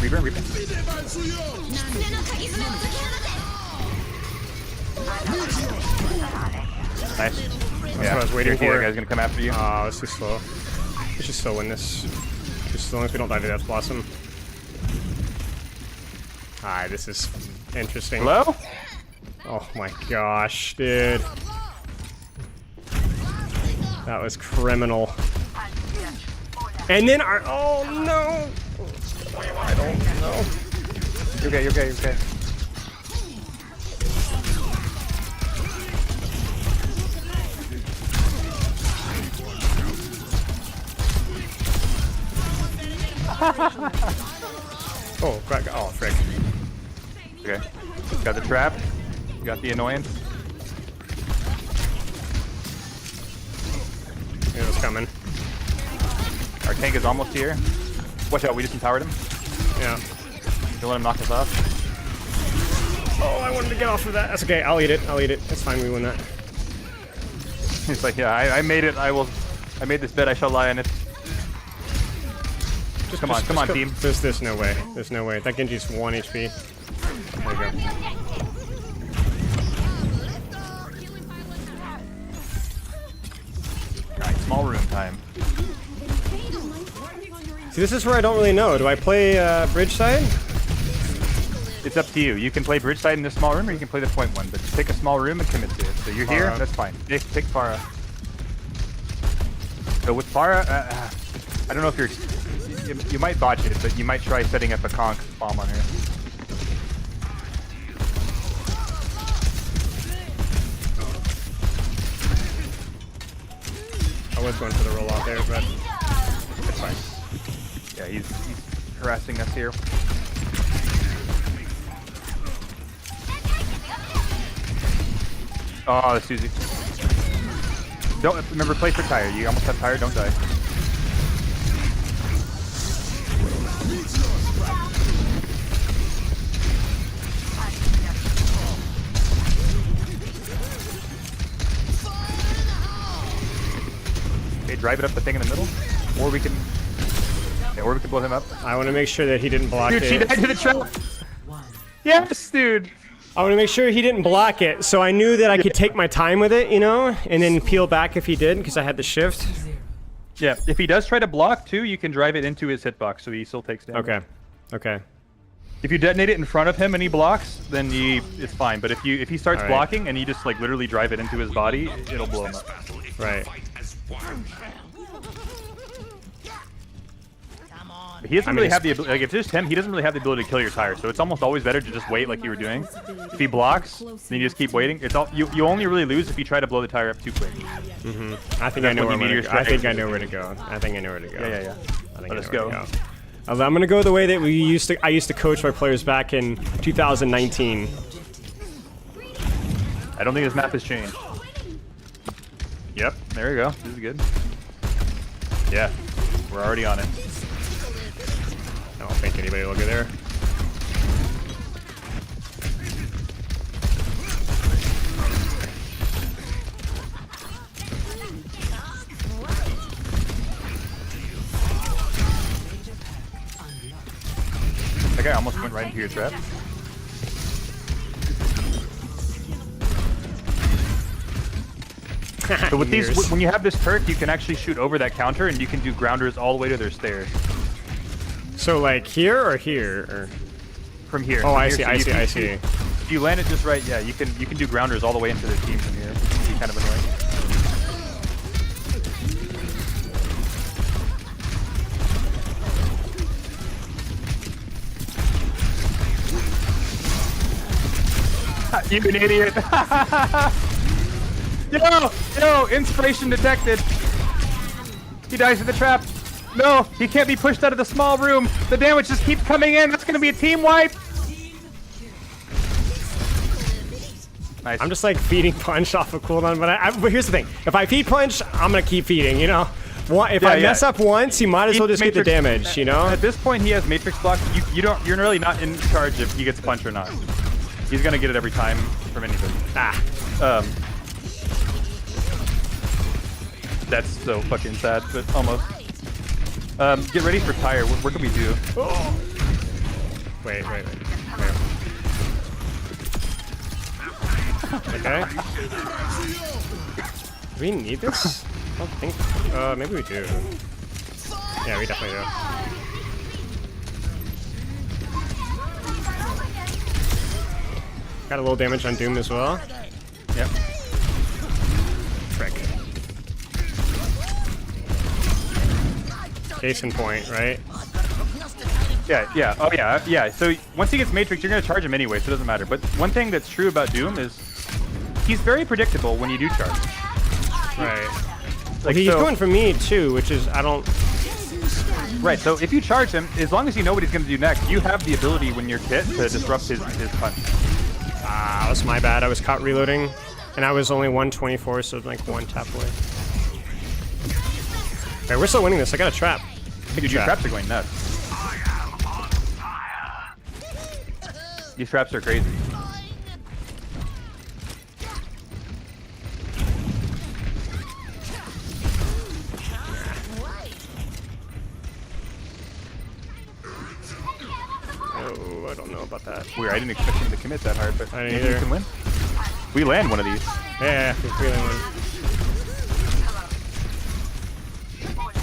Reaper, Reaper. Nice. That's what I was waiting Guarantee for. that guy's gonna come after you. Oh, it's too slow. We should still win this. Just as long as we don't die to Death Blossom. Hi, this is interesting. Hello? Oh my gosh, dude. That was criminal. And then our. Oh no! I don't know. You're okay, you're okay, you're okay. Oh, crap. Oh, frick. Okay. Got the trap. Got the annoyance. It was coming. Our tank is almost here. Watch out, we just empowered him. Yeah. Don't let him knock us off. Oh, I wanted to get off of that. That's okay. I'll eat it. I'll eat it. It's fine. We win that. He's like, yeah, I made it. I made this bed. I shall lie on it. Come on, team. There's no way. There's no way. That Genji's 1 HP. There we go. Alright, small room time. See, this is where I don't really know. Do I play bridge side? It's up to you. You can play bridge side in this small room, or you can play the point one. But pick a small room and commit to it. So you're here, that's fine. Pick Pharah. So with Pharah, I don't know if you might botch it, but you might try setting up a conk bomb on her. I was going for the roll off there, but It's fine. Yeah, he's harassing us here. Oh, that's Suzy. Don't remember, place your tire. You almost have tire. Don't die. Okay, drive it up the thing in the middle, or we can blow him up. I want to make sure that he didn't block Dude, it. she died to the trap. Yes, dude. I want to make sure he didn't block it, so I knew that I could take my time with it, you know, and then peel back if he did, because I had the shift. Yeah, if he does try to block too, you can drive it into his hitbox, so he still takes damage. Okay. Okay. If you detonate it in front of him and he blocks, then it's fine. But if he starts blocking and you just like literally drive it into his body, it'll blow him up. Right. He doesn't really have the ability, like if it's just him, he doesn't really have the ability to kill your tire. So it's almost always better to just wait like you were doing. If he blocks, then you just keep waiting. It's all you only really lose if you try to blow the tire up too quick. I think I know where to go. I think I know where to go. I think I know where to go. Yeah. Let us go. I'm gonna go the way that I used to coach my players back in 2019. I don't think this map has changed. Yep, there we go. This is good. Yeah, we're already on it. I don't think anybody will get there. That guy almost went right into your trap. So with these, when you have this perk, you can actually shoot over that counter, and you can do grounders all the way to their stairs. So like here or here or from here? Oh, from I here. see. So I see. I see. If you land it just right, yeah, you can do grounders all the way into the team from here. It's kind of annoying. You an idiot! Yo! Inspiration detected. He dies in the trap. No, he can't be pushed out of the small room. The damage just keeps coming in. That's gonna be a team wipe. Nice. I'm just like feeding punch off a cooldown, but here's the thing: if I feed punch, I'm gonna keep feeding. You know, if I mess up once, you might as well just get the damage. You know. At this point, he has matrix block. You're really not in charge if he gets punch or not. He's gonna get it every time from anybody. That's so fucking sad, but almost. Get ready for tire. What can we do? Oh. Wait. Okay. Do we need this? I don't think. Maybe we do. Yeah, we definitely do. Got a little damage on Doom as well. Yep. Frick. Case in point, right? Yeah. Oh yeah. So once he gets Matrix, you're gonna charge him anyway, so it doesn't matter. But one thing that's true about Doom is he's very predictable when you do charge. Right. Like he's going for me too, which is I don't. Right. So if you charge him, as long as you know what he's gonna do next, you have the ability when you're hit to disrupt his punch. Ah, that's my bad. I was caught reloading, and I was only 124, so like one tap away. Okay, we're still winning this. I got a trap. Dude, your traps are going nuts. These traps are crazy. Oh, I don't know about that. Weird. I didn't expect him to commit that hard, but I didn't maybe either. we can win. We land one of these. Yeah, we're feeling one.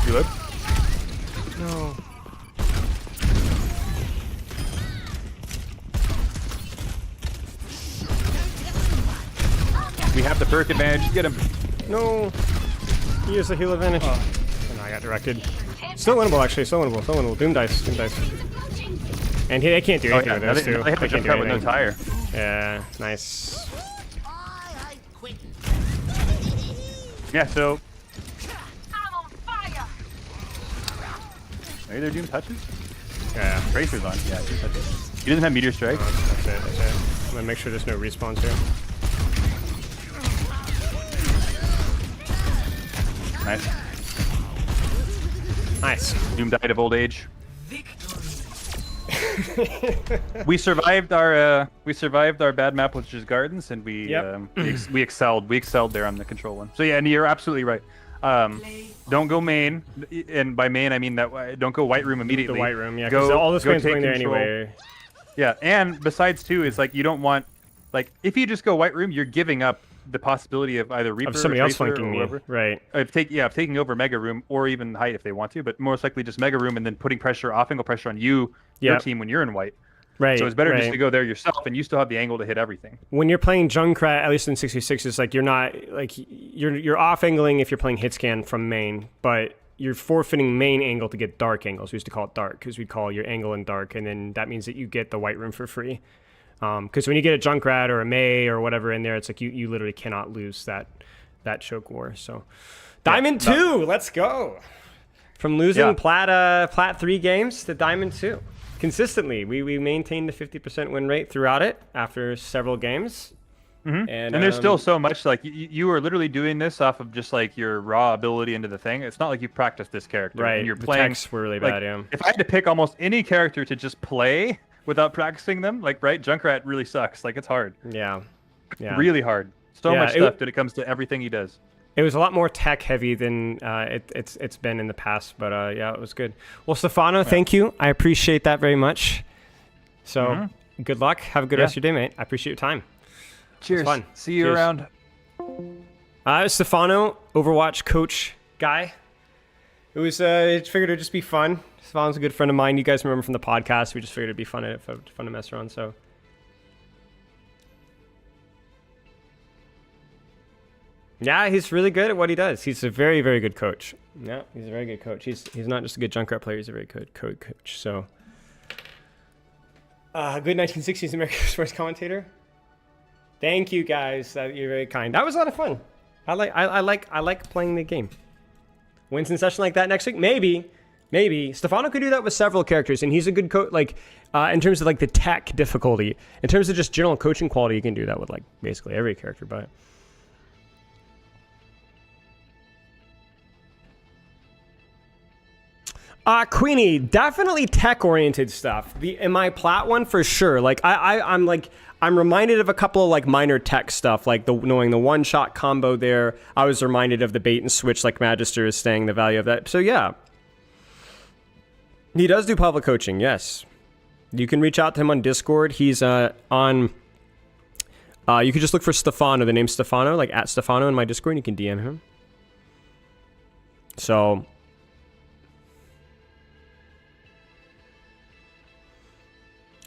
Reload. No. We have the perk advantage. Get him. No. He has the heal advantage. Oh, no, I got directed. Still winnable, actually. Still winnable. Doom dice. And they can't do anything with this, too. They have to jump out with no tire. Yeah, nice. Yeah, so... I'm on fire. Maybe their Doom touches? Yeah. Tracer's on. Yeah, Doom touches. He doesn't have Meteor Strike. That's it. I'm gonna make sure there's no respawns here. Nice. Doom died of old age. We survived our bad map, which is Gardens, and we excelled. We excelled there on the control one. So yeah, and you're absolutely right. Don't go main, and by main I mean that don't go white room immediately. The white room, yeah. Because all this fans going there anyway. Yeah, and besides too, it's like you don't want Like, if you just go white room, you're giving up the possibility of either Reaper, Of somebody else Tracer, flanking or me, whoever. right? Of taking over Mega Room, or even Height if they want to, but most likely just Mega Room and then putting pressure, off-angle pressure on your team when you're in white. Right. So it's better just to go there yourself, and you still have the angle to hit everything. When you're playing Junkrat, at least in 66, it's like you're not like you're off-angling if you're playing hit scan from main, but you're forfeiting main angle to get dark angles. We used to call it dark because we'd call your angle in dark, and then that means that you get the white room for free. Because when you get a Junkrat or a May or whatever in there, it's like you literally cannot lose that choke war. So Diamond 2, let's go. From losing plat 3 games to Diamond 2. Consistently, we maintained the 50% win rate throughout it after several games. Mm-hmm. And there's still so much, like, you are literally doing this off of just, like, your raw ability into the thing. It's not like you practiced this character. Right, and you're the playing, techs were really like, bad, yeah. If I had to pick almost any character to just play without practicing them, like, right, Junkrat really sucks. Like, it's hard. Yeah. Really hard. So much stuff when it comes to everything he does. It was a lot more tech heavy than it's been in the past, but yeah, it was good. Well, Stephano, thank you. I appreciate that very much. So good luck. Have a good rest of your day, mate. I appreciate your time. Cheers. Fun. See you around. Stephano, Overwatch coach guy. It was I figured it'd just be fun. Stephano's a good friend of mine. You guys remember from the podcast. We just figured it'd be fun to mess around. So. Yeah, he's really good at what he does. He's a very, very good coach. Yeah, he's a very good coach. He's not just a good Junkrat player. He's a very good code coach. So, good 1960s American sports commentator. Thank you guys. You're very kind. That was a lot of fun. I like playing the game. Winston session like that next week, maybe. Stephano could do that with several characters, and he's a good coach. Like in terms of like the tech difficulty, in terms of just general coaching quality, you can do that with like basically every character, but. Queenie, definitely tech-oriented stuff. In my plat one, for sure. Like I'm reminded of a couple of like minor tech stuff, like knowing the one-shot combo there. I was reminded of the bait and switch, like Magister is saying, the value of that. So yeah, he does do public coaching. Yes, you can reach out to him on Discord. He's on. You could just look for Stephano, the name Stephano, like at Stephano in my Discord, and you can DM him. So.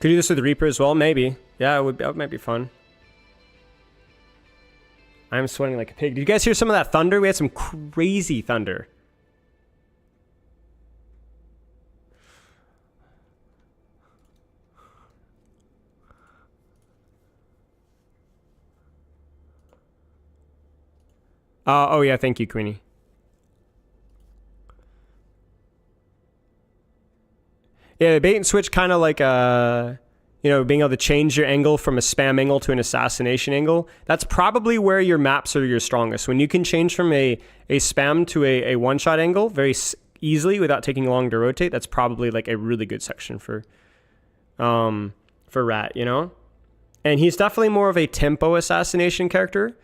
Could do this with the Reaper as well, maybe. Yeah, that might be fun. I'm sweating like a pig. Did you guys hear some of that thunder? We had some crazy thunder. Oh yeah, thank you, Queenie. Yeah, the bait and switch kind of like being able to change your angle from a spam angle to an assassination angle. That's probably where your maps are your strongest. When you can change from a spam to a one-shot angle very easily without taking long to rotate, that's probably like a really good section for Rat, you know? And he's definitely more of a tempo assassination character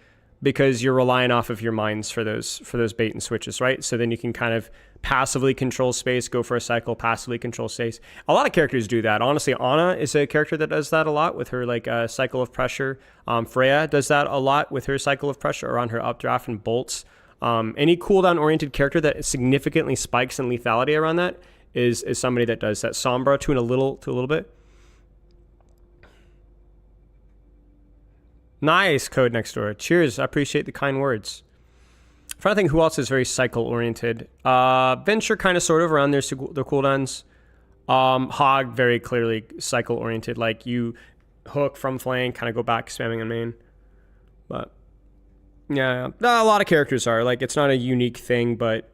because you're relying off of your mines for those bait and switches, right? So then you can kind of passively control space, go for a cycle, passively control space. A lot of characters do that. Honestly, Ana is a character that does that a lot with her like cycle of pressure. Freya does that a lot with her cycle of pressure around her updraft and bolts. Any cooldown oriented character that significantly spikes in lethality around that is somebody that does that. Sombra to a little bit. Nice, Code Next Door. Cheers. I appreciate the kind words. I'm trying to think who else is very cycle-oriented. Venture kind of sort of around their cooldowns. Hog, very clearly cycle-oriented. Like you hook from flank, kind of go back spamming on main. But yeah, a lot of characters are. Like it's not a unique thing, but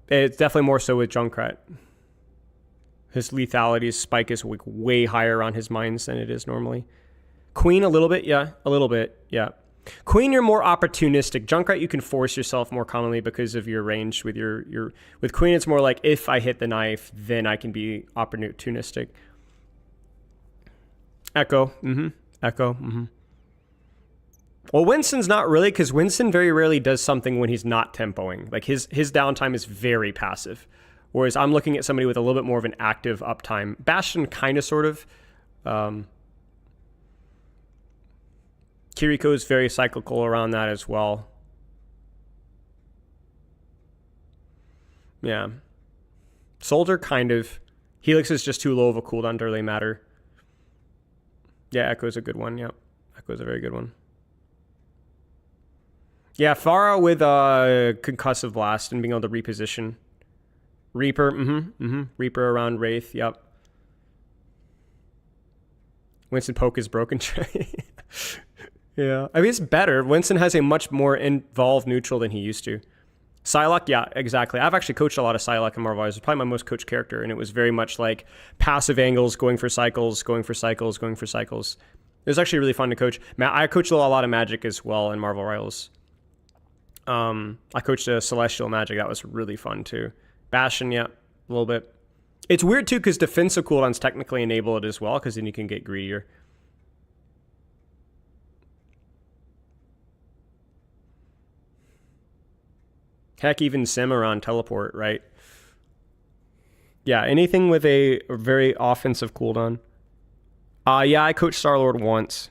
it's definitely more so with Junkrat. His lethality, his spike is like way higher on his mines than it is normally. Queen a little bit, yeah. Queen, you're more opportunistic. Junkrat, you can force yourself more commonly because of your range. With with Queen, it's more like if I hit the knife, then I can be opportunistic. Echo. Well, Winston's not really, because Winston very rarely does something when he's not tempoing. Like his downtime is very passive, whereas I'm looking at somebody with a little bit more of an active uptime. Bastion kind of sort of. Kiriko's very cyclical around that as well. Yeah. Soldier, kind of. Helix is just too low of a cooldown to really matter. Yeah, Echo's a good one. Yep. Echo's a very good one. Yeah, Pharah with Concussive Blast and being able to reposition. Reaper, Reaper around Wraith, yep. Winston Poke is broken. Yeah, I mean, it's better. Winston has a much more involved neutral than he used to. Psylocke, yeah, exactly. I've actually coached a lot of Psylocke in Marvel Rivals. It's probably my most coached character, and it was very much like passive angles, going for cycles, going for cycles, going for cycles. It was actually really fun to coach. I coached a lot of Magic as well in Marvel Rivals. I coached a Celestial Magic. That was really fun, too. Bastion, yeah, a little bit. It's weird, too, because defensive cooldowns technically enable it as well, because then you can get greedier. Heck, even Cimarron teleport, right? Yeah, anything with a very offensive cooldown. Yeah, I coached Star-Lord once.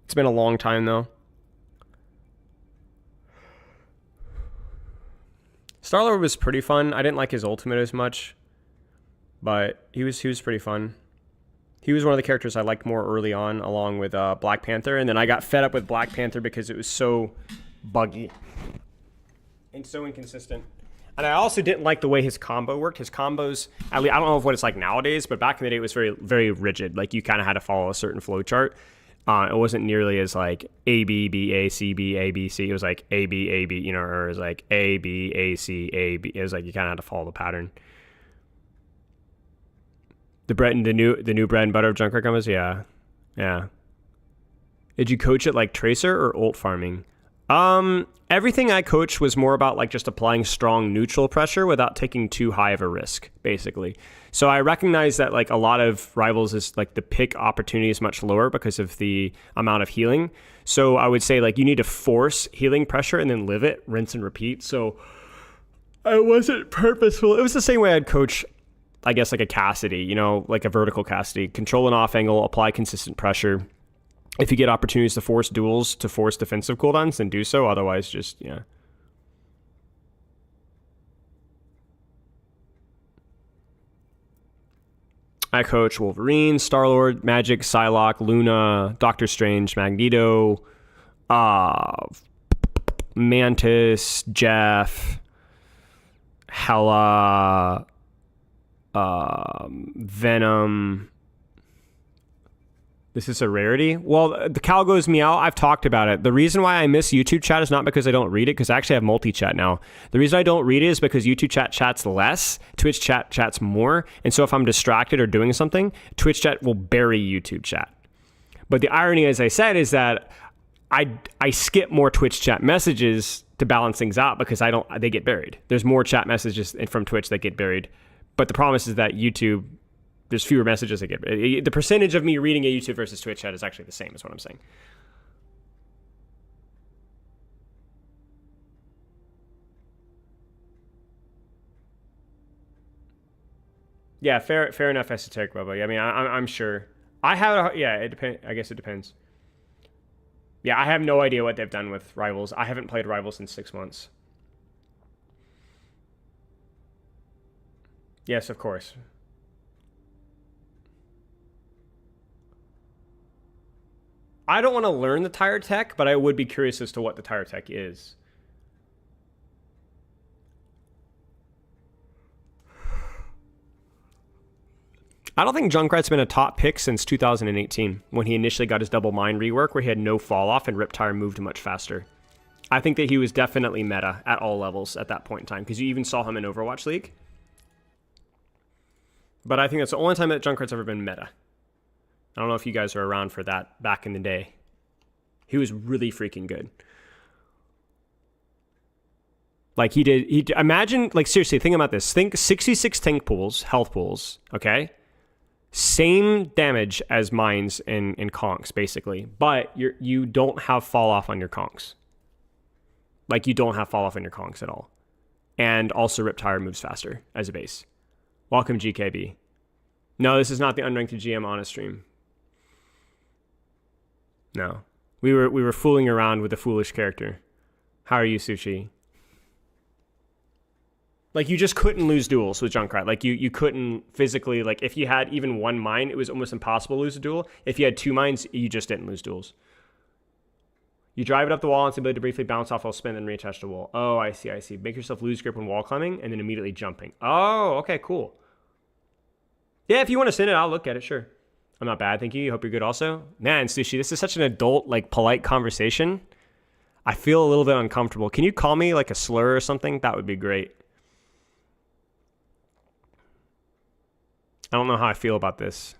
It's been a long time, though. Star-Lord was pretty fun. I didn't like his ultimate as much, but he was pretty fun. He was one of the characters I liked more early on, along with Black Panther, and then I got fed up with Black Panther because it was so buggy and so inconsistent. And I also didn't like the way his combo worked. His combos, I don't know what it's like nowadays, but back in the day it was very, very rigid. Like you kind of had to follow a certain flow chart. It wasn't nearly as like A, B, B, A, C, B, A, B, C. It was like A, B, A, B, you know, or it was like A, B, A, C, A, B. It was like you kind of had to follow the pattern. The new bread and butter of Junkrat combos? Yeah. Yeah. Did you coach it like Tracer or ult farming? Everything I coached was more about like just applying strong neutral pressure without taking too high of a risk, basically. So I recognize that like a lot of Rivals is like the pick opportunity is much lower because of the amount of healing. So I would say like you need to force healing pressure and then live it, rinse and repeat. So it wasn't purposeful. It was the same way I'd coach, I guess, like a Cassidy, you know, like a vertical Cassidy. Control an off angle, apply consistent pressure. If you get opportunities to force duels, to force defensive cooldowns, then do so. Otherwise, just, yeah. I coach Wolverine, Star-Lord, Magic, Psylocke, Luna, Doctor Strange, Magneto, Mantis, Jeff, Hela, Venom. This is a rarity. Well, the cow goes meow. I've talked about it. The reason why I miss YouTube chat is not because I don't read it, because I actually have multi-chat now. The reason I don't read it is because YouTube chat chats less, Twitch chat chats more. And so if I'm distracted or doing something, Twitch chat will bury YouTube chat. But the irony, as I said, is that I skip more Twitch chat messages to balance things out because they get buried. There's more chat messages from Twitch that get buried. But the promise is that YouTube, there's fewer messages that get buried. The percentage of me reading a YouTube versus Twitch chat is actually the same, is what I'm saying. Yeah, fair enough, esoteric Bubba. I mean, I'm sure. It depends. I guess it depends. Yeah, I have no idea what they've done with Rivals. I haven't played Rivals in 6 months. Yes, of course. I don't want to learn the tire tech, but I would be curious as to what the tire tech is. I don't think Junkrat's been a top pick since 2018, when he initially got his double mine rework, where he had no fall off and Riptire moved much faster. I think that he was definitely meta at all levels at that point in time, because you even saw him in Overwatch League. But I think that's the only time that Junkrat's ever been meta. I don't know if you guys are around for that back in the day. He was really freaking good. Like imagine, like seriously, think about this. Think 66 tank pools, health pools, okay? Same damage as mines and conks, basically. But you don't have fall off on your conks. Like you don't have fall off on your conks at all. And also Riptire moves faster as a base. Welcome, GKB. No, this is not the unranked GM on a stream. No. We were fooling around with a foolish character. How are you, Sushi? Like, you just couldn't lose duels with Junkrat. Like, you couldn't physically, like, if you had even one mine, it was almost impossible to lose a duel. If you had 2 mines, you just didn't lose duels. You drive it up the wall and its ability to briefly bounce off while spin and reattach the wall. Oh, I see, I see. Make yourself lose grip when wall climbing and then immediately jumping. Oh, okay, cool. Yeah, if you want to send it, I'll look at it, sure. I'm not bad, thank you. Hope you're good also. Man, Sushi, this is such an adult, like, polite conversation. I feel a little bit uncomfortable. Can you call me, like, a slur or something? That would be great. I don't know how I feel about this.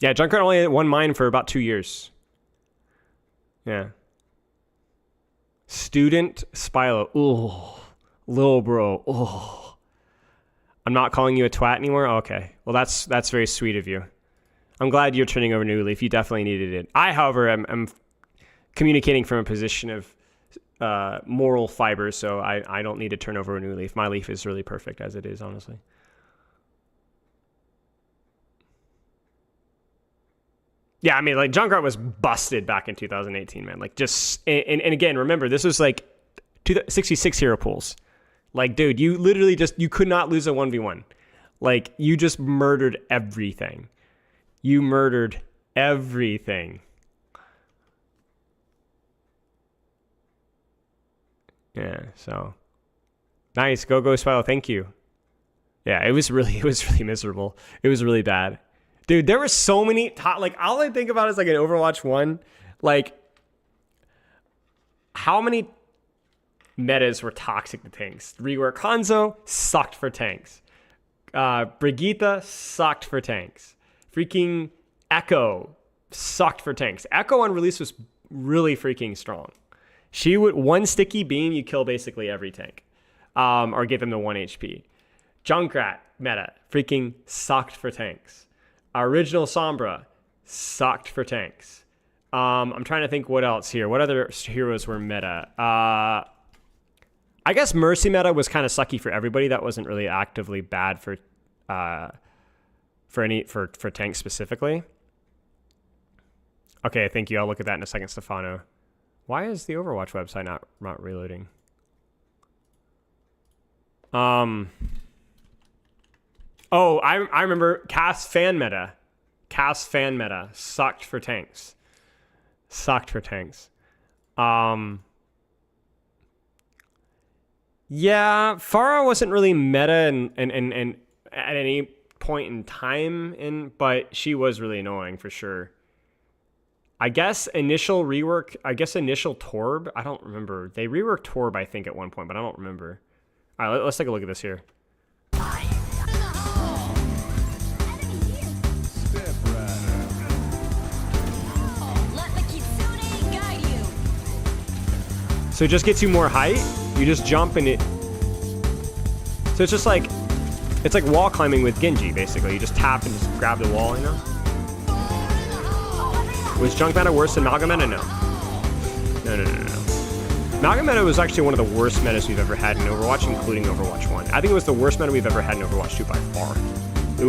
Yeah, Junkrat only had 1 mine for about 2 years. Yeah. Student Spilo. Ooh. Lil bro. Ooh. I'm not calling you a twat anymore? Okay. Well, that's very sweet of you. I'm glad you're turning over New Leaf. You definitely needed it. I, however, am communicating from a position of moral fiber, so I don't need to turn over a new leaf. My leaf is really perfect as it is, honestly. Yeah, I mean, like, Junkrat was busted back in 2018, man. Like, just, and again, remember, this was like 66 hero pools. Like, dude, you literally just, you could not lose a 1v1. Like, you just murdered everything. You murdered everything. Yeah, so nice. Go Spilo. Thank you. Yeah, it was really miserable. It was really bad. Dude, there were so many like, all I think about is like an Overwatch 1, like how many metas were toxic to tanks. Rework Hanzo sucked for tanks. Brigitte sucked for tanks. Freaking Echo sucked for tanks. Echo on release was really freaking strong. She would, 1 sticky beam, you kill basically every tank. Or get them to 1 HP. Junkrat meta, freaking sucked for tanks. Original Sombra, sucked for tanks. I'm trying to think what else here. What other heroes were meta? I guess Mercy meta was kind of sucky for everybody. That wasn't really actively bad for tanks specifically. Okay, thank you. I'll look at that in a second, Stephano. Why is the Overwatch website not reloading? Oh, I remember Cass fan meta. Cass fan meta sucked for tanks. Sucked for tanks. Yeah, Pharah wasn't really meta and at any point in time, but she was really annoying for sure. I guess initial rework, initial Torb, I don't remember. They reworked Torb, I think, at one point, but I don't remember. All right, let's take a look at this here. So it just gets you more height. You just jump and it. So it's just like, it's like wall climbing with Genji, basically. You just tap and just grab the wall, you know? Was Junk meta worse than Malga meta? No. No. Malga meta was actually one of the worst metas we've ever had in Overwatch, including Overwatch 1. I think it was the worst meta we've ever had in Overwatch 2 by far. It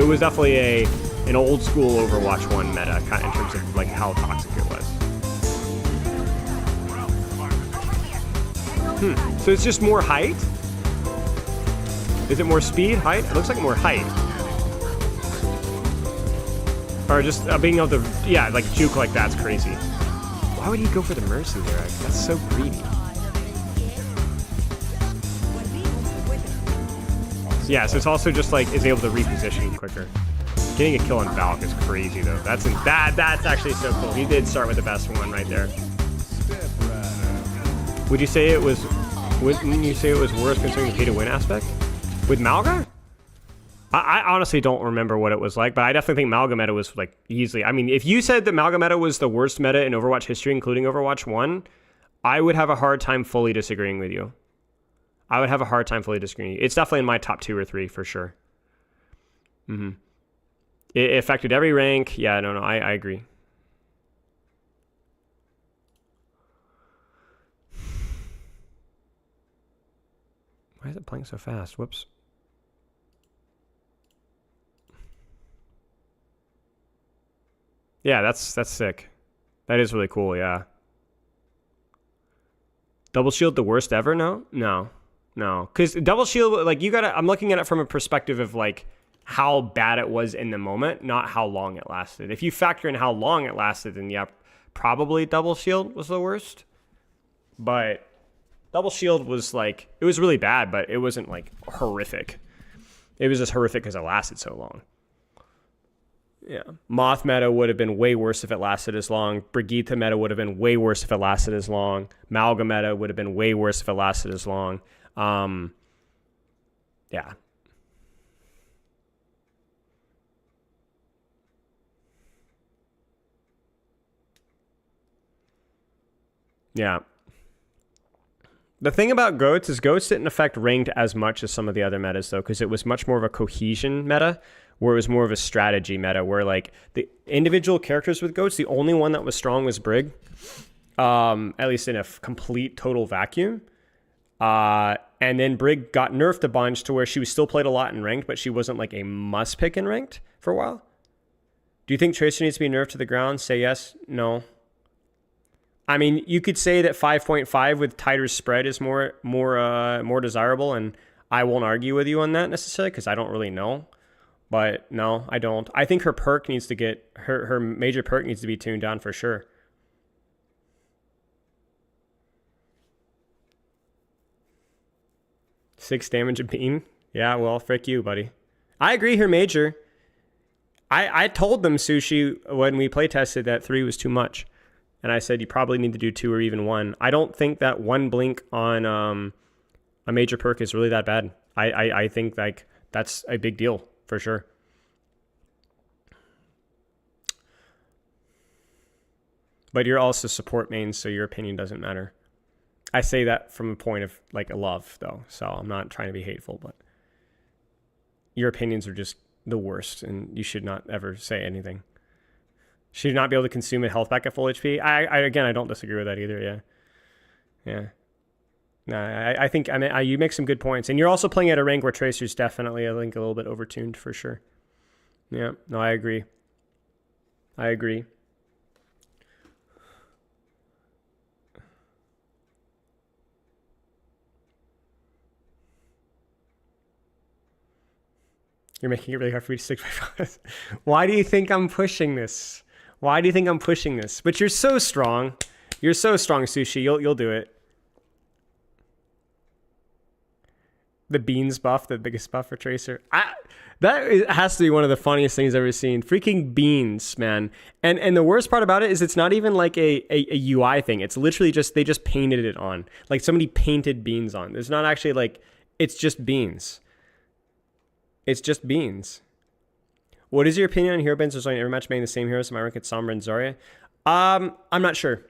was definitely an old school Overwatch 1 meta, kind of in terms of like how toxic it was. So it's just more height? Is it more speed, height? It looks like more height. Or just being able to, yeah, like juke like that's crazy. Why would he go for the Mercy there? That's so greedy. Yeah, so it's also just like is able to reposition quicker. Getting a kill on Valk is crazy though. That's actually so cool. He did start with the best one right there. Would you say it was? Wouldn't you say it was worse considering the pay to win aspect with Malga? I honestly don't remember what it was like, but I definitely think Malga meta was like easily. I mean, if you said that Malga meta was the worst meta in Overwatch history, including Overwatch 1, I would have a hard time fully disagreeing with you. It's definitely in my top 2 or 3 for sure. It affected every rank. Yeah, no, I agree. Why is it playing so fast? Whoops. Yeah, that's sick. That is really cool, yeah. Double shield the worst ever? No. Because double shield, like, you gotta, I'm looking at it from a perspective of, like, how bad it was in the moment, not how long it lasted. If you factor in how long it lasted, then yeah, probably double shield was the worst. But double shield was, like, it was really bad, but it wasn't, like, horrific. It was just horrific because it lasted so long. Yeah. Moth meta would have been way worse if it lasted as long. Brigitte meta would have been way worse if it lasted as long. Malga meta would have been way worse if it lasted as long. Yeah. Yeah. The thing about GOATs is GOATs didn't affect ranked as much as some of the other metas, though, because it was much more of a cohesion meta, where it was more of a strategy meta, where, like, the individual characters with GOATs, the only one that was strong was Brig, at least in a complete total vacuum. And then Brig got nerfed a bunch to where she was still played a lot in ranked, but she wasn't, like, a must pick in ranked for a while. Do you think Tracer needs to be nerfed to the ground? Say yes. No. I mean, you could say that 5.5 with tighter spread is more desirable, and I won't argue with you on that necessarily because I don't really know. But no, I don't. I think her perk needs to get her major perk needs to be tuned down for sure. Six damage a bean. Yeah, well, frick you, buddy. I agree. Her major. I told them, Sushi, when we play tested, that 3 was too much. And I said, you probably need to do 2 or even 1. I don't think that 1 blink on a major perk is really that bad. I think, like, that's a big deal for sure. But you're also support mains, so your opinion doesn't matter. I say that from a point of, like, a love, though. So I'm not trying to be hateful, but your opinions are just the worst, and you should not ever say anything. Should not be able to consume a health back at full HP. I don't disagree with that either. Yeah. No, I think you make some good points, and you're also playing at a rank where Tracer's definitely, I think, a little bit overtuned for sure. Yeah. No, I agree. You're making it really hard for me to stick by 5. Why do you think I'm pushing this? But you're so strong. You're so strong, Sushi. You'll do it. The beans buff, the biggest buff for Tracer. Has to be one of the funniest things I've ever seen. Freaking beans, man. And the worst part about it is it's not even like a UI thing. It's literally just, they just painted it on. Like somebody painted beans on. There's not actually like, it's just beans. It's just beans. What is your opinion on hero bans? There's only every match being the same heroes. Am I rank at Sombra and Zarya? I'm not sure.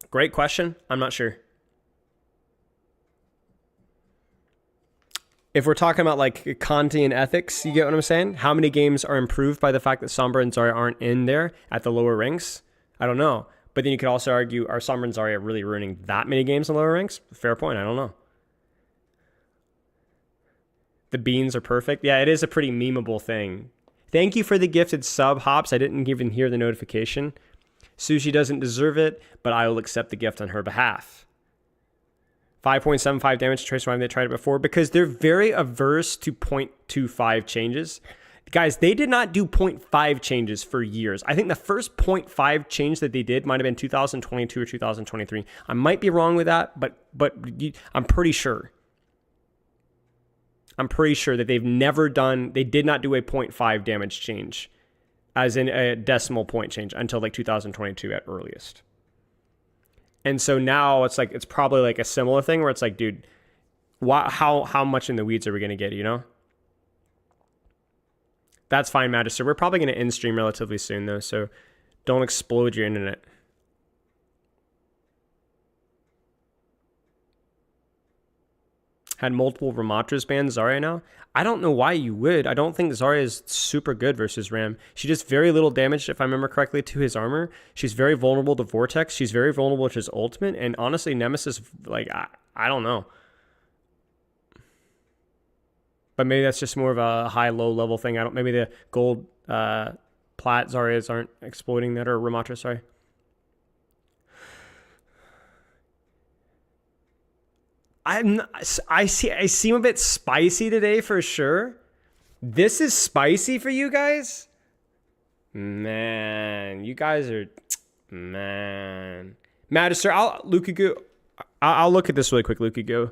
Great question. I'm not sure. If we're talking about like Kantian ethics, you get what I'm saying? How many games are improved by the fact that Sombra and Zarya aren't in there at the lower ranks? I don't know. But then you could also argue, are Sombra and Zarya really ruining that many games in lower ranks? Fair point. I don't know. The beans are perfect. Yeah, it is a pretty memeable thing. Thank you for the gifted sub, Hops. I didn't even hear the notification. Sushi doesn't deserve it, but I will accept the gift on her behalf. 5.75 damage to Tracer. Why haven't they tried it before? Because they're very averse to 0.25 changes. Guys, they did not do 0.5 changes for years. I think the first 0.5 change that they did might have been 2022 or 2023. I might be wrong with that, but I'm pretty sure. I'm pretty sure that they did not do a 0.5 damage change, as in a decimal point change, until like 2022 at earliest. And so now it's like, it's probably like a similar thing where it's like, dude, how much in the weeds are we going to get, you know? That's fine, Magister. We're probably going to end stream relatively soon though, so don't explode your internet. Had multiple Ramatras banned Zarya now. I don't know why you would. I don't think Zarya is super good versus Ram. She does very little damage, if I remember correctly, to his armor. She's very vulnerable to Vortex. She's very vulnerable to his ultimate. And honestly, Nemesis, like, I don't know. But maybe that's just more of a high-low level thing. Maybe the gold plat plat Zarya's aren't exploding that, or Ramatra, sorry. I seem a bit spicy today for sure. This is spicy for you guys? Man, you guys are, man. Magister, Lukaku, I'll look at this really quick, Lukaku.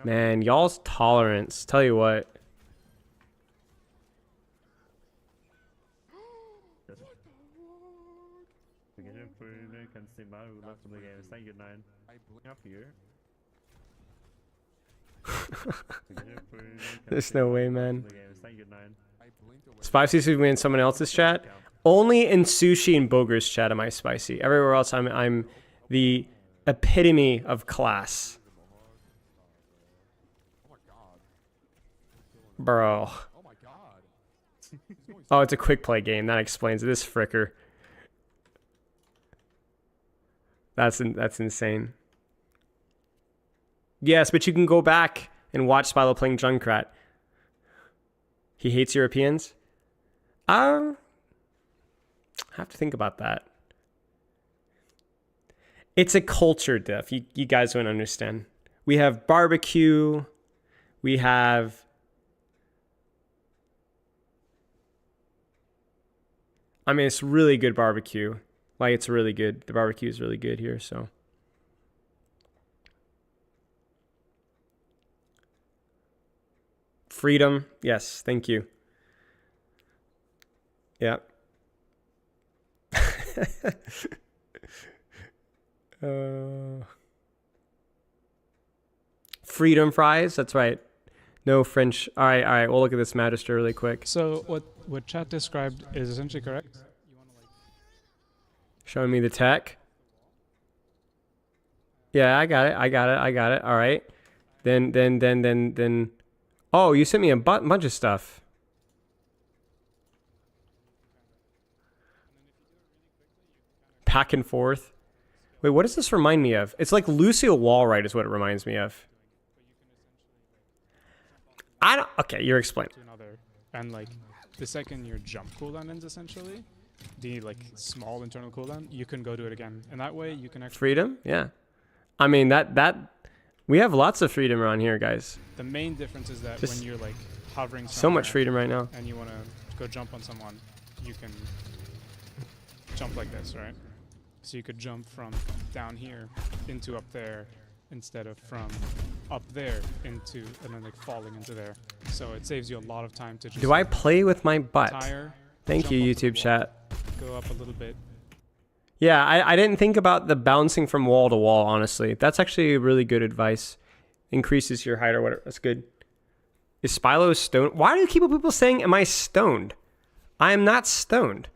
Man, y'all's tolerance, tell you what. There's no way, man. Spicy we in someone else's chat. Only in Sushi and Boger's chat am I spicy. Everywhere else, I'm the epitome of class. Bro. Oh, it's a quick play game. That explains it. This fricker. That's insane. Yes, but you can go back and watch Spilo playing Junkrat. He hates Europeans? I have to think about that. It's a culture diff. You guys don't understand. We have barbecue. We have... I mean, it's really good barbecue. Like, it's really good. The barbecue is really good here, so... Freedom. Yes, thank you. Yeah. Freedom fries. That's right. No French. All right. We'll look at this Magister really quick. So what chat described is essentially correct. Showing me the tech. Yeah, I got it. All right. Then. Oh, you sent me a bunch of stuff. Back and forth. Wait, what does this remind me of? It's like Lucille Wallwright is what it reminds me of. Okay, you're explaining. And like the second your jump cooldown ends, essentially, the like small internal cooldown, you can go do it again. And that way you can actually... Freedom? Yeah. I mean, that we have lots of freedom around here, guys. The main difference is that when you're like hovering so much freedom right now, and you want to go jump on someone, you can jump like this, right? So you could jump from down here into up there instead of from up there into and then like falling into there. So it saves you a lot of time to just... Do I play with my butt? Tire, Thank you, YouTube chat. Go up a little bit. Yeah, I didn't think about the bouncing from wall to wall, honestly. That's actually really good advice. Increases your height or whatever. That's good. Is Spilo stoned? Why do people saying, am I stoned? I am not stoned.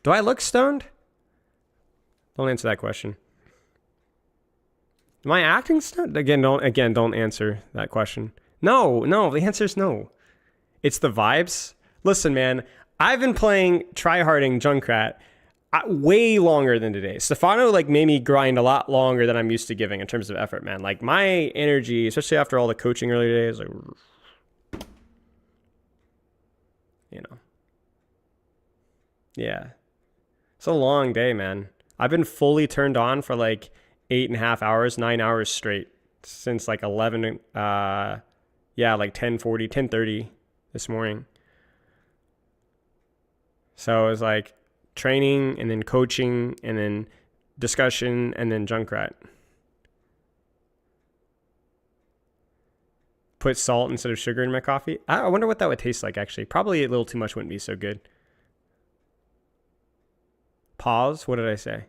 Do I look stoned? Don't answer that question. Am I acting stoned? Again, don't answer that question. No, the answer is no. It's the vibes. Listen, man, I've been playing tryharding Junkrat way longer than today. Stephano like made me grind a lot longer than I'm used to giving in terms of effort, man. Like my energy, especially after all the coaching earlier today, is like, you know. Yeah. It's a long day, man. I've been fully turned on for like 8.5 hours, 9 hours straight since like 11, like 10:30 this morning. So it was like training and then coaching and then discussion and then Junkrat. Put salt instead of sugar in my coffee. I wonder what that would taste like, actually. Probably a little too much wouldn't be so good. Pause. What did I say?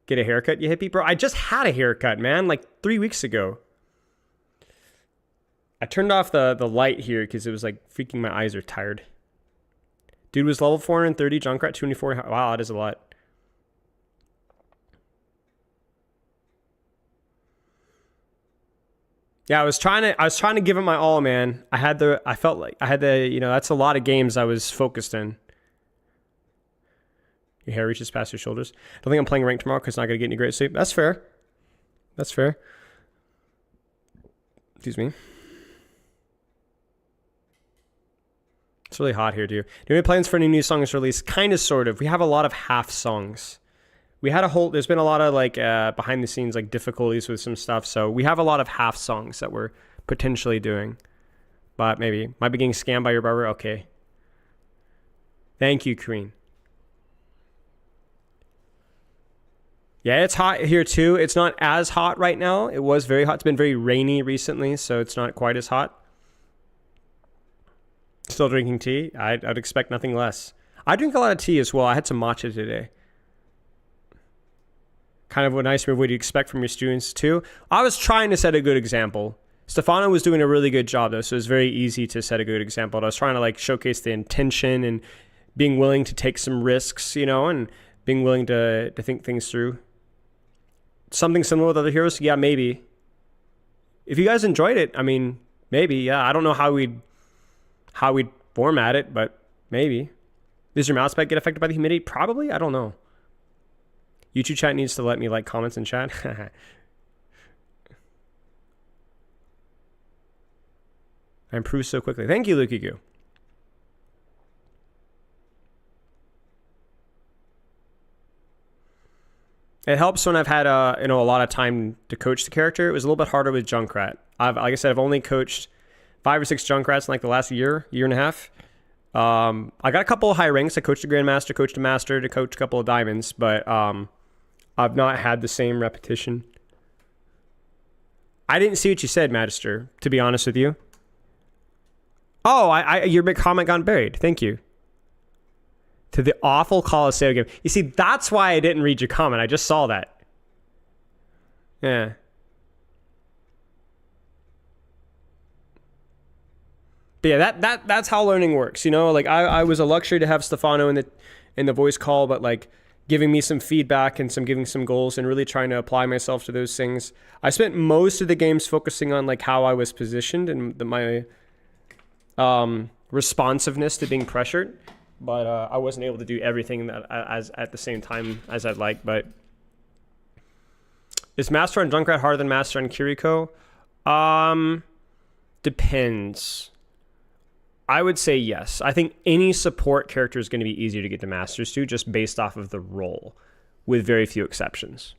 Get a haircut, you hippie? Bro, I just had a haircut, man, like 3 weeks ago. I turned off the light here because it was like freaking my eyes are tired. Dude was level 430, Junkrat 24. Wow, that is a lot. Yeah, I was trying to give it my all, man. I felt like I had the, you know, that's a lot of games I was focused in. Your hair reaches past your shoulders. Don't think I'm playing ranked tomorrow because it's not going to get any great sleep. That's fair. That's fair. Excuse me. It's really hot here, too. Do you have any plans for any new songs released? Kind of, sort of. We have a lot of half songs. We had there's been a lot of like behind the scenes like difficulties with some stuff. So we have a lot of half songs that we're potentially doing. But maybe. Might be getting scammed by your barber. Okay. Thank you, Queen. Yeah, it's hot here too. It's not as hot right now. It was very hot. It's been very rainy recently, so it's not quite as hot. Still drinking tea? I'd expect nothing less. I drink a lot of tea as well. I had some matcha today. Kind of a nice move. What do you expect from your students too? I was trying to set a good example. Stephano was doing a really good job though, so it was very easy to set a good example. I was trying to like showcase the intention and being willing to take some risks, you know, and being willing to think things through. Something similar with other heroes? Yeah, maybe. If you guys enjoyed it, I mean, maybe, yeah. I don't know how we'd format it, but maybe. Does your mouse pad get affected by the humidity? Probably. I don't know. YouTube chat needs to let me like comments in chat. I improved so quickly. Thank you, Lukiku. It helps when I've had a lot of time to coach the character. It was a little bit harder with Junkrat. Like I said, I've only coached 5 or 6 Junkrats in like the last year and a half. I got a couple of high ranks. I coached a Grandmaster, coached a Master, to coach a couple of Diamonds, but I've not had the same repetition. I didn't see what you said, Magister, to be honest with you. Oh, your big comment got buried. Thank you. To the awful Coliseum game. You see, that's why I didn't read your comment. I just saw that. Yeah. But yeah, that's how learning works. You know, like I was a luxury to have Stephano in the voice call, but like giving me some feedback and giving some goals and really trying to apply myself to those things. I spent most of the games focusing on like how I was positioned and my responsiveness to being pressured. But I wasn't able to do everything that at the same time as I'd like. But is Master on Junkrat harder than Master on Kiriko? Depends. I would say yes. I think any support character is going to be easier to get to Masters to, just based off of the role, with very few exceptions.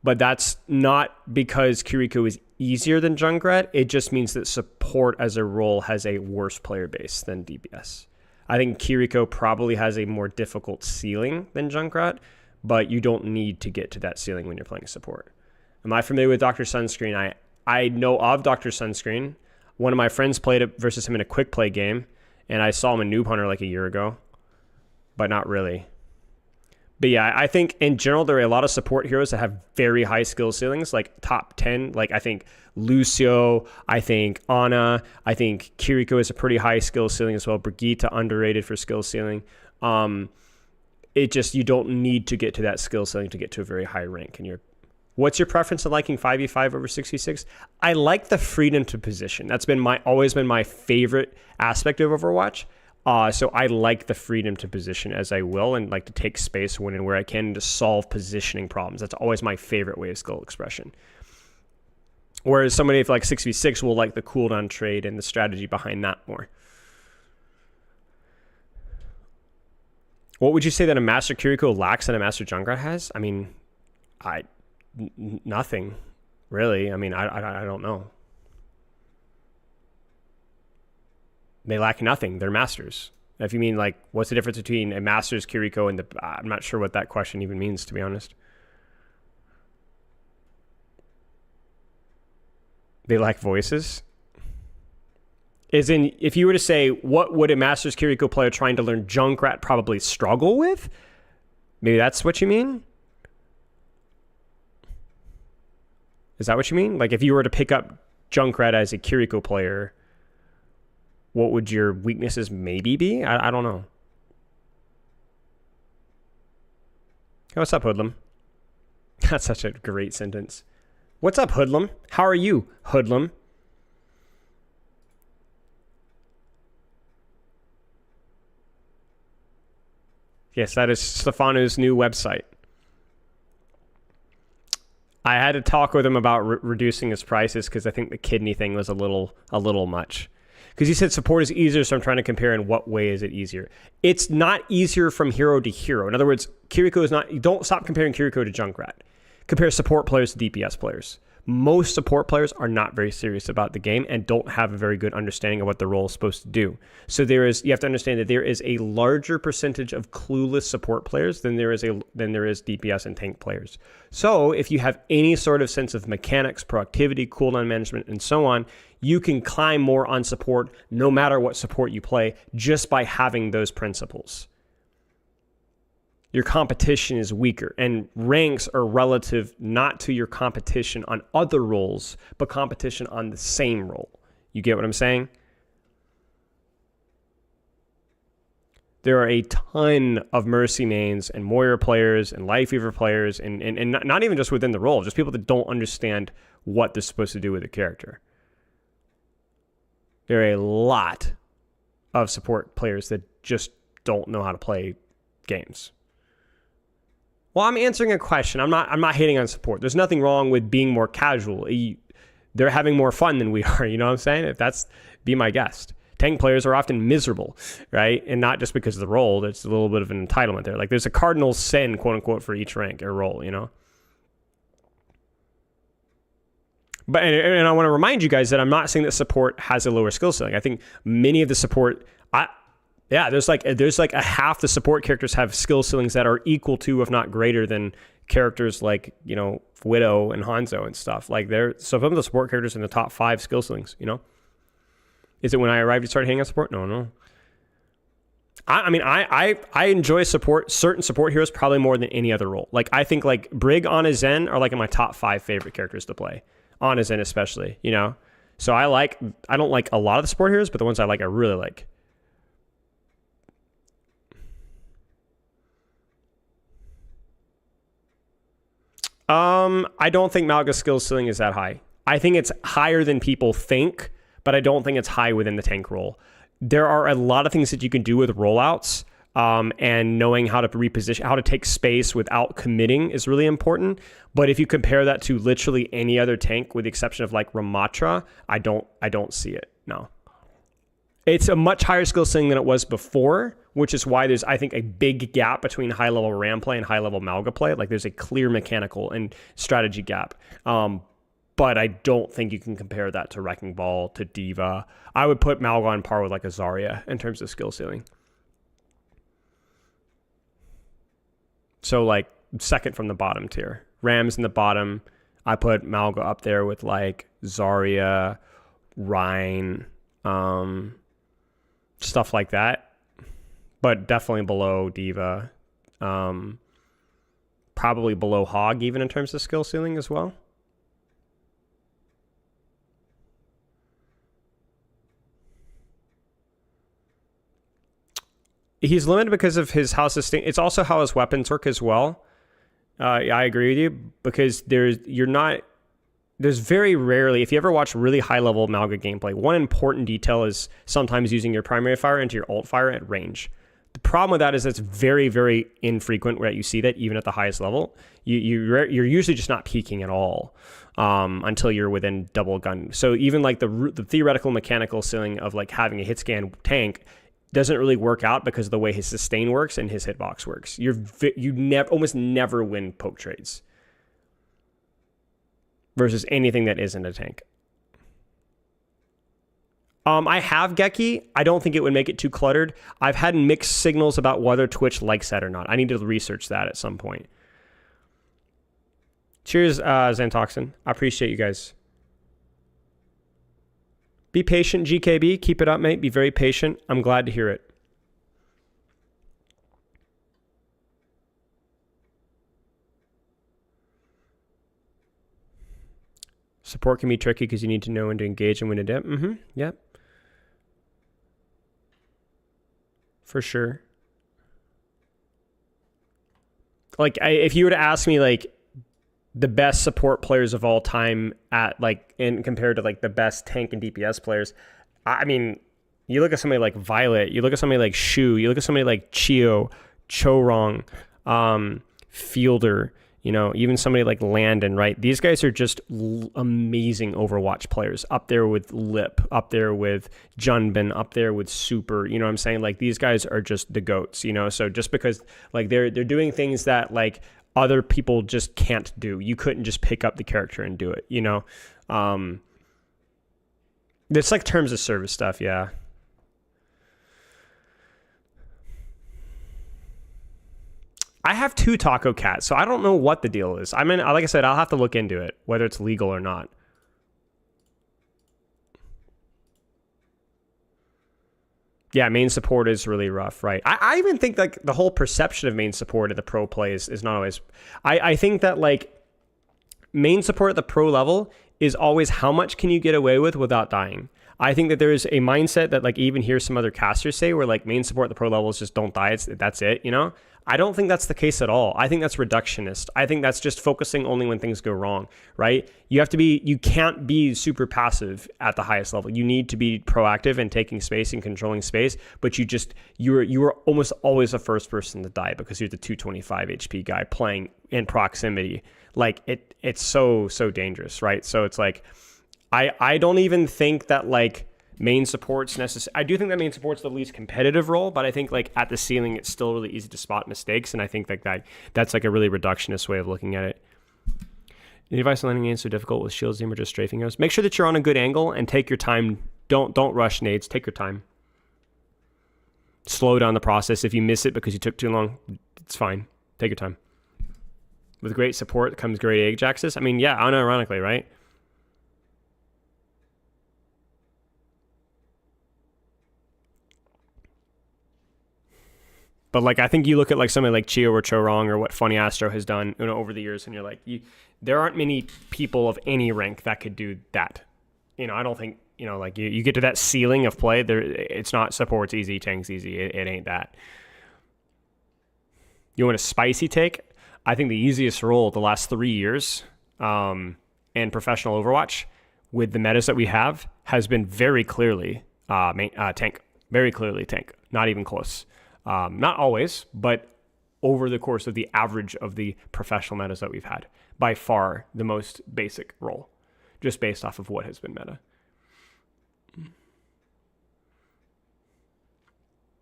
But that's not because Kiriko is easier than Junkrat. It just means that support as a role has a worse player base than DPS. I think Kiriko probably has a more difficult ceiling than Junkrat, but you don't need to get to that ceiling when you're playing support. Am I familiar with Dr. Sunscreen? I know of Dr. Sunscreen. One of my friends played it versus him in a quick play game, and I saw him in Noob Hunter like a year ago, but not really. But yeah, I think in general, there are a lot of support heroes that have very high skill ceilings, like top 10. Like I think Lucio, I think Ana, I think Kiriko is a pretty high skill ceiling as well. Brigitte, underrated for skill ceiling. It just, you don't need to get to that skill ceiling to get to a very high rank. And what's your preference in liking 5v5 over 6v6? I like the freedom to position. That's been always been my favorite aspect of Overwatch. So I like the freedom to position as I will, and like to take space when and where I can to solve positioning problems. That's always my favorite way of skill expression. Whereas somebody like 6v6 will like the cooldown trade and the strategy behind that more. What would you say that a Master Kiriko lacks that a Master Junkrat has? I mean, nothing really. I mean, I don't know. They lack nothing. They're masters. If you mean like, what's the difference between a master's Kiriko and I'm not sure what that question even means, to be honest. They lack voices. As in, if you were to say, what would a master's Kiriko player trying to learn Junkrat probably struggle with? Maybe that's what you mean? Is that what you mean? Like if you were to pick up Junkrat as a Kiriko player, what would your weaknesses maybe be? I don't know. Hey, what's up, Hoodlum? That's such a great sentence. What's up, Hoodlum? How are you, Hoodlum? Yes, that is Stephano's new website. I had to talk with him about reducing his prices because I think the kidney thing was a little much. Because you said support is easier, so I'm trying to compare in what way is it easier. It's not easier from hero to hero. In other words, Kiriko is not... Don't stop comparing Kiriko to Junkrat. Compare support players to DPS players. Most support players are not very serious about the game and don't have a very good understanding of what the role is supposed to do. So you have to understand that there is a larger percentage of clueless support players than there is DPS and tank players. So if you have any sort of sense of mechanics, proactivity, cooldown management, and so on, you can climb more on support no matter what support you play just by having those principles. Your competition is weaker, and ranks are relative not to your competition on other roles, but competition on the same role. You get what I'm saying? There are a ton of Mercy mains and Moira players and Life Weaver players, and not even just within the role, just people that don't understand what they're supposed to do with a character. There are a lot of support players that just don't know how to play games. Well, I'm answering a question. I'm not hating on support. There's nothing wrong with being more casual. They're having more fun than we are. You know what I'm saying? If that's, be my guest. Tank players are often miserable, right? And not just because of the role. There's a little bit of an entitlement there. Like there's a cardinal sin, quote unquote, for each rank or role, you know? But and I want to remind you guys that I'm not saying that support has a lower skill ceiling. I think many of the support... there's like a half the support characters have skill ceilings that are equal to, if not greater than, characters like, you know, Widow and Hanzo and stuff. Like some of the support characters in the top 5 skill ceilings, you know? Is it when I arrived you started hitting on support? No. I enjoy certain support heroes probably more than any other role. Like I think like Brig, Ana, Zen are like in my top 5 favorite characters to play. Ana, Zen especially, you know? So I don't like a lot of the support heroes, but the ones I like, I really like. I don't think Malga's skill ceiling is that high. I think it's higher than people think, but I don't think it's high within the tank role. There are a lot of things that you can do with rollouts, and knowing how to reposition, how to take space without committing is really important. But if you compare that to literally any other tank, with the exception of like Ramatra, I don't see it. No. It's a much higher skill ceiling than it was before, which is why there's, I think, a big gap between high-level Ram play and high-level Malga play. Like, there's a clear mechanical and strategy gap. But I don't think you can compare that to Wrecking Ball, to Diva. I would put Malga on par with, like, a Zarya in terms of skill ceiling. So, like, second from the bottom tier. Ram's in the bottom. I put Malga up there with, like, Zarya, Rhine, stuff like that, but definitely below Diva, probably below Hog even in terms of skill ceiling as well. He's limited because of how sustain. It's also how his weapons work as well. I agree with you, because there's very rarely, if you ever watch really high level Malga gameplay, one important detail is sometimes using your primary fire into your alt fire at range. The problem with that is it's very, very infrequent where you see that even at the highest level. You're usually just not peaking at all until you're within double gun. So even like the theoretical mechanical ceiling of like having a hit scan tank doesn't really work out because of the way his sustain works and his hitbox works. You almost never win poke trades versus anything that isn't a tank. I have Geki. I don't think it would make it too cluttered. I've had mixed signals about whether Twitch likes that or not. I need to research that at some point. Cheers, Xantoxin. I appreciate you guys. Be patient, GKB. Keep it up, mate. Be very patient. I'm glad to hear it. Support can be tricky because you need to know when to engage and when to dip. Yep. For sure. Like, if you were to ask me, like, the best support players of all time at, like, in compared to, like, the best tank and DPS players, I mean, you look at somebody like Violet, you look at somebody like Shu, you look at somebody like Chio, Chorong, Fielder, You know, even somebody like Landon, right? These guys are just amazing Overwatch players. Up there with Lip, up there with Junbin, up there with Super. You know what I'm saying? Like, these guys are just the GOATs, you know? So just because, like, they're doing things that, like, other people just can't do. You couldn't just pick up the character and do it, you know? It's like terms of service stuff, yeah. I have 2 Taco Cats, so I don't know what the deal is. I mean, like I said, I'll have to look into it, whether it's legal or not. Yeah, main support is really rough, right? I even think like the whole perception of main support at the pro play is not always... I think that like main support at the pro level is always how much can you get away with without dying. I think that there's a mindset that like even hear some other casters say where like main support at the pro level is just don't die, that's it, you know? I don't think that's the case at all. I think that's reductionist. I think that's just focusing only when things go wrong, right? You can't be super passive at the highest level. You need to be proactive and taking space and controlling space, but you are almost always the first person to die because you're the 225 HP guy playing in proximity. Like it's so dangerous, right? So it's like, I don't even think that like main support's necessary. I do think that main support's the least competitive role, but I think like at the ceiling, it's still really easy to spot mistakes. And I think like that's like a really reductionist way of looking at it. The advice on landing games so difficult with shield zoom or just strafing arrows. Make sure that you're on a good angle and take your time. Don't rush nades. Take your time. Slow down the process. If you miss it because you took too long, it's fine. Take your time. With great support comes great Ajaxes. I mean, yeah, unironically, right? But like, I think you look at like somebody like Chio or Chorong or what Funny Astro has done, you know, over the years, and you're like, there aren't many people of any rank that could do that. You know, I don't think, you know, like you get to that ceiling of play there. It's not supports easy, tanks easy. It ain't that. You want a spicy take? I think the easiest role the last 3 years in professional Overwatch with the metas that we have has been very clearly tank. Very clearly tank. Not even close. Not always, but over the course of the average of the professional metas that we've had, by far the most basic role, just based off of what has been meta.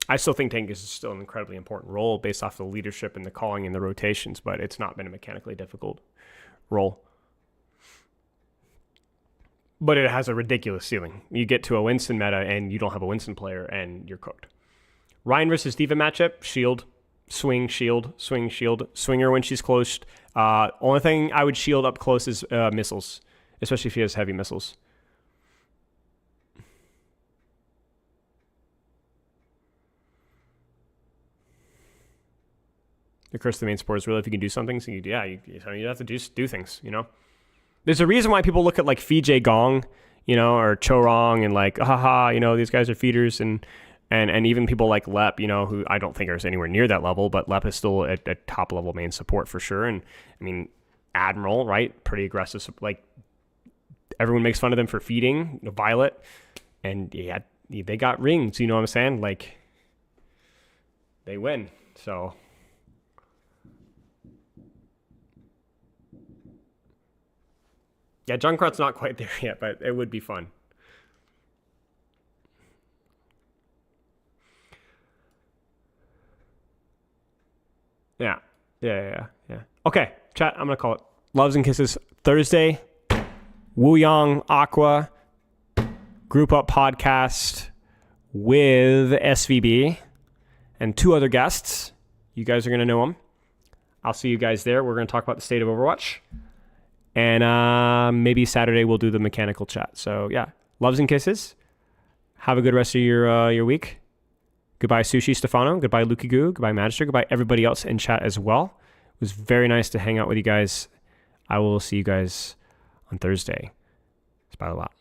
I still think tank is still an incredibly important role based off the leadership and the calling and the rotations, but it's not been a mechanically difficult role. But it has a ridiculous ceiling. You get to a Winston meta and you don't have a Winston player and you're cooked. Ryan versus Diva matchup, shield, swing, shield, swing, shield, swinger when she's close. Only thing I would shield up close is missiles, especially if he has heavy missiles. The curse of the main support is really if you can do something. So you have to do things, you know? There's a reason why people look at like Fijay Gong, you know, or Chorong and like, haha, you know, these guys are feeders and even people like Lep, you know, who I don't think are anywhere near that level, but Lep is still a top level main support for sure. And I mean, Admiral, right? Pretty aggressive. Like everyone makes fun of them for feeding, you know, Violet, and yeah, they got rings. You know what I'm saying? Like they win. So yeah, Junkrat's not quite there yet, but it would be fun. Yeah. Okay, chat, I'm going to call it. Loves and kisses. Thursday, Wu Yang Aqua, Group Up podcast with SVB and 2 other guests. You guys are going to know them. I'll see you guys there. We're going to talk about the state of Overwatch. And maybe Saturday we'll do the mechanical chat. So yeah, loves and kisses. Have a good rest of your week. Goodbye, Sushi Stefano. Goodbye, Luki Goo. Goodbye, Magister. Goodbye, everybody else in chat as well. It was very nice to hang out with you guys. I will see you guys on Thursday. SPILO out.